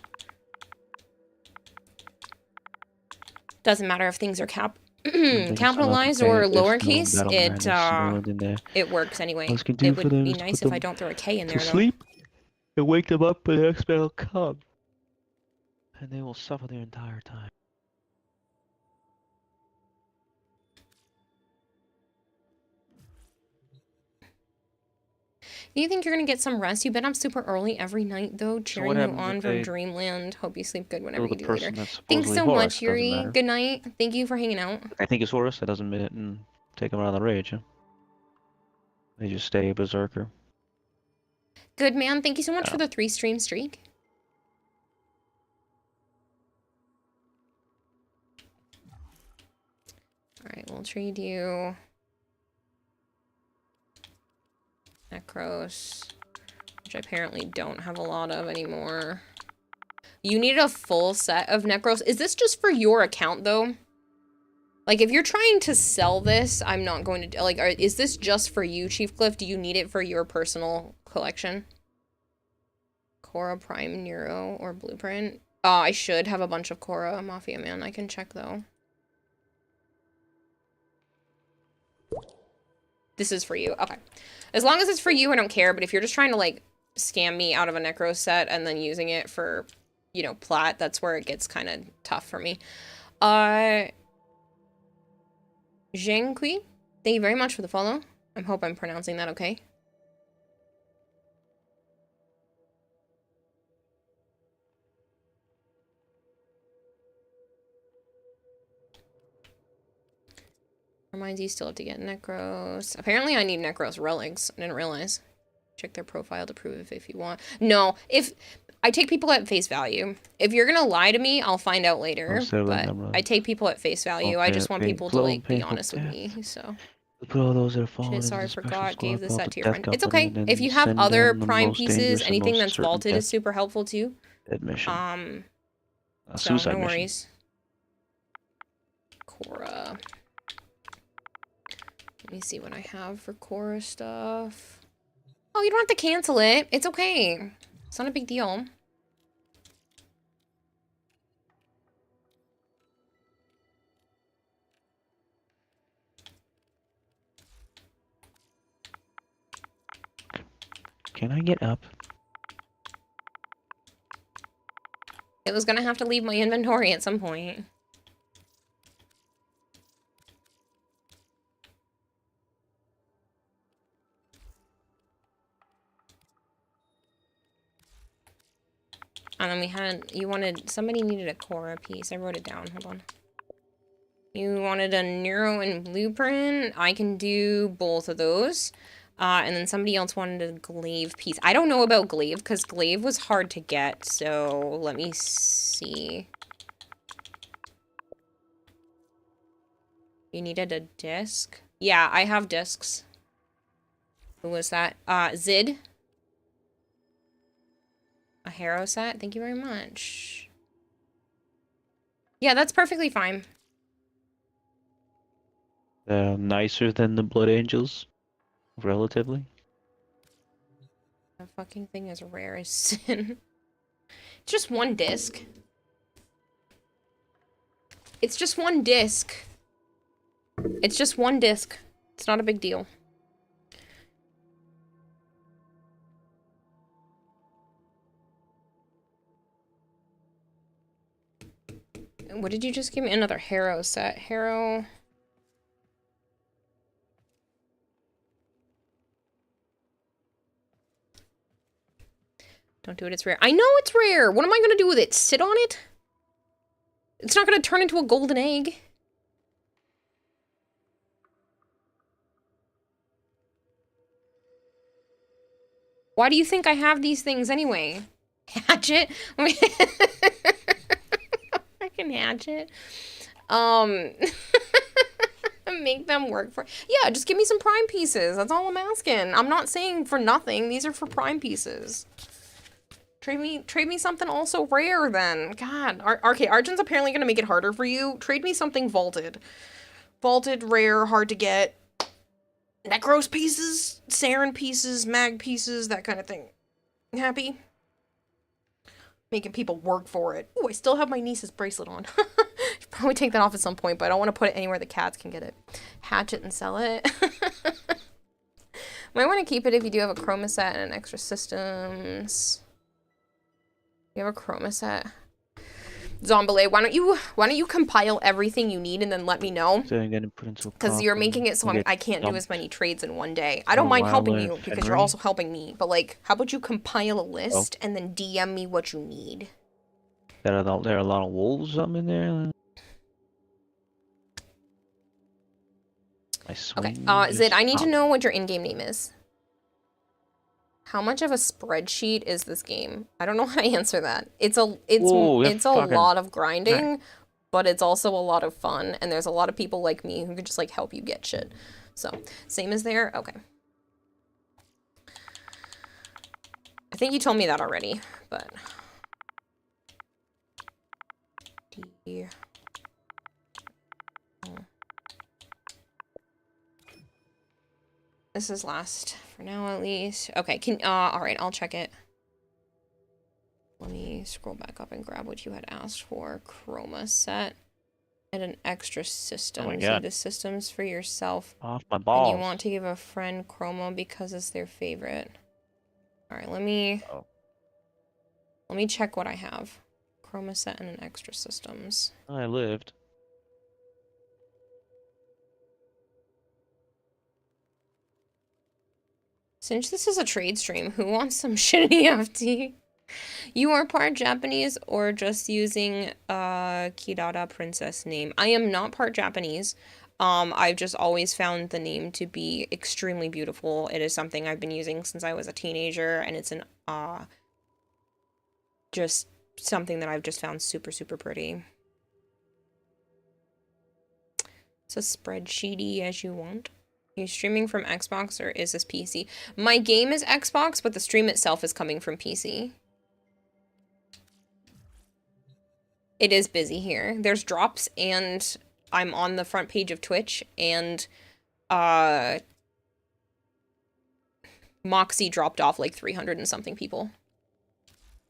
Doesn't matter if things are capitalized or lowercase. It works anyway. It would be nice if I don't throw a K in there, though. Sleep and wake them up when the next battle comes. And they will suffer their entire time. Do you think you're gonna get some rest? You've been up super early every night, though, cheering you happens on if from they Dreamland. Hope you sleep good whenever kill you the do later. person that's Thanks so supposedly much, Horus? Doesn't Yuri. matter. Good night. Thank you for hanging out. I think it's Horus. That doesn't mean it and take them out of the rage. Huh? They just stay berserker. Good man. Thank you so much for the 3-stream streak. Alright, we'll trade you Necros, which I apparently don't have a lot of anymore. You need a full set of Necros. Is this just for your account, though? Like, if you're trying to sell this, I'm not going to... Like, is this just for you, Chief Cliff? Do you need it for your personal collection? Korra, Prime, Nero, or Blueprint? I should have a bunch of Korra Mafia Man. I can check, though. This is for you. Okay. As long as it's for you, I don't care. But if you're just trying to, like, scam me out of a Necro set and then using it for... you know, plat, that's where it gets kind of tough for me. Zhang Kui, thank you very much for the follow. I hope I'm pronouncing that okay. Reminds you still have to get Necros. Apparently I need Necros relics. I didn't realize. Check their profile to prove if you want. No, if... I take people at face value. If you're gonna lie to me, I'll find out later. But I take people at face value. I just want people to like be honest with me. So. Put all those that are falling. Shit, sorry, forgot. Gave the set to your friend. It's okay. If you have other prime pieces, anything that's vaulted is super helpful too. Admission. So no worries. Korra. Let me see what I have for Korra stuff. Oh, you don't have to cancel it. It's okay. It's not a big deal. Can I get up? It was gonna have to leave my inventory at some point. And then we had, somebody needed a Korra piece. I wrote it down, hold on. You wanted a Nero and Blueprint. I can do both of those. And then somebody else wanted a Glaive piece. I don't know about Glaive, because Glaive was hard to get, so let me see. You needed a disc? Yeah, I have discs. Who was that? Zid. A Harrow set? Thank you very much. Yeah, that's perfectly fine. Nicer than the Blood Angels, relatively. That fucking thing is rare as sin. It's just one disc. It's just one disc. It's just one disc. It's not a big deal. What did you just give me? Another Harrow set. Harrow. Don't do it, it's rare. I know it's rare! What am I gonna do with it? Sit on it? It's not gonna turn into a golden egg. Why do you think I have these things anyway? Hatchet? Fucking hatchet. Make them work for... Yeah, just give me some prime pieces. That's all I'm asking. I'm not saying for nothing. These are for prime pieces. Trade me something also rare then. God. Okay, Argent's apparently gonna make it harder for you. Trade me something vaulted. Vaulted, rare, hard to get. Necros pieces, Saren pieces, mag pieces, that kind of thing. Happy? Making people work for it. Ooh, I still have my niece's bracelet on. Should probably take that off at some point, but I don't want to put it anywhere the cats can get it. Hatch it and sell it. Might want to keep it if you do have a chroma set and an extra systems. You have a chroma set. Zombile, why don't you compile everything you need and then let me know? So I'm gonna put into because you're making it so I can't do as many trades in one day. I don't mind helping you because you're also helping me. But like, how about you compile a list and then DM me what you need? There are a lot of wolves in there. Okay, Zid, I need to know what your in-game name is. How much of a spreadsheet is this game? I don't know how to answer that. It's a lot of grinding, but it's also a lot of fun, and there's a lot of people like me who can just, like, help you get shit. So, same as there? Okay. I think you told me that already, but... This is last for now, at least. Okay, alright, I'll check it. Let me scroll back up and grab what you had asked for. Chroma set. And an extra system. Oh my So God. the systems for yourself. Off my balls. And you want to give a friend Chroma because it's their favorite. Alright, let me check what I have. Chroma set and an extra systems. I lived. Since this is a trade stream, who wants some shitty FT? You are part Japanese or just using Kidara princess name? I am not part Japanese. I've just always found the name to be extremely beautiful. It is something I've been using since I was a teenager, and it's an just something that I've just found super, super pretty. It's a spreadsheety as you want. Are you streaming from Xbox or is this PC? My game is Xbox, but the stream itself is coming from PC. It is busy here. There's drops, and I'm on the front page of Twitch, and Moxie dropped off like 300 and something people.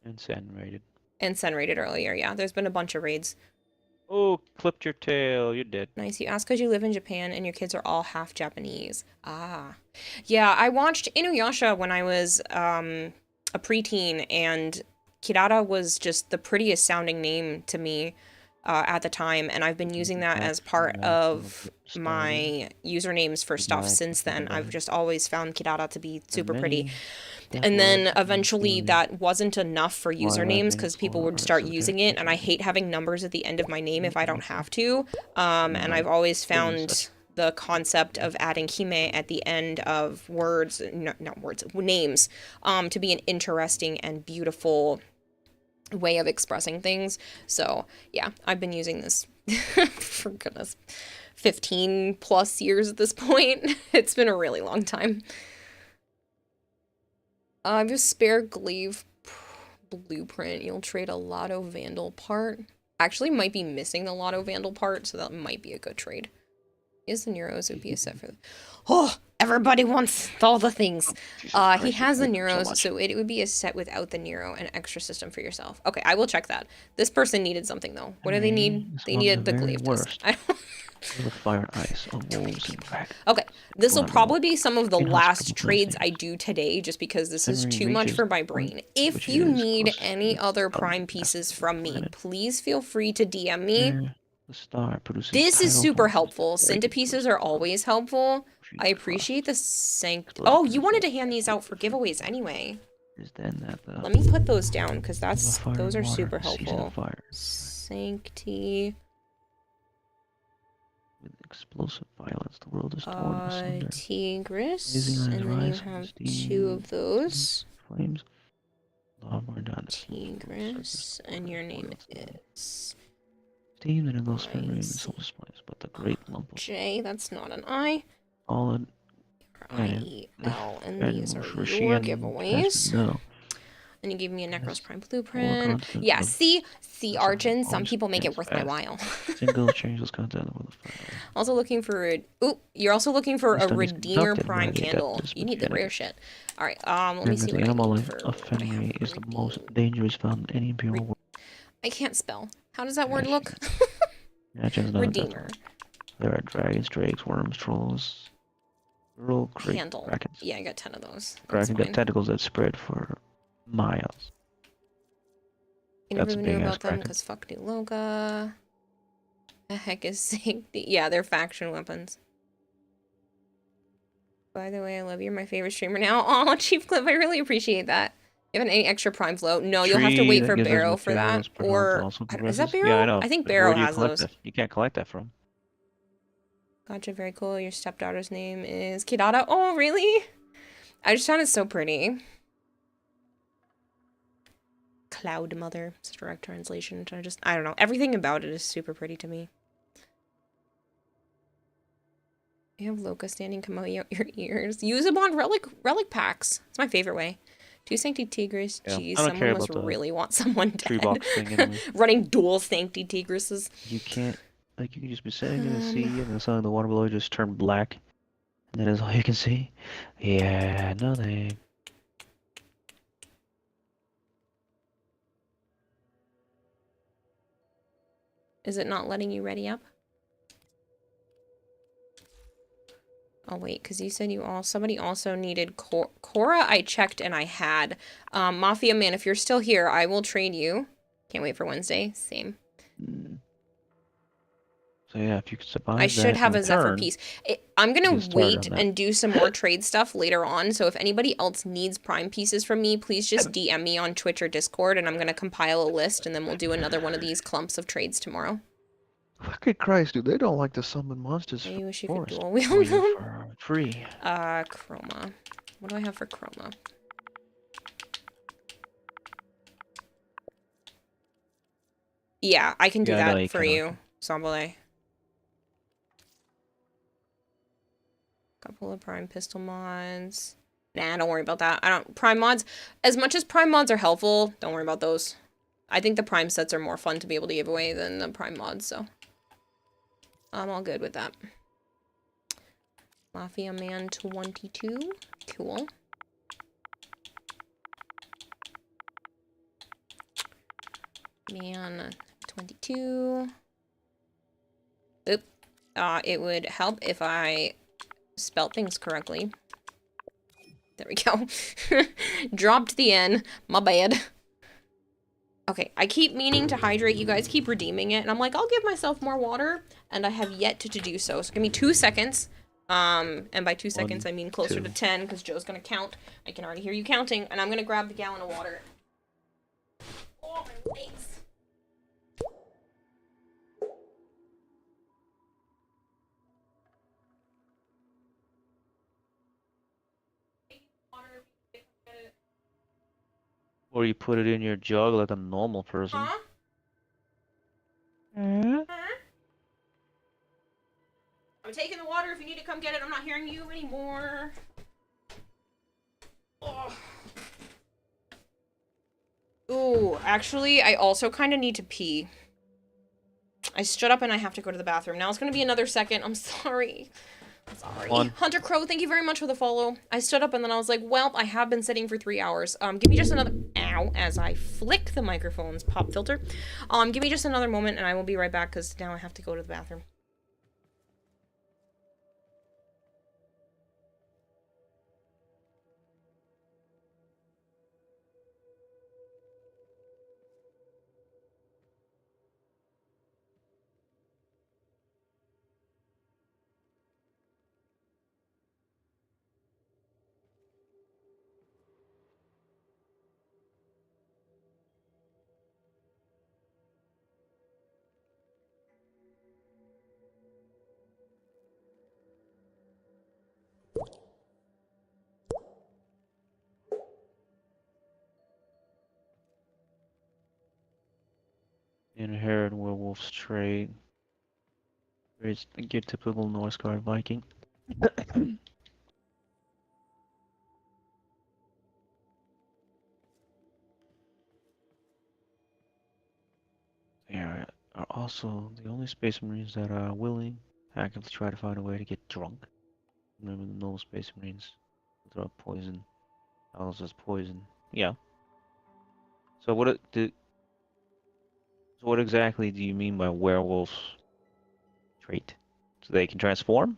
And Sen rated. And Sen rated earlier, yeah. There's been a bunch of raids. Oh, clipped your tail. You're dead. Nice. You asked because you live in Japan and your kids are all half Japanese. Ah. Yeah, I watched Inuyasha when I was a preteen, and Kirara was just the prettiest sounding name to me at the time, and I've been using that as part of my usernames for stuff since then. I've just always found Kirara to be super pretty. And then eventually that wasn't enough for usernames because people would start using it, and I hate having numbers at the end of my name if I don't have to. And I've always found the concept of adding hime at the end of words, not words, names, to be an interesting and beautiful way of expressing things. So yeah, I've been using this for goodness 15 plus years at this point. It's been a really long time. I have a spare glaive blueprint. You'll trade a Lotto Vandal part. Actually might be missing the Lotto Vandal part, so that might be a good trade. Is the Neuros would be a set for the... Oh, everybody wants all the things. He has the Neuros, so it would be a set without the Nero and extra system for yourself. Okay, I will check that. This person needed something, though. What do they need? They needed the glaive disc. I don't... The fire and ice of wolves and dragons. Okay, this will probably be some of the last trades I do today, just because this is too much for my brain. If you need any other prime pieces from me, please feel free to DM me. This is super helpful. Centipieces are always helpful. I appreciate the Oh, you wanted to hand these out for giveaways anyway. Let me put those down, because those are super helpful. Sancti... With explosive violence, the world is torn asunder. Tigress, and then you have two of those. Flames. Tigress, and your name is... Steam and engulfs spring rain so spice, but the great lump of... J, that's not an I. All in... I-E-L, and these are your giveaways. No. And you gave me a Necros Prime blueprint. Yeah, see, Arjun, some people make it worth my while. Single changeless content with the fire. Also looking for a... Ooh, you're also looking for a Redeemer Prime candle. You need the rare shit. Alright, let me see what animal I life of Fenrir is the most dangerous found in any imperial world. I can't spell. How does that word look? Redeemer. There are dragons, drakes, worms, trolls, Candle. krakens. Yeah, I got 10 of those. Kraken got tentacles that spread for miles. You never knew about them because fuck New Loga. The heck is safety? Yeah, they're faction weapons. By the way, I love you. You're my favorite streamer now. Oh, Chief Clip, I really appreciate that. You have any extra Prime Flow? No, you'll have to wait for Barrow for that. Or is that Barrow? Yeah, I know. I think Barrow has those. You can't collect that from. Gotcha, very cool. Your stepdaughter's name is Kidada. Oh, really? I just found it so pretty. Cloud Mother. It's a direct translation. I don't know. Everything about it is super pretty to me. You have Loca standing come out your ears. Use them on relic packs. It's my favorite way. Two Sancti Tigris. Yeah, Jeez, I don't someone care must about the really want someone tree dead. box thing anyway. Running dual Sancti Tigrises. You can't, like, you can just be sitting in the sea and the sun of the water below just turn black. And that is all you can see? Yeah, nothing. Is it not letting you ready up? Oh wait, because you said somebody also needed Cora. I checked and I had. Mafia Man, if you're still here, I will trade you. Can't wait for Wednesday. Same. So yeah, if you could survive I should have a Zephyr return, piece. I'm gonna you start wait on that. and do some more trade stuff later on. So if anybody else needs Prime pieces from me, please just DM me on Twitch or Discord, and I'm gonna compile a list, and then we'll do another one of these clumps of trades tomorrow. Fucking Christ, dude, they don't like to summon monsters I wish you for could forest dual wield for you them. for free. Chroma. What do I have for Chroma? Yeah, I can do Yeah, I know that you for can, you, Sambale. Couple of Prime Pistol mods. Nah, don't worry about that. Prime mods, as much as Prime mods are helpful, don't worry about those. I think the Prime sets are more fun to be able to give away than the Prime mods, so I'm all good with that. Mafia Man 22. Cool. Man 22. Oop. It would help if I spelt things correctly. There we go. Dropped the N. My bad. Okay, I keep meaning to hydrate. You guys keep redeeming it. And I'm like, I'll give myself more water. And I have yet to do so. So give me 2 seconds. And by 2 seconds, I mean closer to 10. Because Joe's going to count. I can already hear you counting. And I'm going to grab the gallon of water. Oh, my legs. Or you put it in your jug like a normal person. Huh? Huh? I'm taking the water if you need to come get it. I'm not hearing you anymore. Oh. Ooh, actually, I also kind of need to pee. I stood up and I have to go to the bathroom. Now it's going to be another second. I'm sorry. Sorry. Hunter Crow, thank you very much for the follow. I stood up and then I was like, well, I have been sitting for 3 hours. Give me just another... Ow, as I flick the microphone's pop filter. Give me just another moment and I will be right back because now I have to go to the bathroom. Inherit werewolf's trade. It's your typical Northgard Viking. There are also the only Space Marines that are willing actively try to find a way to get drunk. Remember the normal Space Marines throw poison. Alice is poison. Yeah. So what exactly do you mean by werewolf trait? So they can transform?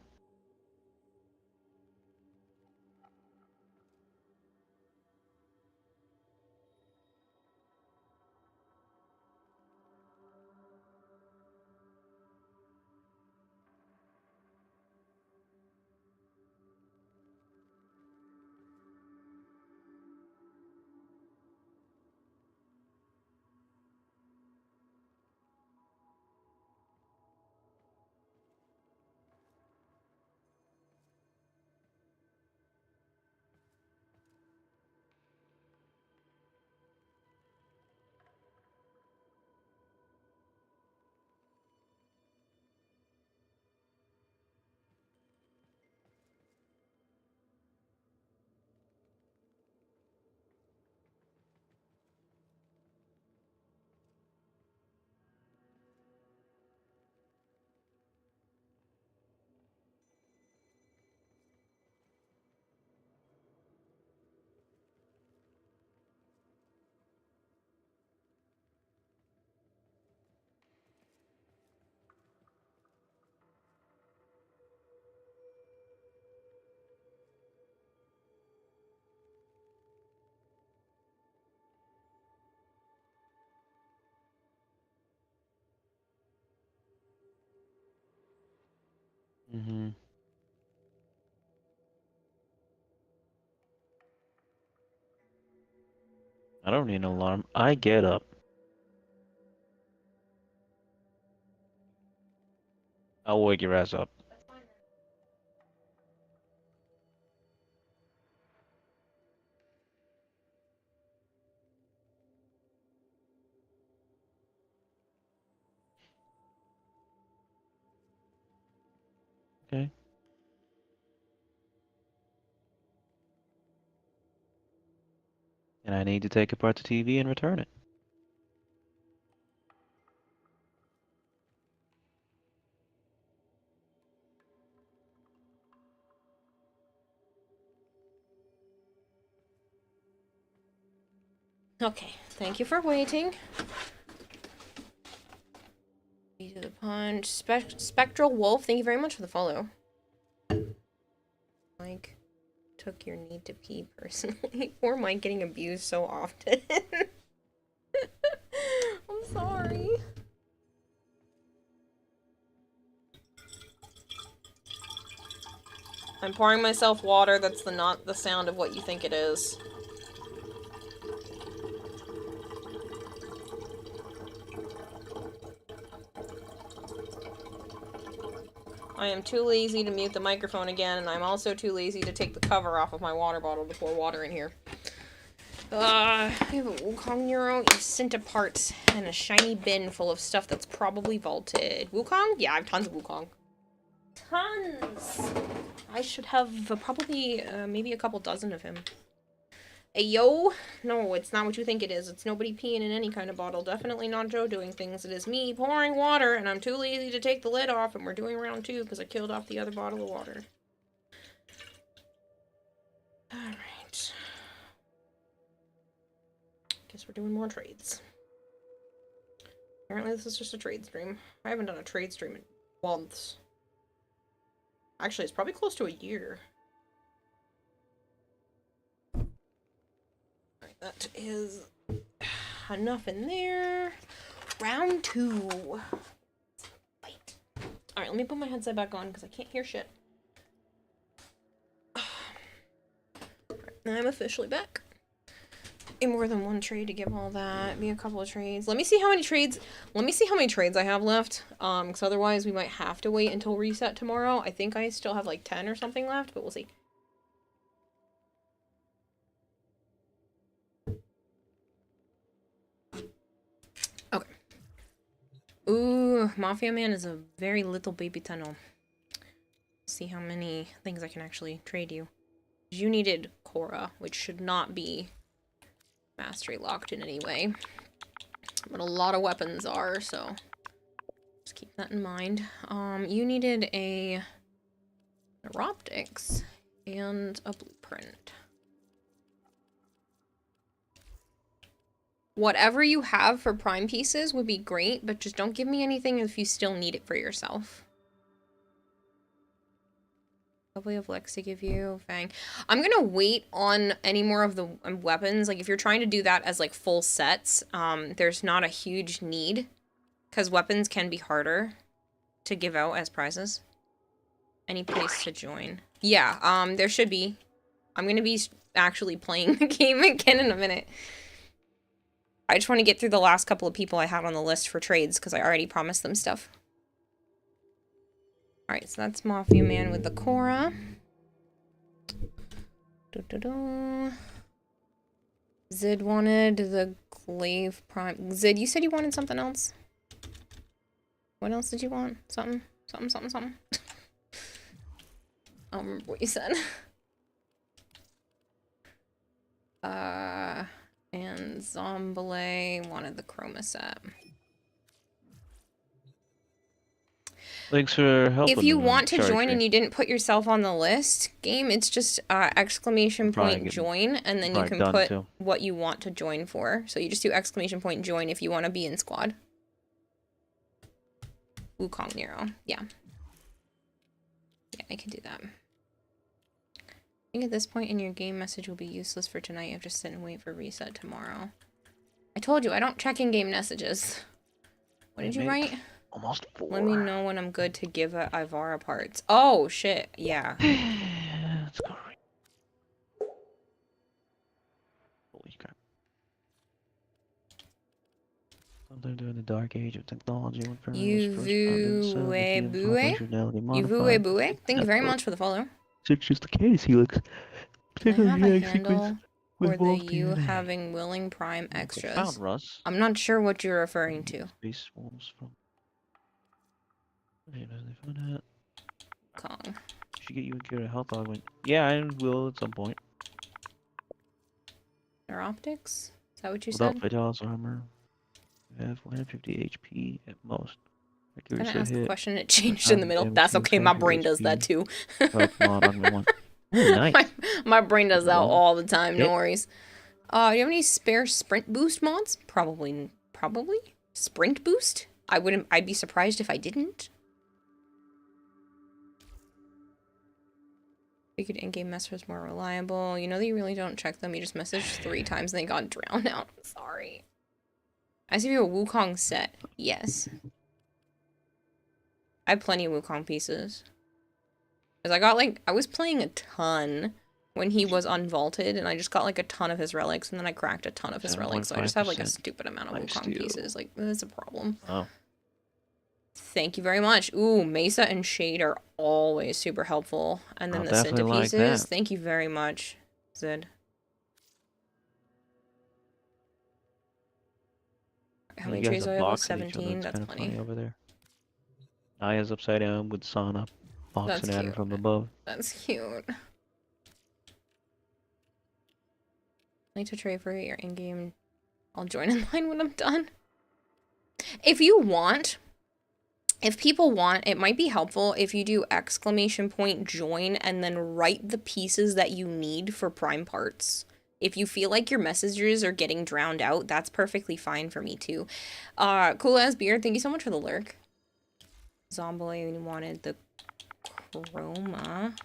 Mm-hmm. I don't need an alarm. I get up. I'll wake your ass up. Okay. And I need to take apart the TV and return it. Okay, thank you for waiting. Beat of the punch. Spectral Wolf, thank you very much for the follow. Mike took your need to pee personally. Or Mike getting abused so often. I'm sorry. I'm pouring myself water. That's not the sound of what you think it is. I am too lazy to mute the microphone again, and I'm also too lazy to take the cover off of my water bottle to pour water in here. I have a Wukong Neuro, a Centiparts, and a shiny bin full of stuff that's probably vaulted. Wukong? Yeah, I have tons of Wukong. Tons! I should have probably maybe a couple dozen of him. Hey, yo! No, it's not what you think it is. It's nobody peeing in any kind of bottle. Definitely not Joe doing things. It is me pouring water, and I'm too lazy to take the lid off, and we're doing round 2 because I killed off the other bottle of water. Alright. Guess we're doing more trades. Apparently this is just a trade stream. I haven't done a trade stream in months. Actually, it's probably close to a year. Alright, that is enough in there. Round 2. Fight. Alright, let me put my headset back on because I can't hear shit. I'm officially back. More than one trade to give all that. Be a couple of trades. Let me see how many trades I have left. Because otherwise we might have to wait until reset tomorrow. I think I still have like 10 or something left, but we'll see. Okay. Ooh, Mafia Man is a very little baby tunnel. See how many things I can actually trade you. You needed Cora, which should not be mastery locked in any way, but a lot of weapons are, so just keep that in mind. You needed a neuroptics and a blueprint. Whatever you have for prime pieces would be great, but just don't give me anything if you still need it for yourself. Probably have Lex to give you. Fang. I'm gonna wait on any more of the weapons. Like, if you're trying to do that as, like, full sets, there's not a huge need. Because weapons can be harder to give out as prizes. Any place to join. Yeah, there should be. I'm gonna be actually playing the game again in a minute. I just want to get through the last couple of people I had on the list for trades, because I already promised them stuff. Alright, so that's Mafia Man with the Cora. Zid wanted the Glaive Prime. Zid, you said you wanted something else? What else did you want? Something? Something? I don't remember what you said. And Zombele wanted the Chroma set. Thanks for helping. If you want to join and you didn't put yourself on the list, game, it's just exclamation point join, and then you can put what you want to join for. So you just do exclamation point join if you want to be in squad. Wukong Nero. Yeah. Yeah, I can do that. I think at this point in your game message will be useless for tonight. You have to sit and wait for reset tomorrow. I told you, I don't check in-game messages. What did you write? Almost 4. Let me know when I'm good to give Ivara parts. Oh, shit. Yeah. Let's go. Holy crap. Something during the dark age of technology when Fernand was first founded, so became functionality modified. Bue. Thank you very much for the follow. Such as the case helix. Can I have a Particularly handle with for the Wolf you DNA. having willing prime Found extras? Russ. I'm not sure what you're referring to. Space swarms from. Hey, doesn't they find that? Kong. Should get you and Kira a health augment. Yeah, I will at some point. Their optics? Is that what you Without said? Vitalis armor, you have 150 HP at most. I'm gonna Accuracy ask a hit. question, it changed in the middle. Damage That's to okay, my 5 brain does that HP. too. Health mod augment 1. Ooh, nice. My brain does that Well, all the time, no hit. worries. Do you have any spare sprint boost mods? Probably. Sprint boost? I'd be surprised if I didn't. Figured in-game message was more reliable. You know that you really don't check them, you just messaged 3 times and they got drowned out. Sorry. I see you a Wukong set. Yes. I have plenty of Wukong pieces. Because I was playing a ton when he was unvaulted, and I just got like a ton of his relics, and then I cracked a ton of his relics, so I just have like a stupid amount of Wukong pieces. Like, that's a problem. Oh. Thank you very much. Ooh, Mesa and Shade are always super helpful. And then I'll the definitely like centerpieces. that. Thank you very much, Zed. How many trees do I have? box at each other. 17. It's That's kinda funny. over there. Aya's upside down with Sana boxing That's at her cute. from above. That's cute. I need to trade for your in-game. I'll join in line when I'm done. If you want, if people want, it might be helpful if you do ! join and then write the pieces that you need for prime parts. If you feel like your messages are getting drowned out, that's perfectly fine for me too. Cool as beard, thank you so much for the lurk. Zombie wanted the chroma.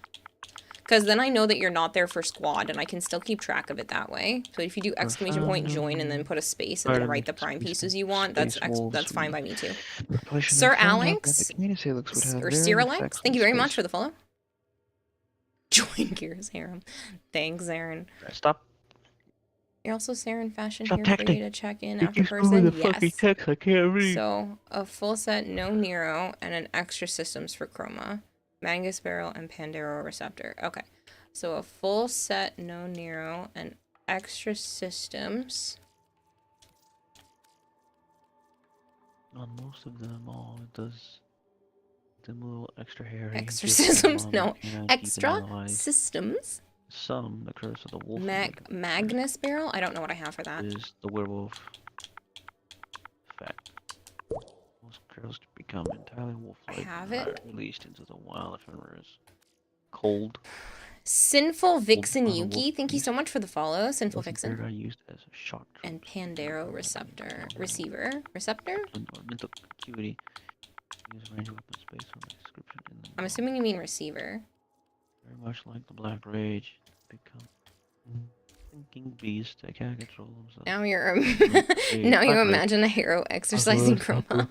Because then I know that you're not there for squad, and I can still keep track of it that way. So if you do ! join and then put a space and then write the prime pieces you want, that's fine by me too. Sir Alex, or Sir Alex, thank you very much for the follow. Join Gears Harem. Thanks, Aaron. Stop. You're also Saren Fashion Stop here for texting. you to check in You after keep scrolling person. the fucking Yes. text, I can't read. So a full set, no Nero, and an extra systems for Chroma, Mangus Barrel, and Pandero Receptor. Okay, so a full set, no Nero, and extra systems. On most of them all, it does them a little extra hairy. Extra gives them systems, on no, it, and I keep extra them alive. systems. Some, the curse of the wolf Magnus Barrel. I don't know what I have for that. is the werewolf effect. Most girls become entirely wolf-like. I have and are it. released into the wild ephemeras. Cold. Sinful Vixen Wolf Yuki, thank you so much for the follow. Sinful was the Vixen. bird I used as a shock And Pandero Receptor. Receptor? and mental acuity. Use range weapon space on the description in the I'm assuming you mean receiver. very much like the Black Rage. Become thinking beast that can't control themselves. Now you're now you imagine a hero exercising Chroma.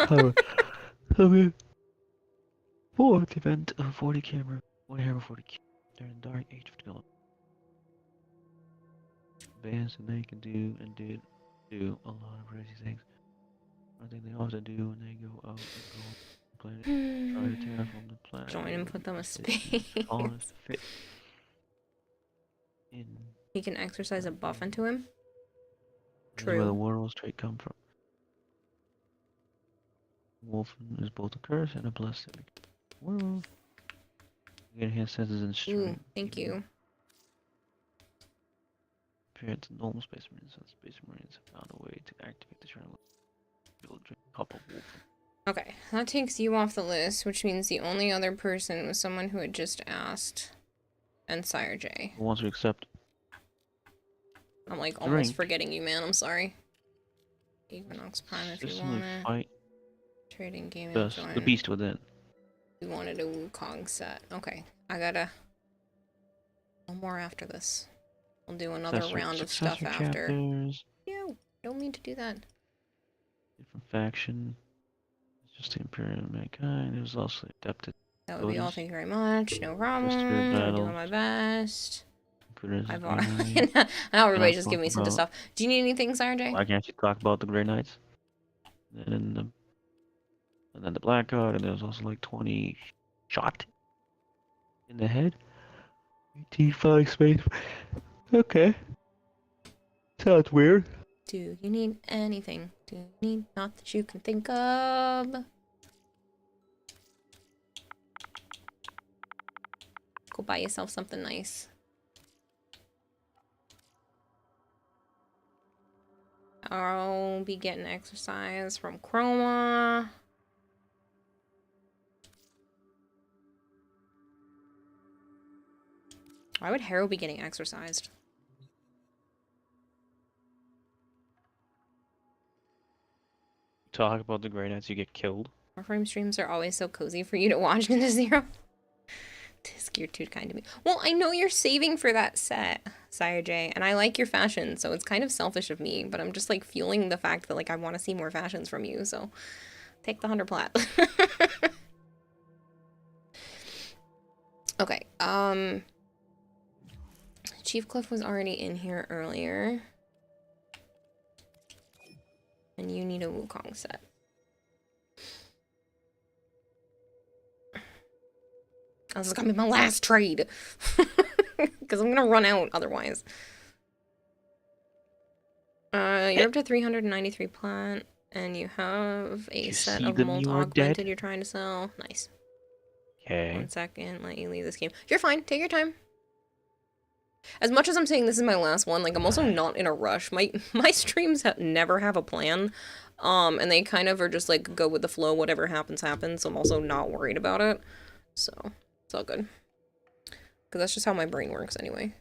Okay. Fourth event of 40 camera. 40 hammer 40 during the dark age of development. Bands and they can do and did do a lot of crazy things. I think they often do when they go out and go on the planet, try to terraform the planet. Join and put them a space. Fit in He can exercise a buff into him. This is where the True. werewolf trait come from. Wolf is both a curse and a blessing. Werewolf. You get enhanced senses and Ooh, strength. thank you. Compared to normal Space Marines, so Space Marines have found a way to activate the channel. Build a couple wolf. Okay, that takes you off the list, which means the only other person was someone who had just asked. And Sire J. Who wants to accept? I'm like almost forgetting you, man. I'm sorry. Equinox Prime if you want it. Fight Trading game and just join. the beast within. We wanted a Wukong set. Okay, I gotta... one more after this. We'll do another round of stuff after. Chapters, No, don't mean to do that. different faction. It's versus the Imperial Mankind. There's also adapted. That would be all. Thank you very much. No Spirit problem. I'm doing battles. my best. Imperial I've Mankind. now everybody's just talk giving me some about- stuff. Do you need anything, Sarah J? Why can't you talk about the Grey Knights? And then the Black Card, and there's also like 20 shot in the head. T5 space. Okay. Sounds weird. Do you need anything? Do you need not that you can think of? Go buy yourself something nice. I'll be getting exercise from Chroma. Why would Harrow be getting exercised? Talk about the Grey Knights, you get killed. Warframe streams are always so cozy for you to watch into Zero. Tisk, you're too kind to me. Well, I know you're saving for that set, Sire J, and I like your fashion, so it's kind of selfish of me, but I'm just like fueling the fact that like I want to see more fashions from you, so take the 100 plat. Okay, Chief Cliff was already in here earlier. And you need a Wukong set. This is gonna be my last trade. Because I'm gonna run out otherwise. You're up to 393 plant, and you have a set of mold augmented you're trying to sell. Nice. Okay. 1 second, let you leave this game. You're fine, take your time. As much as I'm saying this is my last one, like, I'm also not in a rush. My streams never have a plan, and they kind of are just, like, go with the flow, whatever happens, happens, so I'm also not worried about it. So, it's all good. Because that's just how my brain works anyway.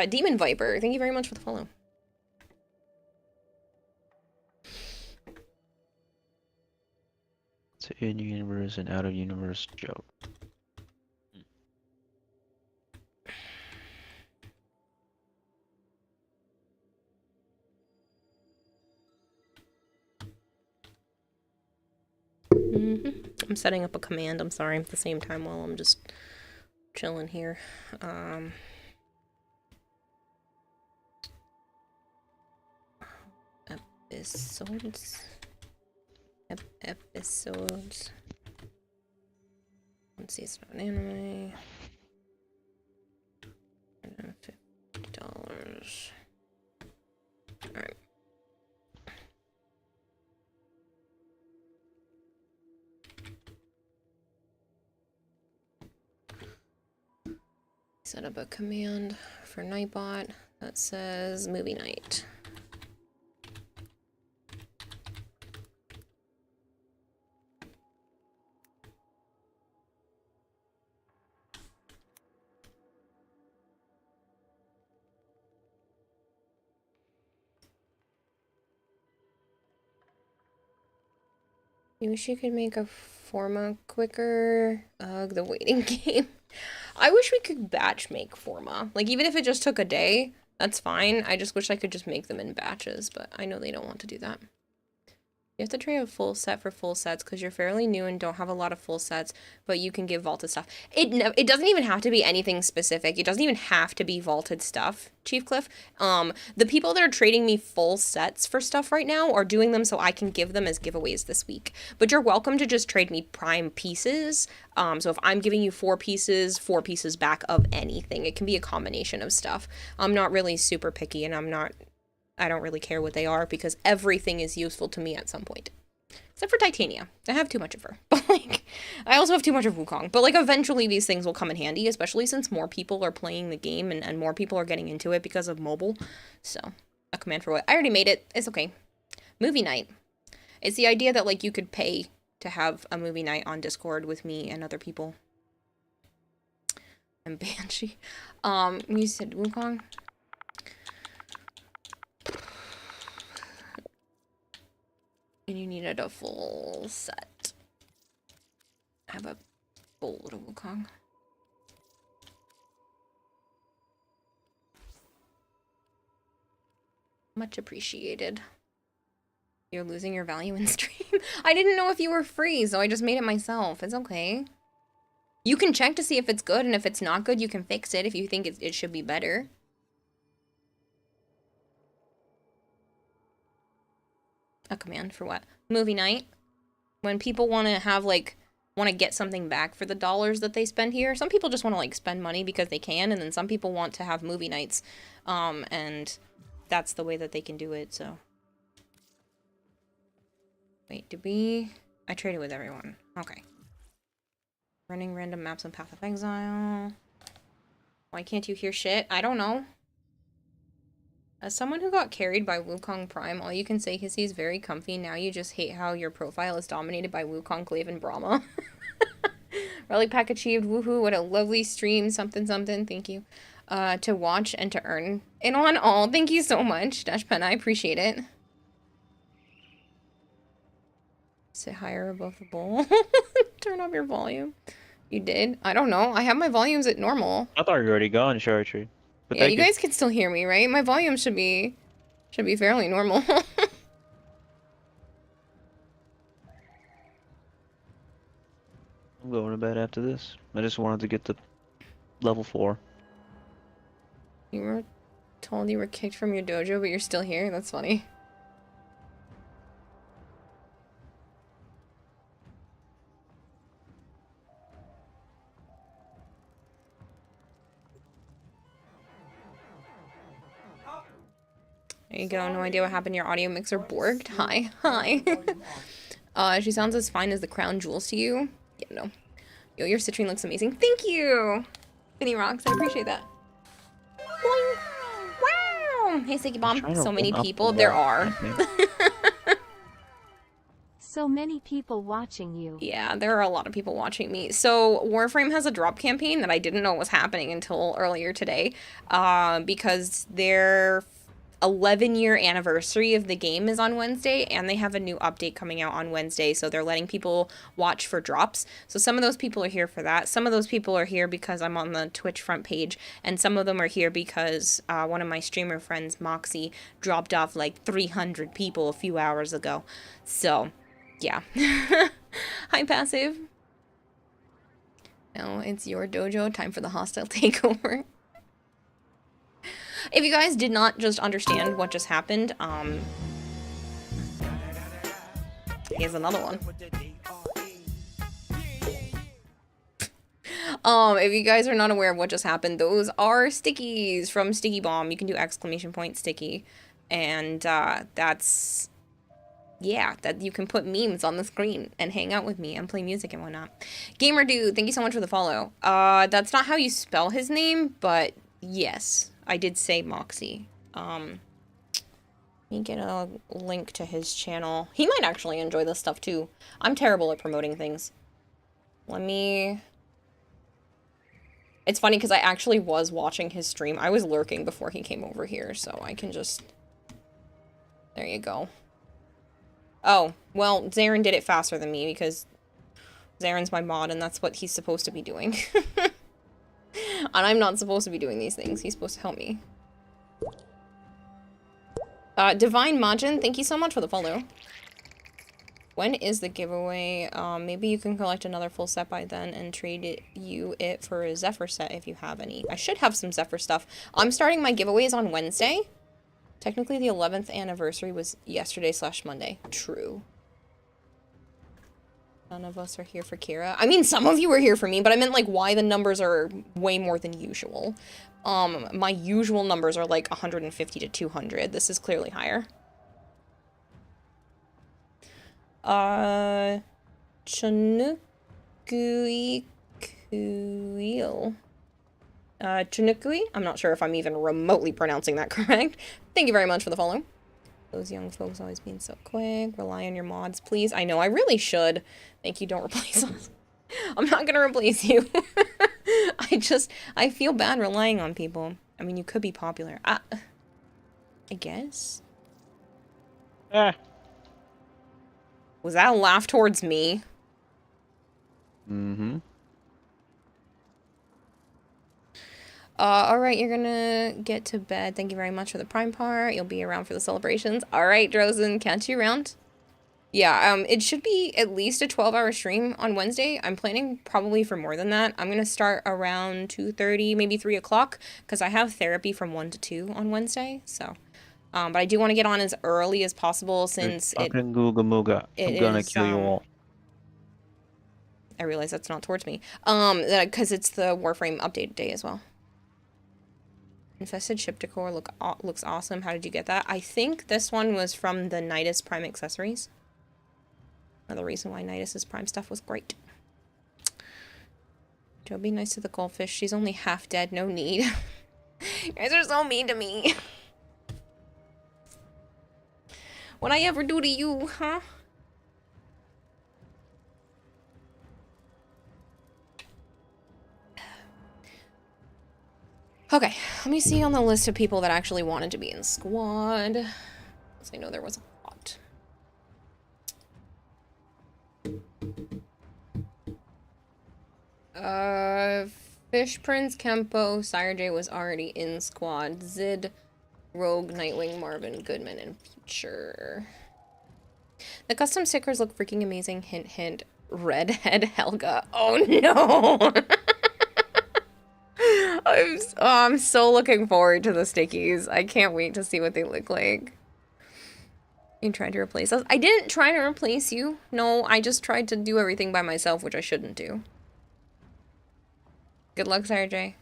Demon Viper, thank you very much for the follow. It's an in-universe and out-of-universe joke. I'm setting up a command, I'm sorry, at the same time while I'm just chilling here. Episodes. Episodes. Let's see, it's not an anime. $50. Alright. Set up a command for Nightbot that says movie night. You wish you could make a Forma quicker. Ugh, the waiting game. I wish we could batch make Forma. Like, even if it just took a day, that's fine. I just wish I could just make them in batches, but I know they don't want to do that. You have to trade a full set for full sets because you're fairly new and don't have a lot of full sets, but you can give vaulted stuff. It doesn't even have to be anything specific. It doesn't even have to be vaulted stuff, Chief Cliff. The people that are trading me full sets for stuff right now are doing them so I can give them as giveaways this week. But you're welcome to just trade me prime pieces. So if I'm giving you 4 pieces back of anything. It can be a combination of stuff. I'm not really super picky, and I don't really care what they are because everything is useful to me at some point. Except for Titania. I have too much of her. But, like, I also have too much of Wukong. But, like, eventually these things will come in handy, especially since more people are playing the game and more people are getting into it because of mobile. So, a command for what? I already made it. It's okay. Movie night. It's the idea that, like, you could pay to have a movie night on Discord with me and other people. And Banshee. You said Wukong? And you needed a full set. I have a bowl of Wukong. Much appreciated. You're losing your value in stream. I didn't know if you were free, so I just made it myself. It's okay. You can check to see if it's good, and if it's not good, you can fix it if you think it should be better. A command for what? Movie night. When people want to have, like, want to get something back for the dollars that they spend here. Some people just want to, like, spend money because they can, and then some people want to have movie nights. And that's the way that they can do it, so. Wait, did we... I traded with everyone. Okay. Running random maps on Path of Exile. Why can't you hear shit? I don't know. As someone who got carried by Wukong Prime, all you can say is he's very comfy. Now you just hate how your profile is dominated by Wukong, Glaive, and Brahma. Relic pack achieved. Woohoo, what a lovely stream. Something, something. Thank you. To watch and to earn. And on all. Thank you so much, Dash Pen. I appreciate it. Sit higher above the bowl. Turn up your volume. You did? I don't know. I have my volumes at normal. I thought you were already gone, Chartry. But Yeah, you guys can still hear me, right? My volume should be fairly normal. I'm going to bed after this. I just wanted to get to level 4. You were told you were kicked from your dojo, but you're still here? That's funny. There you go. No idea what happened. Your audio mixer borged. Hi. Hi. She sounds as fine as the crown jewels to you. Yeah, no. Yo, your citrine looks amazing. Thank you. Finny Rocks. I appreciate that. Boing. Wow. Hey, Sticky Bomb. So many people. There are. So many people watching you. Yeah, there are a lot of people watching me. So Warframe has a drop campaign that I didn't know was happening until earlier today. Because their 11-year anniversary of the game is on Wednesday, and they have a new update coming out on Wednesday, so they're letting people watch for drops. So some of those people are here for that. Some of those people are here because I'm on the Twitch front page, and some of them are here because one of my streamer friends, Moxie, dropped off like 300 people a few hours ago. So, yeah. Hi, Passive. No, it's your dojo. Time for the hostile takeover. If you guys did not just understand what just happened, here's another one. If you guys are not aware of what just happened, those are stickies from Sticky Bomb. You can do exclamation point sticky, and that's, yeah, that you can put memes on the screen and hang out with me and play music and whatnot. Gamer Dude, thank you so much for the follow. That's not how you spell his name, but yes. I did say Moxie. Let me get a link to his channel. He might actually enjoy this stuff too. I'm terrible at promoting things. Let me... It's funny because I actually was watching his stream. I was lurking before he came over here, so I can just... There you go. Oh, well, Zarin did it faster than me because Zarin's my mod and that's what he's supposed to be doing. And I'm not supposed to be doing these things. He's supposed to help me. Divine Majin, thank you so much for the follow. When is the giveaway? Maybe you can collect another full set by then and trade it for a Zephyr set if you have any. I should have some Zephyr stuff. I'm starting my giveaways on Wednesday. Technically, the 11th anniversary was yesterday/Monday. True. None of us are here for Kira. I mean, some of you are here for me, but I meant, like, why the numbers are way more than usual. My usual numbers are, like, 150 to 200. This is clearly higher. Chanukui Kuil. Chanukui? I'm not sure if I'm even remotely pronouncing that correct. Thank you very much for the follow. Those young folks always being so quick. Rely on your mods, please. I know, I really should. Thank you, don't replace us. I'm not gonna replace you. I feel bad relying on people. I mean, you could be popular. I guess? Was that a laugh towards me? Mm-hmm. Alright, you're gonna get to bed. Thank you very much for the Prime part. You'll be around for the celebrations. Alright, Drozen, catch you around. Yeah, it should be at least a 12-hour stream on Wednesday. I'm planning probably for more than that. I'm gonna start around 2:30, maybe 3 o'clock, because I have therapy from 1 to 2 on Wednesday, so. But I do want to get on as early as possible since Fucking Googa Mooga. I'm gonna kill you all. I realize that's not towards me. Because it's the Warframe update day as well. Infested ship decor looks awesome. How did you get that? I think this one was from the Nidus Prime accessories. Another reason why Nidus's Prime stuff was great. Don't be nice to the goldfish. She's only half dead. No need. You guys are so mean to me. What I ever do to you, huh? Okay, let me see on the list of people that actually wanted to be in squad. Because I know there was a lot. Fish Prince, Kempo, Sire J was already in squad. Zid, Rogue, Nightwing, Marvin, Goodman, and Future. The custom stickers look freaking amazing. Hint, hint. Redhead Helga. Oh no! I'm so looking forward to the stickies. I can't wait to see what they look like. You tried to replace us? I didn't try to replace you. No, I just tried to do everything by myself, which I shouldn't do. Good luck, Sire J.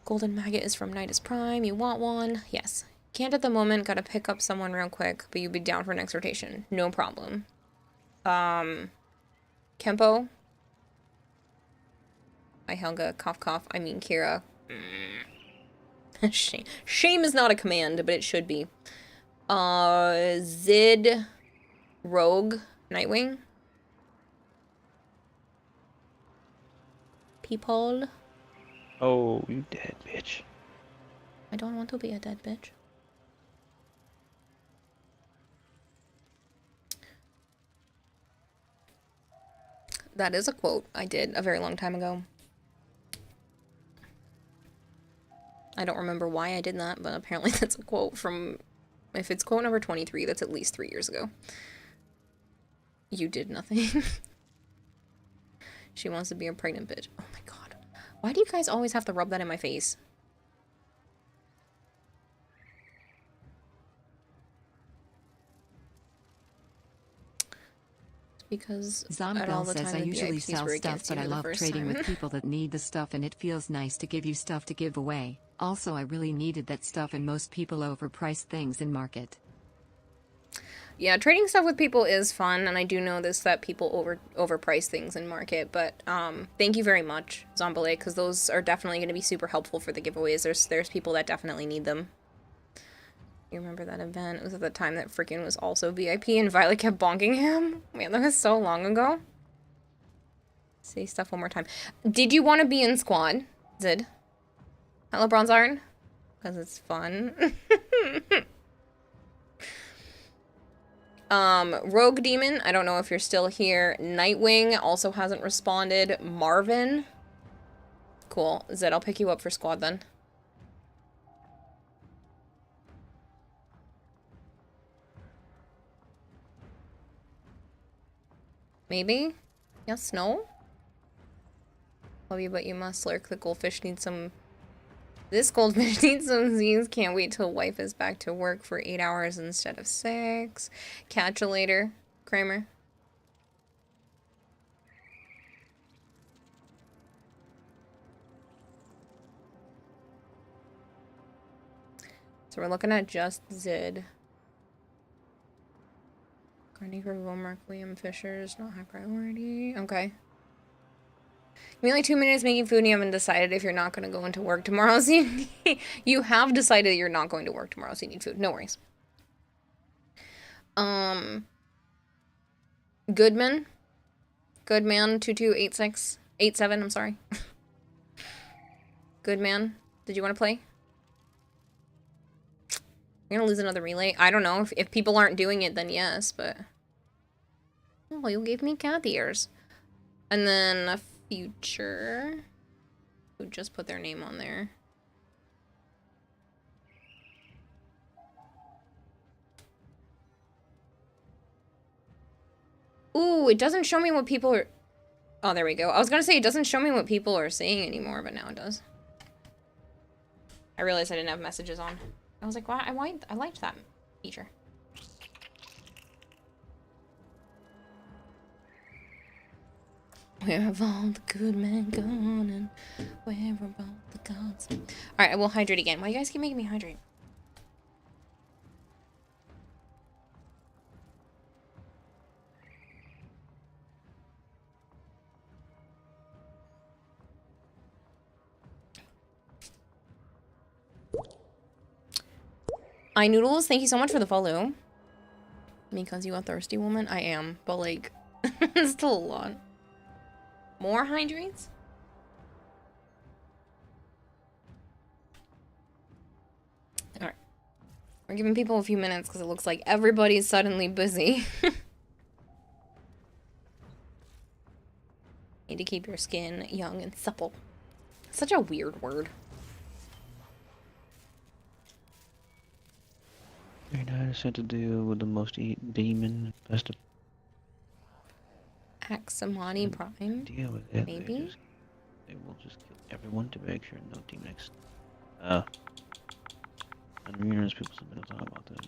Golden Maggot is from Nidus Prime. You want one? Yes. Can't at the moment. Gotta pick up someone real quick, but you'd be down for next rotation. No problem. Kempo. Hi, Helga. Cough, cough. I mean, Kira. Shame. Shame is not a command, but it should be. Zid. Rogue. Nightwing. People. Oh, you dead bitch. I don't want to be a dead bitch. That is a quote I did a very long time ago. I don't remember why I did that, but apparently that's a quote from... If it's quote number 23, that's at least 3 years ago. You did nothing. She wants to be a pregnant bitch. Oh my god. Why do you guys always have to rub that in my face? Because Zombell says I usually sell stuff, but I love trading with people that need the stuff, and it feels nice to give you stuff to give away. Also, I really needed that stuff, and most people overprice things in market. Yeah, trading stuff with people is fun, and I do know this, that people overprice things in market, but thank you very much, Zombele, because those are definitely going to be super helpful for the giveaways. There's people that definitely need them. You remember that event? It was at the time that freaking was also VIP and Violet kept bonking him? Man, that was so long ago. Say stuff one more time. Did you want to be in squad, Zid? Hello, Bronze Iron? Because it's fun. Rogue Demon, I don't know if you're still here. Nightwing also hasn't responded. Marvin. Cool. Zid, I'll pick you up for squad then. Maybe? Yes, no? Love you, but you must lurk. The goldfish needs some... This goldfish needs some Z's. Can't wait till wife is back to work for 8 hours instead of 6. Catch you later, Kramer. So we're looking at just Zid. Grinding for Wilmark, William Fisher is not high priority. Okay. Give me like 2 minutes making food and you haven't decided if you're not going to go into work tomorrow. So you have decided you're not going to work tomorrow, so you need food. No worries. Goodman. Goodman 228687, I'm sorry. Goodman. Did you want to play? You're gonna lose another relay. I don't know. If people aren't doing it, then yes, but... Oh, you gave me cat ears. And then Future. Who just put their name on there. Ooh, it doesn't show me what people are... Oh, there we go. I was gonna say it doesn't show me what people are saying anymore, but now it does. I realized I didn't have messages on. I was like, why? I liked that feature. Where have all the good men gone, and where are all the gods? Alright, I will hydrate again. Why you guys keep making me hydrate? iNoodles, thank you so much for the follow. Because you a thirsty woman? I am, but like, it's still a lot. More hydrates? Alright. We're giving people a few minutes because it looks like everybody's suddenly busy. Need to keep your skin young and supple. Such a weird word. Very nice had to deal with the most demon infested. Axamani Prime. Deal with it. Maybe? They will just kill everyone to make sure no team next. And numerous people submit a thought about that.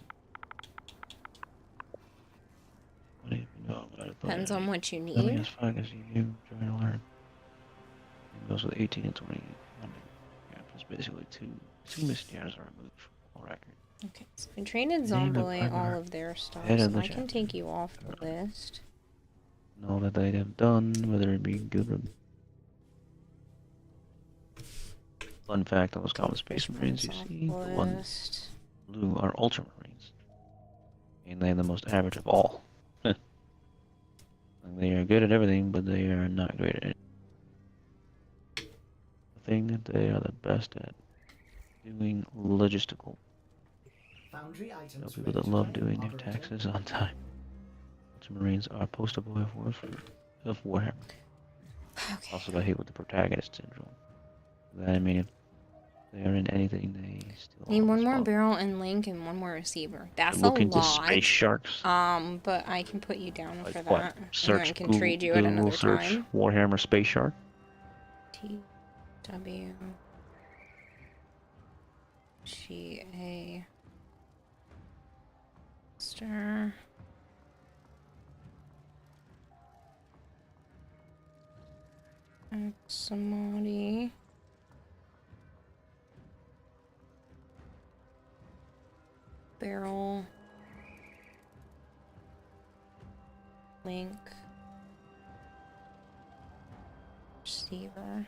What do you know about it? Depends on what you Nothing need. as fun as you try to learn. It goes with 18 and 20. It's basically two misdemeanors are removed from all record. Okay, so we traded Name the Zomboy all partner. of their stuff, Head so of the I can chapter. take you off the list. And all that they have done, whether it be good or fun fact on those common space marines you see, the ones blue are ultramarines. And they are the most average of all. Like, they are good at everything, but they are not great at it. The thing that they are the best at doing logistical. Foundry You know, items people ready that to love run, doing their operator. taxes on time. Ultramarines are poster boy of Warhammer. Okay. Also got hit with the protagonist syndrome. That mean if they are in anything, they still Need one always more follow. barrel and link and one more receiver. That's Look a into lot. space sharks. But I can put you down Like for what? that. Search and then I can Google, trade you at another search time. Warhammer Space Shark. TW GA Star Axamati Barrel Link Receiver.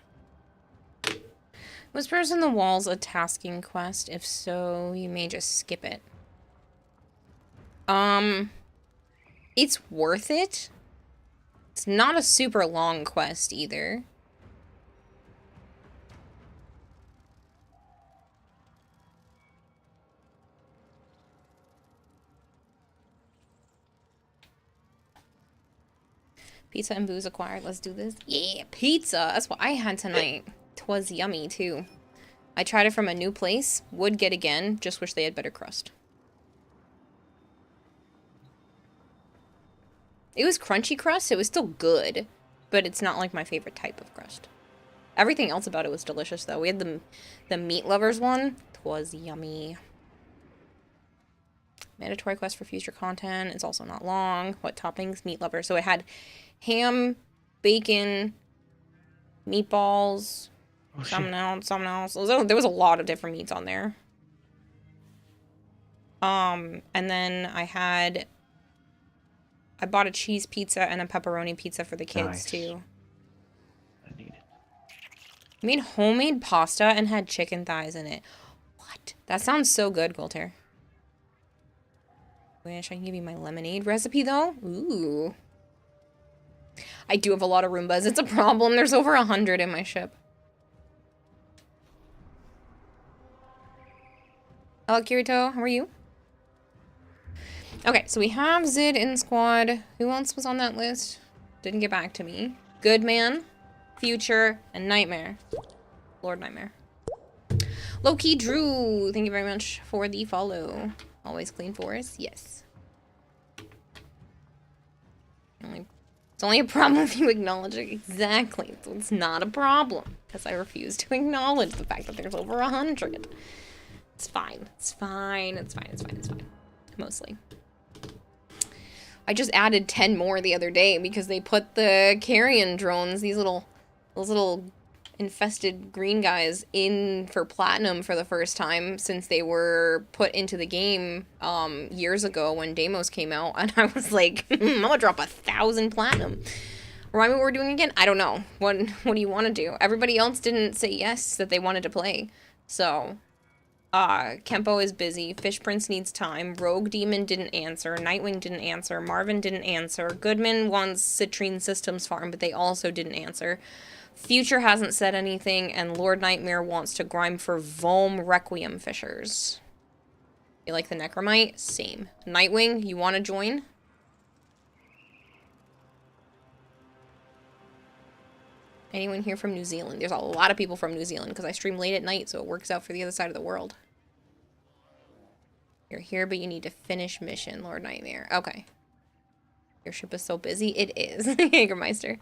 Was Person in the Walls a tasking quest? If so, you may just skip it. It's worth it. It's not a super long quest either. Pizza and booze acquired. Let's do this. Yeah, pizza. That's what I had tonight. 'Twas yummy too. I tried it from a new place. Would get again. Just wish they had better crust. It was crunchy crust. It was still good, but it's not like my favorite type of crust. Everything else about it was delicious though. We had the meat lovers one. 'Twas yummy. Mandatory quest for future content. It's also not long. What toppings? Meat lover. So it had ham, bacon, meatballs, something else. There was a lot of different meats on there. And then I bought a cheese pizza and a pepperoni pizza for the kids Nice. too. I need it. I made homemade pasta and had chicken thighs in it. What? That sounds so good, Golter. Wish I can give you my lemonade recipe though. Ooh. I do have a lot of Roombas. It's a problem. There's over 100 in my ship. Hello, Kirito. How are you? Okay, so we have Zid in squad. Who else was on that list? Didn't get back to me. Good man. Future, and Nightmare. Lord Nightmare. Low-key Drew, thank you very much for the follow. Always clean forest, yes. It's only a problem if you acknowledge it. Exactly. So it's not a problem. Because I refuse to acknowledge the fact that there's over 100. It's fine. It's fine. It's fine. It's fine. It's fine. Mostly. I just added 10 more the other day because they put the carrion drones, those little infested green guys, in for platinum for the first time since they were put into the game years ago when Deimos came out, and I was like, I'm gonna drop 1,000 platinum. Remind me what we're doing again? I don't know. What do you want to do? Everybody else didn't say yes that they wanted to play, so Kempo is busy, Fish Prince needs time, Rogue Demon didn't answer, Nightwing didn't answer, Marvin didn't answer, Goodman wants Citrine Systems Farm, but they also didn't answer. Future hasn't said anything, and Lord Nightmare wants to grime for Vom Requiem Fishers. You like the Necromite? Same. Nightwing, you want to join? Anyone here from New Zealand? There's a lot of people from New Zealand because I stream late at night, so it works out for the other side of the world. You're here, but you need to finish mission, Lord Nightmare. Okay. Your ship is so busy. It is. Jägermeister.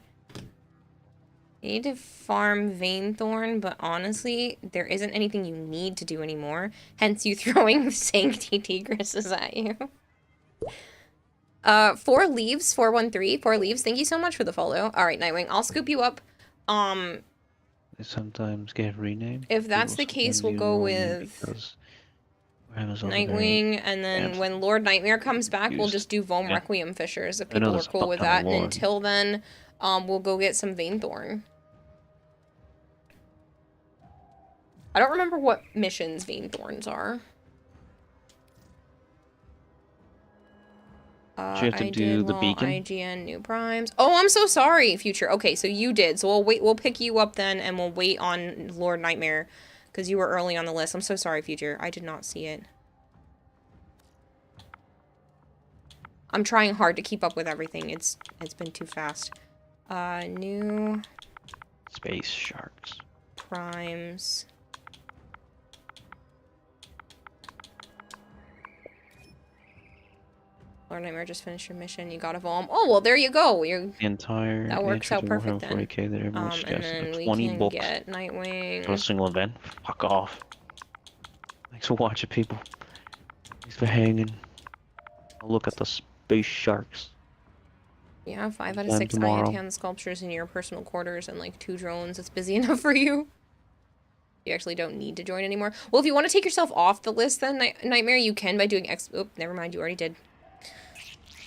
You need to farm Vainthorn, but honestly, there isn't anything you need to do anymore. Hence you throwing Sanctity Tigresses at you. 4 leaves, 413, 4 leaves. Thank you so much for the follow. Alright, Nightwing, I'll scoop you up. They sometimes get renamed. If that's the case, we'll go with Nightwing, and then when Lord Nightmare comes back, we'll just do Vom Requiem Fishers, if people are cool with that. And until then, we'll go get some Vainthorn. I don't remember what missions Vainthorns are. Do you have to do the beacon? IGN new primes. Oh, I'm so sorry, Future. Okay, so you did. So we'll wait. We'll pick you up then, and we'll wait on Lord Nightmare, because you were early on the list. I'm so sorry, Future. I did not see it. I'm trying hard to keep up with everything. It's been too fast. New Space Sharks. Primes. Lord Nightmare, just finished your mission. You got a Vom. Oh, well, there you go. You're the entire that works out perfect then. 40K that everyone's and then we 20 can books get Nightwing. for a single event. Fuck off. Thanks for watching, people. Thanks for hanging. I'll look at the Space Sharks. Yeah, 5 out of 6 Ayatan sculptures in your personal quarters and like 2 drones. It's busy enough for you. You actually don't need to join anymore. Well, if you want to take yourself off the list, then Nightmare, you can by doing Oh, never mind. You already did.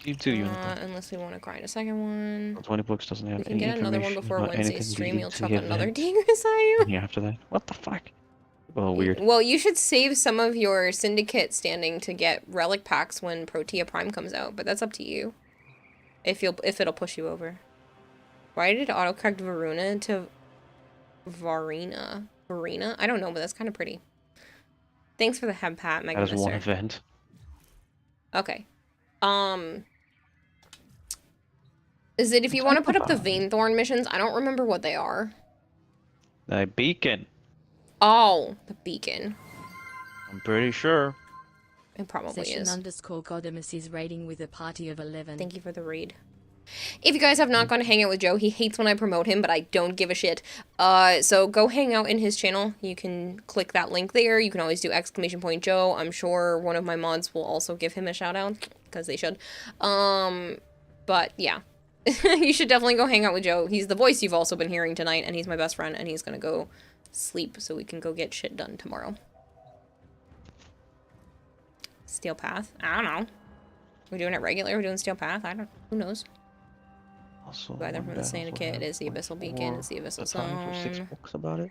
You too, unless we want to grind a second one. 20 books doesn't have any information. We can get another one before Wednesday's stream. You'll chuck another Tigris at you. Yeah, after that. What the fuck? Oh, weird. Well, you should save some of your Syndicate standing to get relic packs when Protea Prime comes out, but that's up to you. If it'll push you over. Why did it autocorrect Varuna to Varina? Varina? I don't know, but that's kind of pretty. Thanks for the head pat, Mega That is one event. Okay. Is it if you want to put up the Vainthorn missions? I don't remember what they are. The beacon. Oh, the beacon. I'm pretty sure. It probably Session is. _Godamus is raiding with a party of 11. Thank you for the raid. If you guys have not gone to hang out with Joe, he hates when I promote him, but I don't give a shit. So go hang out in his channel. You can click that link there. You can always do !Joe. I'm sure one of my mods will also give him a shout out, because they should. But yeah. You should definitely go hang out with Joe. He's the voice you've also been hearing tonight, and he's my best friend, and he's gonna go sleep so we can go get shit done tomorrow. Steel Path? I don't know. We're doing it regular? We're doing Steel Path? I don't... Who knows? Also, either from the Syndicate, it's the Abyssal Beacon, it's the Abyssal Zone. 6 books about it.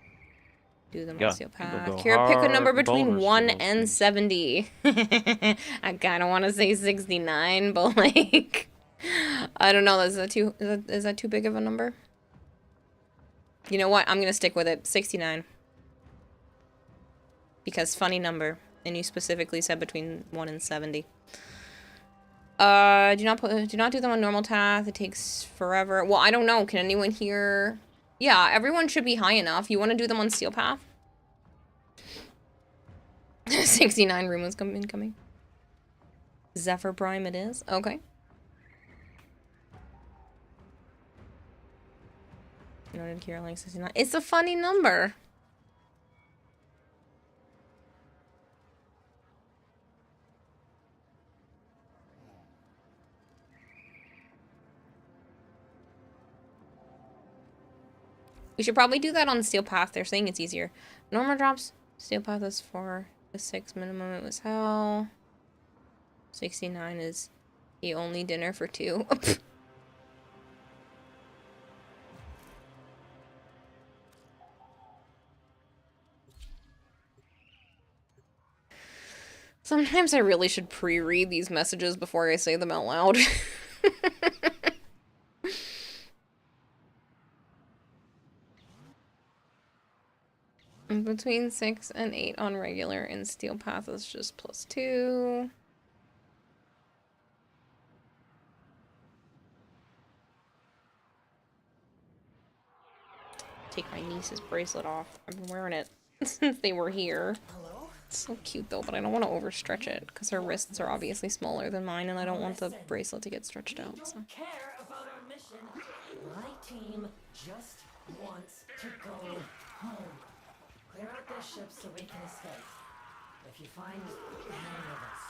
Do them Yeah, on Steel Path. go Kira, pick a hard number between bonus 1 for those and 70. I kinda wanna say 69, but like... I don't know, is that too big of a number? You know what? I'm gonna stick with it. 69. Because funny number. And you specifically said between 1 and 70. Do not do them on normal path. It takes forever. Well, I don't know. Can anyone here Yeah, everyone should be high enough. You want to do them on Steel Path? 69 rumors incoming. Zephyr Prime it is. Okay. Noted Kira like 69. It's a funny number. We should probably do that on Steel Path. They're saying it's easier. Normal drops. Steel Path is 4 to 6 minimum. It was hell. 69 is the only dinner for 2. Sometimes I really should pre-read these messages before I say them out loud. Between 6 and 8 on regular, and Steel Path is just +2. Take my niece's bracelet off. I've been wearing it since they were here. It's so cute though, but I don't want to overstretch it because her wrists are obviously smaller than mine, and I don't want the bracelet to get stretched out. So. Care about our mission. My team just wants to go home. Clear out their ships so we can escape. If you find any of us,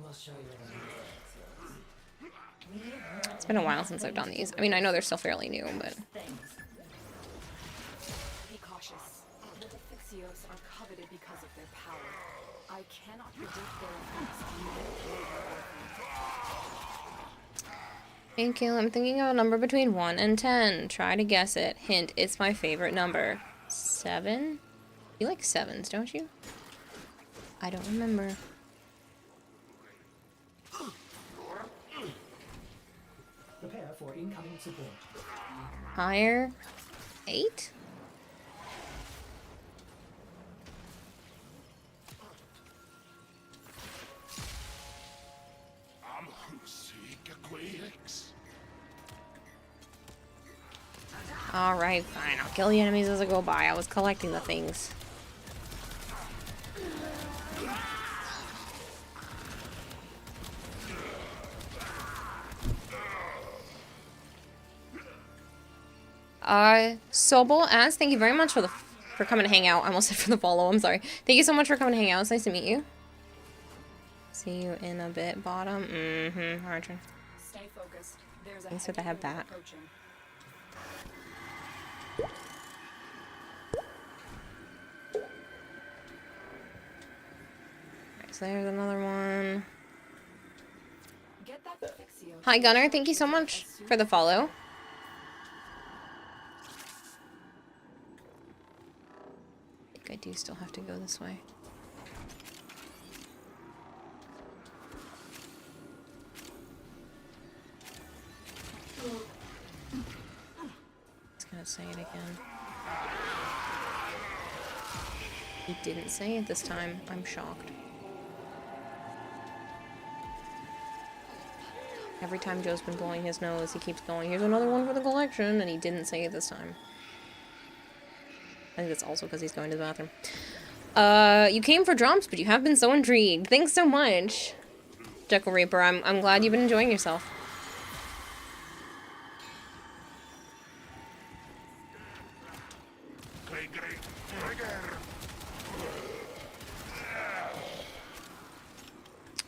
we'll show you the It's been a while since I've done these. I mean, I know they're still fairly new, but. Be cautious. The Defixios are coveted because of their power. I cannot predict their effects on Thank you. I'm thinking of a number between 1 and 10. Try to guess it. Hint, it's my favorite number. 7? You like 7s, don't you? I don't remember. Prepare for incoming support. Higher? 8? Alright, fine. I'll kill the enemies as I go by. I was collecting the things. Sobel asks, thank you very much for coming to hang out. I almost said for the follow, I'm sorry. Thank you so much for coming to hang out. It's nice to meet you. See you in a bit, bottom. Archer. Stay focused. There's a Thanks for the head bat. approaching. So there's another one. Get that Defixio. Hi Gunner, thank you so much for the follow. I think I do still have to go this way. It's gonna say it again. He didn't say it this time. I'm shocked. Every time Joe's been blowing his nose, he keeps going, here's another one for the collection, and he didn't say it this time. I think that's also because he's going to the bathroom. You came for drops, but you have been so intrigued. Thanks so much, Jekyll Reaper. I'm glad you've been enjoying yourself.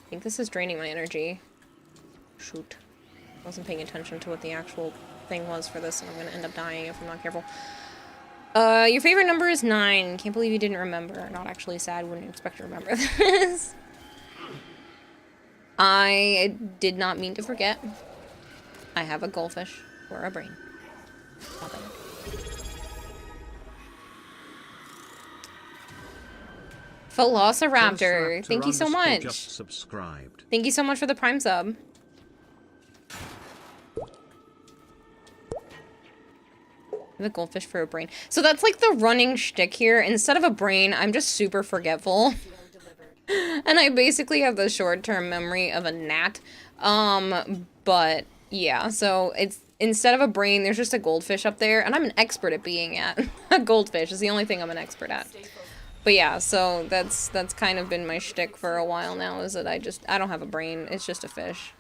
I think this is draining my energy. Shoot. Wasn't paying attention to what the actual thing was for this, and I'm gonna end up dying if I'm not careful. Your favorite number is 9. Can't believe you didn't remember. Not actually sad, wouldn't expect to remember this. I did not mean to forget. I have a goldfish or a brain. Not bad. Velociraptor, thank you so much. Just subscribed. Thank you so much for the Prime sub. The goldfish for a brain. So that's like the running shtick here. Instead of a brain, I'm just super forgetful. And I basically have the short-term memory of a gnat. But Yeah, so it's instead of a brain, there's just a goldfish up there, and I'm an expert at being at a goldfish is the only thing I'm an expert at. But yeah, so that's kind of been my shtick for a while now, is that I don't have a brain, it's just a fish.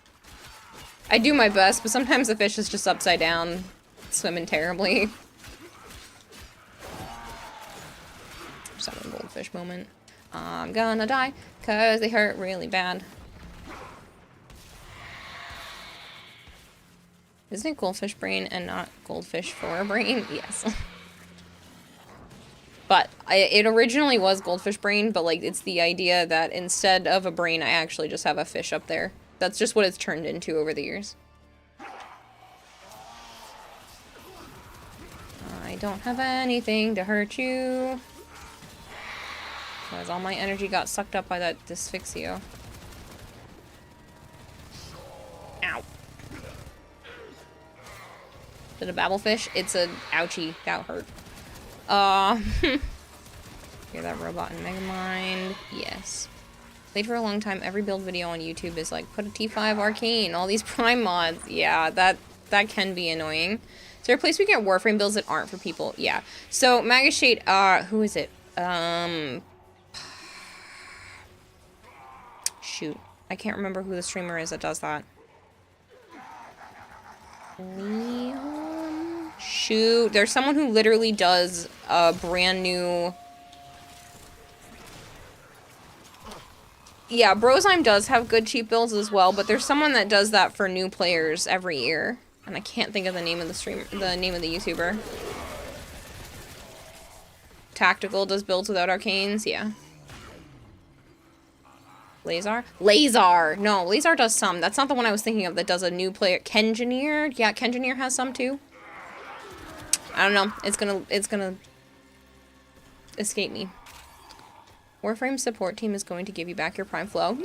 I do my best, but sometimes the fish is just upside down, swimming terribly. Just having a goldfish moment. I'm gonna die, cause they hurt really bad. Isn't it goldfish brain and not goldfish for a brain? Yes. But it originally was goldfish brain, but like it's the idea that instead of a brain, I actually just have a fish up there. That's just what it's turned into over the years. I don't have anything to hurt you. Because all my energy got sucked up by that Asphyxio. Ow. Is it a babblefish? It's a ouchie. That hurt. Hear that robot in Megamind? Yes. Played for a long time. Every build video on YouTube is like, put a T5 arcane, all these prime mods. Yeah, that can be annoying. Is there a place we can get Warframe builds that aren't for people? Yeah. So, Magashade, who is it? Shoot. I can't remember who the streamer is that does that. Leon? Shoot. There's someone who literally does a brand new... Yeah, Brozyme does have good cheap builds as well, but there's someone that does that for new players every year. And I can't think of the name of the streamer, the name of the YouTuber. Tactical does builds without arcanes, yeah. Lazar? Lazar! No, Lazar does some. That's not the one I was thinking of that does a new player. Kengineer? Yeah, Kengineer has some too. I don't know. It's gonna escape me. Warframe support team is going to give you back your Prime Flow.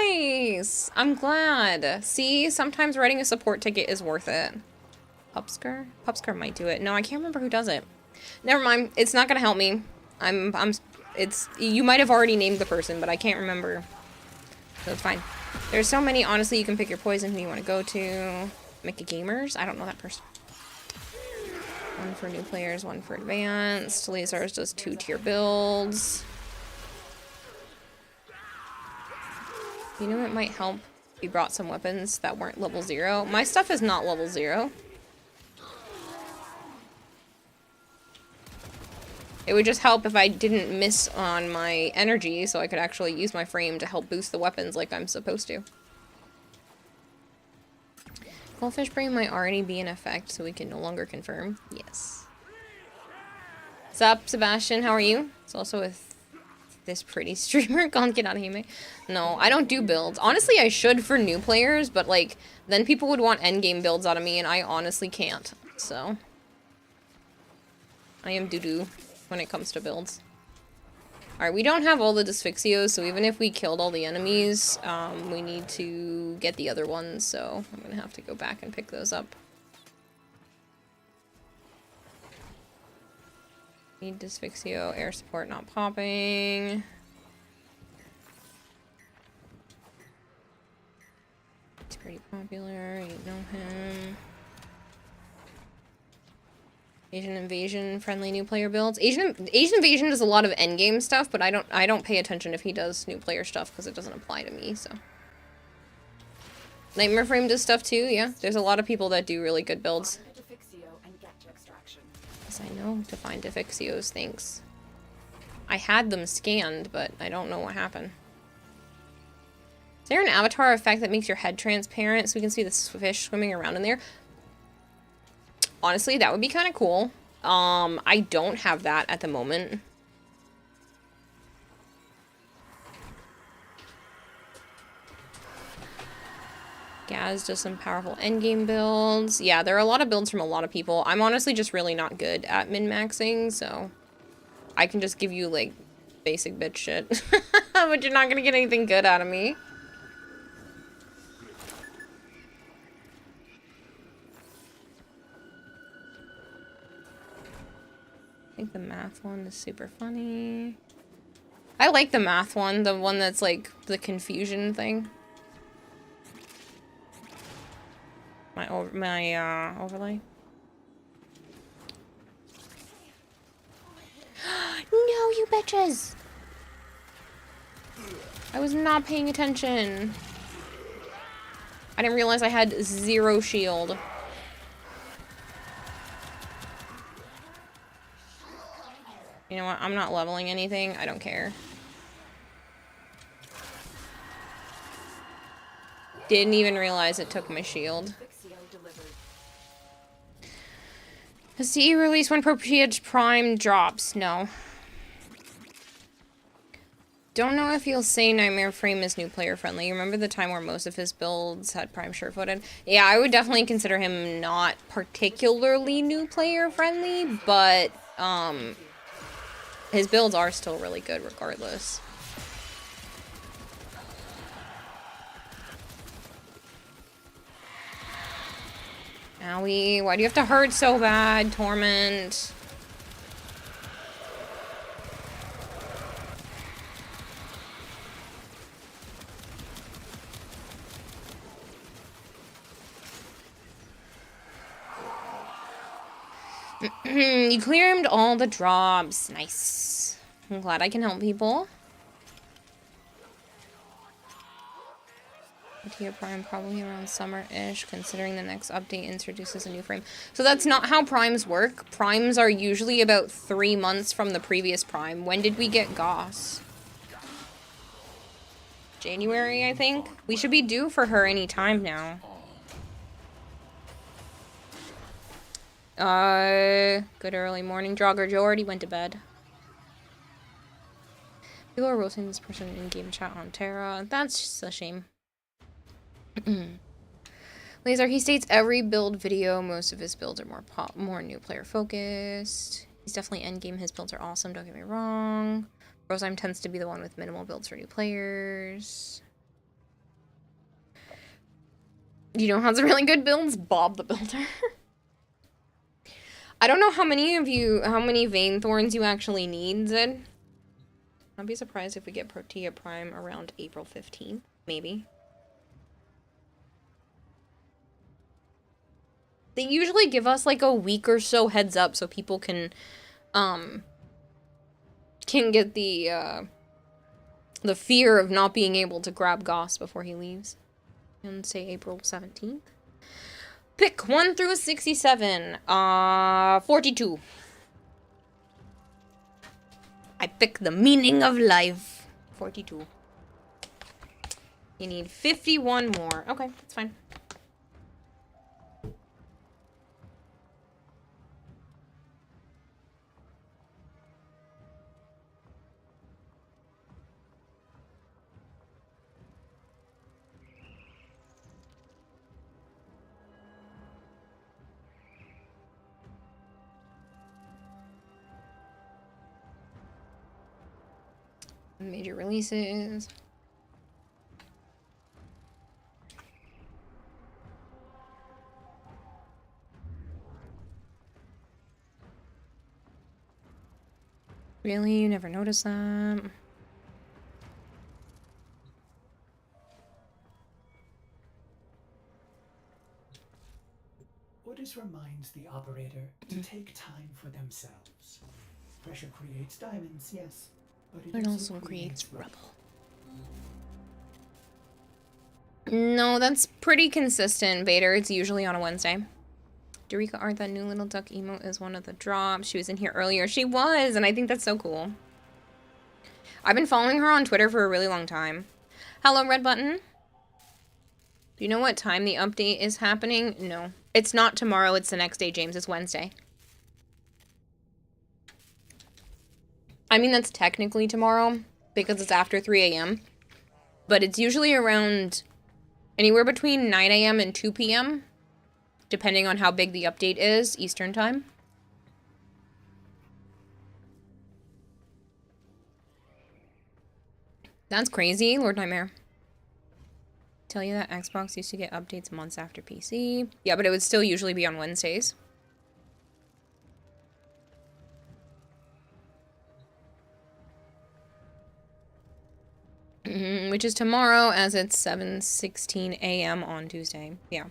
Nice! I'm glad. See, sometimes writing a support ticket is worth it. Pupsker? Pupsker might do it. No, I can't remember who does it. Never mind. It's not gonna help me. You might have already named the person, but I can't remember. So it's fine. There's so many, honestly, you can pick your poison who you want to go to. Mickey Gamers? I don't know that person. One for new players, one for advanced. Lazar's does 2-tier builds. You know it might help if you brought some weapons that weren't level 0. My stuff is not level 0. It would just help if I didn't miss on my energy so I could actually use my frame to help boost the weapons like I'm supposed to. Goldfish brain might already be in effect, so we can no longer confirm. Yes. Sup, Sebastian? How are you? It's also with this pretty streamer. Can't get out of here. No, I don't do builds. Honestly, I should for new players, but like, then people would want endgame builds out of me, and I honestly can't. So, I am doo-doo when it comes to builds. Alright, we don't have all the Asphyxios, so even if we killed all the enemies, we need to get the other ones, so I'm gonna have to go back and pick those up. Need Asphyxio, air support not popping. It's pretty popular, you know him. Asian Invasion, friendly new player builds. Asian Invasion does a lot of endgame stuff, but I don't pay attention if he does new player stuff because it doesn't apply to me, so. Nightmare Frame does stuff too, yeah. There's a lot of people that do really good builds. Yes, I know to find Asphyxios, thanks. I had them scanned, but I don't know what happened. Is there an avatar effect that makes your head transparent so we can see the fish swimming around in there? Honestly, that would be kind of cool. I don't have that at the moment. Gaz does some powerful endgame builds. Yeah, there are a lot of builds from a lot of people. I'm honestly just really not good at min-maxing, so I can just give you, like, basic bitch shit. But you're not gonna get anything good out of me. I think the math one is super funny. I like the math one, the one that's like the confusion thing. My overlay. No, you bitches! I was not paying attention. I didn't realize I had 0 shield. You know what? I'm not leveling anything. I don't care. Didn't even realize it took my shield. Has CE released when Proteus Prime drops? No. Don't know if you'll say Nightmare Frame is new player friendly. Remember the time where most of his builds had Prime sure-footed? Yeah, I would definitely consider him not particularly new player friendly, but his builds are still really good regardless. Owie, why do you have to hurt so bad, Torment? You cleared all the drops. Nice. I'm glad I can help people. Tier Prime probably around summer-ish, considering the next update introduces a new frame. So that's not how primes work. Primes are usually about 3 months from the previous prime. When did we get Goss? January, I think? We should be due for her any time now. Good early morning. Jogger Joe already went to bed. People are roasting this person in game chat on Terra. That's just a shame. Laser, he states every build video, most of his builds are more new player focused. He's definitely endgame. His builds are awesome, don't get me wrong. Roseheim tends to be the one with minimal builds for new players. You know has really good builds? Bob the Builder. I don't know how many Vein Thorns you actually need, Zed. I'd be surprised if we get Protea Prime around April 15th, maybe. They usually give us like a week or so heads up so people can get the fear of not being able to grab Goss before he leaves. And say April 17th. Pick 1 through 67. 42. I pick the meaning of life. 42. You need 51 more. Okay, that's fine. Major releases. Really? You never noticed that? Orders reminds the operator to take time for themselves. Pressure creates diamonds, yes, but it also creates rubble. No, that's pretty consistent, Vader. It's usually on a Wednesday. Dorika Art, that new little duck emote is one of the drops. She was in here earlier. She was, and I think that's so cool. I've been following her on Twitter for a really long time. Hello, Red Button. Do you know what time the update is happening? No. It's not tomorrow, it's the next day, James. It's Wednesday. I mean, that's technically tomorrow, because it's after 3 a.m. But it's usually around anywhere between 9 a.m. and 2 p.m., depending on how big the update is, Eastern time. That's crazy, Lord Nightmare. Tell you that Xbox used to get updates months after PC. Yeah, but it would still usually be on Wednesdays. Which is tomorrow, as it's 7:16 a.m. on Tuesday. Yeah.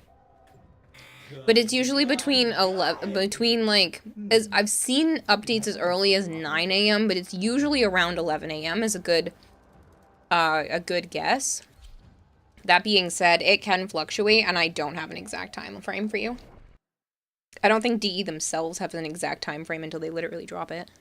but it's usually between 11, like, as I've seen updates as early as 9 a.m., but it's usually around 11 a.m. is a good guess. That being said, it can fluctuate, and I don't have an exact time frame for you. I don't think DE themselves have an exact time frame until they literally drop it.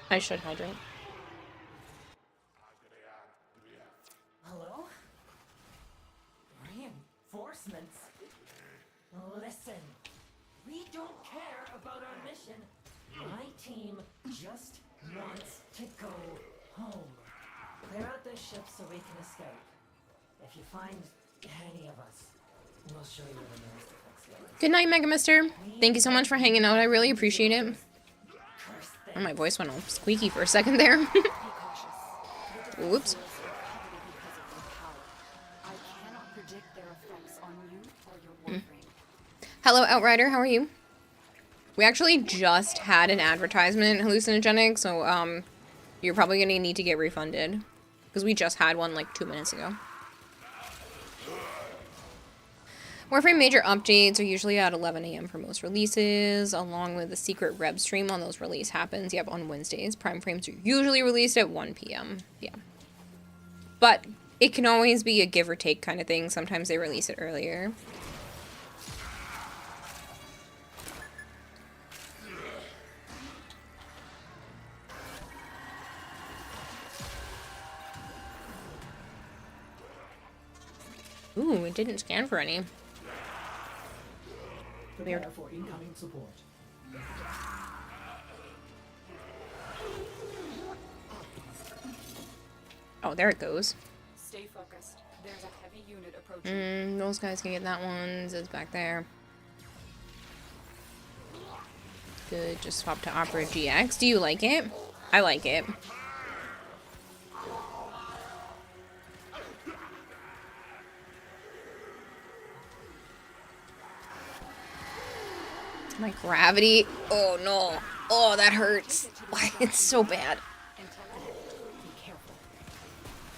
I should hydrate. Hello? Reinforcements? Listen, we don't care about our mission. My team just wants to go home. Clear out the ship so we can escape. If you find any of us, we'll show you the nearest effects. Good night, Mega Mister. Thank you so much for hanging out. I really appreciate it. Oh, my voice went all squeaky for a second there. Whoops. Hello, Outrider. How are you? We actually just had an advertisement, hallucinogenic, so you're probably gonna need to get refunded because we just had one like 2 minutes ago. Warframe major updates are usually at 11 a.m. for most releases, along with the secret Reb stream on those release happens. Yep, on Wednesdays. Prime frames are usually released at 1 p.m. Yeah. But it can always be a give or take kind of thing. Sometimes they release it earlier. Ooh, it didn't scan for any. Prepare for incoming support. Oh, there it goes. Stay focused. There's a heavy unit approaching. Those guys can get that one. Zed's back there. Good, just swap to Opera GX. Do you like it? I like it. My gravity. Oh no. Oh, that hurts. Why? It's so bad.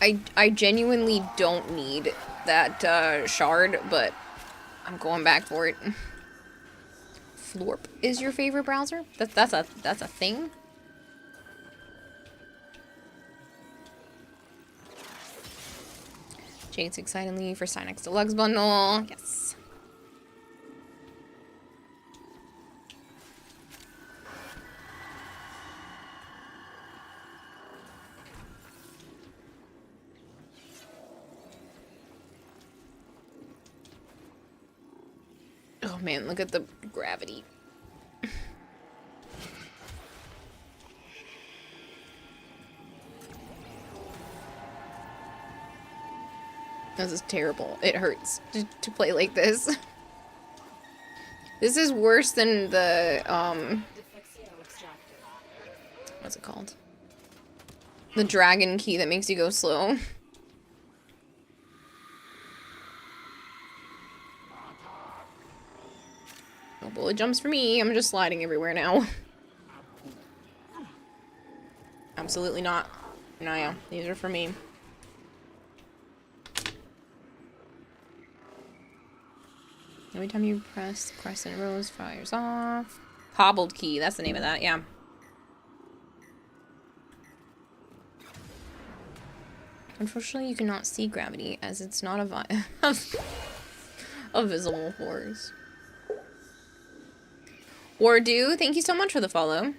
I genuinely don't need that shard, but I'm going back for it. Florp is your favorite browser? That's a thing? Jade's excitedly for Cynex Deluxe bundle. Yes. Oh man, look at the gravity. This is terrible. It hurts to play like this. This is worse than the, what's it called? The dragon key that makes you go slow. No bullet jumps for me. I'm just sliding everywhere now. Absolutely not. No, yeah, these are for me. Every time you press Crescent Rose, fires off. Hobbled key, that's the name of that, yeah. Unfortunately, you cannot see gravity, as it's not a visible force. Wardu, thank you so much for the follow.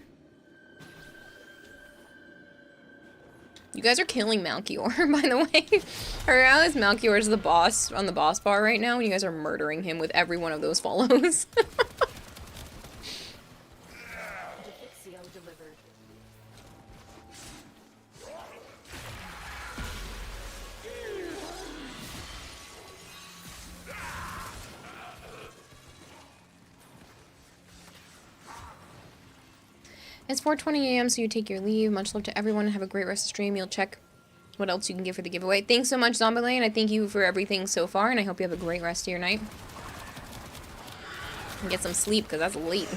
You guys are killing Malchior, by the way. I realize Malchior is the boss on the boss bar right now, and you guys are murdering him with every one of those follows. It's 4:20 a.m., so you take your leave. Much love to everyone. Have a great rest of the stream. You'll check what else you can get for the giveaway. Thanks so much, Zombie, I thank you for everything so far, and I hope you have a great rest of your night. And get some sleep, because that's late.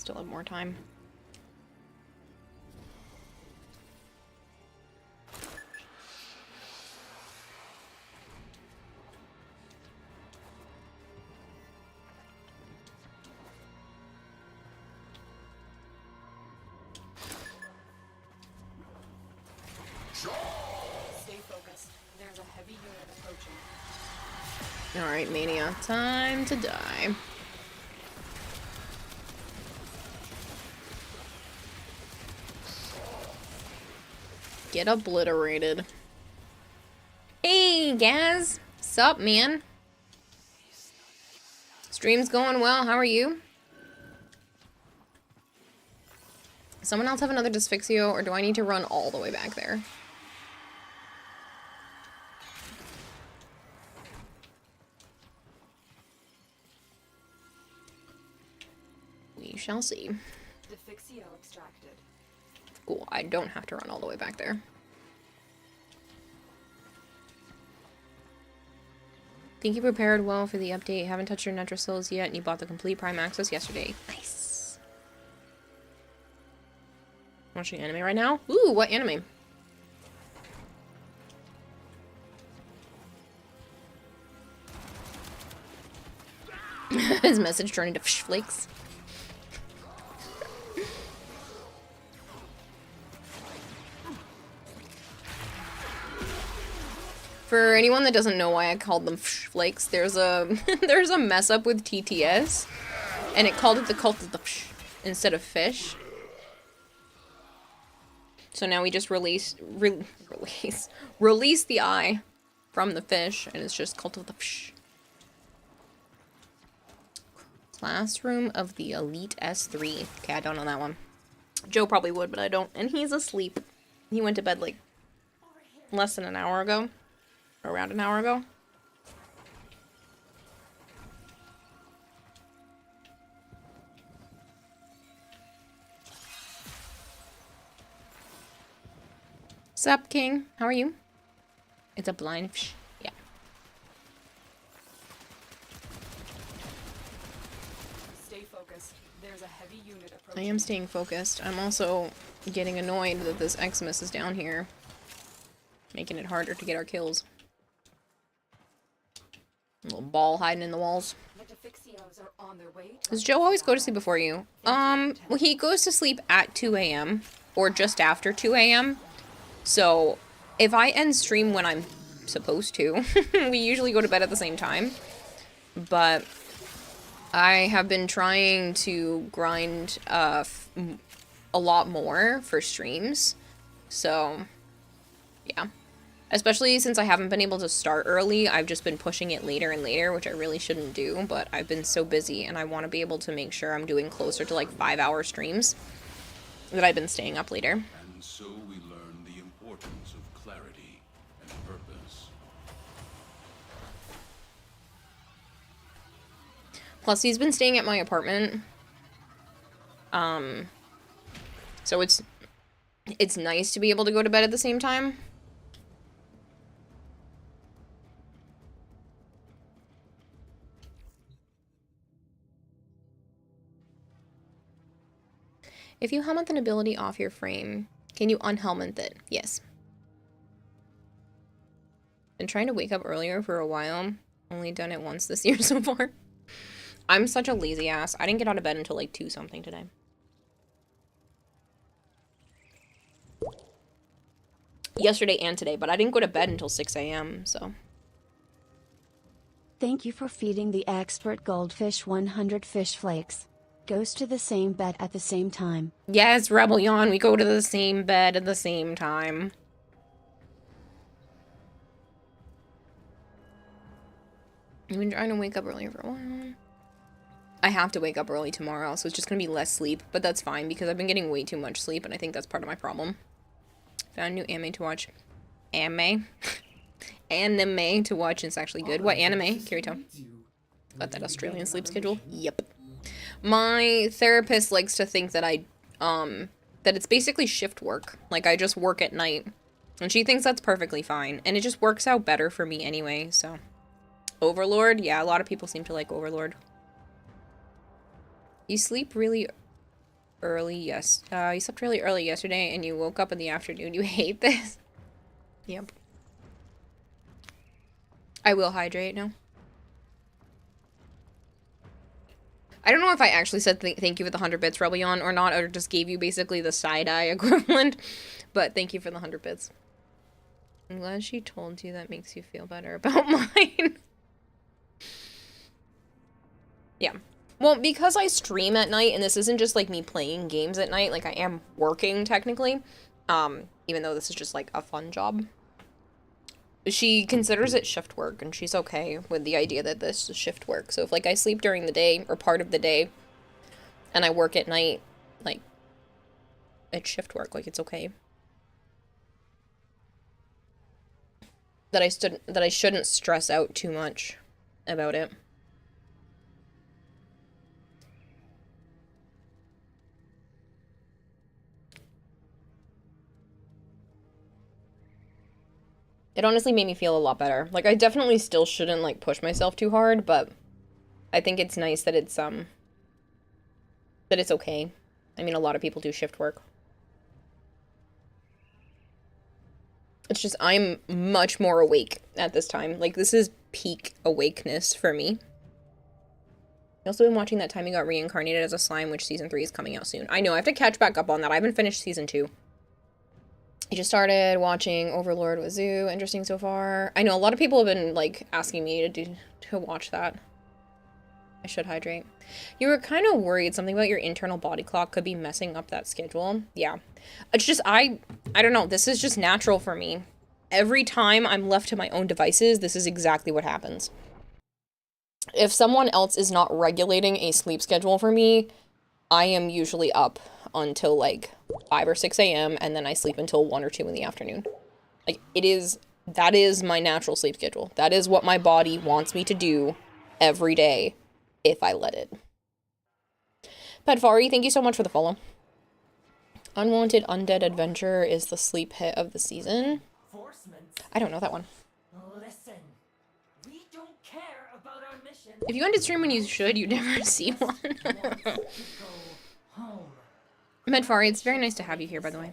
still have more time. Stay focused. There's a heavy unit approaching. Alright, Mania. Time to die. Get obliterated. Hey, Gaz. Sup, man? Stream's going well. How are you? Someone else have another Dysphyxio, or do I need to run all the way back there? We shall see. Dysphyxio extracted. Cool, I don't have to run all the way back there. Think you prepared well for the update. Haven't touched your Netracils yet, and you bought the complete Prime Access yesterday. Nice. Watching anime right now? Ooh, what anime? His message turned into flakes. For anyone that doesn't know why I called them flakes, there's a there's a mess up with TTS, and it called it the cult of the instead of fish. So now we just release the eye from the fish, and it's just cult of the fish. Classroom of the Elite S3. Okay, I don't know that one. Joe probably would, but I don't. And he's asleep. He went to bed like less than an hour ago. Around an hour ago. Sup, King? How are you? It's a blind fish. Yeah. Stay focused. There's a heavy unit approaching. I am staying focused. I'm also getting annoyed that this Xmas is down here, making it harder to get our kills. A little ball hiding in the walls. Does Joe always go to sleep before you? Well, he goes to sleep at 2 a.m. or just after 2 a.m. So, if I end stream when I'm supposed to, we usually go to bed at the same time. But I have been trying to grind a lot more for streams. So, yeah. Especially since I haven't been able to start early, I've just been pushing it later and later, which I really shouldn't do, but I've been so busy, and I want to be able to make sure I'm doing closer to like 5-hour streams that I've been staying up later. And so we learn the importance of clarity and purpose. Plus, he's been staying at my apartment. So it's nice to be able to go to bed at the same time. If you helmet an ability off your frame, can you unhelmet it? Yes. Been trying to wake up earlier for a while. Only done it once this year so far. I'm such a lazy ass. I didn't get out of bed until like 2 something today. Yesterday and today, but I didn't go to bed until 6 a.m., so. Thank you for feeding the expert goldfish 100 fish flakes. Goes to the same bed at the same time. Yes, Rebel Yawn, we go to the same bed at the same time. I've been trying to wake up earlier for a while. I have to wake up early tomorrow, so it's just gonna be less sleep, but that's fine because I've been getting way too much sleep, and I think that's part of my problem. Found a new anime to watch. Anime? Anime to watch, it's actually good. What anime? Kirito. Got that Australian sleep schedule? Yep. My therapist likes to think that that it's basically shift work. Like, I just work at night. And she thinks that's perfectly fine. And it just works out better for me anyway, so. Overlord? Yeah, a lot of people seem to like Overlord. You sleep really you slept really early yesterday and you woke up in the afternoon. You hate this? Yep. I will hydrate now. I don't know if I actually said thank you for the 100 bits, Rebellion, or not, or just gave you basically the side-eye equivalent, but thank you for the 100 bits. I'm glad she told you. That makes you feel better about mine. Yeah. Well, because I stream at night, and this isn't just, like, me playing games at night, like, I am working, technically, even though this is just, like, a fun job. She considers it shift work, and she's okay with the idea that this is shift work. So if, like, I sleep during the day, or part of the day, and I work at night, like, it's shift work, like, it's okay. That I shouldn't stress out too much about it. It honestly made me feel a lot better. Like, I definitely still shouldn't, like, push myself too hard, but I think it's nice that it's okay. I mean, a lot of people do shift work. It's just, I'm much more awake at this time. Like, this is peak awakeness for me. I've also been watching That Time You Got Reincarnated as a Slime, which season 3 is coming out soon. I know, I have to catch back up on that. I haven't finished season 2. I just started watching Overlord with Zoo. Interesting so far. I know a lot of people have been, like, asking me to watch that. I should hydrate. You were kind of worried something about your internal body clock could be messing up that schedule. Yeah. It's just, I don't know. This is just natural for me. Every time I'm left to my own devices, this is exactly what happens. If someone else is not regulating a sleep schedule for me, I am usually up until, like, 5 or 6 a.m. and then I sleep until 1 or 2 in the afternoon. Like, that is my natural sleep schedule. That is what my body wants me to do every day if I let it. Pedfari, thank you so much for the follow. Unwanted Undead Adventure is the sleep hit of the season. I don't know that one. Listen, we don't care about our mission. If you ended stream when you should, you'd never see one. Medfari, it's very nice to have you here, by the way.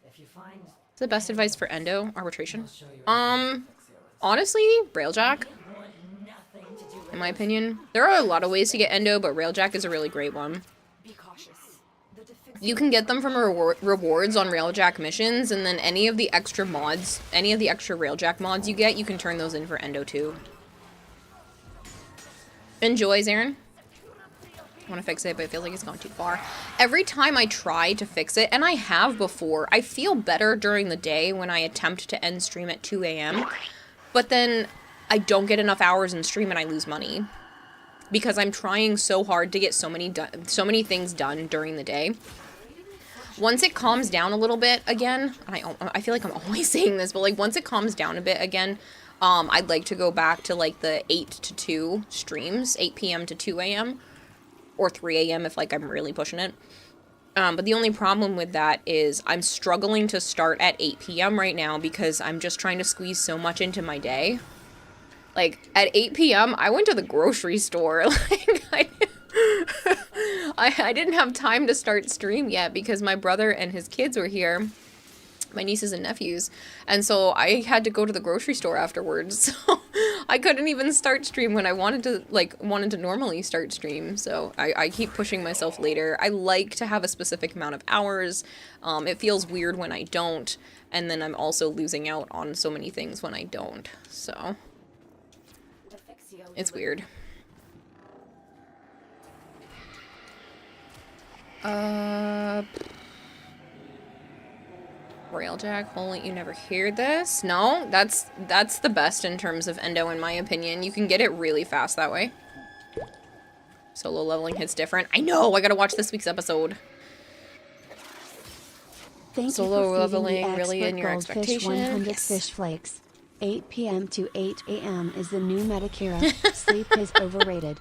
What's the best advice for endo? Arbitration? Honestly, Railjack. In my opinion. There are a lot of ways to get endo, but Railjack is a really great one. You can get them from rewards on Railjack missions, and then any of the extra mods, any of the extra Railjack mods you get, you can turn those in for endo too. Enjoy, Zarin. I want to fix it, but it feels like it's gone too far. Every time I try to fix it, and I have before, I feel better during the day when I attempt to end stream at 2 a.m. But then I don't get enough hours in stream and I lose money. Because I'm trying so hard to get so many things done during the day. Once it calms down a little bit again, and I feel like I'm always saying this, but like once it calms down a bit again, I'd like to go back to like the 8 to 2 streams, 8 p.m. to 2 a.m. or 3 a.m. if like I'm really pushing it. But the only problem with that is I'm struggling to start at 8 p.m. right now because I'm just trying to squeeze so much into my day. Like, at 8 p.m., I went to the grocery store. Like, I didn't have time to start stream yet because my brother and his kids were here. My nieces and nephews. And so I had to go to the grocery store afterwards. So I couldn't even start stream when I wanted to normally start stream. So I keep pushing myself later. I like to have a specific amount of hours. It feels weird when I don't. And then I'm also losing out on so many things when I don't. So it's weird. Railjack won't let you never hear this. No, that's the best in terms of endo in my opinion. You can get it really fast that way. Solo leveling hits different. I know, I gotta watch this week's episode. Solo leveling really in your expectation. 100 yes. fish flakes. 8 p.m. to 8 a.m. is the new Medicare. Sleep is overrated.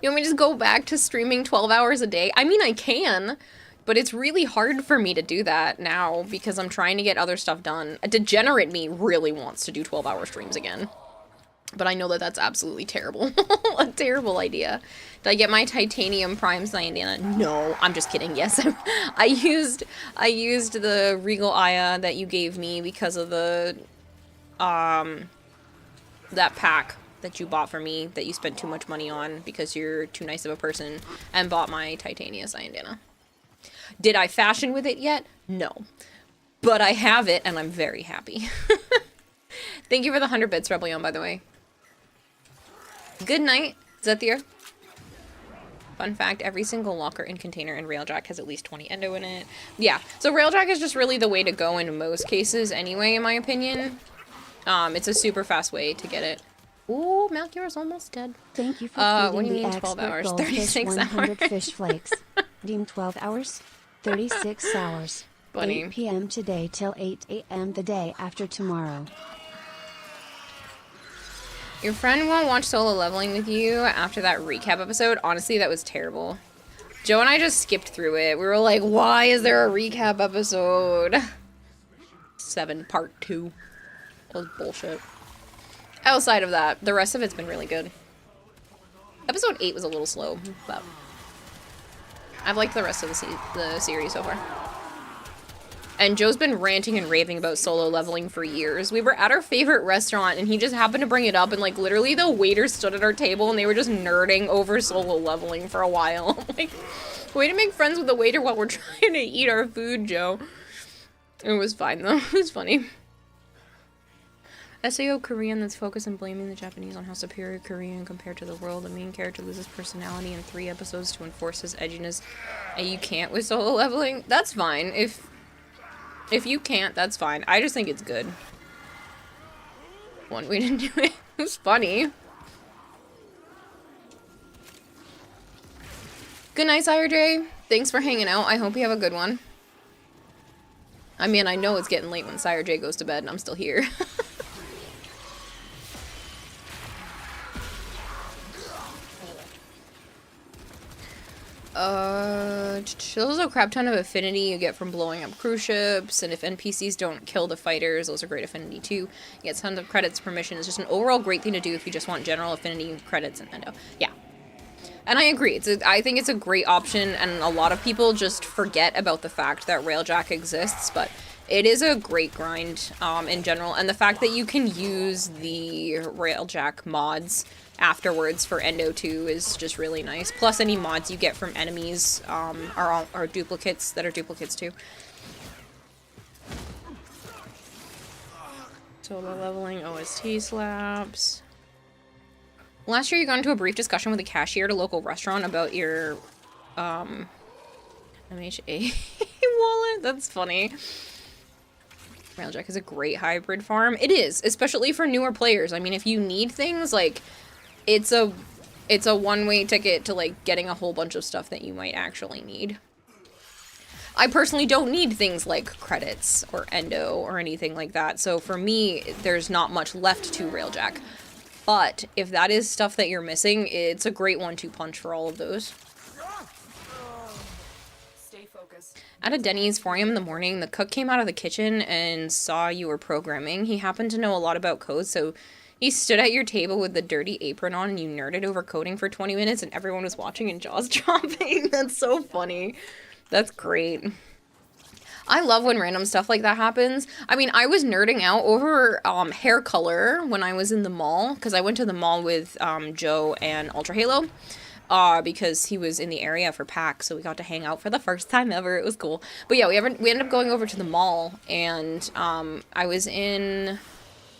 You want me to just go back to streaming 12 hours a day? I mean, I can, but it's really hard for me to do that now because I'm trying to get other stuff done. A degenerate me really wants to do 12-hour streams again. But I know that that's absolutely terrible. A terrible idea. Did I get my titanium prime Cyandana? No, I'm just kidding. Yes, I used the Regal Aya that you gave me because of the that pack that you bought for me that you spent too much money on because you're too nice of a person and bought my titania Cyandana. Did I fashion with it yet? No. But I have it and I'm very happy. Thank you for the 100 bits, Rebellion, by the way. Good night, Zethier. Fun fact, every single locker and container in Railjack has at least 20 endo in it. Yeah, so Railjack is just really the way to go in most cases anyway, in my opinion. It's a super fast way to get it. Ooh, Malkior is almost dead. Thank you for what do you mean 12 hours? 36 100 hours. fish flakes. Deem 12 hours? 36 hours. Funny. 8 p.m. today till 8 a.m. the day after tomorrow. Your friend won't watch Solo Leveling with you after that recap episode. Honestly, that was terrible. Joe and I just skipped through it. We were like, why is there a recap episode? 7 part 2. That was bullshit. Outside of that, the rest of it's been really good. Episode 8 was a little slow, but I've liked the rest of the series so far. And Joe's been ranting and raving about Solo Leveling for years. We were at our favorite restaurant and he just happened to bring it up and like literally the waiter stood at our table and they were just nerding over Solo Leveling for a while. Like, way to make friends with the waiter while we're trying to eat our food, Joe. It was fine though. It was funny. SAO Korean that's focused on blaming the Japanese on how superior Korean compared to the world. The main character loses personality in 3 episodes to enforce his edginess. And you can't with Solo Leveling? That's fine. If you can't, that's fine. I just think it's good. One way to do it. It was funny. Good night, Sire J. Thanks for hanging out. I hope you have a good one. I mean, I know it's getting late when Sire J goes to bed and I'm still here. Those are a crap ton of affinity you get from blowing up cruise ships, and if NPCs don't kill the fighters, those are great affinity too. You get tons of credits per mission. It's just an overall great thing to do if you just want general affinity credits and endo. Yeah. And I agree. I think it's a great option, and a lot of people just forget about the fact that Railjack exists, but it is a great grind in general, and the fact that you can use the Railjack mods afterwards for Endo 2 is just really nice. Plus any mods you get from enemies are duplicates that are duplicates too. Solo Leveling, OST slaps. Last year you got into a brief discussion with a cashier at a local restaurant about your MHA wallet. That's funny. Railjack is a great hybrid farm. It is, especially for newer players. I mean, if you need things, like, it's a one-way ticket to, like, getting a whole bunch of stuff that you might actually need. I personally don't need things like credits or endo or anything like that, so for me, there's not much left to Railjack. But if that is stuff that you're missing, it's a great 1-2 punch for all of those. At a Denny's 4 a.m. in the morning, the cook came out of the kitchen and saw you were programming. He happened to know a lot about code, so he stood at your table with the dirty apron on and you nerded over coding for 20 minutes and everyone was watching and jaws dropping. That's so funny. That's great. I love when random stuff like that happens. I mean, I was nerding out over hair color when I was in the mall, because I went to the mall with Joe and Ultra Halo. Because he was in the area for PAX, so we got to hang out for the first time ever. It was cool. But yeah, we ended up going over to the mall, and I was in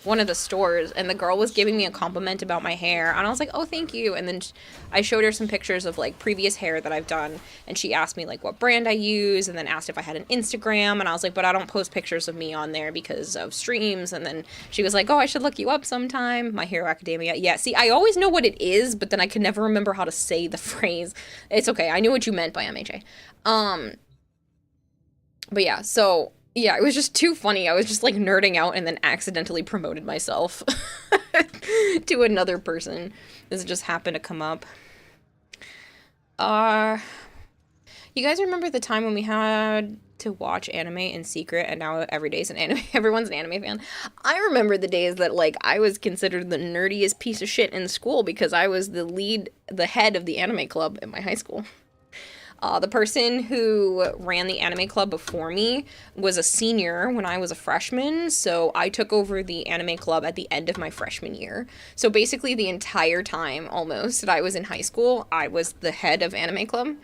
one of the stores, and the girl was giving me a compliment about my hair, and I was like, oh, thank you. And then I showed her some pictures of, like, previous hair that I've done, and she asked me, like, what brand I use, and then asked if I had an Instagram, and I was like, but I don't post pictures of me on there because of streams. And then she was like, oh, I should look you up sometime. My Hero Academia. Yeah, see, I always know what it is, but then I can never remember how to say the phrase. It's okay, I knew what you meant by MHA. But yeah, so yeah, it was just too funny. I was just like nerding out and then accidentally promoted myself to another person. This just happened to come up. Yeah, You guys remember the time when we had to watch anime in secret and now every day's an anime, everyone's an anime fan? I remember the days that, like, I was considered the nerdiest piece of shit in school because I was the head of the anime club in my high school. The person who ran the anime club before me was a senior when I was a freshman, so I took over the anime club at the end of my freshman year. So basically the entire time, almost, that I was in high school, I was the head of anime club.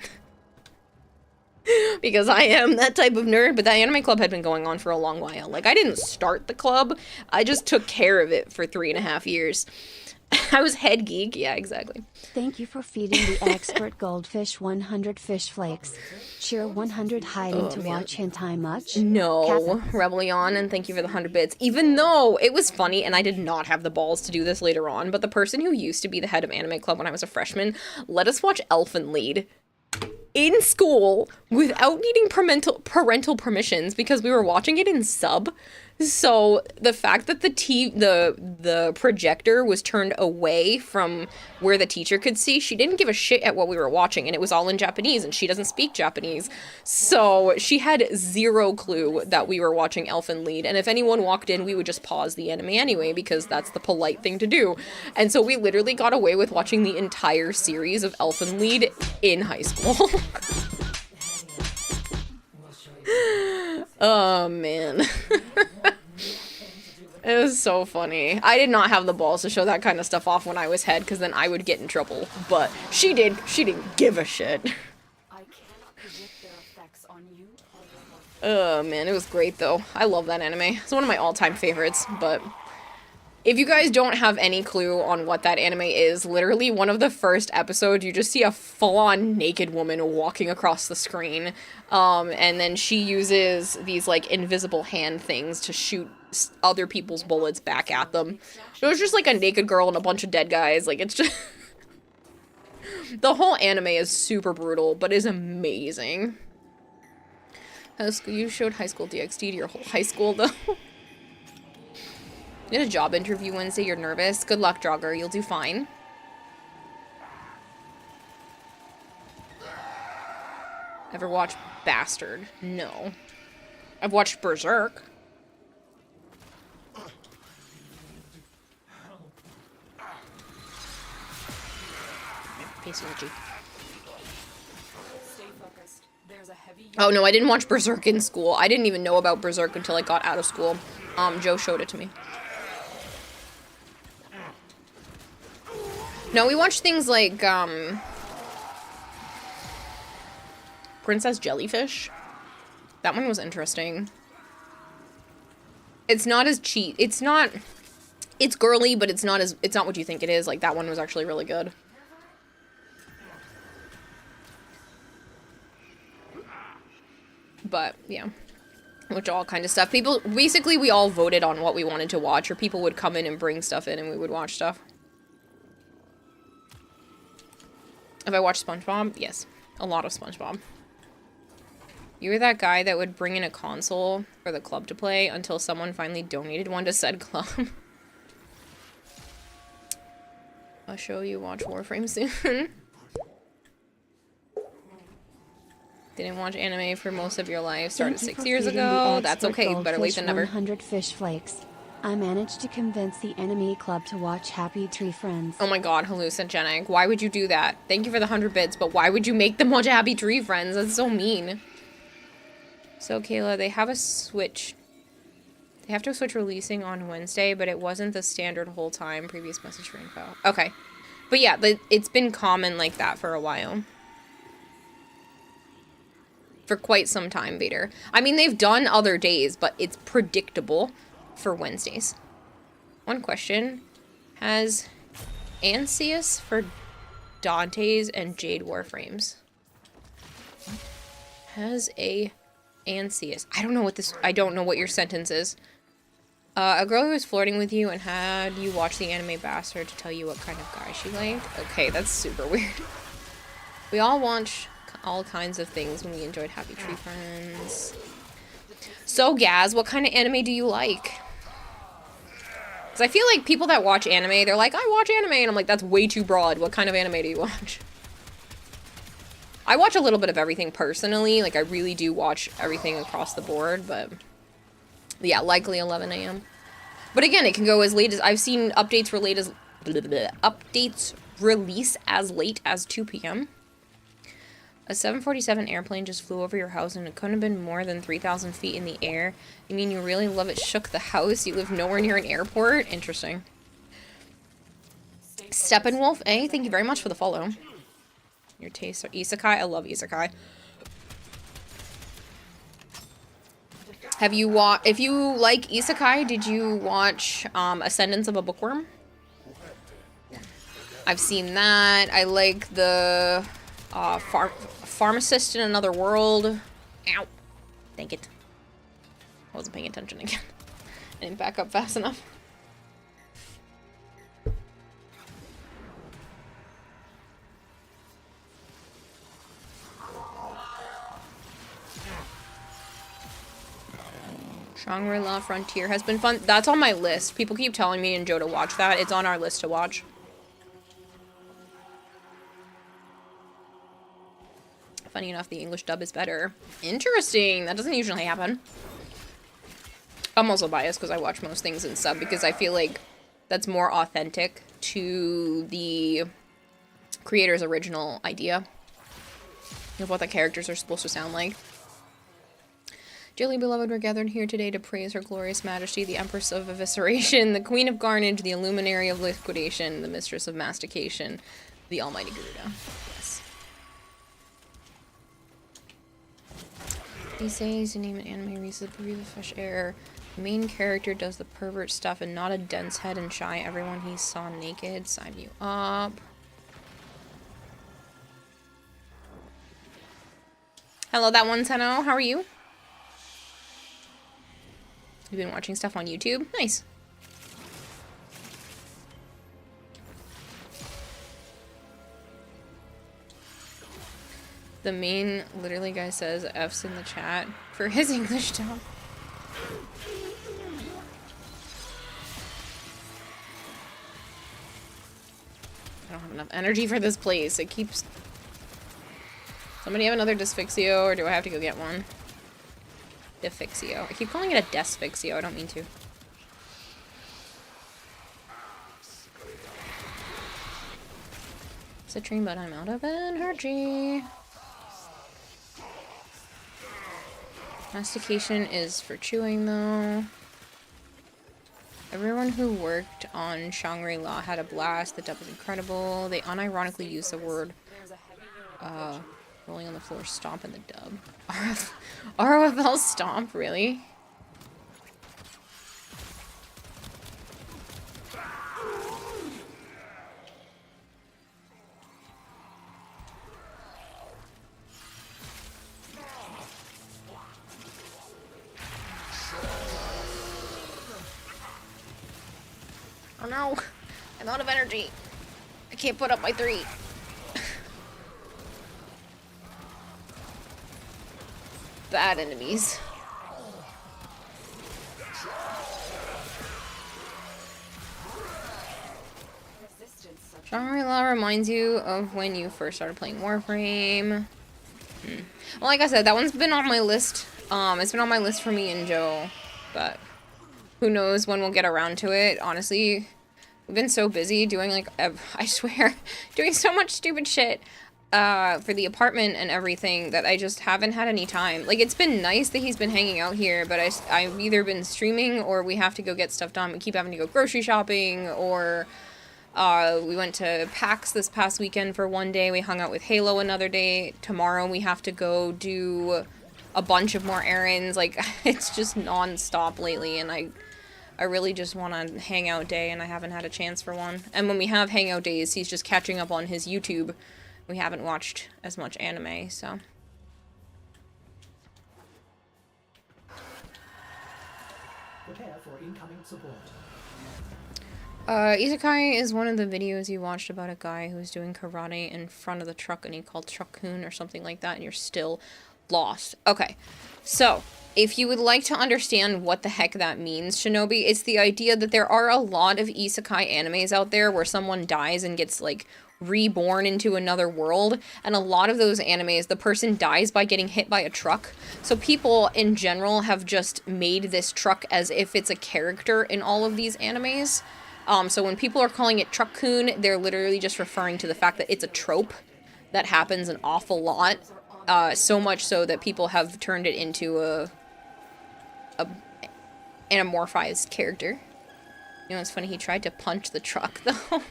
Because I am that type of nerd, but that anime club had been going on for a long while. Like, I didn't start the club, I just took care of it for 3.5 years. I was head geek, yeah, exactly. Thank you for feeding the expert goldfish 100 fish flakes. Cheer 100 hiding to watch hentai much? No, Rebellion, and thank you for the 100 bits. Even though it was funny, and I did not have the balls to do this later on, but the person who used to be the head of anime club when I was a freshman let us watch Elfen Lied in school without needing parental permissions because we were watching it in sub. So the fact that the projector was turned away from where the teacher could see, she didn't give a shit at what we were watching, and it was all in Japanese, and she doesn't speak Japanese. So she had zero clue that we were watching Elfen Lied, and if anyone walked in, we would just pause the anime anyway, because that's the polite thing to do. And so we literally got away with watching the entire series of Elfen Lied in high school. Oh, man. It was so funny. I did not have the balls to show that kind of stuff off when I was head, because then I would get in trouble. But she did. She didn't give a shit. Oh, man. It was great, though. I love that anime. It's one of my all-time favorites, but... if you guys don't have any clue on what that anime is, literally one of the first episodes, you just see a full-on naked woman walking across the screen. And then she uses these, like, invisible hand things to shoot other people's bullets back at them. It was just, like, a naked girl and a bunch of dead guys. Like, it's just... the whole anime is super brutal, but is amazing. You showed High School DxD to your whole high school, though. You had a job interview Wednesday, you're nervous. Good luck, Jogger, you'll do fine. Ever watched Bastard? No. I've watched Berserk. PCLG. Oh no, I didn't watch Berserk in school. I didn't even know about Berserk until I got out of school. Joe showed it to me. No, we watched things like, Princess Jellyfish. That one was interesting. It's not as cheap. It's girly, but it's not what you think it is. Like, that one was actually really good. But, yeah. Which all kind of stuff. Basically, we all voted on what we wanted to watch, or people would come in and bring stuff in and we would watch stuff. Have I watched SpongeBob? Yes. A lot of SpongeBob. You were that guy that would bring in a console for the club to play until someone finally donated one to said club. I'll show you watch Warframe soon. Didn't watch anime for most of your life. Started 6 years ago. That's okay. Better late than never. 100 fish flakes. I managed to convince the enemy club to watch Happy Tree Friends. Oh my god, hallucinogenic. Why would you do that? Thank you for the 100 bits, but why would you make them watch Happy Tree Friends? That's so mean. So, Kayla, they have a Switch. They have to Switch releasing on Wednesday, but it wasn't the standard whole time. Previous message for info. Okay. But yeah, it's been common like that for a while. For quite some time, Vader. I mean, they've done other days, but it's predictable for Wednesdays. One question. Has Ansius for Dante's and Jade Warframes? Has a Ansius. I don't know what your sentence is. A girl who was flirting with you and had you watch the anime Bastard to tell you what kind of guy she liked? Okay, that's super weird. We all watch all kinds of things when we enjoyed Happy Tree Friends. So, Gaz, what kind of anime do you like? Because I feel like people that watch anime, they're like, I watch anime, and I'm like, that's way too broad. What kind of anime do you watch? I watch a little bit of everything personally. Like, I really do watch everything across the board, but yeah, likely 11 a.m. But again, it can go as late as, I've seen updates updates release as late as 2 p.m. A 747 airplane just flew over your house and it couldn't have been more than 3,000 feet in the air. You mean you really love it shook the house? You live nowhere near an airport? Interesting. Steppenwolf, eh? Thank you very much for the follow. Your tastes are isekai? I love isekai. Have you if you like isekai, did you watch Ascendance of a Bookworm? I've seen that. I like the Pharmacist in Another World. Ow. Dang it. I wasn't paying attention again. I didn't back up fast enough. Shangri-La Frontier has been fun. That's on my list. People keep telling me and Joe to watch that. It's on our list to watch. Funny enough, the English dub is better. Interesting. That doesn't usually happen. I'm also biased because I watch most things in sub because I feel like that's more authentic to the creator's original idea of what the characters are supposed to sound like. Dearly beloved, we're gathered here today to praise her glorious majesty, the Empress of Evisceration, the Queen of Carnage, the Illuminary of Liquidation, the Mistress of Mastication, the Almighty Garuda. Yes. He says, you name an anime reason to breathe of fresh air. The main character does the pervert stuff and not a dense head and shy everyone he saw naked. Sign you up. Hello, that one, Tenno. How are you? You've been watching stuff on YouTube? Nice. The main literally guy says F's in the chat for his English dub. I don't have enough energy for this place. It keeps... Somebody have another Desfixio, or do I have to go get one? Defixio. I keep calling it a Desfixio. I don't mean to. Citrine, but I'm out of energy. Mastication is for chewing, though. Everyone who worked on Shangri-La had a blast. The dub was incredible. They unironically use the word, rolling on the floor, stomp in the dub. ROFL stomp, really? Oh no, I'm out of energy. I can't put up my 3. Bad enemies. Shangri-La reminds you of when you first started playing Warframe. Well, like I said, that one's been on my list. It's been on my list for me and Joe, but who knows when we'll get around to it. Honestly, we've been so busy doing, like, I swear, doing so much stupid shit for the apartment and everything that I just haven't had any time. Like, it's been nice that he's been hanging out here, but I've either been streaming or we have to go get stuff done. We keep having to go grocery shopping, or we went to PAX this past weekend for one day. We hung out with Halo another day. Tomorrow we have to go do a bunch of more errands. Like, it's just non-stop lately, and I really just want a hangout day, and I haven't had a chance for one. And when we have hangout days, he's just catching up on his YouTube. We haven't watched as much anime, so. Prepare for incoming support. Isekai is one of the videos you watched about a guy who's doing karate in front of the truck, and he called Truck-kun or something like that, and you're still Lost. Okay. So, if you would like to understand what the heck that means, Shinobi, it's the idea that there are a lot of isekai animes out there where someone dies and gets, like, reborn into another world, and a lot of those animes, the person dies by getting hit by a truck. So people, in general, have just made this truck as if it's a character in all of these animes. So when people are calling it Truck-kun, they're literally just referring to the fact that it's a trope that happens an awful lot. So much so that people have turned it into a anamorphized character. You know, it's funny, he tried to punch the truck, though.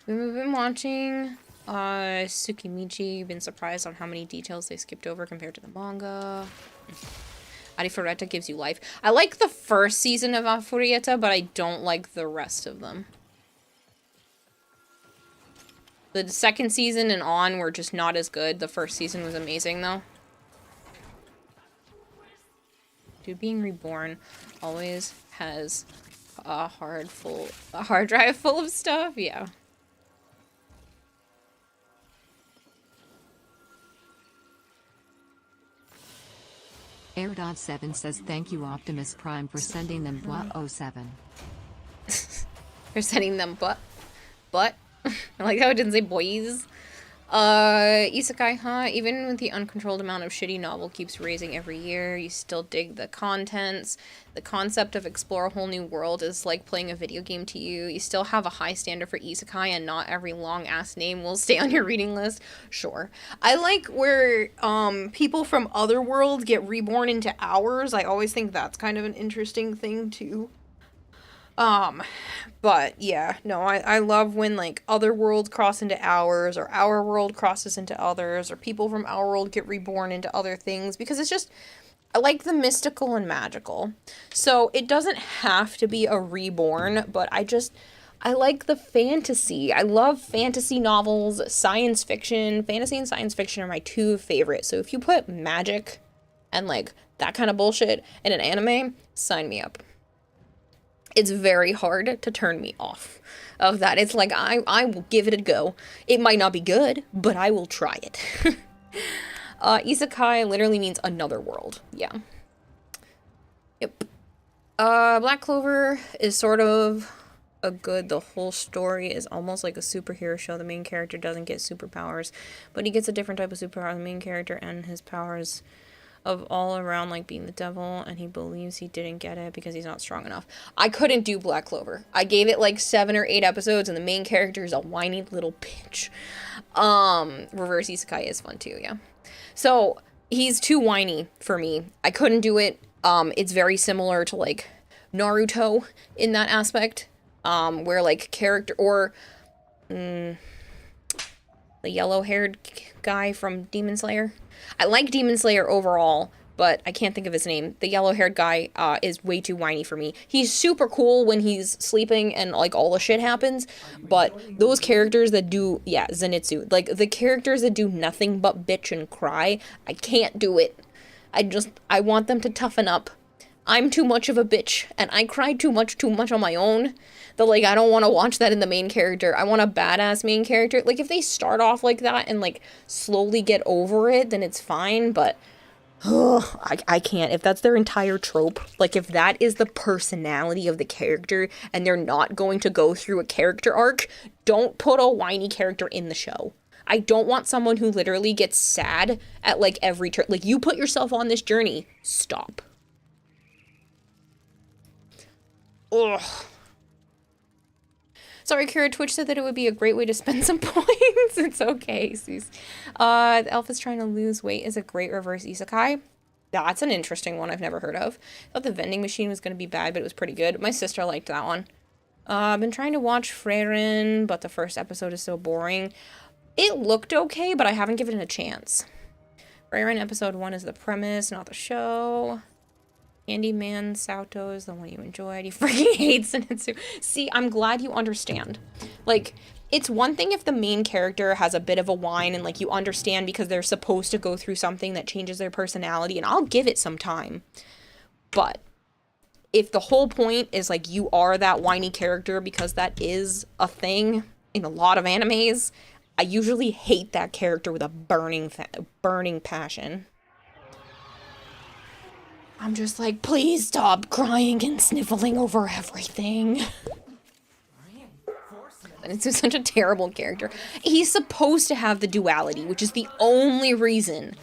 We've been watching Tsukimichi. Been surprised on how many details they skipped over compared to the manga. Arifureta gives you life. I like the first season of Arifureta, but I don't like the rest of them. The second season and on were just not as good. The first season was amazing, though. Dude, being reborn always has a hard drive full of stuff. Yeah. Air.7 says thank you Optimus Prime for sending them Blah 07. For sending them but I like how it didn't say boys. Isekai, huh? Even with the uncontrolled amount of shitty novel keeps raising every year, you still dig the contents. The concept of explore a whole new world is like playing a video game to you. You still have a high standard for isekai, and not every long-ass name will stay on your reading list. Sure. I like where people from other worlds get reborn into ours. I always think that's kind of an interesting thing, too. But yeah, no, I love when like other worlds cross into ours, or our world crosses into others, or people from our world get reborn into other things, because it's just, I like the mystical and magical. So it doesn't have to be a reborn, but I like the fantasy. I love fantasy novels, science fiction. Fantasy and science fiction are my two favorite. So if you put magic and like that kind of bullshit in an anime, sign me up. It's very hard to turn me off of that. It's like, I will give it a go. It might not be good, but I will try it. Isekai literally means another world. Yeah. Yep. Black Clover is sort of the whole story is almost like a superhero show. The main character doesn't get superpowers, but he gets a different type of superpower. The main character and his powers of all around, like being the devil, and he believes he didn't get it because he's not strong enough. I couldn't do Black Clover. I gave it like 7 or 8 episodes, and the main character is a whiny little bitch. Reverse Isekai is fun too, yeah. So, he's too whiny for me. I couldn't do it. It's very similar to like Naruto in that aspect, where like character, or the yellow-haired guy from Demon Slayer. I like Demon Slayer overall, but I can't think of his name. The yellow-haired guy is way too whiny for me. He's super cool when he's sleeping and, like, all the shit happens, but those characters that do, yeah, Zenitsu, like, the characters that do nothing but bitch and cry, I can't do it. I want them to toughen up. I'm too much of a bitch, and I cry too much on my own, that, like, I don't want to watch that in the main character. I want a badass main character. Like, if they start off like that and, like, slowly get over it, then it's fine, but I can't. If that's their entire trope, like, if that is the personality of the character, and they're not going to go through a character arc, don't put a whiny character in the show. I don't want someone who literally gets sad at, like, every turn. Like, you put yourself on this journey. Stop. Ugh. Sorry, Kira, Twitch said that it would be a great way to spend some points. It's okay, Sus. The elf is trying to lose weight is a great reverse isekai. That's an interesting one I've never heard of. I thought the vending machine was going to be bad, but it was pretty good. My sister liked that one. I've been trying to watch Frieren, but the first episode is so boring. It looked okay, but I haven't given it a chance. Frieren episode 1 is the premise, not the show. Candyman Sato is the one you enjoyed. He freaking hates Zenitsu. See, I'm glad you understand. Like, it's one thing if the main character has a bit of a whine and, like, you understand because they're supposed to go through something that changes their personality, and I'll give it some time. But if the whole point is like you are that whiny character, because that is a thing in a lot of animes, I usually hate that character with a burning passion. I'm just like, please stop crying and sniffling over everything. And it's just such a terrible character. He's supposed to have the duality, which is the only reason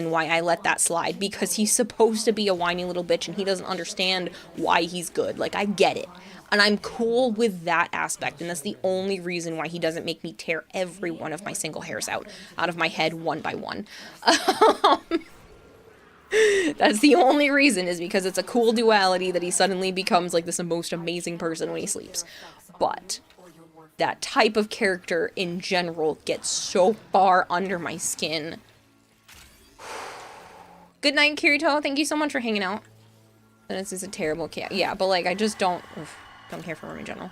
why I let that slide, because he's supposed to be a whiny little bitch and he doesn't understand why he's good. Like, I get it. And I'm cool with that aspect, and that's the only reason why he doesn't make me tear every one of my single hairs out of my head one by one. That's the only reason, is because it's a cool duality that he suddenly becomes like this most amazing person when he sleeps. But that type of character in general gets so far under my skin. Good night, Kirito. Thank you so much for hanging out. And this is a terrible cat. Yeah, but like I just don't care for him in general.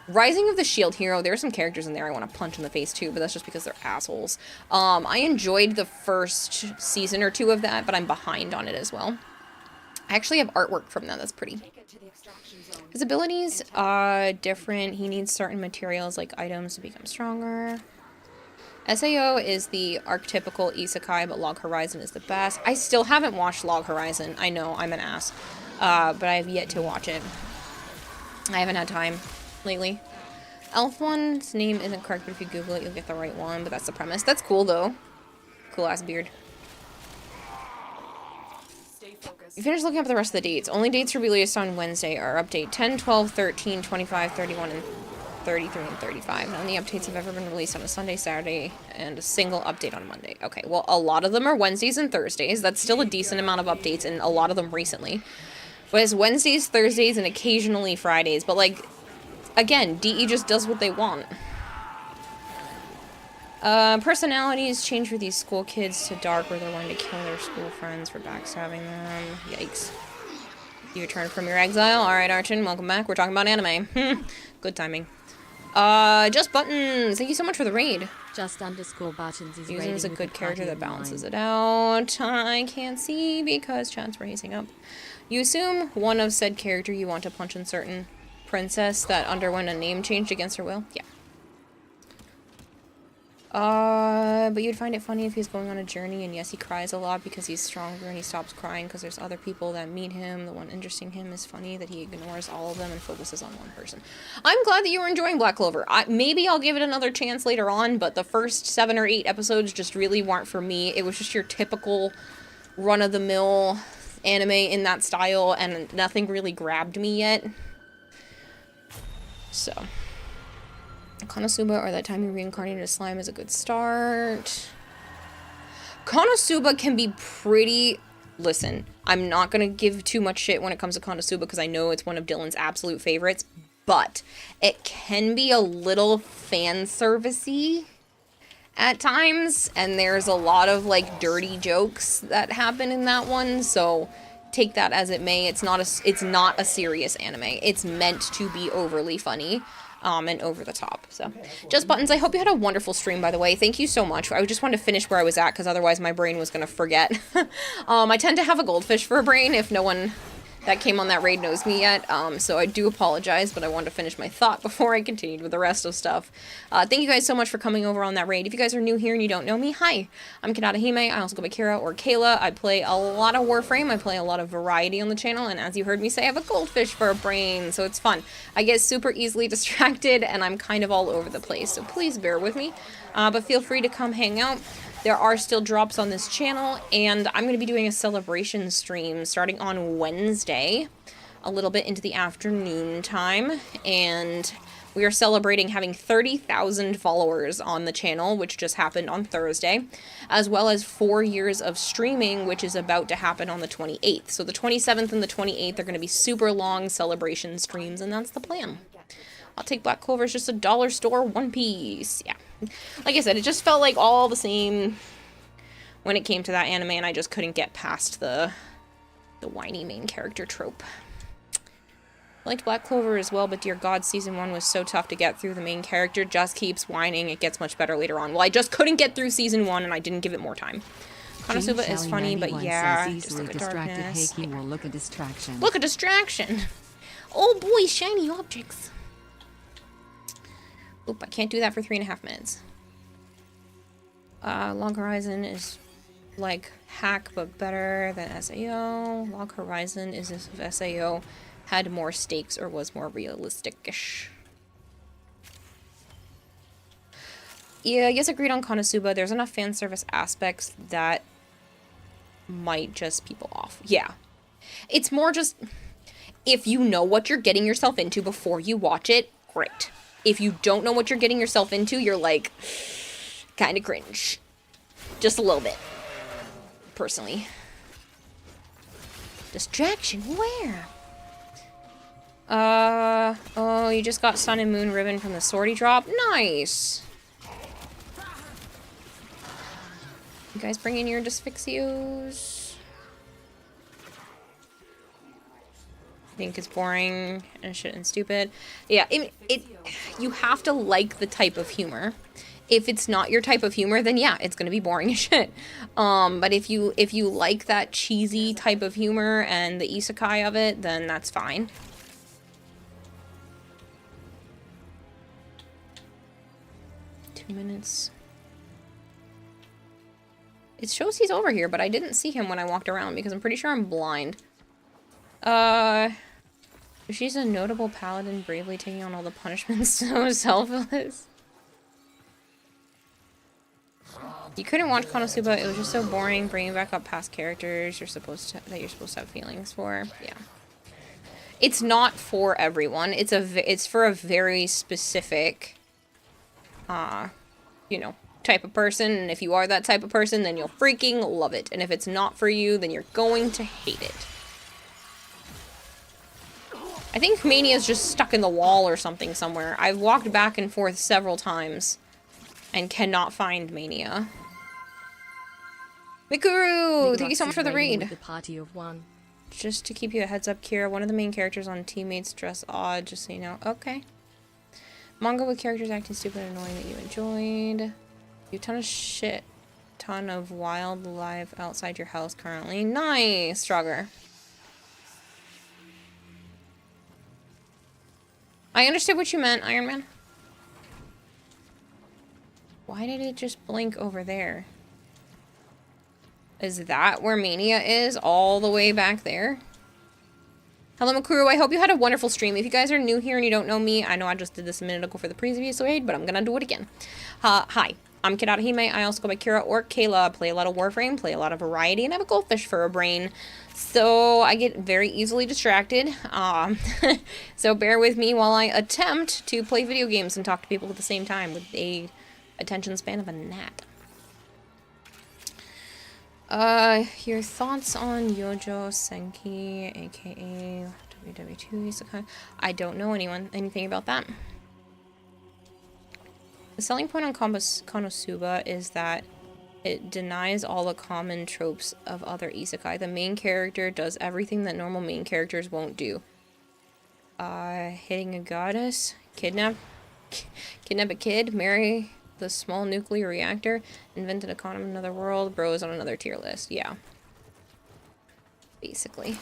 Rising of the Shield Hero, there are some characters in there I want to punch in the face too, but that's just because they're assholes. I enjoyed the first season or two of that, but I'm behind on it as well. I actually have artwork from that, that's pretty. His abilities are different. He needs certain materials like items to become stronger. SAO is the archetypical isekai, but Log Horizon is the best. I still haven't watched Log Horizon. I know, I'm an ass. But I have yet to watch it. I haven't had time lately. Elf one's name isn't correct, but if you Google it, you'll get the right one. But that's the premise. That's cool, though. Cool ass beard. You finished looking up the rest of the dates. Only dates released on Wednesday are update 10, 12, 13, 25, 31, and 33, and 35. None of the updates have ever been released on a Sunday, Saturday, and a single update on Monday. Okay, well, a lot of them are Wednesdays and Thursdays. That's still a decent amount of updates, and a lot of them recently. But it's Wednesdays, Thursdays, and occasionally Fridays. But, like, again, DE just does what they want. Personalities change for these school kids to dark, where they're wanting to kill their school friends for backstabbing them. Yikes. You returned from your exile? Alright, Archon, welcome back. We're talking about anime. Good timing. Just Buttons! Thank you so much for the raid. Just_Buttons is Using is a good character that balances it out. I can't see because chat's raising up. You assume one of said character you want to punch in certain princess that underwent a name change against her will? Yeah. But you'd find it funny if he's going on a journey, and yes, he cries a lot because he's stronger, and he stops crying because there's other people that meet him. The one interesting him is funny that he ignores all of them and focuses on one person. I'm glad that you were enjoying Black Clover. Maybe I'll give it another chance later on, but the first 7 or 8 episodes just really weren't for me. It was just your typical run-of-the-mill anime in that style, and nothing really grabbed me yet. So... Konosuba, or that time you reincarnated a slime, is a good start. Konosuba can be pretty... Listen, I'm not going to give too much shit when it comes to Konosuba because I know it's one of Dylan's absolute favorites, but it can be a little fan servicey at times, and there's a lot of, like, dirty jokes that happen in that one, so take that as it may. It's not a serious anime. It's meant to be overly funny. And over the top. So, Just Buttons, I hope you had a wonderful stream, by the way. Thank you so much. I just wanted to finish where I was at, because otherwise my brain was going to forget. I tend to have a goldfish for a brain, if no one that came on that raid knows me yet. So I do apologize, but I wanted to finish my thought before I continued with the rest of stuff. Thank you guys so much for coming over on that raid. If you guys are new here and you don't know me, hi. I'm Kanata Hime. I also go by Kira or Kayla. I play a lot of Warframe. I play a lot of variety on the channel, and as you heard me say, I have a goldfish for a brain, so it's fun. I get super easily distracted, and I'm kind of all over the place, so please bear with me. But feel free to come hang out. There are still drops on this channel, and I'm going to be doing a celebration stream starting on Wednesday, a little bit into the afternoon time, and we are celebrating having 30,000 followers on the channel, which just happened on Thursday, as well as 4 years of streaming, which is about to happen on the 28th. So the 27th and the 28th are going to be super long celebration streams, and that's the plan. I'll take Black Clover as just a dollar store one piece. Yeah. Like I said, it just felt like all the same when it came to that anime, and I just couldn't get past the whiny main character trope. I liked Black Clover as well, but dear God, Season 1 was so tough to get through. The main character just keeps whining. It gets much better later on. Well, I just couldn't get through Season 1, and I didn't give it more time. Konosuba is funny, but yeah, just easily look at distracted darkness. Heiki will look a distraction. Look, a distraction! Oh boy, shiny objects! Oop, I can't do that for 3.5 minutes. Log Horizon is like hack, but better than SAO. Log Horizon is as if SAO had more stakes or was more realistic-ish. Yeah, I guess agreed on Konosuba. There's enough fan service aspects that might just people off. Yeah. It's more just, if you know what you're getting yourself into before you watch it, great. If you don't know what you're getting yourself into, you're like, kind of cringe. Just a little bit. Personally. Distraction? Where? Oh, you just got Sun and Moon ribbon from the Swordy drop? Nice! You guys bring in your Dysphyxios? Think it's boring and shit and stupid. Yeah, you have to like the type of humor. If it's not your type of humor, then yeah, it's gonna be boring as shit. But if you like that cheesy type of humor and the isekai of it, then that's fine. Minutes. It shows he's over here, but I didn't see him when I walked around because I'm pretty sure I'm blind. She's a notable paladin, bravely taking on all the punishments, so selfless. You couldn't watch Konosuba, it was just so boring, bringing back up past characters that you're supposed to have feelings for. Yeah. It's not for everyone. It's for a very specific you know, type of person, and if you are that type of person, then you'll freaking love it, and if it's not for you, then you're going to hate it. I think Mania's just stuck in the wall or something somewhere. I've walked back and forth several times and cannot find Mania. Mikuru! Thank you so much for the raid. The party of one. Just to keep you a heads up, Kira, one of the main characters on Teammates dress odd, just so you know. Okay. Manga with characters acting stupid and annoying that you enjoyed. You ton of shit. Ton of wildlife outside your house currently. Nice, Strogger. I understood what you meant, Iron Man. Why did it just blink over there? Is that where Mania is? All the way back there? Hello, Makuru. I hope you had a wonderful stream. If you guys are new here and you don't know me, I know I just did this a minute ago for the previous raid, but I'm gonna do it again. Hi, I'm Kidata Hime. I also go by Kira or Kayla. Play a lot of Warframe, play a lot of variety, and have a goldfish for a brain. So I get very easily distracted. So bear with me while I attempt to play video games and talk to people at the same time with a attention span of a gnat. Your thoughts on Yojo Senki, aka WW2 Isekai? I don't know anything about that. The selling point on Konosuba is that it denies all the common tropes of other isekai. The main character does everything that normal main characters won't do. Hitting a goddess, kidnap a kid, marry the small nuclear reactor, invent an economy in another world, bros on another tier list. Yeah. Basically.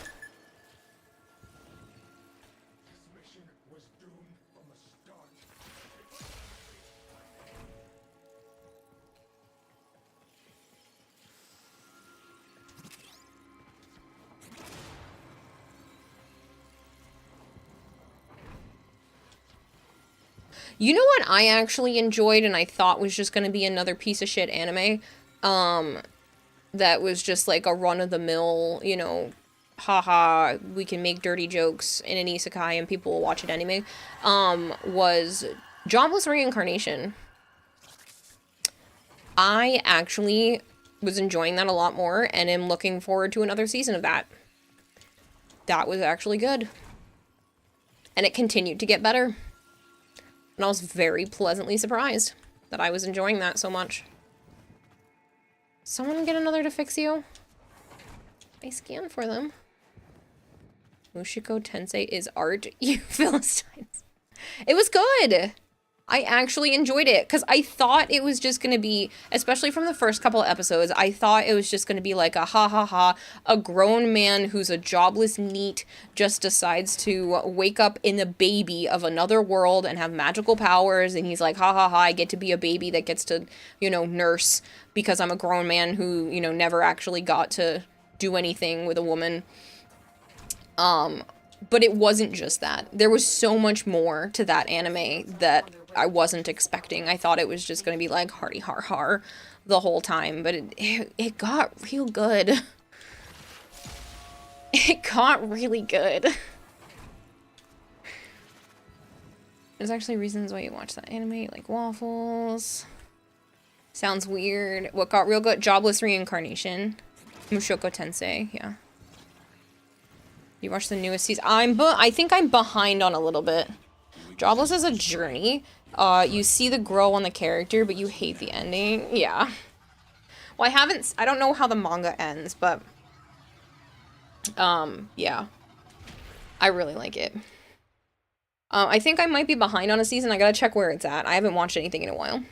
You know what I actually enjoyed and I thought was just gonna be another piece of shit anime? That was just like a run-of-the-mill, you know, haha, we can make dirty jokes in an isekai and people will watch it anyway, was Jobless Reincarnation. I actually was enjoying that a lot more and am looking forward to another season of that. That was actually good. And it continued to get better. And I was very pleasantly surprised that I was enjoying that so much. Someone get another Dysphyxio? I scanned for them. Mushiko Tensei is art, you Philistines. It was good! I actually enjoyed it because I thought it was just going to be, especially from the first couple of episodes, I thought it was just going to be like a ha ha ha, a grown man who's a jobless NEET just decides to wake up in the baby of another world and have magical powers, and he's like, ha ha ha, I get to be a baby that gets to, you know, nurse because I'm a grown man who, you know, never actually got to do anything with a woman. But it wasn't just that. There was so much more to that anime that I wasn't expecting. I thought it was just going to be like hardy har har the whole time, but it got real good. It got really good. There's actually reasons why you watch that anime. You like waffles. Sounds weird. What got real good? Jobless Reincarnation. Mushoku Tensei, yeah. You watch the newest season. I think I'm behind on a little bit. Jobless is a journey. You see the grow on the character, but you hate the ending. Yeah. Well, I don't know how the manga ends, but yeah. I really like it. I think I might be behind on a season. I gotta check where it's at. I haven't watched anything in a while.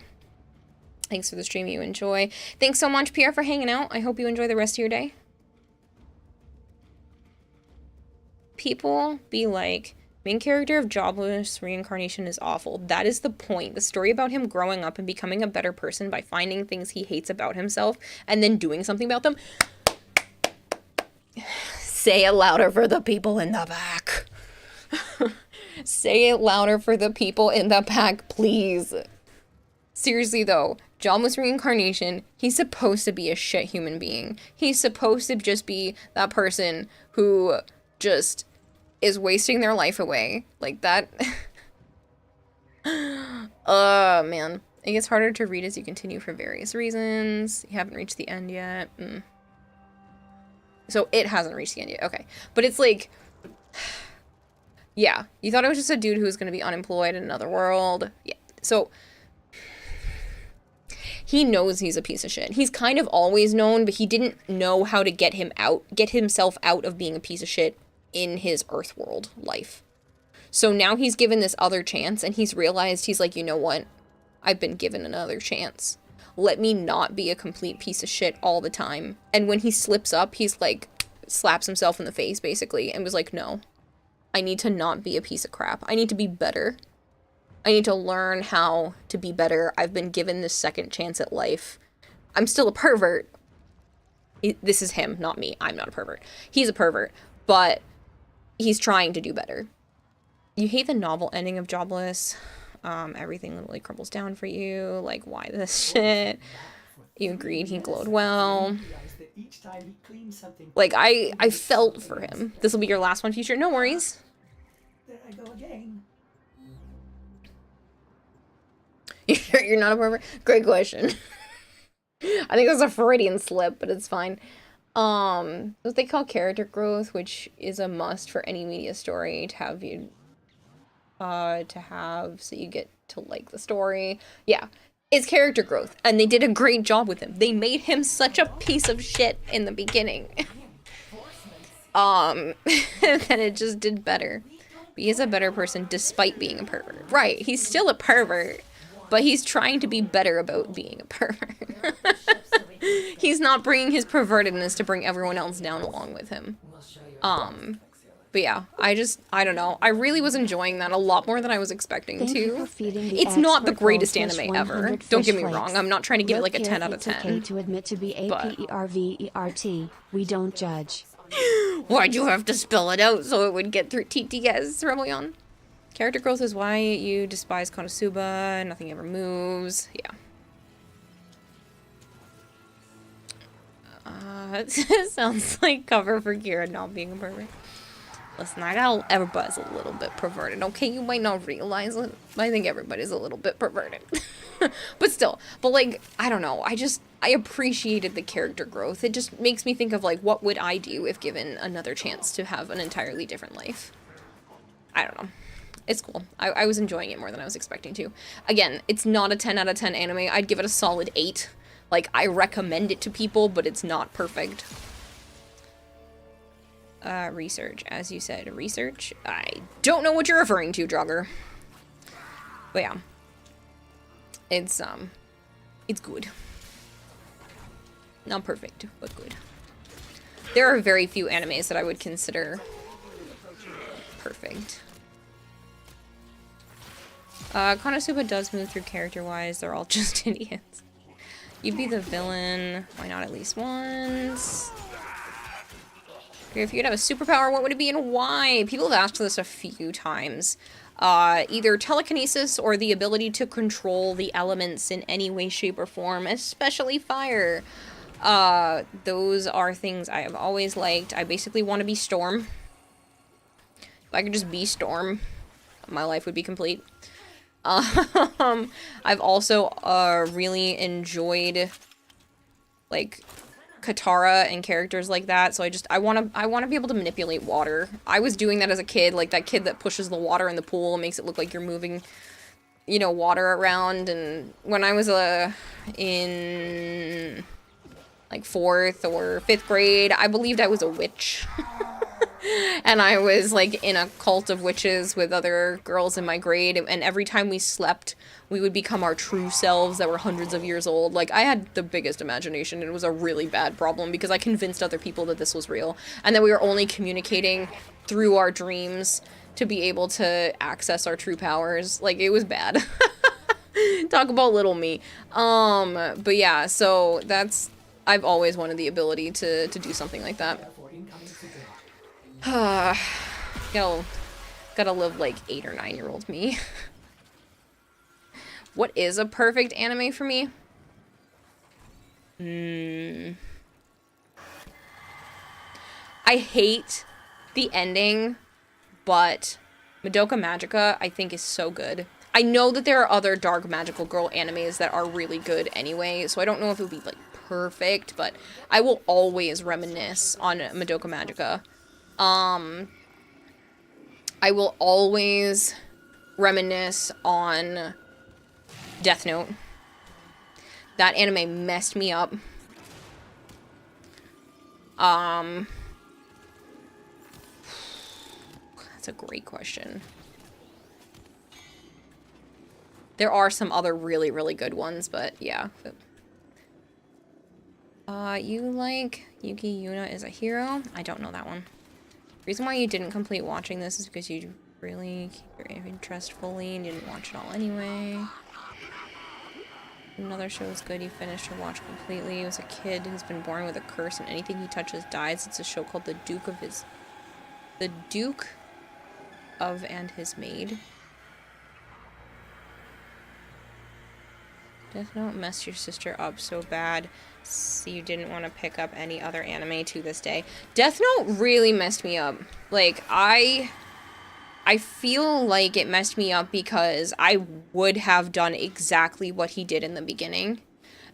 Thanks for the stream you enjoy. Thanks so much, Pierre, for hanging out. I hope you enjoy the rest of your day. People be like, main character of Jobless Reincarnation is awful. That is the point. The story about him growing up and becoming a better person by finding things he hates about himself and then doing something about them. Say it louder for the people in the back. Say it louder for the people in the back, please. Seriously though, Jobless Reincarnation, he's supposed to be a shit human being. He's supposed to just be that person who just is wasting their life away. Like that. Man. It gets harder to read as you continue for various reasons. You haven't reached the end yet. So it hasn't reached the end yet. Okay. But it's like, yeah. You thought it was just a dude who was going to be unemployed in another world. Yeah. So he knows he's a piece of shit. He's kind of always known, but he didn't know how to get himself out of being a piece of shit in his Earthworld life. So now he's given this other chance, and he's realized, he's like, you know what? I've been given another chance. Let me not be a complete piece of shit all the time. And when he slips up, he's like, slaps himself in the face, basically, and was like, no. I need to not be a piece of crap. I need to be better. I need to learn how to be better. I've been given this second chance at life. I'm still a pervert. This is him, not me. I'm not a pervert. He's a pervert, but he's trying to do better. You hate the novel ending of Jobless. Everything literally crumbles down for you. Like, why this shit? You agreed he glowed well. Like, I felt for him. This will be your last one, future. No worries. There I go again. You're not a pervert? Great question. I think it was a Freudian slip, but it's fine. What they call character growth, which is a must for any media story to have you, so you get to like the story. Yeah, it's character growth, and they did a great job with him. They made him such a piece of shit in the beginning. And it just did better. But he is a better person despite being a pervert. Right, he's still a pervert, but he's trying to be better about being a pervert. He's not bringing his pervertedness to bring everyone else down along with him. But yeah, I don't know. I really was enjoying that a lot more than I was expecting to. It's not the greatest anime ever. Don't get me wrong. I'm not trying to give it like a 10 out of 10. It's okay to admit to be APERVERT. We don't judge. Why'd you have to spell it out so it would get through TTS, Rebellion? Character growth is why you despise Konosuba. Nothing ever moves. Yeah. It sounds like cover for Kira not being a pervert. Listen, I got everybody's a little bit perverted. Okay, you might not realize it, but I think everybody's a little bit perverted. But still, like, I don't know. I appreciated the character growth. It just makes me think of like, what would I do if given another chance to have an entirely different life? I don't know. It's cool. I was enjoying it more than I was expecting to. Again, it's not a 10 out of 10 anime. I'd give it a solid 8. Like, I recommend it to people, but it's not perfect. Research. As you said, research? I don't know what you're referring to, Jogger. But yeah. It's good. Not perfect, but good. There are very few animes that I would consider perfect. Konosuba does move through character-wise. They're all just idiots. You'd be the villain. Why not at least once? If you could have a superpower, what would it be and why? People have asked this a few times. Either telekinesis or the ability to control the elements in any way, shape, or form, especially fire. Those are things I have always liked. I basically want to be Storm. If I could just be Storm, my life would be complete. I've also really enjoyed like Katara and characters like that, so I want to be able to manipulate water. I was doing that as a kid, like that kid that pushes the water in the pool and makes it look like you're moving, you know, water around. And when I was in like 4th or 5th grade, I believed I was a witch. And I was like in a cult of witches with other girls in my grade, and every time we slept, we would become our true selves that were hundreds of years old. Like, I had the biggest imagination, and it was a really bad problem because I convinced other people that this was real, and that we were only communicating through our dreams to be able to access our true powers. Like, it was bad. Talk about little me. But yeah, so I've always wanted the ability to do something like that. Gotta live like 8 or 9-year-old me. What is a perfect anime for me? I hate the ending, but Madoka Magica I think is so good. I know that there are other dark magical girl animes that are really good anyway, so I don't know if it would be like perfect, but I will always reminisce on Madoka Magica. I will always reminisce on Death Note. That anime messed me up. That's a great question. There are some other really, really good ones, but yeah. You like Yuki Yuna is a hero? I don't know that one. Reason why you didn't complete watching this is because you really keep your interest fully and didn't watch it all anyway. Another show is good you finished or watched completely. He was a kid who's been born with a curse and anything he touches dies. It's a show called The Duke of and His Maid. Death Note messed your sister up so bad, so you didn't want to pick up any other anime to this day. Death Note really messed me up. Like, I feel like it messed me up because I would have done exactly what he did in the beginning.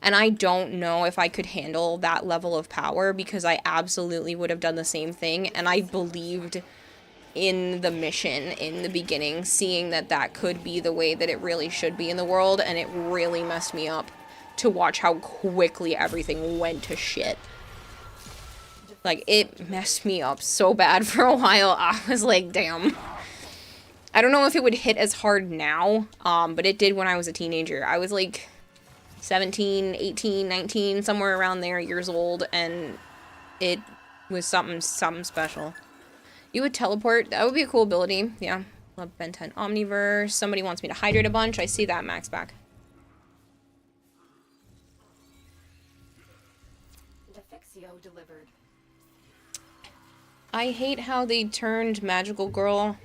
And I don't know if I could handle that level of power because I absolutely would have done the same thing. And I believed in the mission in the beginning, seeing that that could be the way that it really should be in the world, and it really messed me up to watch how quickly everything went to shit. Like, it messed me up so bad for a while. I was like, damn. I don't know if it would hit as hard now, but it did when I was a teenager. I was like 17, 18, 19, somewhere around there years old, and it was something special. You would teleport. That would be a cool ability. Yeah. Love Ben 10 Omniverse. Somebody wants me to hydrate a bunch. I see that, Max back. Defixio delivered. I hate how they turned Magical Girl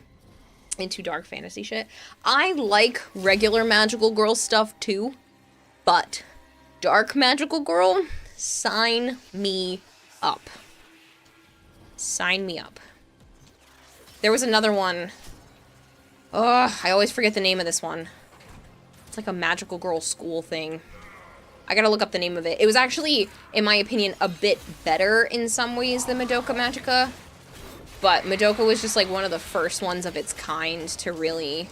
into dark fantasy shit. I like regular Magical Girl stuff too, but dark Magical Girl, sign me up. Sign me up. There was another one. Ugh, I always forget the name of this one. It's like a magical girl school thing. I gotta look up the name of it. It was actually, in my opinion, a bit better in some ways than Madoka Magica. But Madoka was just like one of the first ones of its kind to really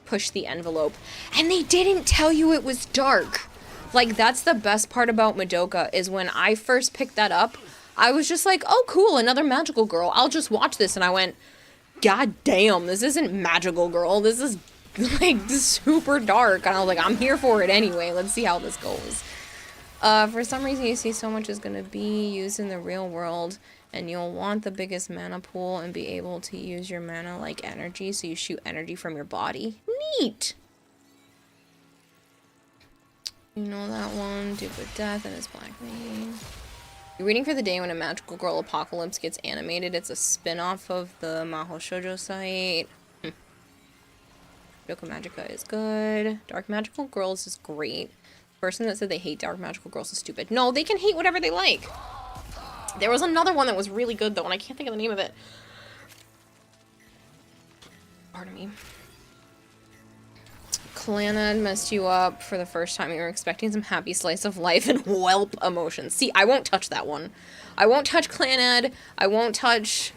push the envelope. And they didn't tell you it was dark. Like, that's the best part about Madoka, is when I first picked that up, I was just like, oh cool, another magical girl. I'll just watch this. And I went, God damn, this isn't Magical Girl. This is like super dark, and I was like, I'm here for it anyway. Let's see how this goes. For some reason, you see so much is gonna be used in the real world, and you'll want the biggest mana pool and be able to use your mana like energy, so you shoot energy from your body. Neat! You know that one, Duke with Death and his Black Mane. You're waiting for the day when a magical girl apocalypse gets animated. It's a spin-off of the Maho Shoujo site. Madoka Magica is good. Dark Magical Girls is great. The person that said they hate Dark Magical Girls is stupid. No, they can hate whatever they like. There was another one that was really good, though, and I can't think of the name of it. Pardon me. Clannad messed you up for the first time. You were expecting some happy slice of life and whelp emotions. See, I won't touch that one. I won't touch Clannad. I won't touch...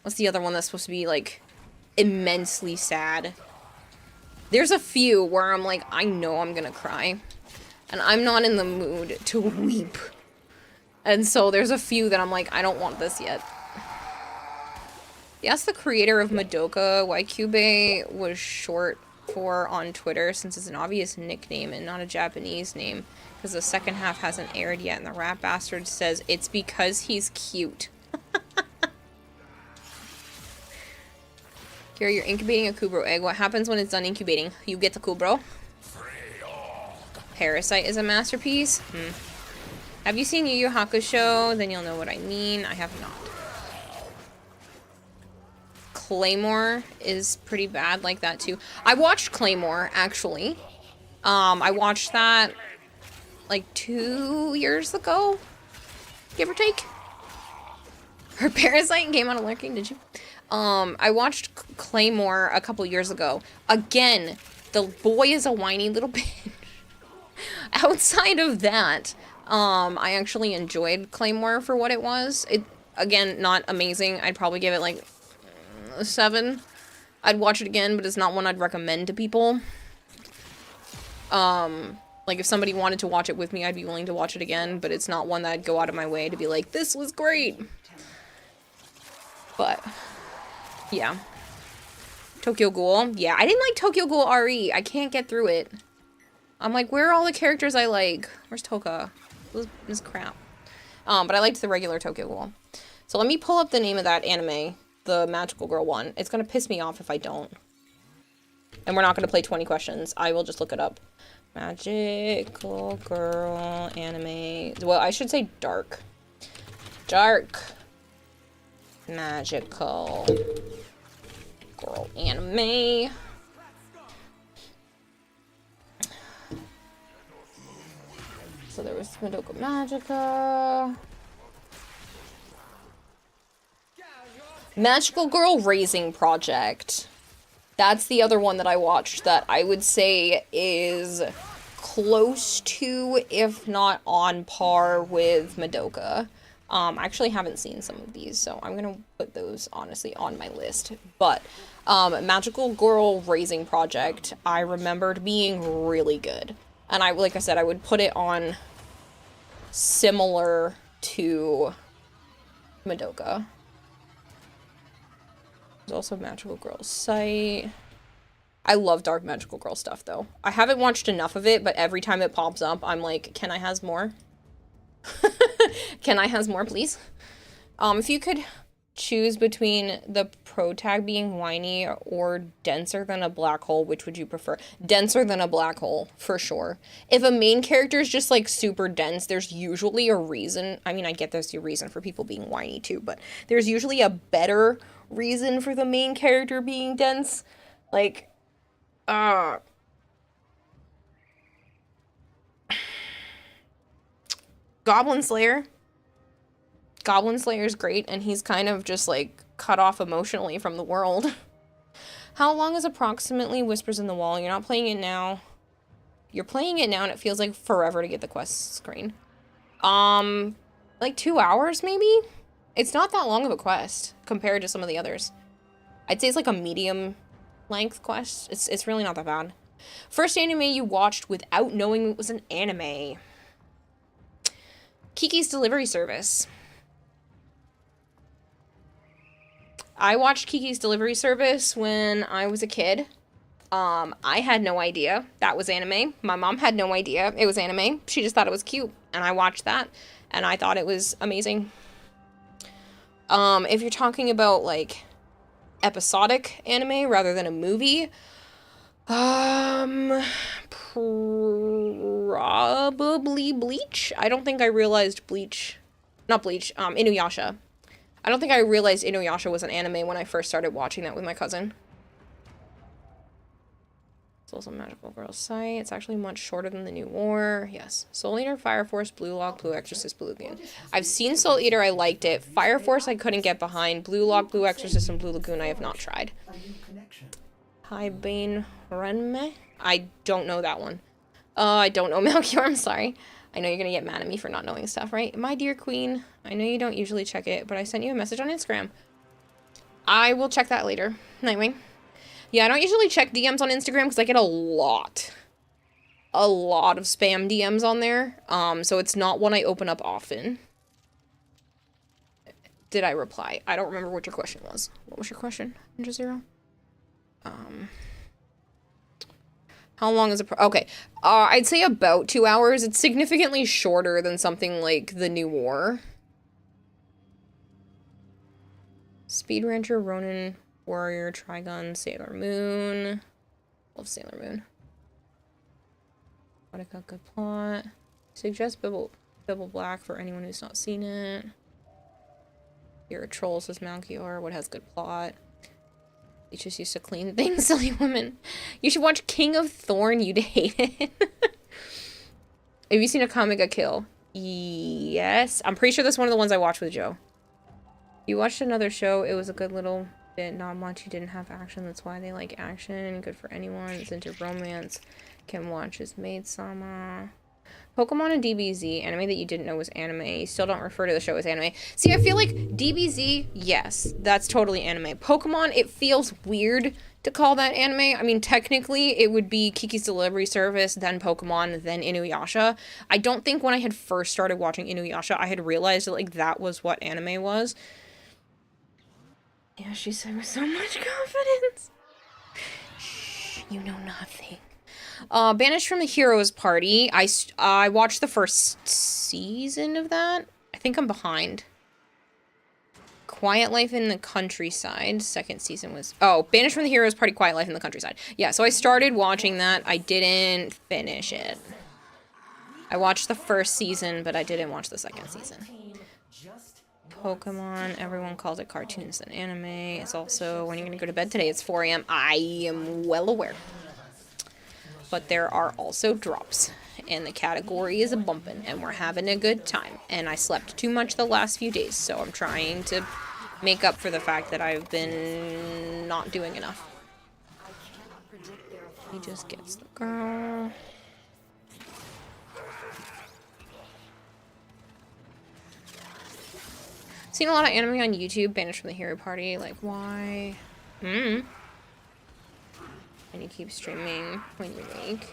What's the other one that's supposed to be, like, immensely sad? There's a few where I'm like, I know I'm gonna cry. And I'm not in the mood to weep. And so there's a few that I'm like, I don't want this yet. Yes, the creator of Madoka, Waikube, was short for on Twitter, since it's an obvious nickname and not a Japanese name. Because the second half hasn't aired yet, and the rat bastard says it's because he's cute. Here, you're incubating a Kubro egg. What happens when it's done incubating? You get the Kubro. Parasite is a masterpiece. Have you seen Yu Yu Hakusho? Then you'll know what I mean. I have not. Claymore is pretty bad like that too. I watched Claymore, actually. I watched that like 2 years ago, give or take. Her Parasite came out of Lurking, did you? I watched Claymore a couple years ago. Again, the boy is a whiny little bitch. Outside of that, I actually enjoyed Claymore for what it was. It, again, not amazing. I'd probably give it like a 7. I'd watch it again, but it's not one I'd recommend to people. Like if somebody wanted to watch it with me, I'd be willing to watch it again, but it's not one that I'd go out of my way to be like, this was great. But yeah. Tokyo Ghoul. Yeah, I didn't like Tokyo Ghoul RE. I can't get through it. I'm like, where are all the characters I like? Where's Toka? This is crap. But I liked the regular Tokyo Ghoul. So let me pull up the name of that anime, the Magical Girl one. It's gonna piss me off if I don't. And we're not gonna play 20 questions. I will just look it up. Magical Girl anime. Well, I should say dark. Dark. Magical Girl anime. So there was Madoka Magica. Magical Girl Raising Project. That's the other one that I watched that I would say is close to, if not on par with Madoka. I actually haven't seen some of these, so I'm gonna put those honestly on my list. But Magical Girl Raising Project, I remembered being really good. And I, like I said, I would put it on similar to Madoka. There's also Magical Girl site. I love Dark Magical Girl stuff, though. I haven't watched enough of it, but every time it pops up, I'm like, can I has more? Can I has more, please? If you could choose between the protag being whiny or denser than a black hole, which would you prefer? Denser than a black hole, for sure. If a main character is just like super dense, there's usually a reason. I mean, I get there's a reason for people being whiny too, but there's usually a better reason for the main character being dense. Like, Goblin Slayer. Goblin Slayer is great, and he's kind of just like cut off emotionally from the world. How long is approximately Whispers in the Wall? You're not playing it now. You're playing it now, and it feels like forever to get the quest screen. Like 2 hours maybe? It's not that long of a quest compared to some of the others. I'd say it's like a medium length quest. It's really not that bad. First anime you watched without knowing it was an anime. Kiki's Delivery Service. I watched Kiki's Delivery Service when I was a kid. I had no idea that was anime. My mom had no idea it was anime. She just thought it was cute. And I watched that, and I thought it was amazing. If you're talking about, like, episodic anime rather than a movie, probably Bleach. I don't think I realized Inuyasha. I don't think I realized Inuyasha was an anime when I first started watching that with my cousin. It's also Magical Girl site. It's actually much shorter than the New War. Yes. Soul Eater, Fire Force, Blue Lock, Blue Exorcist, Blue Lagoon. I've seen Soul Eater. I liked it. Fire Force I couldn't get behind. Blue Lock, Blue Exorcist, and Blue Lagoon I have not tried. Hi, Bane Renme. I don't know that one. I don't know Melchior. I'm sorry. I know you're gonna get mad at me for not knowing stuff, right? My dear queen, I know you don't usually check it, but I sent you a message on Instagram. I will check that later. Nightwing. Yeah, I don't usually check DMs on Instagram because I get a lot of spam DMs on there. So it's not one I open up often. Did I reply? I don't remember what your question was. What was your question, Ninja Zero? How long is it? Okay. I'd say about 2 hours. It's significantly shorter than something like The New War. Speed Rancher, Ronin, Warrior, Trigun, Sailor Moon. Love Sailor Moon. What a good plot. Suggest Bibble Black for anyone who's not seen it. You're a troll, says Malchior. What has good plot? You just used to clean things, silly woman. You should watch King of Thorn. You'd hate it. Have you seen Akame ga Kill? Yes. I'm pretty sure that's one of the ones I watched with Joe. You watched another show. It was a good little bit. Not much. You didn't have action. That's why they like action. Good for anyone that's into romance. Can watch his Maid-sama. Pokemon and DBZ, anime that you didn't know was anime. You still don't refer to the show as anime. See, I feel like DBZ, yes, that's totally anime. Pokemon, it feels weird to call that anime. I mean, technically, it would be Kiki's Delivery Service, then Pokemon, then Inuyasha. I don't think when I had first started watching Inuyasha, I had realized that, like, that was what anime was. Yeah, she said with so much confidence. Shh, you know nothing. Banished from the Heroes Party. I watched the first season of that. I think I'm behind. Quiet Life in the Countryside. Second season was... Oh, Banished from the Heroes Party, Quiet Life in the Countryside. Yeah, so I started watching that. I didn't finish it. I watched the first season, but I didn't watch the second season. Pokemon. Everyone calls it cartoons than anime. It's also... When are you going to go to bed today? It's 4 a.m. I am well aware. But there are also drops, and the category is a bumpin', and we're having a good time. And I slept too much the last few days, so I'm trying to make up for the fact that I've been not doing enough. He just gets the girl. Seen a lot of anime on YouTube, Banished from the Hero Party, like, why? And you keep streaming when you wake.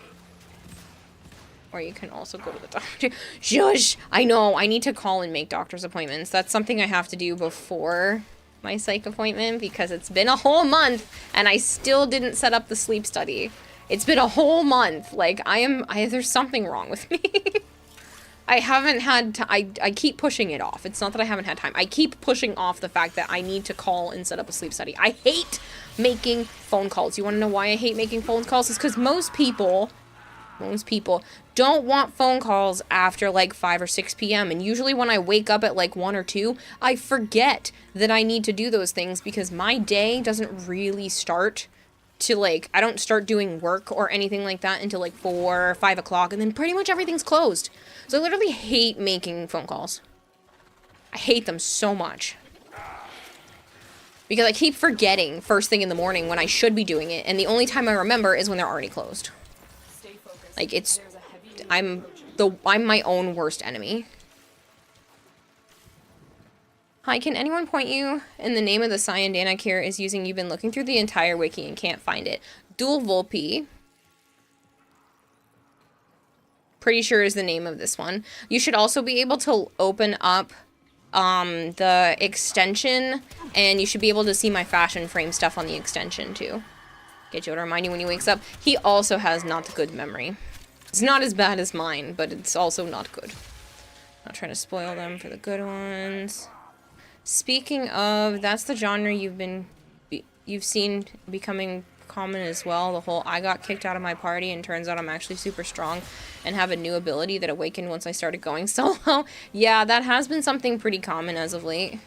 Or you can also go to the doctor. Shush! I know, I need to call and make doctor's appointments. That's something I have to do before my psych appointment because it's been a whole month and I still didn't set up the sleep study. It's been a whole month. Like, there's something wrong with me. I haven't had I keep pushing it off. It's not that I haven't had time. I keep pushing off the fact that I need to call and set up a sleep study. I hate making phone calls. You want to know why I hate making phone calls? It's because most people don't want phone calls after like 5 or 6 p.m. And usually when I wake up at like 1 or 2, I forget that I need to do those things because my day doesn't really start to like, I don't start doing work or anything like that until like 4 or 5 o'clock, and then pretty much everything's closed. So I literally hate making phone calls. I hate them so much. Because I keep forgetting first thing in the morning when I should be doing it, and the only time I remember is when they're already closed. Like, I'm my own worst enemy. Hi, can anyone point you in the name of the Cyan Danak here is using? You've been looking through the entire wiki and can't find it. Dual Volpe. Pretty sure is the name of this one. You should also be able to open up the extension, and you should be able to see my fashion frame stuff on the extension too. Get Joe to remind you when he wakes up. He also has not good memory. It's not as bad as mine, but it's also not good. Not trying to spoil them for the good ones. Speaking of, that's the genre you've seen becoming common as well. The whole I got kicked out of my party and turns out I'm actually super strong and have a new ability that awakened once I started going solo. Yeah, that has been something pretty common as of late.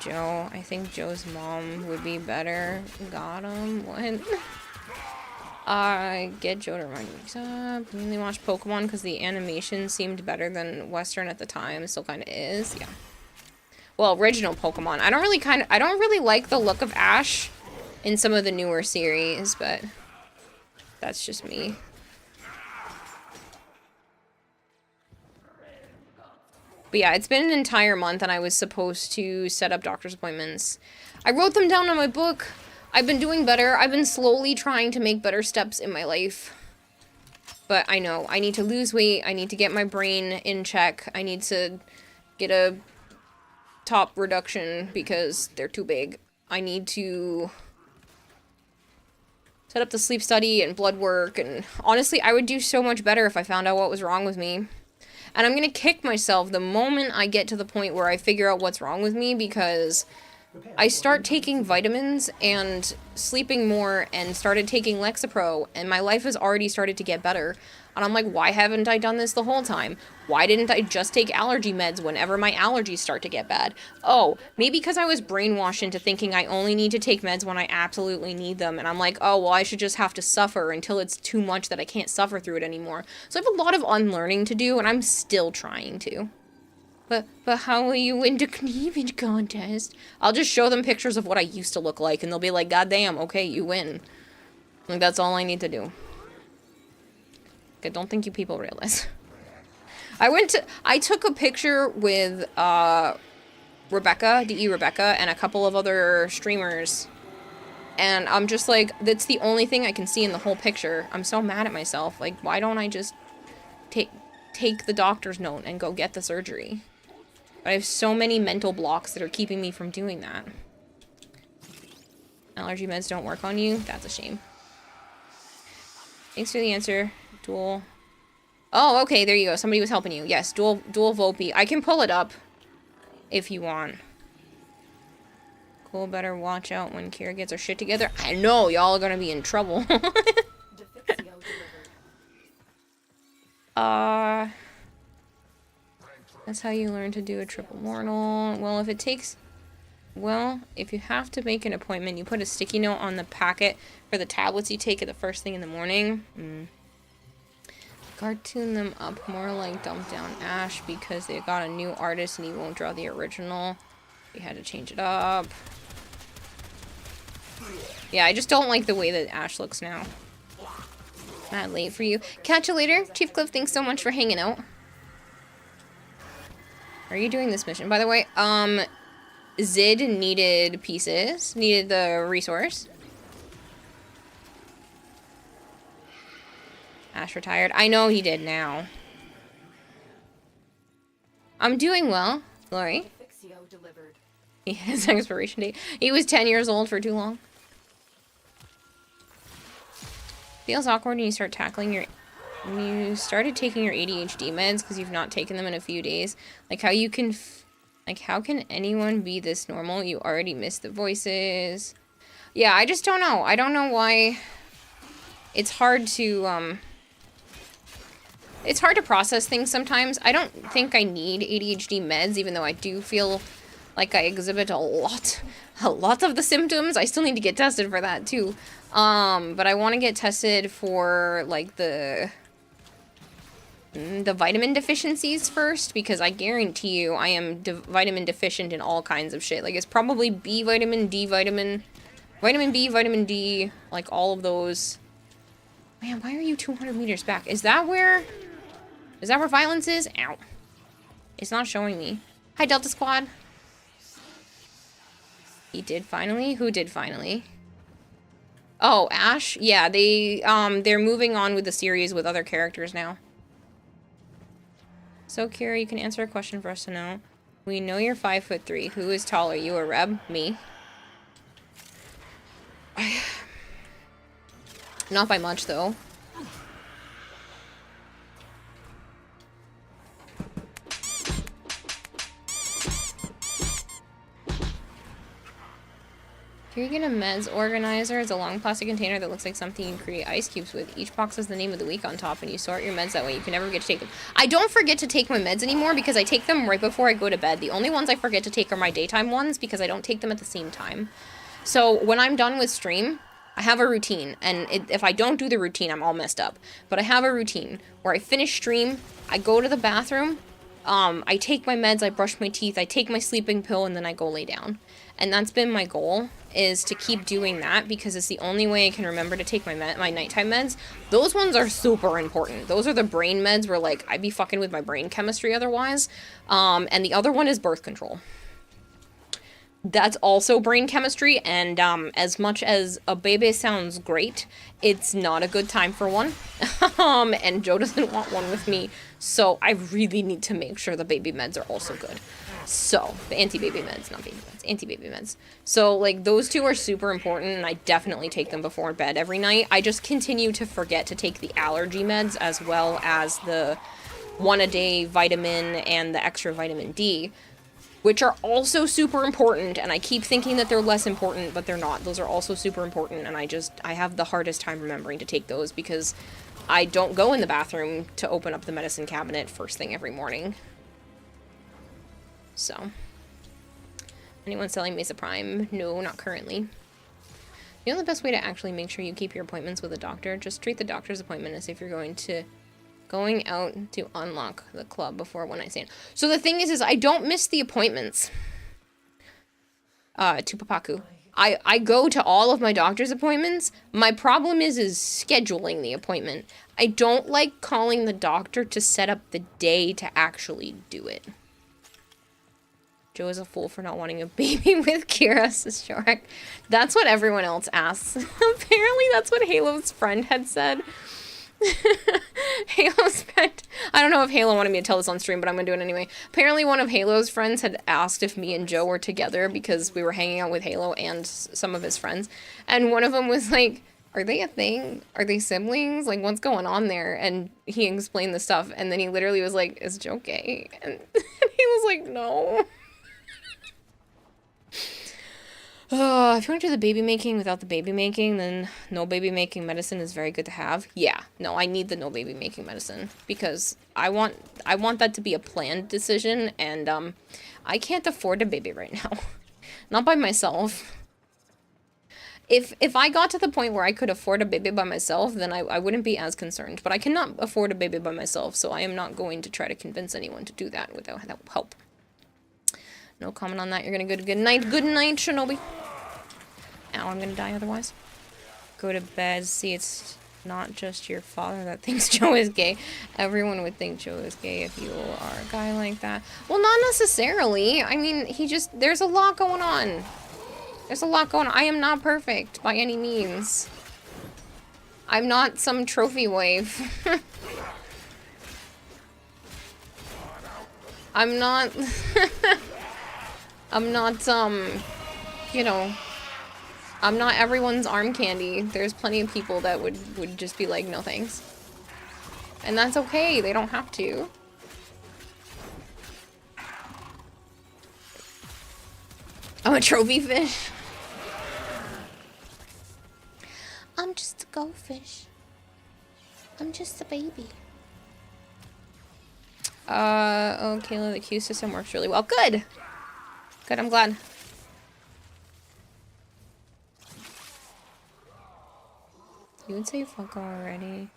Joe, I think Joe's mom would be better. Got him. What? Get Joe to remind me up. Mainly watch Pokemon because the animation seemed better than Western at the time. Still kind of is. Yeah. Well, original Pokemon. I don't really like the look of Ash in some of the newer series, but that's just me. But yeah, it's been an entire month and I was supposed to set up doctor's appointments. I wrote them down on my book. I've been doing better. I've been slowly trying to make better steps in my life. But I know, I need to lose weight. I need to get my brain in check. I need to get a top reduction because they're too big. I need to set up the sleep study and blood work. And honestly, I would do so much better if I found out what was wrong with me. And I'm gonna kick myself the moment I get to the point where I figure out what's wrong with me because I start taking vitamins and sleeping more and started taking Lexapro and my life has already started to get better. And I'm like, why haven't I done this the whole time? Why didn't I just take allergy meds whenever my allergies start to get bad? Oh, maybe because I was brainwashed into thinking I only need to take meds when I absolutely need them. And I'm like, oh, well, I should just have to suffer until it's too much that I can't suffer through it anymore. So I have a lot of unlearning to do and I'm still trying to. But how will you win the cleavage contest? I'll just show them pictures of what I used to look like and they'll be like, God damn, okay, you win. Like, that's all I need to do. I don't think you people realize. I took a picture with, Rebecca, DE Rebecca, and a couple of other streamers. And I'm just like, that's the only thing I can see in the whole picture. I'm so mad at myself. Like, why don't I just take the doctor's note and go get the surgery? But I have so many mental blocks that are keeping me from doing that. Allergy meds don't work on you? That's a shame. Thanks for the answer. Dual. Oh, okay, there you go. Somebody was helping you. Yes, dual Volpe. I can pull it up if you want. Cool, better watch out when Kira gets her shit together. I know, y'all are gonna be in trouble. That's how you learn to do a triple mortal. Well, if you have to make an appointment, you put a sticky note on the packet for the tablets you take at the first thing in the morning. Cartoon them up more like Dump Down Ash because they got a new artist and he won't draw the original. We had to change it up. Yeah, I just don't like the way that Ash looks now. Mad late for you. Catch you later. Chief Cliff, thanks so much for hanging out. Are you doing this mission? By the way, Zid needed pieces. Needed the resource. Ash retired. I know he did now. I'm doing well, Lori. He has an expiration date. He was 10 years old for too long. Feels awkward when you start tackling your... When you started taking your ADHD meds because you've not taken them in a few days. Like how you can... Like how can anyone be this normal? You already missed the voices. Yeah, I just don't know. I don't know why... It's hard to, It's hard to process things sometimes. I don't think I need ADHD meds, even though I do feel like I exhibit a lot of the symptoms. I still need to get tested for that too. But I want to get tested for like the vitamin deficiencies first, because I guarantee you I am vitamin deficient in all kinds of shit. Like it's probably B vitamin, D vitamin, vitamin B, vitamin D, like all of those. Man, why are you 200 meters back? Is that where violence is? Ow. It's not showing me. Hi, Delta Squad. He did finally? Who did finally? Oh, Ash? Yeah, they're moving on with the series with other characters now. So, Kira, you can answer a question for us to know. We know you're 5'3". Who is taller, you or Reb? Me. Not by much, though. Here you get a meds organizer. It's a long plastic container that looks like something you create ice cubes with. Each box has the name of the week on top, and you sort your meds that way. You can never forget to take them. I don't forget to take my meds anymore because I take them right before I go to bed. The only ones I forget to take are my daytime ones because I don't take them at the same time. So when I'm done with stream, I have a routine, and if I don't do the routine, I'm all messed up. But I have a routine where I finish stream, I go to the bathroom, I take my meds, I brush my teeth, I take my sleeping pill, and then I go lay down. And that's been my goal, is to keep doing that because it's the only way I can remember to take my nighttime meds. Those ones are super important. Those are the brain meds where, like, I'd be fucking with my brain chemistry otherwise. And the other one is birth control. That's also brain chemistry, and as much as a baby sounds great, it's not a good time for one. And Joe doesn't want one with me, so I really need to make sure the baby meds are also good. So, the anti-baby meds, not baby meds, anti-baby meds. So, like, those two are super important, and I definitely take them before bed every night. I just continue to forget to take the allergy meds as well as the 1-a-day vitamin and the extra vitamin D, which are also super important, and I keep thinking that they're less important, but they're not. Those are also super important, and I have the hardest time remembering to take those because I don't go in the bathroom to open up the medicine cabinet first thing every morning. So, anyone selling Mesa Prime? No, not currently. You know the best way to actually make sure you keep your appointments with a doctor? Just treat the doctor's appointment as if you're going out to unlock the club before one night stand. So the thing is I don't miss the appointments to Papaku. I go to all of my doctor's appointments. My problem is scheduling the appointment. I don't like calling the doctor to set up the day to actually do it. Joe is a fool for not wanting a baby with Kira, says Shark. That's what everyone else asks. Apparently that's what Halo's friend had said. Halo's friend, I don't know if Halo wanted me to tell this on stream, but I'm gonna do it anyway. Apparently one of Halo's friends had asked if me and Joe were together because we were hanging out with Halo and some of his friends, and one of them was like, are they a thing? Are they siblings? Like, what's going on there? And he explained the stuff, and then he literally was like, is Joe gay? And he was like, no. If you want to do the baby making without the baby making, then no baby making medicine is very good to have. Yeah, no, I need the no baby making medicine because I want that to be a planned decision, and I can't afford a baby right now. Not by myself. If I got to the point where I could afford a baby by myself, then I wouldn't be as concerned. But I cannot afford a baby by myself, so I am not going to try to convince anyone to do that without help. No comment on that. You're gonna go to good night. Good night, Shinobi. Ow, I'm gonna die otherwise. Go to bed. See, it's not just your father that thinks Joe is gay. Everyone would think Joe is gay if you are a guy like that. Well, not necessarily. I mean, there's a lot going on. There's a lot going on. I am not perfect by any means. I'm not some trophy wife. I'm not... I'm not, you know, I'm not everyone's arm candy. There's plenty of people that would just be like, no thanks. And that's okay, they don't have to. I'm a trophy fish. I'm just a goldfish. I'm just a baby. Oh, Kayla, the queue system works really well. Good! Good, I'm glad. You would say fuck already,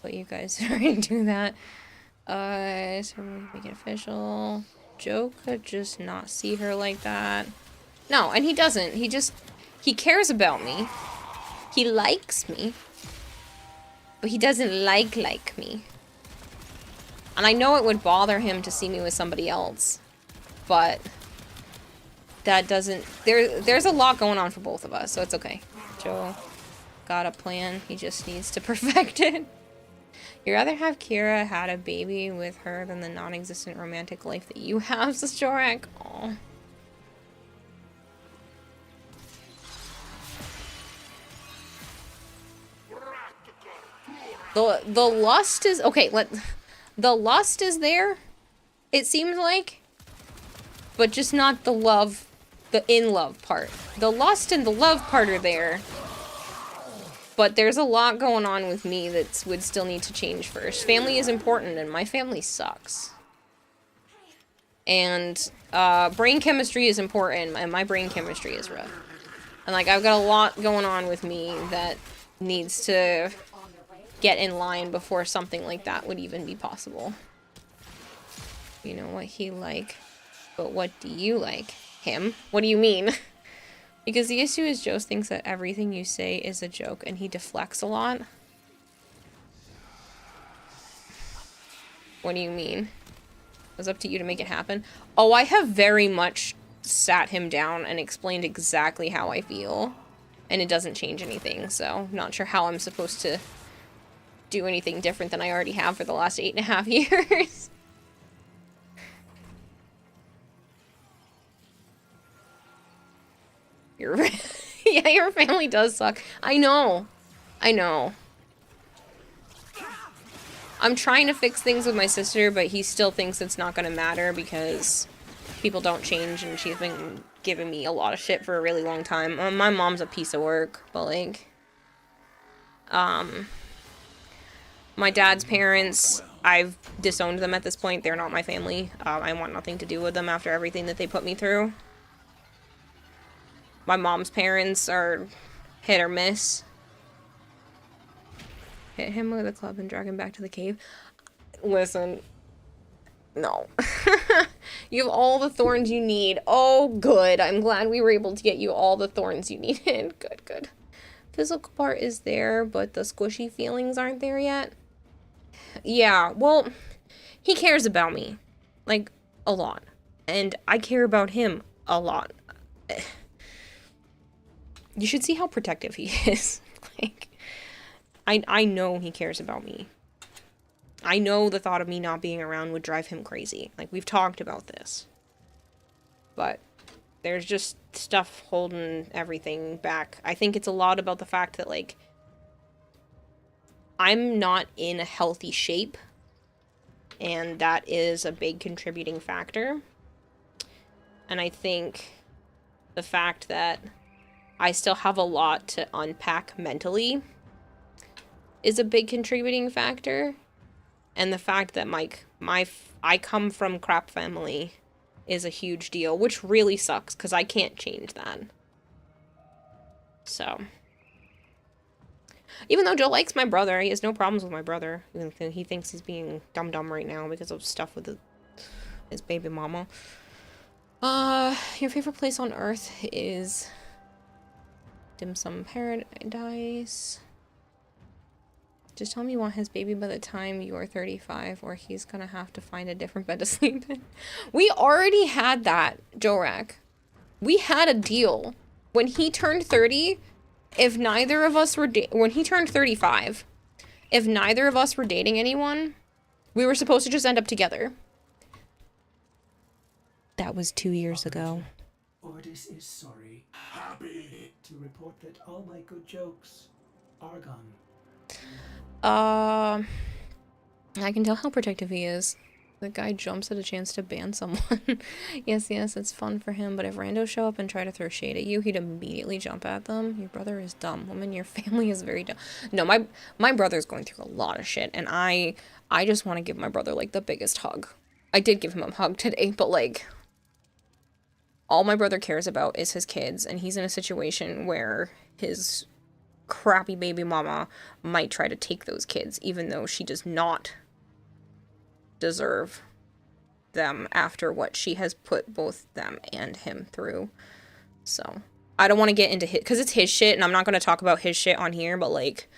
but you guys already do that. So we'll make it official. Joe could just not see her like that. No, and he doesn't. He cares about me. He likes me. But he doesn't like me. And I know it would bother him to see me with somebody else, but that doesn't, there's a lot going on for both of us, so it's okay. Joe got a plan, he just needs to perfect it. You'd rather have Kira had a baby with her than the non-existent romantic life that you have, says Jorak. Aw. The lust is okay. The lust is there. It seems like, but just not the love, the in love part. The lust and the love part are there, but there's a lot going on with me that would still need to change first. Family is important, and my family sucks. And brain chemistry is important, and my brain chemistry is rough. And like I've got a lot going on with me that needs to get in line before something like that would even be possible. You know what he like, but what do you like? Him? What do you mean? Because the issue is Joe thinks that everything you say is a joke and he deflects a lot. What do you mean? It was up to you to make it happen? Oh, I have very much sat him down and explained exactly how I feel. And it doesn't change anything, so not sure how I'm supposed to do anything different than I already have for the last 8.5 years. Yeah, your family does suck. I know. I know. I'm trying to fix things with my sister, but he still thinks it's not gonna matter because people don't change, and she's been giving me a lot of shit for a really long time. My mom's a piece of work, but like, my dad's parents, I've disowned them at this point. They're not my family. I want nothing to do with them after everything that they put me through. My mom's parents are hit or miss. Hit him with a club and drag him back to the cave. Listen. No. You have all the thorns you need. Oh, good. I'm glad we were able to get you all the thorns you needed. Good, good. Physical part is there, but the squishy feelings aren't there yet. Yeah, well, he cares about me. Like, a lot. And I care about him a lot. You should see how protective he is. Like, I know he cares about me. I know the thought of me not being around would drive him crazy. Like, we've talked about this. But there's just stuff holding everything back. I think it's a lot about the fact that, like, I'm not in a healthy shape. And that is a big contributing factor. And I think the fact that I still have a lot to unpack mentally is a big contributing factor. And the fact that I come from crap family is a huge deal, which really sucks because I can't change that. So, even though Joe likes my brother, he has no problems with my brother. He thinks he's being dumb right now because of stuff with his baby mama. Your favorite place on Earth is Dim Sum Paradise. Just tell me you want his baby by the time you are 35, or he's gonna have to find a different bed to sleep in. We already had that, Jorak. We had a deal. When he turned 30, if neither of us were when he turned 35, if neither of us were dating anyone, we were supposed to just end up together. That was 2 years ago. Ordis is sorry. Happy to report that all my good jokes are gone. I can tell how protective he is. The guy jumps at a chance to ban someone. Yes, it's fun for him, but if randos show up and try to throw shade at you, he'd immediately jump at them. Your brother is dumb. Woman, your family is very dumb. No, my brother's going through a lot of shit, and I just want to give my brother, like, the biggest hug. I did give him a hug today, but, like, all my brother cares about is his kids, and he's in a situation where his crappy baby mama might try to take those kids, even though she does not deserve them after what she has put both them and him through. So, I don't want to get into his, because it's his shit, and I'm not going to talk about his shit on here, but, like,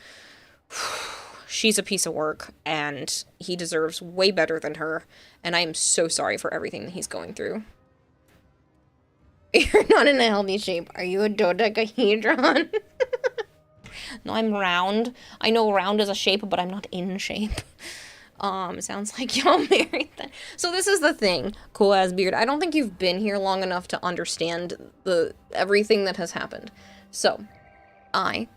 she's a piece of work, and he deserves way better than her, and I am so sorry for everything that he's going through. You're not in a healthy shape. Are you a dodecahedron? No, I'm round. I know round is a shape, but I'm not in shape. Sounds like y'all married then. So this is the thing, Cool As Beard. I don't think you've been here long enough to understand everything that has happened. So, I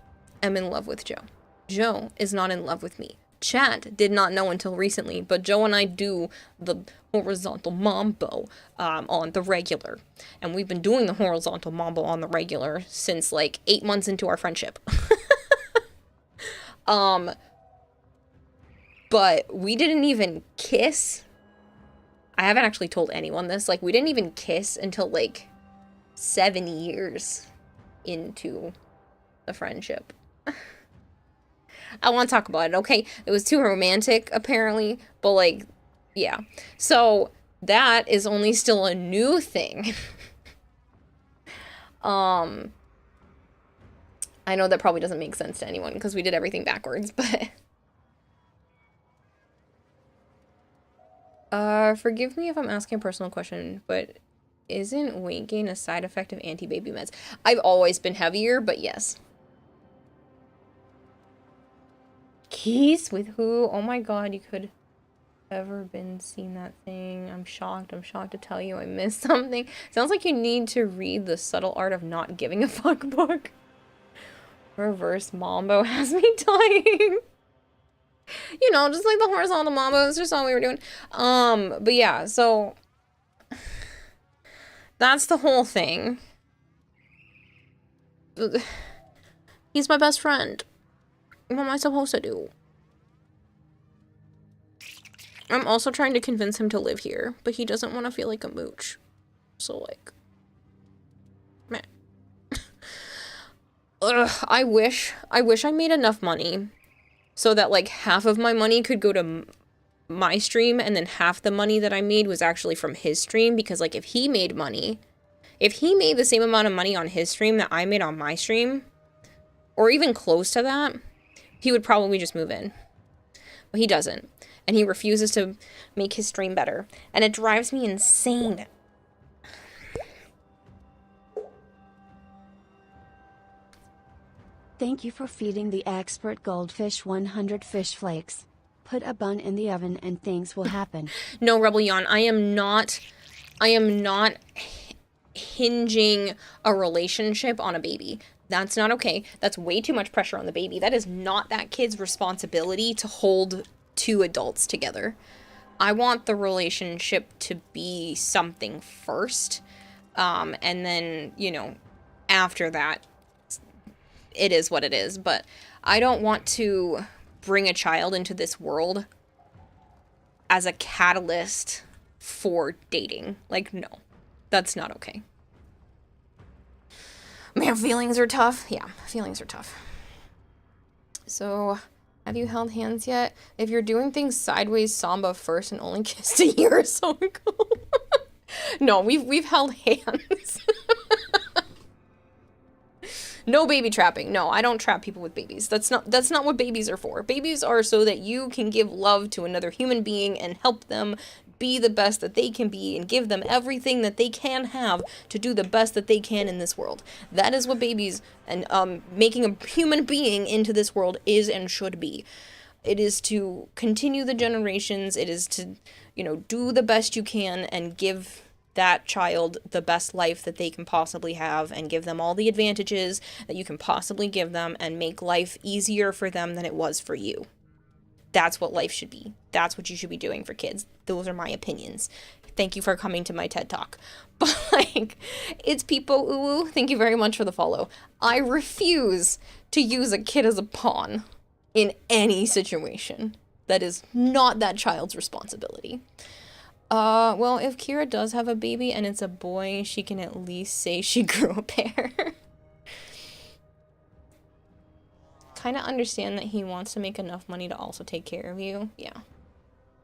am in love with Joe. Joe is not in love with me. Chat did not know until recently, but Joe and I do the horizontal mambo on the regular. And we've been doing the horizontal mambo on the regular since like 8 months into our friendship. But we didn't even kiss. I haven't actually told anyone this. Like, we didn't even kiss until like 7 years into the friendship. I want to talk about it, okay? It was too romantic, apparently, but like, yeah. So that is only still a new thing. I know that probably doesn't make sense to anyone because we did everything backwards, but forgive me if I'm asking a personal question, but isn't weight gain a side effect of anti-baby meds? I've always been heavier, but yes. Keys with who? Oh my god, you could ever been seen that thing. I'm shocked to tell you I missed something. Sounds like you need to read The Subtle Art of Not Giving a Fuck book. Reverse mambo has me dying. You know, just like the horizontal mambo, it's just all we were doing. But yeah, so that's the whole thing. He's my best friend. What am I supposed to do? I'm also trying to convince him to live here, but he doesn't want to feel like a mooch. So, like, meh. Ugh, I wish I made enough money so that, like, half of my money could go to my stream, and then half the money that I made was actually from his stream, because, like, if he made the same amount of money on his stream that I made on my stream, or even close to that, he would probably just move in. But he doesn't. And he refuses to make his stream better. And it drives me insane. Thank you for feeding the expert goldfish 100 fish flakes. Put a bun in the oven and things will happen. No, Rebel Yawn, I am not hinging a relationship on a baby. That's not okay. That's way too much pressure on the baby. That is not that kid's responsibility to hold two adults together. I want the relationship to be something first. And then, you know, after that, it is what it is. But I don't want to bring a child into this world as a catalyst for dating. Like, no, that's not okay. Man, feelings are tough. Yeah, feelings are tough. So, have you held hands yet? If you're doing things sideways, Samba first and only kissed a year or so ago. No, we've held hands. No baby trapping. No, I don't trap people with babies. That's not what babies are for. Babies are so that you can give love to another human being and help them be the best that they can be and give them everything that they can have to do the best that they can in this world. That is what babies and making a human being into this world is and should be. It is to continue the generations. It is to, you know, do the best you can and give that child the best life that they can possibly have and give them all the advantages that you can possibly give them and make life easier for them than it was for you. That's what life should be. That's what you should be doing for kids. Those are my opinions. Thank you for coming to my TED Talk. But, like, it's Peepo Uwu. Thank you very much for the follow. I refuse to use a kid as a pawn in any situation. That is not that child's responsibility. Well, if Kira does have a baby and it's a boy, she can at least say she grew a pair. Kind of understand that he wants to make enough money to also take care of you. Yeah.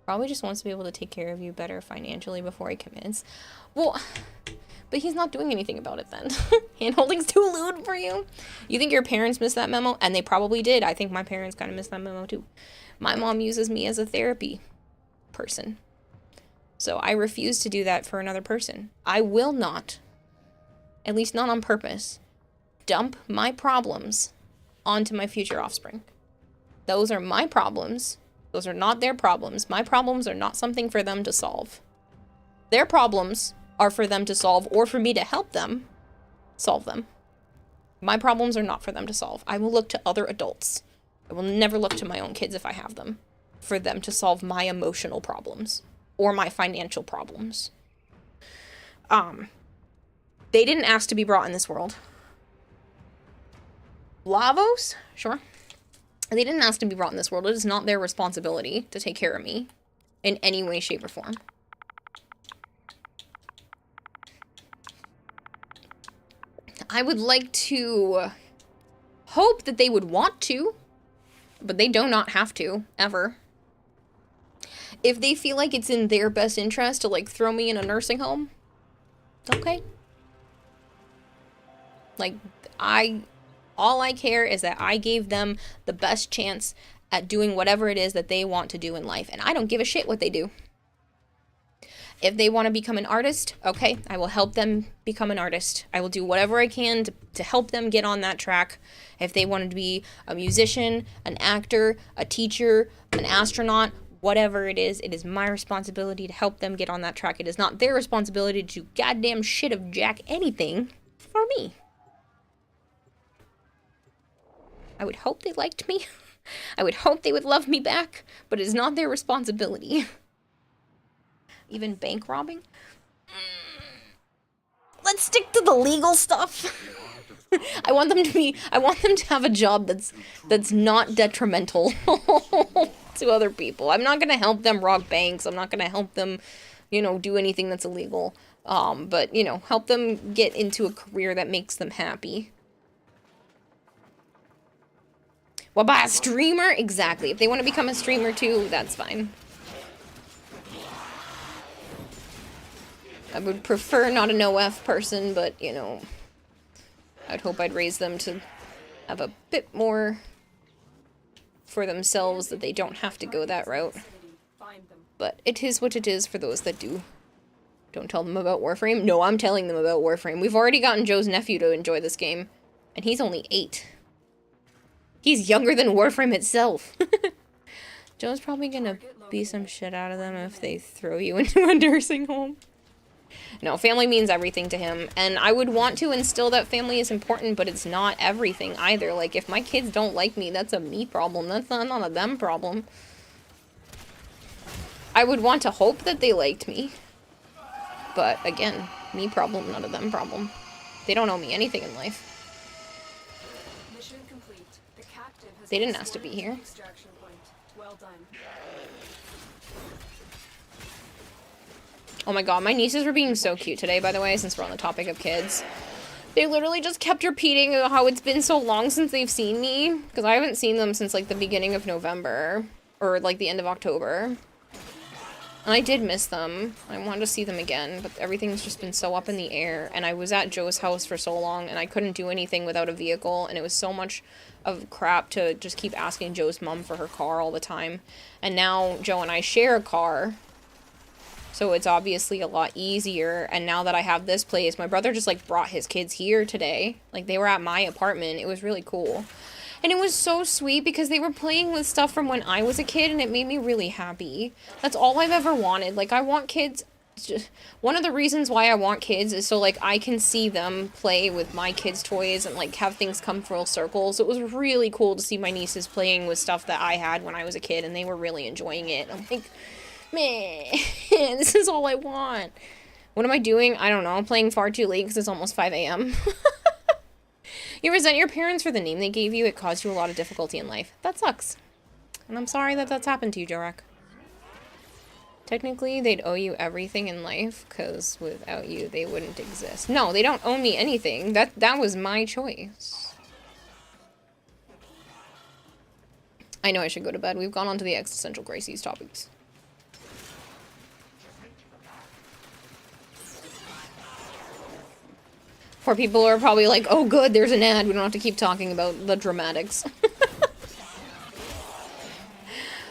Probably just wants to be able to take care of you better financially before he commits. Well, but he's not doing anything about it then. Handholding's too lewd for you. You think your parents missed that memo? And they probably did. I think my parents kind of missed that memo too. My mom uses me as a therapy person. So I refuse to do that for another person. I will not, at least not on purpose, dump my problems onto my future offspring. Those are my problems. Those are not their problems. My problems are not something for them to solve. Their problems are for them to solve or for me to help them solve them. My problems are not for them to solve. I will look to other adults. I will never look to my own kids if I have them for them to solve my emotional problems or my financial problems. They didn't ask to be brought in this world. Lavos? Sure. They didn't ask to be brought in this world. It is not their responsibility to take care of me in any way, shape, or form. I would like to hope that they would want to, but they do not have to, ever. If they feel like it's in their best interest to, like, throw me in a nursing home, okay. Like, all I care is that I gave them the best chance at doing whatever it is that they want to do in life, and I don't give a shit what they do. If they want to become an artist, okay, I will help them become an artist. I will do whatever I can to help them get on that track. If they wanted to be a musician, an actor, a teacher, an astronaut, whatever it is my responsibility to help them get on that track. It is not their responsibility to do goddamn shit of jack anything for me. I would hope they liked me. I would hope they would love me back, but it is not their responsibility. Even bank robbing? Let's stick to the legal stuff. I want them to have a job that's not detrimental to other people. I'm not going to help them rob banks. I'm not going to help them, you know, do anything that's illegal. But, you know, help them get into a career that makes them happy. Well, by a streamer? Exactly. If they want to become a streamer too, that's fine. I would prefer not an OF person, but, you know, I'd hope I'd raise them to have a bit more for themselves, that they don't have to go that route. But it is what it is for those that do. Don't tell them about Warframe. No, I'm telling them about Warframe. We've already gotten Joe's nephew to enjoy this game, and he's only 8. He's younger than Warframe itself. Joe's probably gonna beat some shit out of them if they throw you into a nursing home. No, family means everything to him, and I would want to instill that family is important, but it's not everything either. Like, if my kids don't like me, that's a me problem. That's not a them problem. I would want to hope that they liked me. But, again, me problem, not a them problem. They don't owe me anything in life. Mission complete. The captive has They didn't ask to be here. extraction point. Well done. Oh my god, my nieces were being so cute today, by the way, since we're on the topic of kids. They literally just kept repeating how it's been so long since they've seen me. Because I haven't seen them since, like, the beginning of November. Or, like, the end of October. And I did miss them. I wanted to see them again, but everything's just been so up in the air. And I was at Joe's house for so long, and I couldn't do anything without a vehicle. And it was so much of crap to just keep asking Joe's mom for her car all the time. And now Joe and I share a car. So it's obviously a lot easier, and now that I have this place, my brother just, like, brought his kids here today. Like, they were at my apartment. It was really cool. And it was so sweet because they were playing with stuff from when I was a kid, and it made me really happy. That's all I've ever wanted. Like, I want kids... One of the reasons why I want kids is so, like, I can see them play with my kids' toys and, like, have things come full circle. So it was really cool to see my nieces playing with stuff that I had when I was a kid, and they were really enjoying it. I'm like... Man, this is all I want. What am I doing? I don't know. I'm playing far too late because it's almost 5 a.m. You resent your parents for the name they gave you. It caused you a lot of difficulty in life. That sucks. And I'm sorry that that's happened to you, Jorek. Technically, they'd owe you everything in life because without you, they wouldn't exist. No, they don't owe me anything. That was my choice. I know I should go to bed. We've gone on to the existential crises topics. Poor people are probably like, oh good, there's an ad. We don't have to keep talking about the dramatics.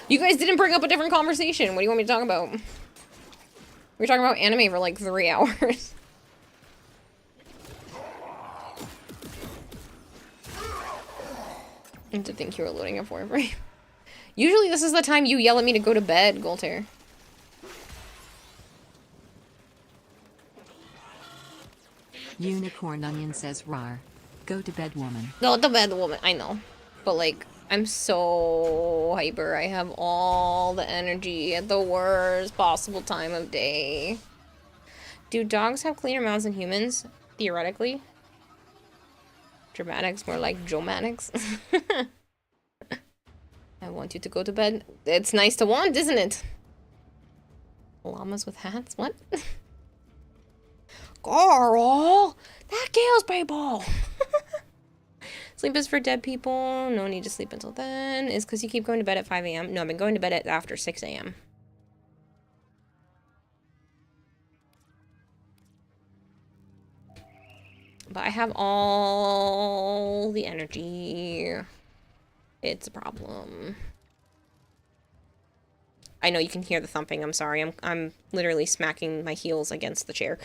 You guys didn't bring up a different conversation. What do you want me to talk about? We were talking about anime for like 3 hours. I have to think you were loading it for me. Usually this is the time you yell at me to go to bed, Golter. Unicorn Onion says rar. Go to bed, woman. Go to bed, woman. I know. But like, I'm so hyper. I have all the energy at the worst possible time of day. Do dogs have cleaner mouths than humans? Theoretically. Dramatics, more like Jomatics. I want you to go to bed. It's nice to want, isn't it? Llamas with hats? What? Carl! That kills people! Sleep is for dead people. No need to sleep until then. Is because you keep going to bed at 5 a.m. No, I've been going to bed at after 6 a.m. But I have all the energy. It's a problem. I know you can hear the thumping. I'm sorry. I'm literally smacking my heels against the chair.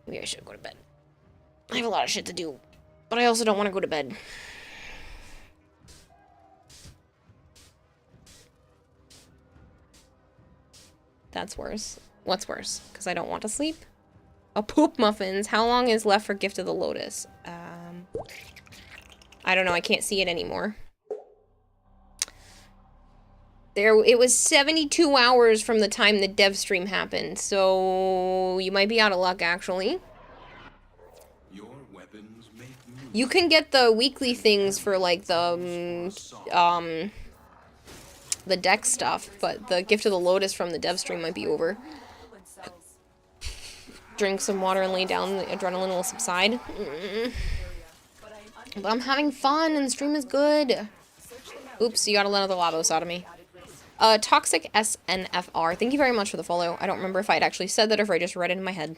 Maybe I should go to bed. I have a lot of shit to do. But I also don't want to go to bed. That's worse. What's worse? Because I don't want to sleep? A poop muffins. How long is left for Gift of the Lotus? I don't know. I can't see it anymore. It was 72 hours from the time the dev stream happened. So you might be out of luck, actually. You can get the weekly things for like the deck stuff, but the Gift of the Lotus from the dev stream might be over. Drink some water and lay down, the adrenaline will subside. But I'm having fun and the stream is good. Oops, you got another Lavos out of me. Toxic SNFR, thank you very much for the follow. I don't remember if I'd actually said that or if I just read it in my head.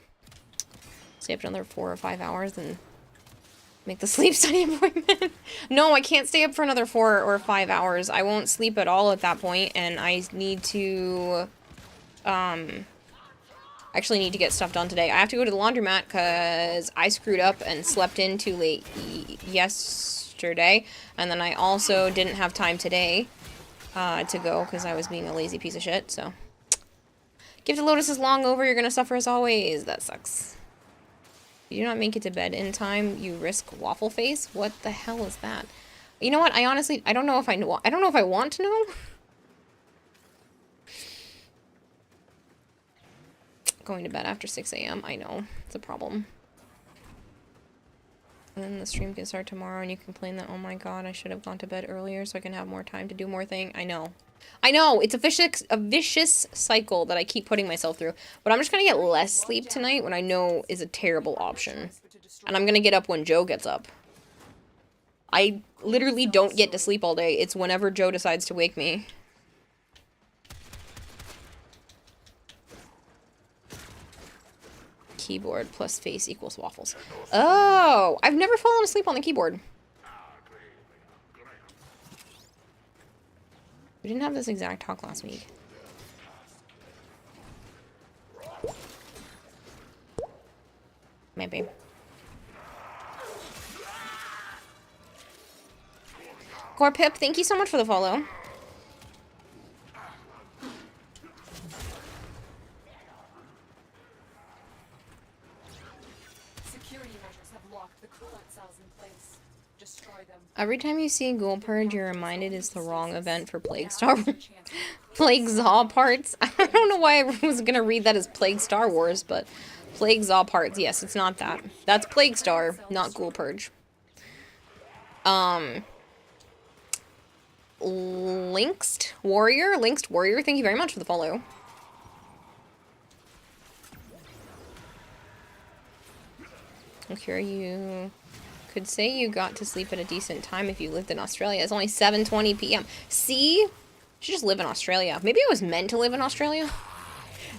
Stay up another 4 or 5 hours and make the sleep study appointment. No, I can't stay up for another 4 or 5 hours. I won't sleep at that point, and I need to, actually need to get stuff done today. I have to go to the laundromat because I screwed up and slept in too late yesterday, and then I also didn't have time today to go because I was being a lazy piece of shit, so. Gift of Lotus is long over, you're gonna suffer as always. That sucks. If you do not make it to bed in time, you risk waffle face? What the hell is that? You know what? I honestly, I don't know if I know. I don't know if I want to know. Going to bed after 6 a.m. I know. It's a problem. And then the stream can start tomorrow and you complain that, oh my god, I should have gone to bed earlier so I can have more time to do more things. I know. I know! It's a vicious cycle that I keep putting myself through. But I'm just gonna get less sleep tonight, when I know is a terrible option. And I'm gonna get up when Joe gets up. I literally don't get to sleep all day. It's whenever Joe decides to wake me. Keyboard plus face equals waffles. Oh! I've never fallen asleep on the keyboard. We didn't have this exact talk last week. Maybe. Gorpip, thank you so much for the follow. Security measures have locked the coolant cells in place. Destroy them. Every time you see Ghoul Purge, you're reminded it's the wrong event for Plague Star Plague Zaw parts. I don't know why I was gonna read that as Plague Star Wars, but Plague Zaw parts. Yes, it's not that. That's Plague Star, not Ghoul Purge. Linked Warrior, thank you very much for the follow. Okay, you could say you got to sleep at a decent time if you lived in Australia. It's only 7:20 p.m. See? Should just live in Australia. Maybe I was meant to live in Australia?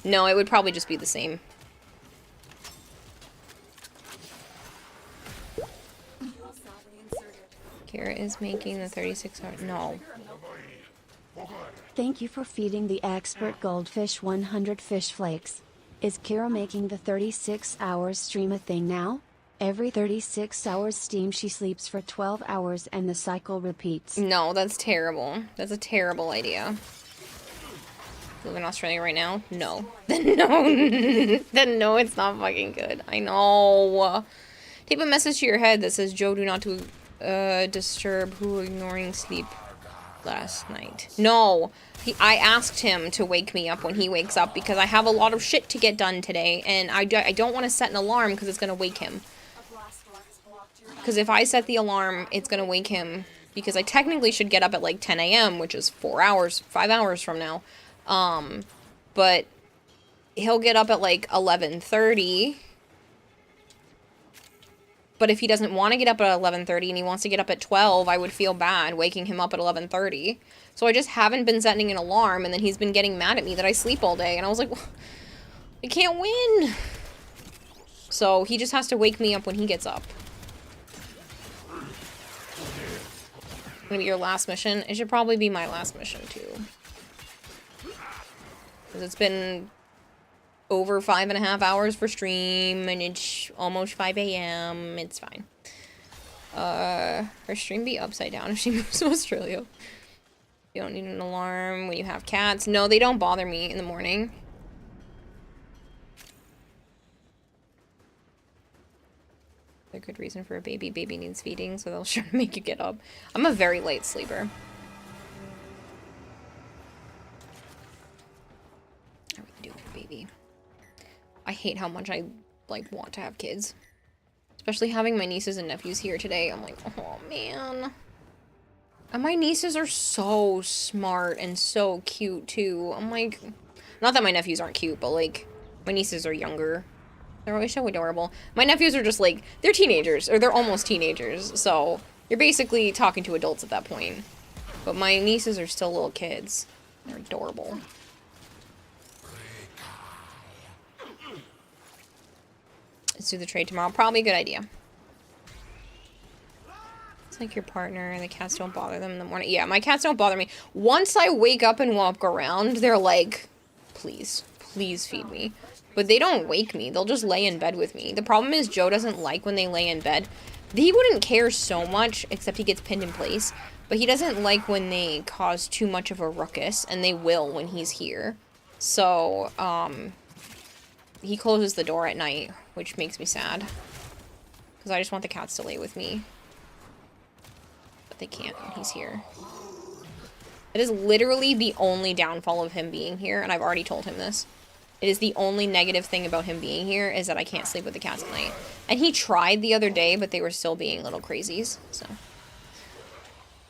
No, it would probably just be the same. Kira is making the 36-hour... No. Thank you for feeding the expert goldfish 100 fish flakes. Is Kira making the 36 hours stream a thing now? Every 36 hours steam she sleeps for 12 hours and the cycle repeats. No, that's terrible. That's a terrible idea. Live in Australia right now? No. Then no. Then no, it's not fucking good. I know. Tape a message to your head that says, Joe, do not to disturb who ignoring sleep last night. No. I asked him to wake me up when he wakes up because I have a lot of shit to get done today, and I don't want to set an alarm because it's going to wake him. Because if I set the alarm, it's going to wake him because I technically should get up at like 10 a.m., which is 5 hours from now. But he'll get up at like 11:30. But if he doesn't want to get up at 11:30 and he wants to get up at 12, I would feel bad waking him up at 11:30. So I just haven't been setting an alarm, and then he's been getting mad at me that I sleep all day. And I was like, well, I can't win. So he just has to wake me up when he gets up. Gonna be your last mission? It should probably be my last mission too. Because it's been over 5.5 hours for stream, and it's almost 5 a.m. It's fine. Her stream be upside down if she moves to Australia. You don't need an alarm when you have cats. No, they don't bother me in the morning. A good reason for a baby. Baby needs feeding, so they'll try to make you get up. I'm a very late sleeper. I really do have a baby. I hate how much I, like, want to have kids. Especially having my nieces and nephews here today. I'm like, oh, man. And my nieces are so smart and so cute, too. I'm like... Not that my nephews aren't cute, but, like, my nieces are younger. They're always so adorable. My nephews are just, like... They're teenagers, or they're almost teenagers. So, you're basically talking to adults at that point. But my nieces are still little kids. They're adorable. Let's do the trade tomorrow. Probably a good idea. It's like your partner and the cats don't bother them in the morning. Yeah, my cats don't bother me. Once I wake up and walk around, they're like, please, please feed me. But they don't wake me. They'll just lay in bed with me. The problem is Joe doesn't like when they lay in bed. He wouldn't care so much, except he gets pinned in place. But he doesn't like when they cause too much of a ruckus, and they will when he's here. So, he closes the door at night, which makes me sad. Because I just want the cats to lay with me. But they can't when he's here. It is literally the only downfall of him being here, and I've already told him this. It is the only negative thing about him being here, is that I can't sleep with the cats at night. And he tried the other day, but they were still being little crazies, so.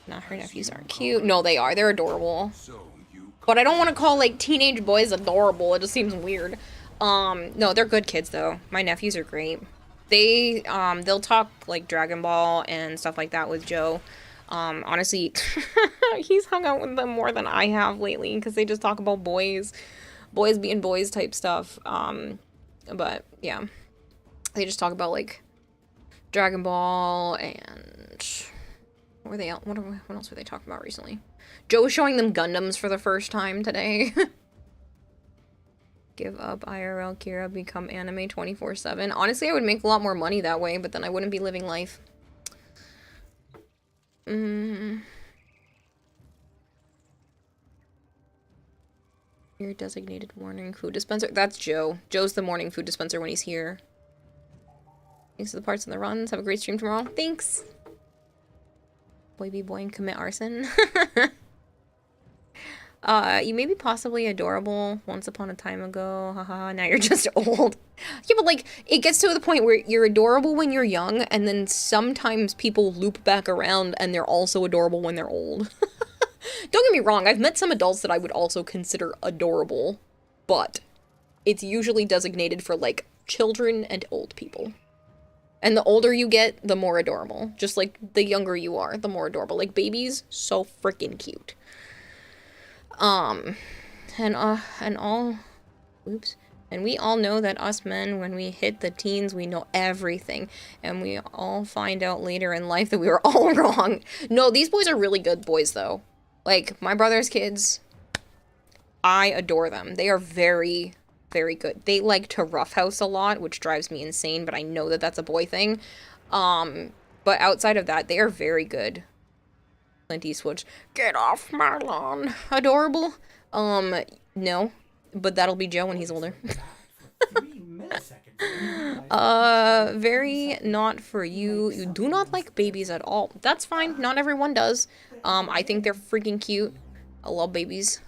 Not her nephews aren't cute. No, they are. They're adorable. But I don't want to call, like, teenage boys adorable. It just seems weird. No, they're good kids, though. My nephews are great. They'll talk, like, Dragon Ball and stuff like that with Joe. Honestly, he's hung out with them more than I have lately, because they just talk about boys. Boys being boys type stuff. But, yeah. They just talk about, like, Dragon Ball and... What else were they talking about recently? Joe was showing them Gundams for the first time today. Give up IRL, Kira, become anime 24/7. Honestly, I would make a lot more money that way, but then I wouldn't be living life. Your designated morning food dispenser. That's Joe. Joe's the morning food dispenser when he's here. Thanks for the parts and the runs. Have a great stream tomorrow. Thanks. Boy be boy and commit arson. You may be possibly adorable once upon a time ago. Haha, now you're just old. Yeah, but like, it gets to the point where you're adorable when you're young, and then sometimes people loop back around and they're also adorable when they're old. Don't get me wrong, I've met some adults that I would also consider adorable, but it's usually designated for, like, children and old people. And the older you get, the more adorable. Just like the younger you are, the more adorable. Like, babies, so freaking cute. And we all know that us men, when we hit the teens, we know everything. And we all find out later in life that we were all wrong. No, these boys are really good boys, though. Like, my brother's kids, I adore them. They are very, very good. They like to roughhouse a lot, which drives me insane, but I know that that's a boy thing. But outside of that, they are very good. Clint Eastwood, get off my lawn. Adorable. No, but that'll be Joe when he's older. Very not for you. You do not like babies at all. That's fine. Not everyone does. I think they're freaking cute. I love babies.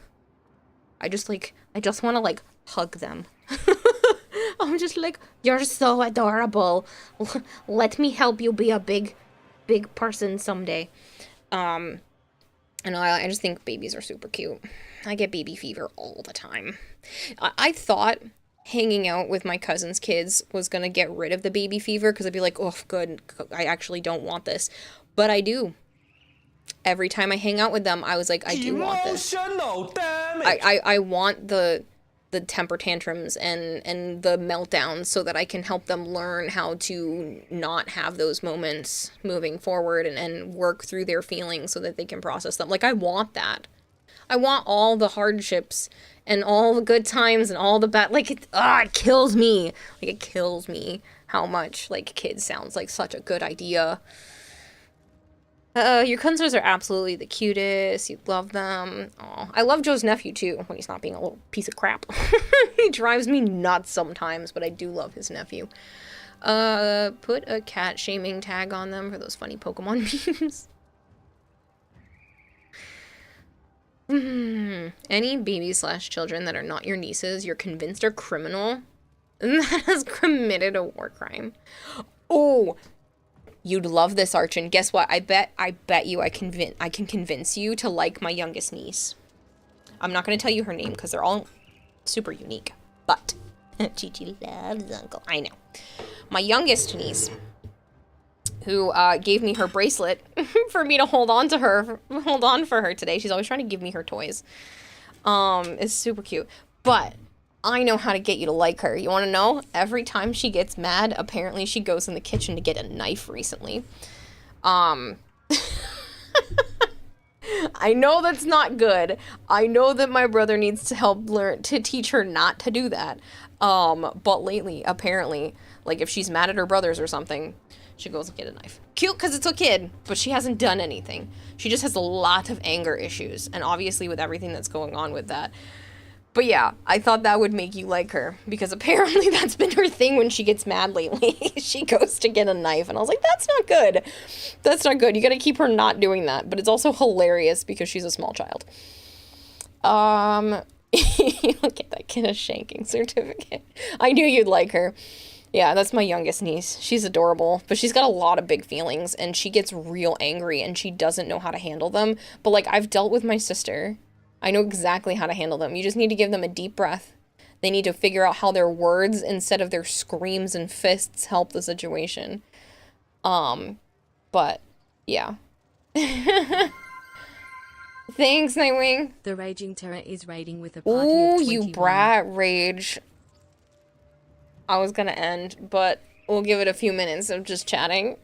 I just want to like hug them. I'm just like, you're so adorable. Let me help you be a big person someday. And I just think babies are super cute. I get baby fever all the time. I thought hanging out with my cousin's kids was gonna get rid of the baby fever, because I'd be like, oh, good, I actually don't want this. But I do. Every time I hang out with them, I was like, I do want this. I want the temper tantrums and the meltdowns so that I can help them learn how to not have those moments moving forward and work through their feelings so that they can process them. Like, I want that. I want all the hardships and all the good times and all the bad, like, it kills me. Like, it kills me how much, like, kids sounds like such a good idea. Your cousins are absolutely the cutest. You love them. Aw. I love Joe's nephew, too, when he's not being a little piece of crap. He drives me nuts sometimes, but I do love his nephew. Put a cat shaming tag on them for those funny Pokemon memes. Any babies/children that are not your nieces, you're convinced are criminal that has committed a war crime. Oh, you'd love this, Archon. Guess what? I bet you I can convince you to like my youngest niece. I'm not going to tell you her name because they're all super unique. But Chi-Chi loves Uncle. I know. My youngest niece, who gave me her bracelet for me to hold on for her today. She's always trying to give me her toys. It's super cute. But I know how to get you to like her. You want to know? Every time she gets mad, apparently she goes in the kitchen to get a knife recently. I know that's not good. I know that my brother needs to help teach her not to do that. But lately, apparently, like if she's mad at her brothers or something, she goes and get a knife. Cute because it's a kid, but she hasn't done anything. She just has a lot of anger issues, and obviously with everything that's going on with that. But yeah, I thought that would make you like her, because apparently that's been her thing when she gets mad lately. She goes to get a knife, and I was like, that's not good. That's not good. You gotta keep her not doing that, but it's also hilarious because she's a small child. You'll get that kid a shanking certificate. I knew you'd like her. Yeah, that's my youngest niece. She's adorable, but she's got a lot of big feelings, and she gets real angry, and she doesn't know how to handle them. But, like, I've dealt with my sister. I know exactly how to handle them. You just need to give them a deep breath. They need to figure out how their words instead of their screams and fists help the situation. But, yeah. Thanks, Nightwing. The Raging Terror is raiding with a party Ooh, of 21. you brat, Rage. I was gonna end, but we'll give it a few minutes of just chatting.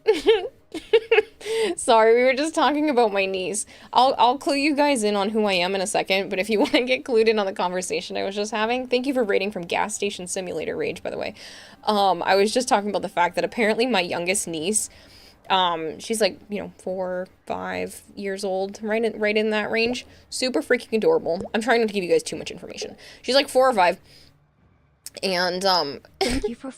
Sorry, we were just talking about my niece. I'll clue you guys in on who I am in a second, but if you want to get clued in on the conversation I was just having, thank you for rating from Gas Station Simulator Rage, by the way. I was just talking about the fact that apparently my youngest niece, she's like, 4 or 5 years old, right in that range. Super freaking adorable. I'm trying not to give you guys too much information. She's like 4 or 5. And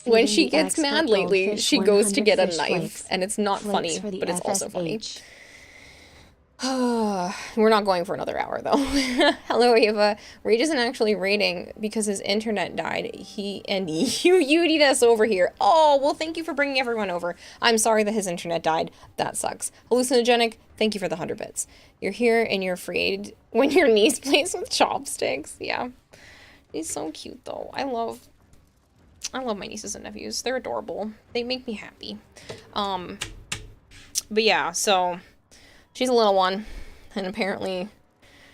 when she gets mad lately, she goes to get a knife, and it's not funny, but it's also funny. We're not going for another hour, though. Hello, Ava. Rage isn't actually raiding because his internet died. You need us over here. Oh, well, thank you for bringing everyone over. I'm sorry that his internet died. That sucks. Hallucinogenic, thank you for the 100 bits. You're here and you're afraid when your niece plays with chopsticks. Yeah. He's so cute, though. I love my nieces and nephews. They're adorable. They make me happy. But yeah, so she's a little one, and apparently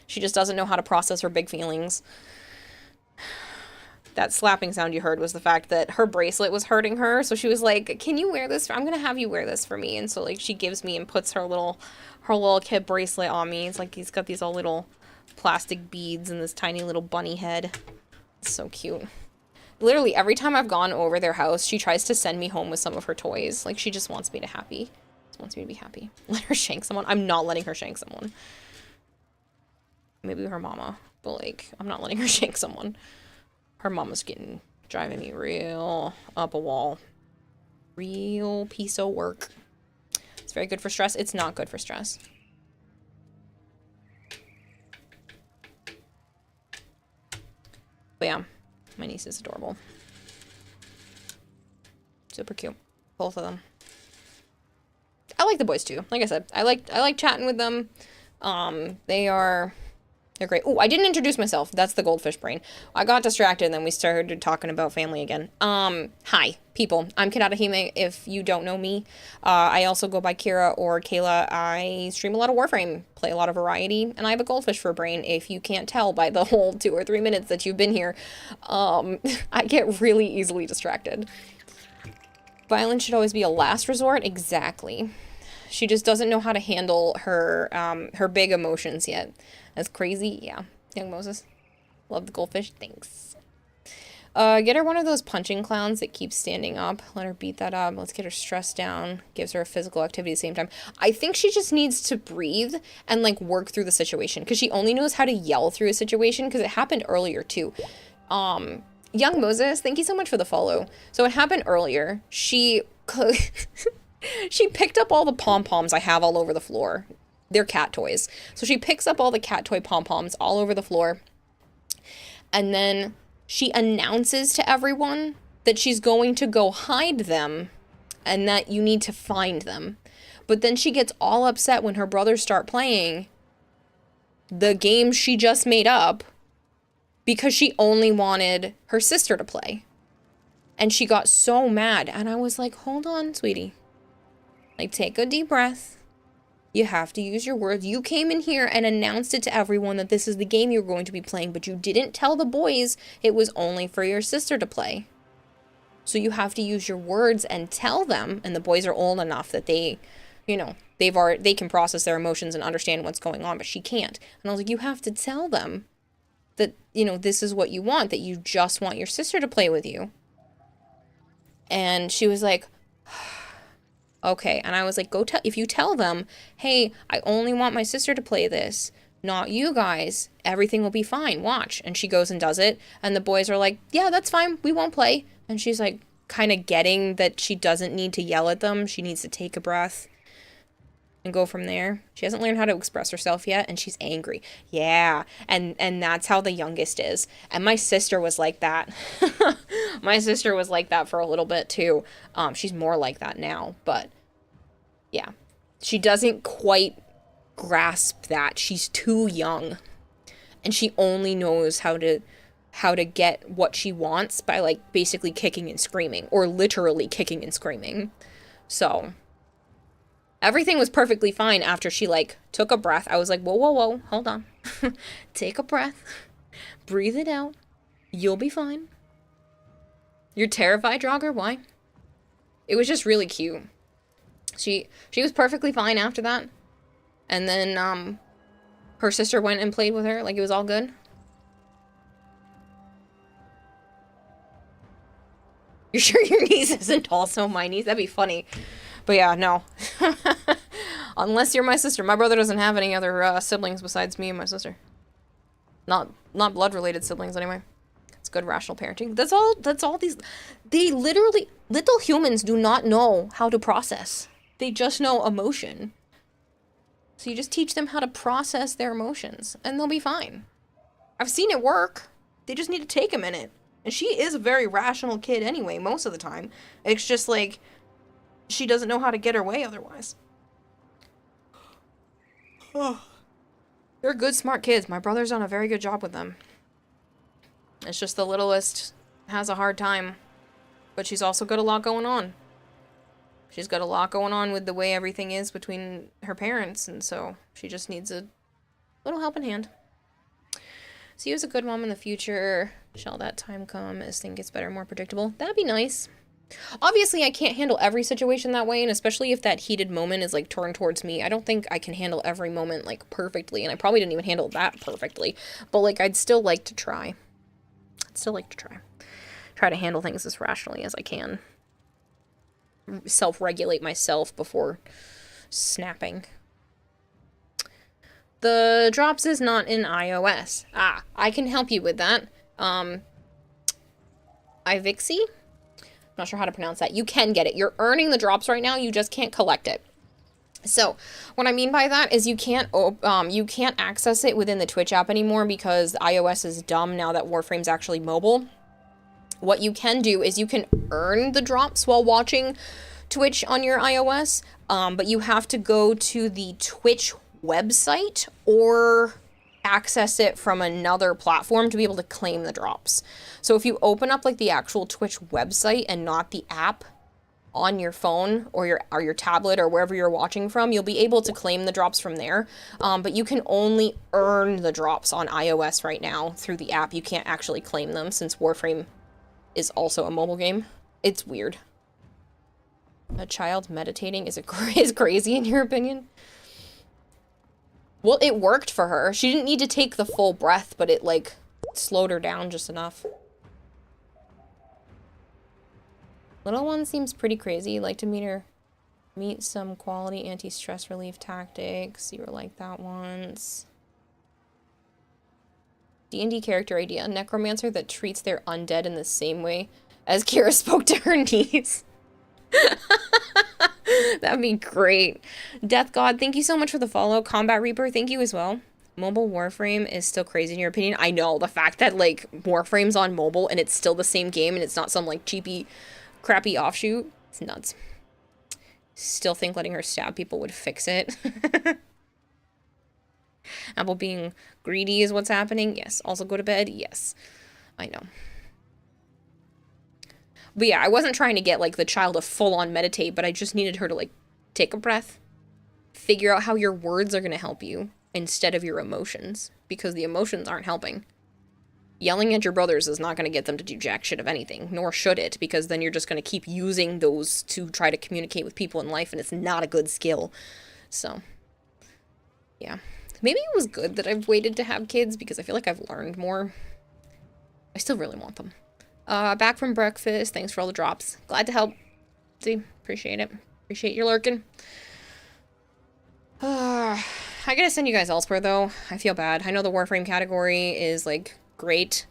she just doesn't know how to process her big feelings. That slapping sound you heard was the fact that her bracelet was hurting her, so she was like, can you wear this? I'm gonna have you wear this for me. And so, like, she gives me and puts her little kid bracelet on me. It's like he's got these all little plastic beads and this tiny little bunny head. It's so cute. literally every time I've gone over their house, she tries to send me home with some of her toys. Like, she just wants me to happy. Just wants me to be happy. Let her shank someone. I'm not letting her shank someone. Maybe her mama, but like, I'm not letting her shank someone. Her mama's driving me real up a wall. Real piece of work. It's very good for stress. It's not good for stress. But yeah, my niece is adorable. Super cute. Both of them. I like the boys too. Like I said, I like chatting with them. They're great. Oh, I didn't introduce myself. That's the goldfish brain. I got distracted and then we started talking about family again. Hi, people. I'm Kidata if you don't know me. I also go by Kira or Kayla. I stream a lot of Warframe, play a lot of variety, and I have a goldfish for a brain. If you can't tell by the whole 2 or 3 minutes that you've been here, I get really easily distracted. Violence should always be a last resort. Exactly. She just doesn't know how to handle her big emotions yet. That's crazy. Yeah. Young Moses. Love the goldfish. Thanks. Get her one of those punching clowns that keeps standing up. Let her beat that up. Let's get her stressed down. Gives her a physical activity at the same time. I think she just needs to breathe and like work through the situation. Because she only knows how to yell through a situation. Because it happened earlier too. Young Moses, thank you so much for the follow. So it happened earlier. She picked up all the pom-poms I have all over the floor. They're cat toys. So she picks up all the cat toy pom-poms all over the floor. And then she announces to everyone that she's going to go hide them and that you need to find them. But then she gets all upset when her brothers start playing the game she just made up because she only wanted her sister to play. And she got so mad. And I was like, hold on, sweetie. Like, take a deep breath. You have to use your words. You came in here and announced it to everyone that this is the game you're going to be playing, but you didn't tell the boys it was only for your sister to play. So you have to use your words and tell them, and the boys are old enough that they, you know, they can process their emotions and understand what's going on, but she can't. And I was like, you have to tell them that, you know, this is what you want, that you just want your sister to play with you. And she was like, okay. And I was like, if you tell them, hey, I only want my sister to play this, not you guys, everything will be fine, watch. And she goes and does it, and the boys are like, yeah, that's fine, we won't play. And she's like, kind of getting that she doesn't need to yell at them, she needs to take a breath and go from there. She hasn't learned how to express herself yet, and she's angry. Yeah, and that's how the youngest is. And my sister was like that. My sister was like that for a little bit too. She's more like that now, but yeah. She doesn't quite grasp that. She's too young. And she only knows how to get what she wants by like basically kicking and screaming, or literally kicking and screaming. So everything was perfectly fine after she like took a breath. I was like, whoa, whoa, whoa, hold on. Take a breath. Breathe it out. You'll be fine. You're terrified, Draugr? Why? It was just really cute. She was perfectly fine after that. And then her sister went and played with her like it was all good. You're sure your niece isn't also my niece? That'd be funny. But yeah, no. Unless you're my sister. My brother doesn't have any other siblings besides me and my sister. Not blood-related siblings, anyway. It's good rational parenting. That's all these... They literally... Little humans do not know how to process. They just know emotion. So you just teach them how to process their emotions, and they'll be fine. I've seen it work. They just need to take a minute. And she is a very rational kid anyway, most of the time. It's just like... she doesn't know how to get her way otherwise. They're good, smart kids. My brother's done a very good job with them. It's just the littlest has a hard time. But she's also got a lot going on. She's got a lot going on with the way everything is between her parents, and so she just needs a little helping hand. See you as a good mom in the future. Shall that time come as things gets better and more predictable? That'd be nice. Obviously, I can't handle every situation that way, and especially if that heated moment is, like, turned towards me. I don't think I can handle every moment, like, perfectly, and I probably didn't even handle that perfectly. But, like, I'd still like to try. try to handle things as rationally as I can. Self-regulate myself before snapping. The drops is not in iOS. Ah, I can help you with that. Ivixie? Not sure how to pronounce that. You can get it. You're earning the drops right now, you just can't collect it. So, what I mean by that is you can't access it within the Twitch app anymore because iOS is dumb now that Warframe's actually mobile. What you can do is you can earn the drops while watching Twitch on your iOS, but you have to go to the Twitch website or access it from another platform to be able to claim the drops. So if you open up like the actual Twitch website and not the app on your phone or your tablet or wherever you're watching from, you'll be able to claim the drops from there. But you can only earn the drops on iOS right now through the app. You can't actually claim them since Warframe is also a mobile game. It's weird. A child meditating is crazy in your opinion? Well, it worked for her. She didn't need to take the full breath, but it like slowed her down just enough. Little one seems pretty crazy. Like to meet some quality anti-stress relief tactics. You were like that once. D&D character idea. A necromancer that treats their undead in the same way as Kira spoke to her niece. That'd be great. Death God, thank you so much for the follow. Combat Reaper, thank you as well. Mobile Warframe is still crazy in your opinion. I know, the fact that like Warframe's on mobile and it's still the same game and it's not some like cheapy, crappy offshoot. It's nuts. Still think letting her stab people would fix it. Apple being greedy is what's happening. Yes. Also go to bed. Yes. I know. But yeah, I wasn't trying to get, like, the child to full-on meditate, but I just needed her to, like, take a breath. Figure out how your words are going to help you instead of your emotions, because the emotions aren't helping. Yelling at your brothers is not going to get them to do jack shit of anything, nor should it, because then you're just going to keep using those to try to communicate with people in life, and it's not a good skill. So, yeah. Maybe it was good that I've waited to have kids, because I feel like I've learned more. I still really want them. Back from breakfast. Thanks for all the drops. Glad to help. See, appreciate it. Appreciate your lurking. I gotta send you guys elsewhere, though. I feel bad. I know the Warframe category is, like, great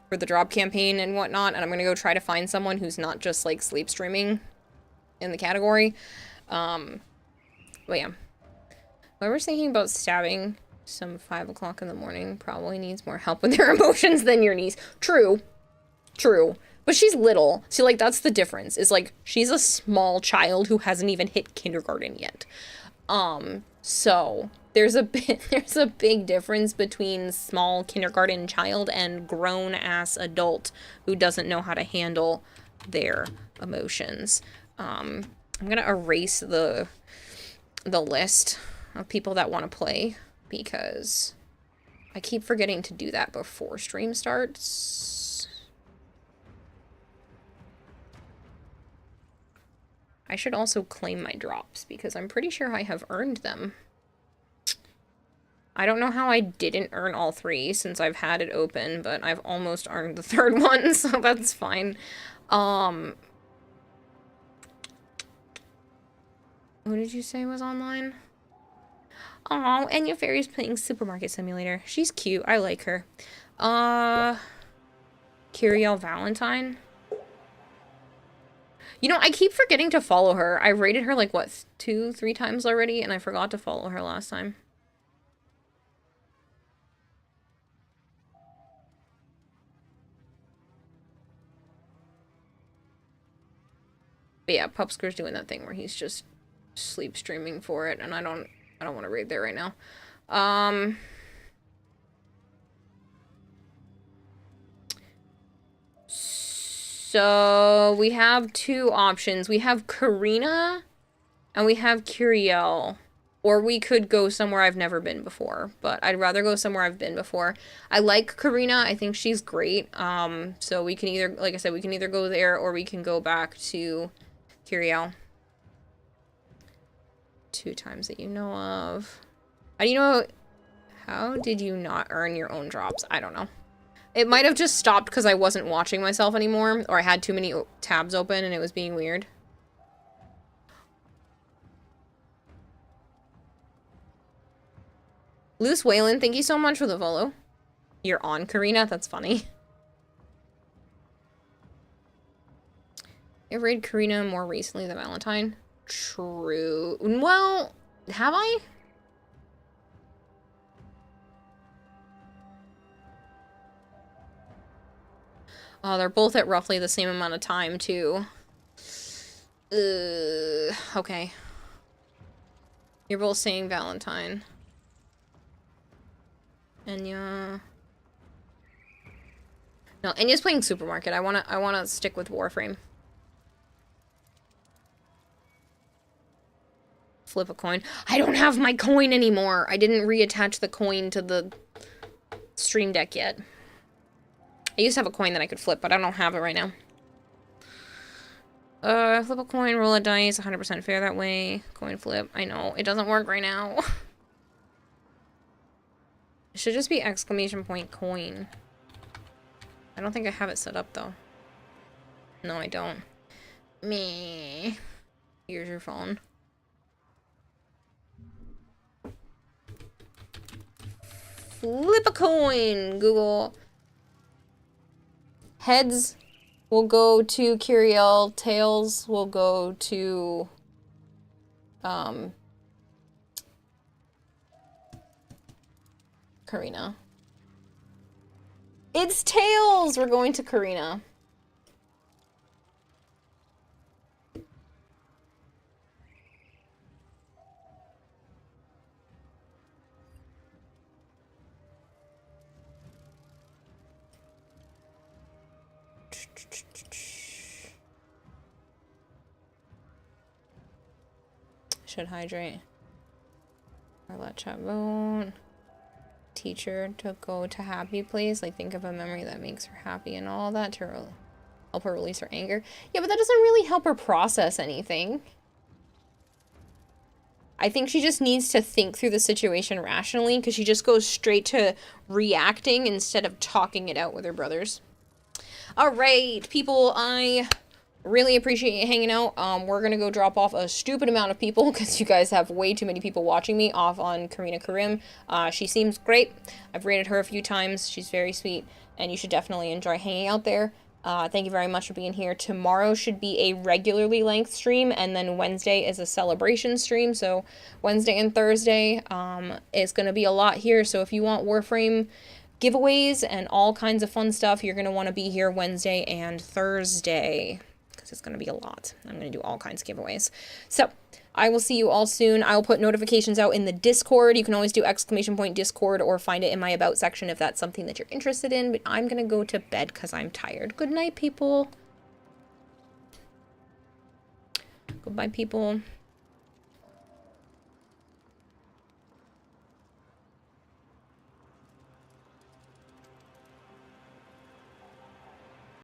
for the drop campaign and whatnot, and I'm gonna go try to find someone who's not just, like, sleep streaming in the category. But yeah. Whoever's thinking about stabbing some 5 o'clock in the morning probably needs more help with their emotions than your niece. True. True. But she's little. See, like, that's the difference. Is, like, she's a small child who hasn't even hit kindergarten yet. So, there's a big difference between small kindergarten child and grown-ass adult who doesn't know how to handle their emotions. I'm gonna erase the list of people that want to play because I keep forgetting to do that before stream starts. I should also claim my drops, because I'm pretty sure I have earned them. I don't know how I didn't earn all 3 since I've had it open, but I've almost earned the 3rd one, so that's fine. Who did you say was online? Oh, Enya Fairy's playing Supermarket Simulator. She's cute. I like her. Kiriel Valentine. You know, I keep forgetting to follow her. I rated her like, what, 2-3 times already, and I forgot to follow her last time. But yeah, Pupsquare's doing that thing where he's just sleep streaming for it, and I don't want to raid there right now. So we have 2 options. We have Karina and we have Kiriel. Or we could go somewhere I've never been before, but I'd rather go somewhere I've been before. I like Karina. I think she's great. So we can either, like I said, we can either go there or we can go back to Kiriel. 2 times that you know of. How do you know? How did you not earn your own drops? I don't know. It might have just stopped because I wasn't watching myself anymore, or I had too many tabs open and it was being weird. Luce Whalen, thank you so much for the follow. You're on, Karina? That's funny. I've read Karina more recently than Valentine. True. Well, have I? Oh, they're both at roughly the same amount of time, too. Okay. You're both saying Valentine. Enya. No, Enya's playing Supermarket. I wanna stick with Warframe. Flip a coin. I don't have my coin anymore. I didn't reattach the coin to the Stream Deck yet. I used to have a coin that I could flip, but I don't have it right now. Flip a coin, roll a dice, 100% fair that way. Coin flip. I know, it doesn't work right now. It should just be exclamation point coin. I don't think I have it set up, though. No, I don't. Meh. Here's your phone. Flip a coin, Google. Heads will go to Curiel. Tails will go to... Karina. It's Tails! We're going to Karina. Should hydrate. Or let chat vote. Teacher to go to happy place. Like, think of a memory that makes her happy and all that to help her release her anger. Yeah, but that doesn't really help her process anything. I think she just needs to think through the situation rationally, because she just goes straight to reacting instead of talking it out with her brothers. Alright, people, I really appreciate you hanging out. We're gonna go drop off a stupid amount of people because you guys have way too many people watching me off on Karina Karim. She seems great. I've rated her a few times. She's very sweet, and you should definitely enjoy hanging out there. Thank you very much for being here. Tomorrow should be a regularly length stream, and then Wednesday is a celebration stream. So Wednesday and Thursday is gonna be a lot here. So if you want Warframe giveaways and all kinds of fun stuff, you're gonna want to be here Wednesday and Thursday. It's going to be a lot. I'm going to do all kinds of giveaways. So, I will see you all soon. I will put notifications out in the Discord. You can always do exclamation point Discord or find it in my About section if that's something that you're interested in. But I'm going to go to bed because I'm tired. Good night, people. Goodbye, people.